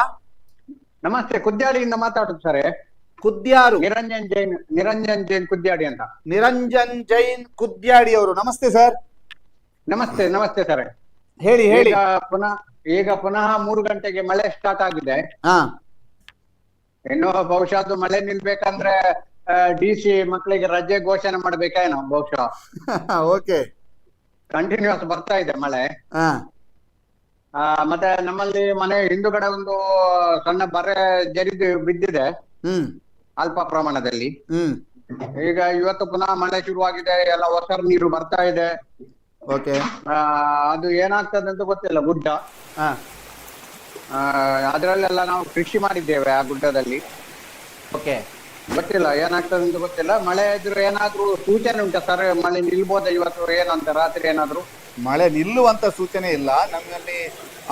ನಮಸ್ತೆ, ಕುದ್ಯಾಡಿಯಿಂದ ಮಾತಾಡುದು ಸರ್. ಕುದ್ಯಾರು? ನಿರಂಜನ್ ಜೈನ್ ಕುದ್ಯಾಡಿ ಅಂತ. ನಿರಂಜನ್ ಜೈನ್ ಕುದ್ಯಾಡಿ ಅವರು, ನಮಸ್ತೆ ಸರ್. ನಮಸ್ತೆ ಸರ್. ಹೇಳಿ. ಈಗ ಪುನಃ 3 ಗಂಟೆಗೆ ಮಳೆ ಸ್ಟಾರ್ಟ್ ಆಗಿದೆ. ಇನ್ನು ಬಹುಶಃ ಅದು ಮಳೆ ನಿಲ್ಬೇಕಂದ್ರೆ DC ಮಕ್ಕಳಿಗೆ ರಜೆ ಘೋಷಣೆ ಮಾಡ್ಬೇಕಾಯೇನೋ ಬಹುಶಃ. ಓಕೆ, ಕಂಟಿನ್ಯೂಸ್ ಬರ್ತಾ ಇದೆ ಮಳೆ. ಮತ್ತೆ ನಮ್ಮಲ್ಲಿ ಮನೆ ಹಿಂದುಗಡೆ ಒಂದು ಸಣ್ಣ ಬರೆ ಜರಿದು ಬಿದ್ದಿದೆ ಅಲ್ಪ ಪ್ರಮಾಣದಲ್ಲಿ. ಈಗ ಇವತ್ತು ಪುನಃ ಮಳೆ ಶುರುವಾಗಿದೆ, ಎಲ್ಲ ಒಸರು ನೀರು ಬರ್ತಾ ಇದೆ. ಅದು ಏನಾಗ್ತದೆ ಅಂತ ಗೊತ್ತಿಲ್ಲ. ಗುಡ್ಡ, ಅದರಲ್ಲೆಲ್ಲ ನಾವು ಕೃಷಿ ಮಾಡಿದ್ದೇವೆ ಆ ಗುಡ್ಡದಲ್ಲಿ. ಗೊತ್ತಿಲ್ಲ ಏನಾಗ್ತದೆ ಅಂತ ಗೊತ್ತಿಲ್ಲ. ಮಳೆ ಇದ್ರೆ ಏನಾದ್ರೂ ಸೂಚನೆ ಉಂಟಾ ಸರ್? ಮಳೆ ನಿಲ್ಬೋದ ಇವತ್ತು ಏನಂತ ರಾತ್ರಿ ಏನಾದ್ರು? ಮಳೆ ನಿಲ್ಲುವಂತ ಸೂಚನೆ ಇಲ್ಲ. ನಮ್ಮಲ್ಲಿ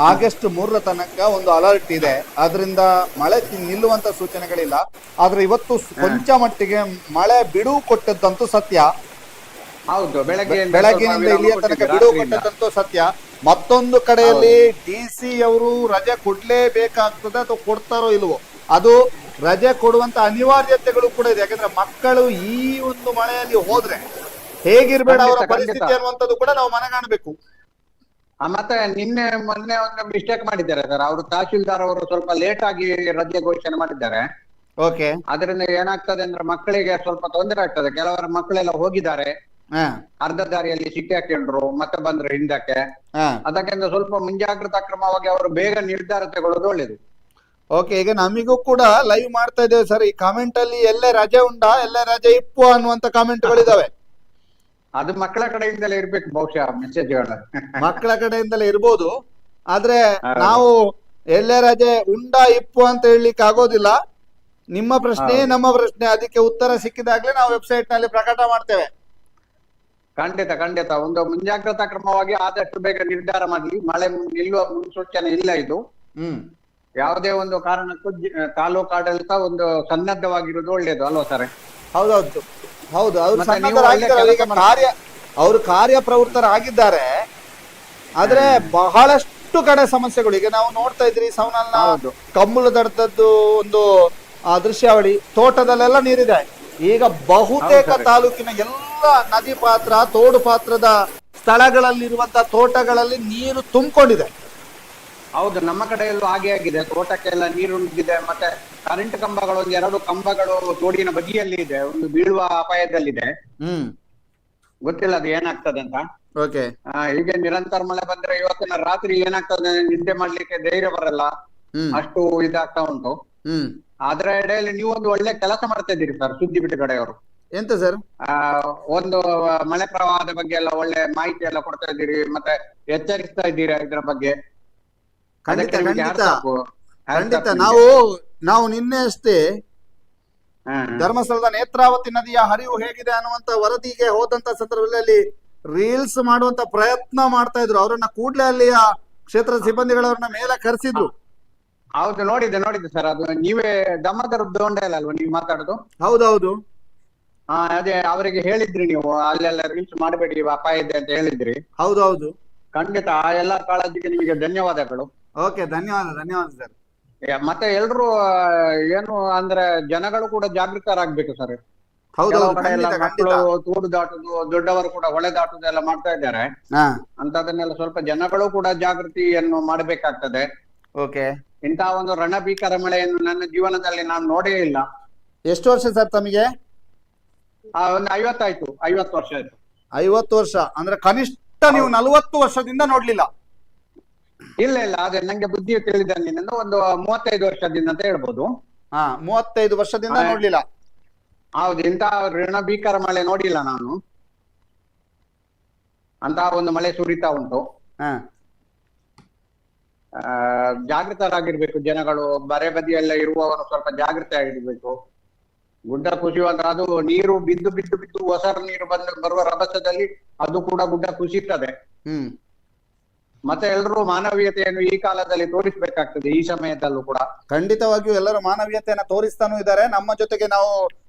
ಆಗಸ್ಟ್ 3 ತನಕ ಒಂದು ಅಲರ್ಟ್ ಇದೆ. ಅದರಿಂದ ಮಳೆ ನಿಲ್ಲುವಂತ ಸೂಚನೆಗಳಿಲ್ಲ. ಆದ್ರೆ ಇವತ್ತು ಕೊಂಚ ಮಟ್ಟಿಗೆ ಮಳೆ ಬಿಡುವು ಕೊಟ್ಟದ್ದಂತೂ ಸತ್ಯ. ಹೌದು, ಬೆಳಗ್ಗಿನಿಂದ ಇಲ್ಲಿಯ ತನಕ ಬಿಡುವು ಕೊಟ್ಟದ್ದಂತೂ ಸತ್ಯ. ಮತ್ತೊಂದು ಕಡೆಯಲ್ಲಿ DC ಅವರು ರಜೆ ಕೊಡ್ಲೇಬೇಕಾಗ್ತದೆ, ಅಥವಾ ಕೊಡ್ತಾರೋ ಇಲ್ವೋ, ಅದು ರಜೆ ಕೊಡುವಂತ ಅನಿವಾರ್ಯತೆಗಳು ಕೂಡ ಇದೆ. ಯಾಕಂದ್ರೆ ಮಕ್ಕಳು ಈ ಒಂದು ಮಳೆಯಲ್ಲಿ ಹೋದ್ರೆ ಹೇಗಿರ್ಬೇಡ ಅವರ ಪರಿಸ್ಥಿತಿ ಅನ್ನುವಂಥದ್ದು ಕೂಡ ನಾವು ಮನಗಾಣಬೇಕು. ಮತ್ತೆ ಮೊನ್ನೆ ಒಂದು ಮಿಸ್ಟೇಕ್ ಮಾಡಿದ್ದಾರೆ ಸರ್. ಅವರು ತಹಶೀಲ್ದಾರ್ ಅವರು ಸ್ವಲ್ಪ ಲೇಟ್ ಆಗಿ ರಜೆ ಘೋಷಣೆ ಮಾಡಿದ್ದಾರೆ. ಅದರಿಂದ ಏನಾಗ್ತದೆ ಅಂದ್ರೆ ಮಕ್ಕಳಿಗೆ ಸ್ವಲ್ಪ ತೊಂದರೆ ಆಗ್ತದೆ. ಕೆಲವರ ಮಕ್ಕಳೆಲ್ಲ ಹೋಗಿದ್ದಾರೆ, ಅರ್ಧ ದಾರಿಯಲ್ಲಿ ಸಿಕ್ಕಿ ಹಾಕೊಂಡ್ರು, ಮತ್ತೆ ಬಂದ್ರು ಹಿಂದಕ್ಕೆ. ಅದಕ್ಕಿಂತ ಸ್ವಲ್ಪ ಮುಂಜಾಗ್ರತಾ ಕ್ರಮವಾಗಿ ಅವರು ಬೇಗ ನಿರ್ಧಾರ ತಗೊಳ್ಳೋದು ಒಳ್ಳೇದು. ಓಕೆ, ಈಗ ನಮಿಗೂ ಕೂಡ ಲೈವ್ ಮಾಡ್ತಾ ಇದ್ದೇವೆ ಸರ್. ಈ ಕಾಮೆಂಟ್ ಅಲ್ಲಿ ಎಲ್ಲೇ ರಜೆ ಉಂಟಾ, ಎಲ್ಲೇ ರಜೆ ಇಪ್ಪು ಅನ್ನುವಂತ ಕಾಮೆಂಟ್ಗಳಿದಾವೆ. ಅದು ಮಕ್ಕಳ ಕಡೆಯಿಂದಲೇ ಇರ್ಬೇಕು ಬಹುಶಃ ಮೆಸೇಜ್ಗಳು. ಮಕ್ಕಳ ಕಡೆಯಿಂದಲೇ ಇರ್ಬೋದು. ಆದ್ರೆ ನಾವು ಎಲ್ಲೇ ರಜೆ ಉಂಡಾ ಇಪ್ಪು ಅಂತ ಹೇಳಲಿಕ್ಕೆ ಆಗೋದಿಲ್ಲ. ನಿಮ್ಮ ಪ್ರಶ್ನೆ ನಮ್ಮ ಪ್ರಶ್ನೆ, ಅದಕ್ಕೆ ಉತ್ತರ ಸಿಕ್ಕಿದಾಗ್ಲೇ ನಾವು ವೆಬ್ಸೈಟ್ ನಲ್ಲಿ ಪ್ರಕಟ ಮಾಡ್ತೇವೆ. ಖಂಡಿತ ಒಂದು ಮುಂಜಾಗ್ರತಾ ಕ್ರಮವಾಗಿ ಆದಷ್ಟು ಬೇಗ ನಿರ್ಧಾರ ಮಾಡಿ. ಮಳೆ ನಿಲ್ಲುವ ಮುನ್ಸೂಚನೆ ಇಲ್ಲ ಇದು. ಯಾವುದೇ ಒಂದು ಕಾರಣಕ್ಕೂ ತಾಲೂಕು ಆಡಳಿತ ಒಂದು ಸನ್ನದ್ಧವಾಗಿರುವುದು ಒಳ್ಳೇದು ಅಲ್ವಾ ಸರ್? ಹೌದು, ಅವರು ಕಾರ್ಯಪ್ರವೃತ್ತರಾಗಿದ್ದಾರೆ. ಆದ್ರೆ ಬಹಳಷ್ಟು ಕಡೆ ಸಮಸ್ಯೆಗಳು ಈಗ ನಾವು ನೋಡ್ತಾ ಇದ್ರಿ. ಸವನಲ್ನ ಕಂಬಳ ದಡದದ್ದು ಒಂದು ದೃಶ್ಯಾವಳಿ, ತೋಟದಲ್ಲೆಲ್ಲ ನೀರಿದೆ. ಈಗ ಬಹುತೇಕ ತಾಲೂಕಿನ ಎಲ್ಲ ನದಿ ಪಾತ್ರ, ತೋಡು ಪಾತ್ರದ ಸ್ಥಳಗಳಲ್ಲಿರುವಂತಹ ತೋಟಗಳಲ್ಲಿ ನೀರು ತುಂಬಿಕೊಂಡಿದೆ. ಹೌದು, ನಮ್ಮ ಕಡೆಯಲ್ಲೂ ಹಾಗೆ ಆಗಿದೆ. ತೋಟಕ್ಕೆಲ್ಲ ನೀರು ನುಗ್ಗಿದೆ. ಮತ್ತೆ ಕರೆಂಟ್ ಕಂಬಗಳು, 2 ಕಂಬಗಳು ತೋಡಿನ ಬದಿಯಲ್ಲಿ ಇದೆ, ಒಂದು ಬೀಳುವ ಅಪಾಯದಲ್ಲಿದೆ. ಗೊತ್ತಿಲ್ಲ ಅದು ಏನಾಗ್ತದೆ ಅಂತ. ಹೀಗೆ ನಿರಂತರ ಮಳೆ ಬಂದ್ರೆ ಇವತ್ತಿನ ರಾತ್ರಿ ಏನಾಗ್ತದೆ ನಿದ್ದೆ ಮಾಡ್ಲಿಕ್ಕೆ ಧೈರ್ಯ ಬರಲ್ಲ, ಅಷ್ಟು ಇದಾಗ್ತಾ ಉಂಟು. ಅದರ ಎಡೆಯಲ್ಲಿ ನೀವು ಒಂದು ಒಳ್ಳೆ ಕೆಲಸ ಮಾಡ್ತಾ ಇದ್ದೀರಿ ಸರ್, ಸುದ್ದಿ ಬಿಡುಗಡೆಯವರು. ಎಂತ ಸರ್? ಒಂದು ಮಳೆ ಪ್ರವಾಹದ ಬಗ್ಗೆ ಎಲ್ಲ ಒಳ್ಳೆ ಮಾಹಿತಿ ಎಲ್ಲ ಕೊಡ್ತಾ ಇದ್ದೀರಿ, ಮತ್ತೆ ಎಚ್ಚರಿಸ್ತಾ ಇದ್ದೀರಾ ಇದ್ರ ಬಗ್ಗೆ. ಖಂಡಿತ. ನಾವು ನಿನ್ನೆ ಅಷ್ಟೇ ಧರ್ಮಸ್ಥಳದ ನೇತ್ರಾವತಿ ನದಿಯ ಹರಿವು ಹೇಗಿದೆ ಅನ್ನುವಂತ ವರದಿಗೆ ಹೋದಂತ ಸಂದರ್ಭದಲ್ಲಿ ರೀಲ್ಸ್ ಮಾಡುವಂತ ಪ್ರಯತ್ನ ಮಾಡ್ತಾ ಇದ್ರು. ಅವರನ್ನ ಕೂಡ್ಲೇ ಅಲ್ಲಿಯ ಕ್ಷೇತ್ರದ ಸಿಬ್ಬಂದಿಗಳವ್ರನ್ನ ಮೇಲೆ ಕರೆಸಿದ್ರು. ಹೌದು, ನೋಡಿದ್ದೆ ಸರ್. ಅದು ನೀವೇ ದಮ್ಮದರ ದೋಂಡೆಲ್ಲ ಅಲ್ವಾ ನೀವು ಮಾತಾಡೋದು? ಹೌದೌದು. ಅದೇ ಅವರಿಗೆ ಹೇಳಿದ್ರಿ ನೀವು ಅಲ್ಲೆಲ್ಲ ರೀಲ್ಸ್ ಮಾಡಬೇಡಿ, ಅಪಾಯ ಇದೆ ಅಂತ ಹೇಳಿದ್ರಿ. ಹೌದೌದು, ಖಂಡಿತ. ಆ ಎಲ್ಲಾ ಕಾಳಜಿಗೆ ನಿಮಗೆ ಧನ್ಯವಾದಗಳು. ಓಕೆ, ಧನ್ಯವಾದ ಸರ್. ಮತ್ತೆ ಎಲ್ರು ಏನು ಅಂದ್ರೆ ಜನಗಳು ಕೂಡ ಜಾಗೃತರಾಗ್ಬೇಕು ಸರ್. ಹೌದೌದು, ಮಕ್ಕಳು ತೂಡು ದಾಟುದು, ದೊಡ್ಡವರು ಕೂಡ ಹೊಳೆ ದಾಟುದು ಎಲ್ಲ ಮಾಡ್ತಾ ಇದ್ದಾರೆ. ಅಂತದನ್ನೆಲ್ಲ ಸ್ವಲ್ಪ ಜನಗಳು ಕೂಡ ಜಾಗೃತಿಯನ್ನು ಮಾಡಬೇಕಾಗ್ತದೆ. ಓಕೆ. ಇಂತಹ ಒಂದು ರಣಭೀಕರ ಮಳೆಯನ್ನು ನನ್ನ ಜೀವನದಲ್ಲಿ ನಾನು ನೋಡೇ ಇಲ್ಲ. ಎಷ್ಟು ವರ್ಷ ಸರ್ ತಮಗೆ? ಒಂದು 50 ವರ್ಷ ಆಯ್ತು. 50 ವರ್ಷ ಅಂದ್ರೆ ಕನಿಷ್ಠ ನೀವು 40 ವರ್ಷದಿಂದ ನೋಡ್ಲಿಲ್ಲ? ಇಲ್ಲ, ಅದೇ ನಂಗೆ ಬುದ್ಧಿ ತಿಳಿದಲ್ಲಿಂದ ಒಂದು 35 ವರ್ಷದಿಂದ ಅಂತ ಹೇಳ್ಬೋದು. 35 ವರ್ಷದಿಂದ ನೋಡ್ಲಿಲ್ಲ. ಹೌದು, ಇಂತಹ ಋಣಭೀಕರ ಮಳೆ ನೋಡಿಲ್ಲ ನಾನು. ಅಂತಹ ಒಂದು ಮಳೆ ಸುರಿತಾ ಉಂಟು. ಜಾಗೃತರಾಗಿರ್ಬೇಕು ಜನಗಳು. ಬರೆ ಬದಿಯೆಲ್ಲ ಇರುವವರು ಸ್ವಲ್ಪ ಜಾಗೃತಿ ಆಗಿರ್ಬೇಕು. ಗುಡ್ಡ ಕುಸಿಯುವಾಗ ಅದು ನೀರು ಬಿದ್ದು ಹೊಸ ನೀರು ಬರುವ ರಭಸದಲ್ಲಿ ಅದು ಕೂಡ ಗುಡ್ಡ ಕುಸಿಯುತ್ತದೆ. ಮತ್ತೆ ಎಲ್ಲರೂ ಮಾನವೀಯತೆಯನ್ನು ಈ ಕಾಲದಲ್ಲಿ ತೋರಿಸ್ಬೇಕಾಗ್ತದೆ, ಈ ಸಮಯದಲ್ಲೂ ಕೂಡ. ಖಂಡಿತವಾಗಿಯೂ ಎಲ್ಲರೂ ಮಾನವೀಯತೆಯನ್ನ ತೋರಿಸ್ತಾನೂ ಇದ್ದಾರೆ. ನಮ್ಮ ಜೊತೆಗೆ ನಾವು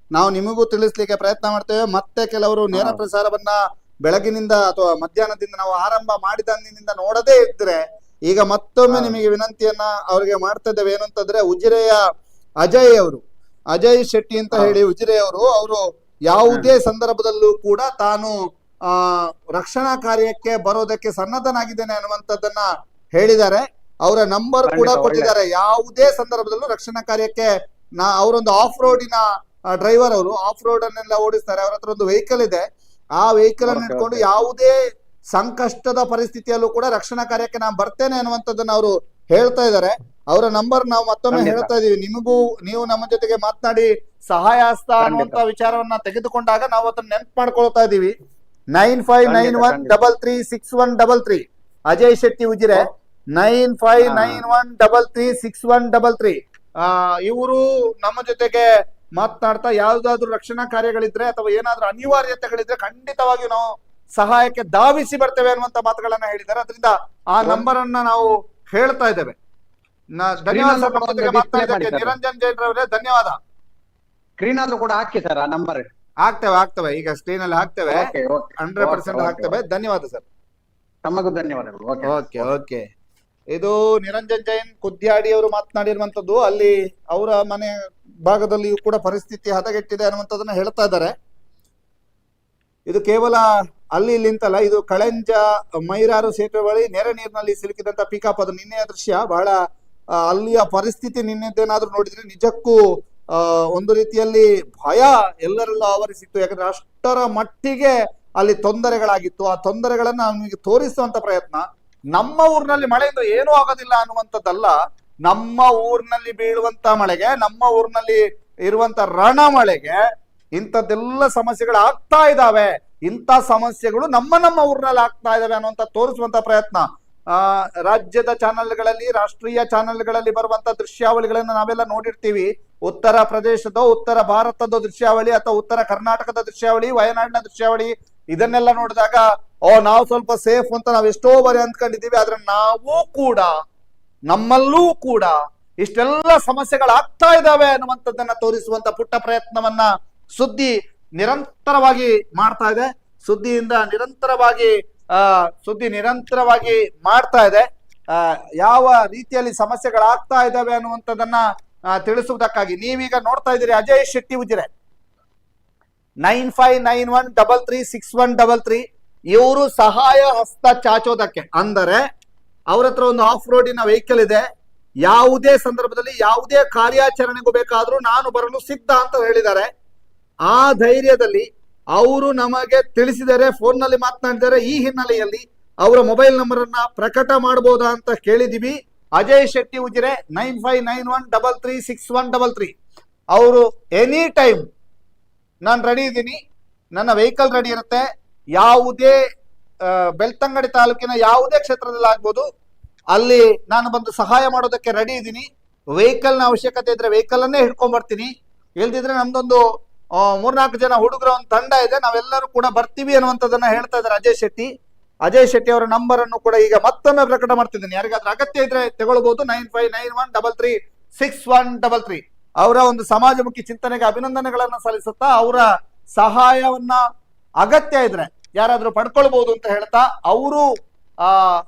ನಿಮಗೂ ತಿಳಿಸ್ಲಿಕ್ಕೆ ಪ್ರಯತ್ನ ಮಾಡ್ತೇವೆ. ಮತ್ತೆ ಕೆಲವರು ನೇರ ಪ್ರಸಾರವನ್ನ ಬೆಳಗಿನಿಂದ ಅಥವಾ ಮಧ್ಯಾಹ್ನದಿಂದ ನಾವು ಆರಂಭ ಮಾಡಿದಂದಿನಿಂದ ನೋಡದೇ ಇದ್ರೆ, ಈಗ ಮತ್ತೊಮ್ಮೆ ನಿಮಗೆ ವಿನಂತಿಯನ್ನ ಅವರಿಗೆ ಮಾಡ್ತಾ ಇದ್ದೇವೆ. ಏನು ಅಂತಂದ್ರೆ, ಉಜಿರೆಯ ಅಜಯ್ ಶೆಟ್ಟಿ ಅಂತ ಹೇಳಿ ಉಜಿರೆಯವರು ಯಾವುದೇ ಸಂದರ್ಭದಲ್ಲೂ ಕೂಡ ತಾನು ರಕ್ಷಣಾ ಕಾರ್ಯಕ್ಕೆ ಬರೋದಕ್ಕೆ ಸನ್ನದ್ಧನಾಗಿದ್ದೇನೆ ಅನ್ನುವಂಥದ್ದನ್ನ ಹೇಳಿದ್ದಾರೆ. ಅವರ ನಂಬರ್ ಕೂಡ ಕೊಟ್ಟಿದ್ದಾರೆ. ಯಾವುದೇ ಸಂದರ್ಭದಲ್ಲೂ ರಕ್ಷಣಾ ಕಾರ್ಯಕ್ಕೆ ಅವರೊಂದು ಆಫ್ ರೋಡಿನ ಡ್ರೈವರ್, ಅವರು ಆಫ್ ರೋಡ್ ಅನ್ನೆಲ್ಲ ಓಡಿಸ್ತಾರೆ. ಅವ್ರ ಹತ್ರ ಒಂದು ವೆಹಿಕಲ್ ಇದೆ. ಆ ವೆಹಿಕಲ್ ಅನ್ನು ಇಟ್ಕೊಂಡು ಯಾವುದೇ ಸಂಕಷ್ಟದ ಪರಿಸ್ಥಿತಿಯಲ್ಲೂ ಕೂಡ ರಕ್ಷಣಾ ಕಾರ್ಯಕ್ಕೆ ನಾನು ಬರ್ತೇನೆ ಅನ್ನುವಂಥದ್ದನ್ನ ಅವರು ಹೇಳ್ತಾ ಇದ್ದಾರೆ. ಅವರ ನಂಬರ್ ನಾವು ಮತ್ತೊಮ್ಮೆ ಹೇಳ್ತಾ ಇದೀವಿ. ನೀವು ನಮ್ಮ ಜೊತೆಗೆ ಮಾತನಾಡಿ ಸಹಾಯ ಹಸ್ತ ಅನ್ನುವಂತ ವಿಚಾರವನ್ನ ತೆಗೆದುಕೊಂಡಾಗ ನಾವು ಅದನ್ನ ನೆನ್ಪು ಮಾಡ್ಕೊಳ್ತಾ ಇದೀವಿ. 9591336133 ಅಜಯ್ ಶೆಟ್ಟಿ ಉಜಿರೆ. 9591336133. ಇವರು ನಮ್ಮ ಜೊತೆಗೆ ಮಾತನಾಡ್ತಾ ಯಾವ್ದಾದ್ರು ರಕ್ಷಣಾ ಕಾರ್ಯಗಳಿದ್ರೆ ಅಥವಾ ಏನಾದ್ರೂ ಅನಿವಾರ್ಯತೆಗಳಿದ್ರೆ ಖಂಡಿತವಾಗಿ ನಾವು ಸಹಾಯಕ್ಕೆ ಧಾವಿಸಿ ಬರ್ತೇವೆ ಅನ್ನುವಂತ ಮಾತುಗಳನ್ನ ಹೇಳಿದ್ದಾರೆ. ಅದರಿಂದ ಆ ನಂಬರ್ ಅನ್ನ ನಾವು ಹೇಳ್ತಾ ಇದ್ದೇವೆ. ಧನ್ಯವಾದ ಸರ್, ನಮ್ಮ ಜೊತೆಗೆ ಮಾತನಾಡಿದ್ದಕ್ಕೆ ನಿರಂಜನ್ ಜೈನ್ ರವರೇ ಧನ್ಯವಾದ. ಸ್ಕ್ರೀನ್ ಅಲ್ಲೂ ಕೂಡ ಹಾಕಿ ಸರ್ ಆ ನಂಬರ್. ಆಗ್ತೇವೆ, ಈಗ ಸ್ಕ್ರೀನ್ ಅಲ್ಲಿ ಹಾಕ್ತೇವೆ. 100% ಹಾಕ್ತೇವೆ. ಧನ್ಯವಾದ ಸರ್. ತಮಗೂ ಧನ್ಯವಾದಗಳು. ಓಕೆ. ಇದು ನಿರಂಜನ್ ಜೈನ್ ಕುದ್ಯಾಡಿ ಅವರು ಮಾತನಾಡಿರುವಂತದ್ದು. ಅಲ್ಲಿ ಅವರ ಮನೆ ಭಾಗದಲ್ಲಿಯೂ ಕೂಡ ಪರಿಸ್ಥಿತಿ ಹದಗೆಟ್ಟಿದೆ ಅನ್ನುವಂಥದ್ದನ್ನ ಹೇಳ್ತಾ ಇದ್ದಾರೆ. ಇದು ಕೇವಲ ಅಲ್ಲಿ ಇಲ್ಲಿ ಅಂತಲ್ಲ, ಇದು ಕಳೆಂಜ ಮೈರಾರು ಸೇತುವೆ ಬಳಿ ನೆರೆ ನೀರಿನಲ್ಲಿ ಸಿಲುಕಿದಂತ ಪಿಕಪ್. ಅದು ನಿನ್ನೆಯ ದೃಶ್ಯ. ಬಹಳ ಅಲ್ಲಿಯ ಪರಿಸ್ಥಿತಿ ನಿನ್ನೆದ್ದೇನಾದ್ರೂ ನೋಡಿದ್ರೆ ನಿಜಕ್ಕೂ ಒಂದು ರೀತಿಯಲ್ಲಿ ಭಯ ಎಲ್ಲರೆಲ್ಲ ಆವರಿಸಿತ್ತು. ಯಾಕಂದ್ರೆ ಅಷ್ಟರ ಮಟ್ಟಿಗೆ ಅಲ್ಲಿ ತೊಂದರೆಗಳಾಗಿತ್ತು. ಆ ತೊಂದರೆಗಳನ್ನ ನಮಗೆ ತೋರಿಸುವಂತ ಪ್ರಯತ್ನ. ನಮ್ಮ ಊರಿನಲ್ಲಿ ಮಳೆಯಿಂದ ಏನೂ ಆಗೋದಿಲ್ಲ ಅನ್ನುವಂಥದ್ದಲ್ಲ, ನಮ್ಮ ಊರಿನಲ್ಲಿ ಬೀಳುವಂತ ಮಳೆಗೆ, ನಮ್ಮ ಊರಿನಲ್ಲಿ ಇರುವಂತ ರಣ ಮಳೆಗೆ ಇಂಥದ್ದೆಲ್ಲ ಸಮಸ್ಯೆಗಳು ಆಗ್ತಾ ಇದಾವೆ. ಇಂಥ ಸಮಸ್ಯೆಗಳು ನಮ್ಮ ಊರಿನಲ್ಲಿ ಆಗ್ತಾ ಇದಾವೆ ಅನ್ನುವಂತ ತೋರಿಸುವಂತ ಪ್ರಯತ್ನ. ರಾಜ್ಯದ ಚಾನೆಲ್ಗಳಲ್ಲಿ, ರಾಷ್ಟ್ರೀಯ ಚಾನೆಲ್ಗಳಲ್ಲಿ ಬರುವಂತ ದೃಶ್ಯಾವಳಿಗಳನ್ನ ನಾವೆಲ್ಲ ನೋಡಿರ್ತೀವಿ. ಉತ್ತರ ಪ್ರದೇಶದ, ಉತ್ತರ ಭಾರತದ ದೃಶ್ಯಾವಳಿ ಅಥವಾ ಉತ್ತರ ಕರ್ನಾಟಕದ ದೃಶ್ಯಾವಳಿ, ವಯನಾಡಿನ ದೃಶ್ಯಾವಳಿ, ಇದನ್ನೆಲ್ಲ ನೋಡಿದಾಗ ನಾವು ಸ್ವಲ್ಪ ಸೇಫ್ ಅಂತ ನಾವು ಎಷ್ಟೋ ಬಾರಿ ಅಂದ್ಕೊಂಡಿದ್ದೀವಿ. ಆದ್ರೆ ನಾವು ಕೂಡ, ನಮ್ಮಲ್ಲೂ ಕೂಡ ಇಷ್ಟೆಲ್ಲ ಸಮಸ್ಯೆಗಳಾಗ್ತಾ ಇದಾವೆ ಅನ್ನುವಂಥದ್ದನ್ನ ತೋರಿಸುವಂತ ಪುಟ್ಟ ಪ್ರಯತ್ನವನ್ನ ಸುದ್ದಿ ನಿರಂತರವಾಗಿ ಮಾಡ್ತಾ ಇದೆ. ಸುದ್ದಿ ನಿರಂತರವಾಗಿ ಮಾಡ್ತಾ ಇದೆ. ಯಾವ ರೀತಿಯಲ್ಲಿ ಸಮಸ್ಯೆಗಳಾಗ್ತಾ ಇದಾವೆ ಅನ್ನುವಂಥದ್ದನ್ನ ತಿಳಿಸುವುದಕ್ಕಾಗಿ ನೀವೀಗ ನೋಡ್ತಾ ಇದ್ದೀರಿ ಅಜಯ್ ಶೆಟ್ಟಿ ಉಜಿರೆ. 9591336133. ಇವರು ಸಹಾಯ ಹಸ್ತ ಚಾಚೋದಕ್ಕೆ, ಅಂದರೆ ಅವ್ರ ಹತ್ರ ಒಂದು ಆಫ್ ರೋಡಿನ ವೆಹಿಕಲ್ ಇದೆ. ಯಾವುದೇ ಸಂದರ್ಭದಲ್ಲಿ ಯಾವುದೇ ಕಾರ್ಯಾಚರಣೆಗೂ ಬೇಕಾದ್ರೂ ನಾನು ಬರಲು ಸಿದ್ಧ ಅಂತ ಹೇಳಿದ್ದಾರೆ. ಆ ಧೈರ್ಯದಲ್ಲಿ ಅವರು ನಮಗೆ ತಿಳಿಸಿದರೆ, ಫೋನ್ ನಲ್ಲಿ ಮಾತನಾಡಿದರೆ. ಈ ಹಿನ್ನೆಲೆಯಲ್ಲಿ ಅವರ ಮೊಬೈಲ್ ನಂಬರ್ ಅನ್ನ ಪ್ರಕಟ ಮಾಡಬಹುದಾ ಅಂತ ಕೇಳಿದೀವಿ. ಅಜಯ್ ಶೆಟ್ಟಿ ಉಜಿರೆ 9591336133. ಅವರು ಎನಿ ಟೈಮ್ ನಾನು ರೆಡಿ ಇದ್ದೀನಿ, ನನ್ನ ವೆಹಿಕಲ್ ರೆಡಿ ಇರುತ್ತೆ. ಯಾವುದೇ ಬೆಳ್ತಂಗಡಿ ತಾಲೂಕಿನ ಯಾವುದೇ ಕ್ಷೇತ್ರದಲ್ಲಿ ಆಗ್ಬೋದು, ಅಲ್ಲಿ ನಾನು ಬಂದು ಸಹಾಯ ಮಾಡೋದಕ್ಕೆ ರೆಡಿ ಇದ್ದೀನಿ. ವೆಹಿಕಲ್ನ ಅವಶ್ಯಕತೆ ಇದ್ರೆ ವೆಹಿಕಲ್ ಅನ್ನೇ ಹಿಡ್ಕೊಂಡ್ ಬರ್ತೀನಿ. ಇಲ್ದಿದ್ರೆ ನಮ್ದೊಂದು 3-4 ಜನ ಹುಡುಗರ ಒಂದು ತಂಡ ಇದೆ, ನಾವೆಲ್ಲರೂ ಕೂಡ ಬರ್ತೀವಿ ಅನ್ನುವಂಥದ್ದನ್ನ ಹೇಳ್ತಾ ಇದ್ದಾರೆ ಅಜಯ್ ಶೆಟ್ಟಿ ಅವರ ನಂಬರ್ ಅನ್ನು ಕೂಡ ಈಗ ಮತ್ತೊಮ್ಮೆ ಪ್ರಕಟ ಮಾಡ್ತಿದ್ದೀನಿ. ಯಾರಿಗಾದ್ರೂ ಅಗತ್ಯ ಇದ್ರೆ ತಗೊಳ್ಬಹುದು. 9591336133. ಅವರ ಒಂದು ಸಮಾಜಮುಖಿ ಚಿಂತನೆಗೆ ಅಭಿನಂದನೆಗಳನ್ನ ಸಲ್ಲಿಸುತ್ತಾ ಅವರ ಸಹಾಯವನ್ನ ಅಗತ್ಯ ಇದ್ರೆ ಯಾರಾದ್ರೂ ಪಡ್ಕೊಳ್ಬಹುದು ಅಂತ ಹೇಳ್ತಾ ಅವರು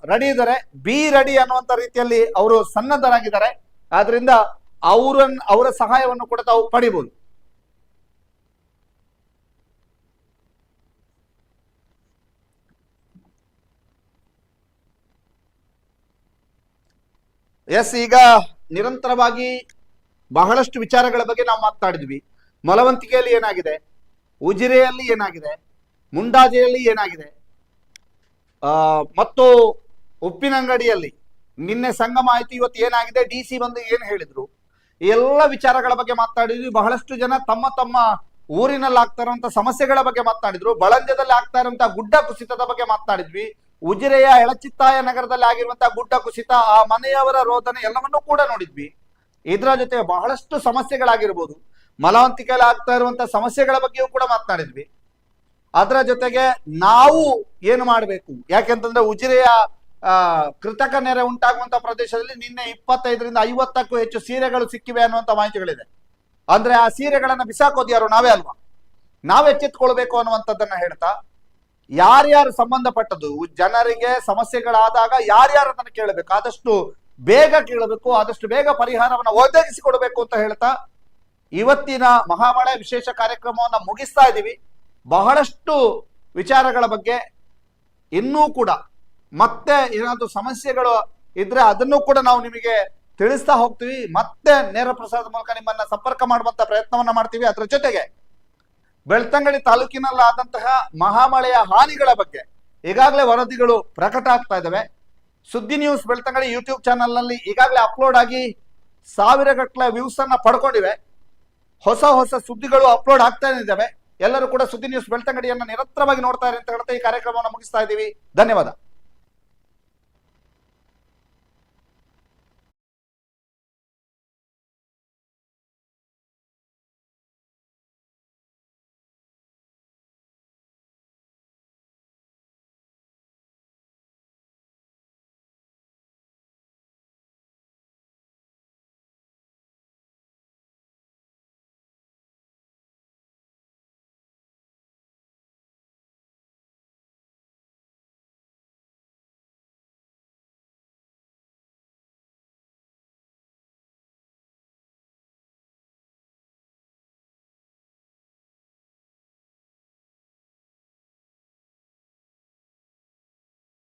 ರೆಡಿ ಇದ್ದಾರೆ, ಬಿ ರೆಡಿ ಅನ್ನುವಂತ ರೀತಿಯಲ್ಲಿ ಅವರು ಸನ್ನದ್ಧರಾಗಿದ್ದಾರೆ. ಆದ್ರಿಂದ ಅವರ ಸಹಾಯವನ್ನು ಕೂಡ ತಾವು ಪಡಿಬಹುದು. ಎಸ್, ಈಗ ನಿರಂತರವಾಗಿ ಬಹಳಷ್ಟು ವಿಚಾರಗಳ ಬಗ್ಗೆ ನಾವು ಮಾತಾಡಿದ್ವಿ. ಮೊಲವಂತಿಕೆಯಲ್ಲಿ ಏನಾಗಿದೆ, ಉಜಿರೆಯಲ್ಲಿ ಏನಾಗಿದೆ, ಮುಂಡಾಜೆಯಲ್ಲಿ ಏನಾಗಿದೆ, ಮತ್ತು ಉಪ್ಪಿನಂಗಡಿಯಲ್ಲಿ ನಿನ್ನೆ ಸಂಗಮ ಆಯ್ತು, ಇವತ್ತು ಏನಾಗಿದೆ, DC ಬಂದು ಏನ್ ಹೇಳಿದ್ರು, ಈ ಎಲ್ಲ ವಿಚಾರಗಳ ಬಗ್ಗೆ ಮಾತಾಡಿದ್ವಿ. ಬಹಳಷ್ಟು ಜನ ತಮ್ಮ ತಮ್ಮ ಊರಿನಲ್ಲಿ ಆಗ್ತಾ ಇರುವಂತ ಸಮಸ್ಯೆಗಳ ಬಗ್ಗೆ ಮಾತನಾಡಿದ್ರು. ಬಳಂಜದಲ್ಲಿ ಆಗ್ತಾ ಇರುವಂತಹ ಗುಡ್ಡ ಕುಸಿತದ ಬಗ್ಗೆ ಮಾತನಾಡಿದ್ವಿ. ಉಜಿರೆಯ ಎಳಚಿತ್ತಾಯ ನಗರದಲ್ಲಿ ಆಗಿರುವಂತಹ ಗುಡ್ಡ ಕುಸಿತ, ಆ ಮನೆಯವರ ರೋದನೆ ಎಲ್ಲವನ್ನೂ ಕೂಡ ನೋಡಿದ್ವಿ. ಇದರ ಜೊತೆ ಬಹಳಷ್ಟು ಸಮಸ್ಯೆಗಳಾಗಿರ್ಬೋದು, ಮಲವಂತಿಕೆಯಲ್ಲಿ ಆಗ್ತಾ ಇರುವಂತಹ ಸಮಸ್ಯೆಗಳ ಬಗ್ಗೆಯೂ ಕೂಡ ಮಾತನಾಡಿದ್ವಿ. ಅದರ ಜೊತೆಗೆ ನಾವು ಏನು ಮಾಡಬೇಕು, ಯಾಕೆಂತಂದ್ರೆ ಉಜಿರೆಯ ಕೃತಕ ನೆರೆ ಉಂಟಾಗುವಂತ ಪ್ರದೇಶದಲ್ಲಿ ನಿನ್ನೆ 25ರಿಂದ 50ಕ್ಕೂ ಹೆಚ್ಚು ಸೀರೆಗಳು ಸಿಕ್ಕಿವೆ ಅನ್ನುವಂತ ಮಾಹಿತಿಗಳಿದೆ. ಅಂದ್ರೆ ಆ ಸೀರೆಗಳನ್ನ ಬಿಸಾಕೋದು ಯಾರು? ನಾವೇ ಅಲ್ವಾ? ನಾವ್ ಎಚ್ಚೆತ್ಕೊಳ್ಬೇಕು ಅನ್ನುವಂಥದ್ದನ್ನ ಹೇಳ್ತಾ, ಯಾರ್ಯಾರು ಸಂಬಂಧಪಟ್ಟದ್ದು ಜನರಿಗೆ ಸಮಸ್ಯೆಗಳಾದಾಗ ಯಾರ್ಯಾರನ್ನ ಕೇಳಬೇಕು, ಆದಷ್ಟು ಬೇಗ ಕೇಳಬೇಕು, ಆದಷ್ಟು ಬೇಗ ಪರಿಹಾರವನ್ನು ಒದಗಿಸಿಕೊಡ್ಬೇಕು ಅಂತ ಹೇಳ್ತಾ ಇವತ್ತಿನ ಮಹಾಮಳೆ ವಿಶೇಷ ಕಾರ್ಯಕ್ರಮವನ್ನ ಮುಗಿಸ್ತಾ ಇದ್ದೀವಿ. ಬಹಳಷ್ಟು ವಿಚಾರಗಳ ಬಗ್ಗೆ ಇನ್ನೂ ಕೂಡ ಮತ್ತೆ ಏನಾದ್ರು ಸಮಸ್ಯೆಗಳು ಇದ್ರೆ ಅದನ್ನು ಕೂಡ ನಾವು ನಿಮಗೆ ತಿಳಿಸ್ತಾ ಹೋಗ್ತೀವಿ. ಮತ್ತೆ ನೇರ ಪ್ರಸಾರದ ಮೂಲಕ ನಿಮ್ಮನ್ನ ಸಂಪರ್ಕ ಮಾಡುವಂತ ಪ್ರಯತ್ನವನ್ನ ಮಾಡ್ತೀವಿ. ಅದರ ಜೊತೆಗೆ ಬೆಳ್ತಂಗಡಿ ತಾಲೂಕಿನಲ್ಲಾದಂತಹ ಮಹಾಮಳೆಯ ಹಾನಿಗಳ ಬಗ್ಗೆ ಈಗಾಗಲೇ ವರದಿಗಳು ಪ್ರಕಟ ಆಗ್ತಾ ಇದ್ದಾವೆ. ಸುದ್ದಿ ನ್ಯೂಸ್ ಬೆಳ್ತಂಗಡಿ ಯೂಟ್ಯೂಬ್ ಚಾನಲ್ ನಲ್ಲಿ ಈಗಾಗಲೇ ಅಪ್ಲೋಡ್ ಆಗಿ 1000ಗಟ್ಟಲೆ ವ್ಯೂಸ್ ಅನ್ನ ಪಡ್ಕೊಂಡಿವೆ. ಹೊಸ ಸುದ್ದಿಗಳು ಅಪ್ಲೋಡ್ ಆಗ್ತಾನೆ ಇದ್ದಾವೆ. ಎಲ್ಲರೂ ಕೂಡ ಸುದ್ದಿ ನ್ಯೂಸ್ ಬೆಳ್ತಂಗಡಿಯನ್ನ ನಿರಂತರವಾಗಿ ನೋಡ್ತಾ ಇರಿ ಅಂತ ಹೇಳ್ತಾ ಈ ಕಾರ್ಯಕ್ರಮವನ್ನು ಮುಗಿಸ್ತಾ ಇದ್ದೀವಿ. ಧನ್ಯವಾದ.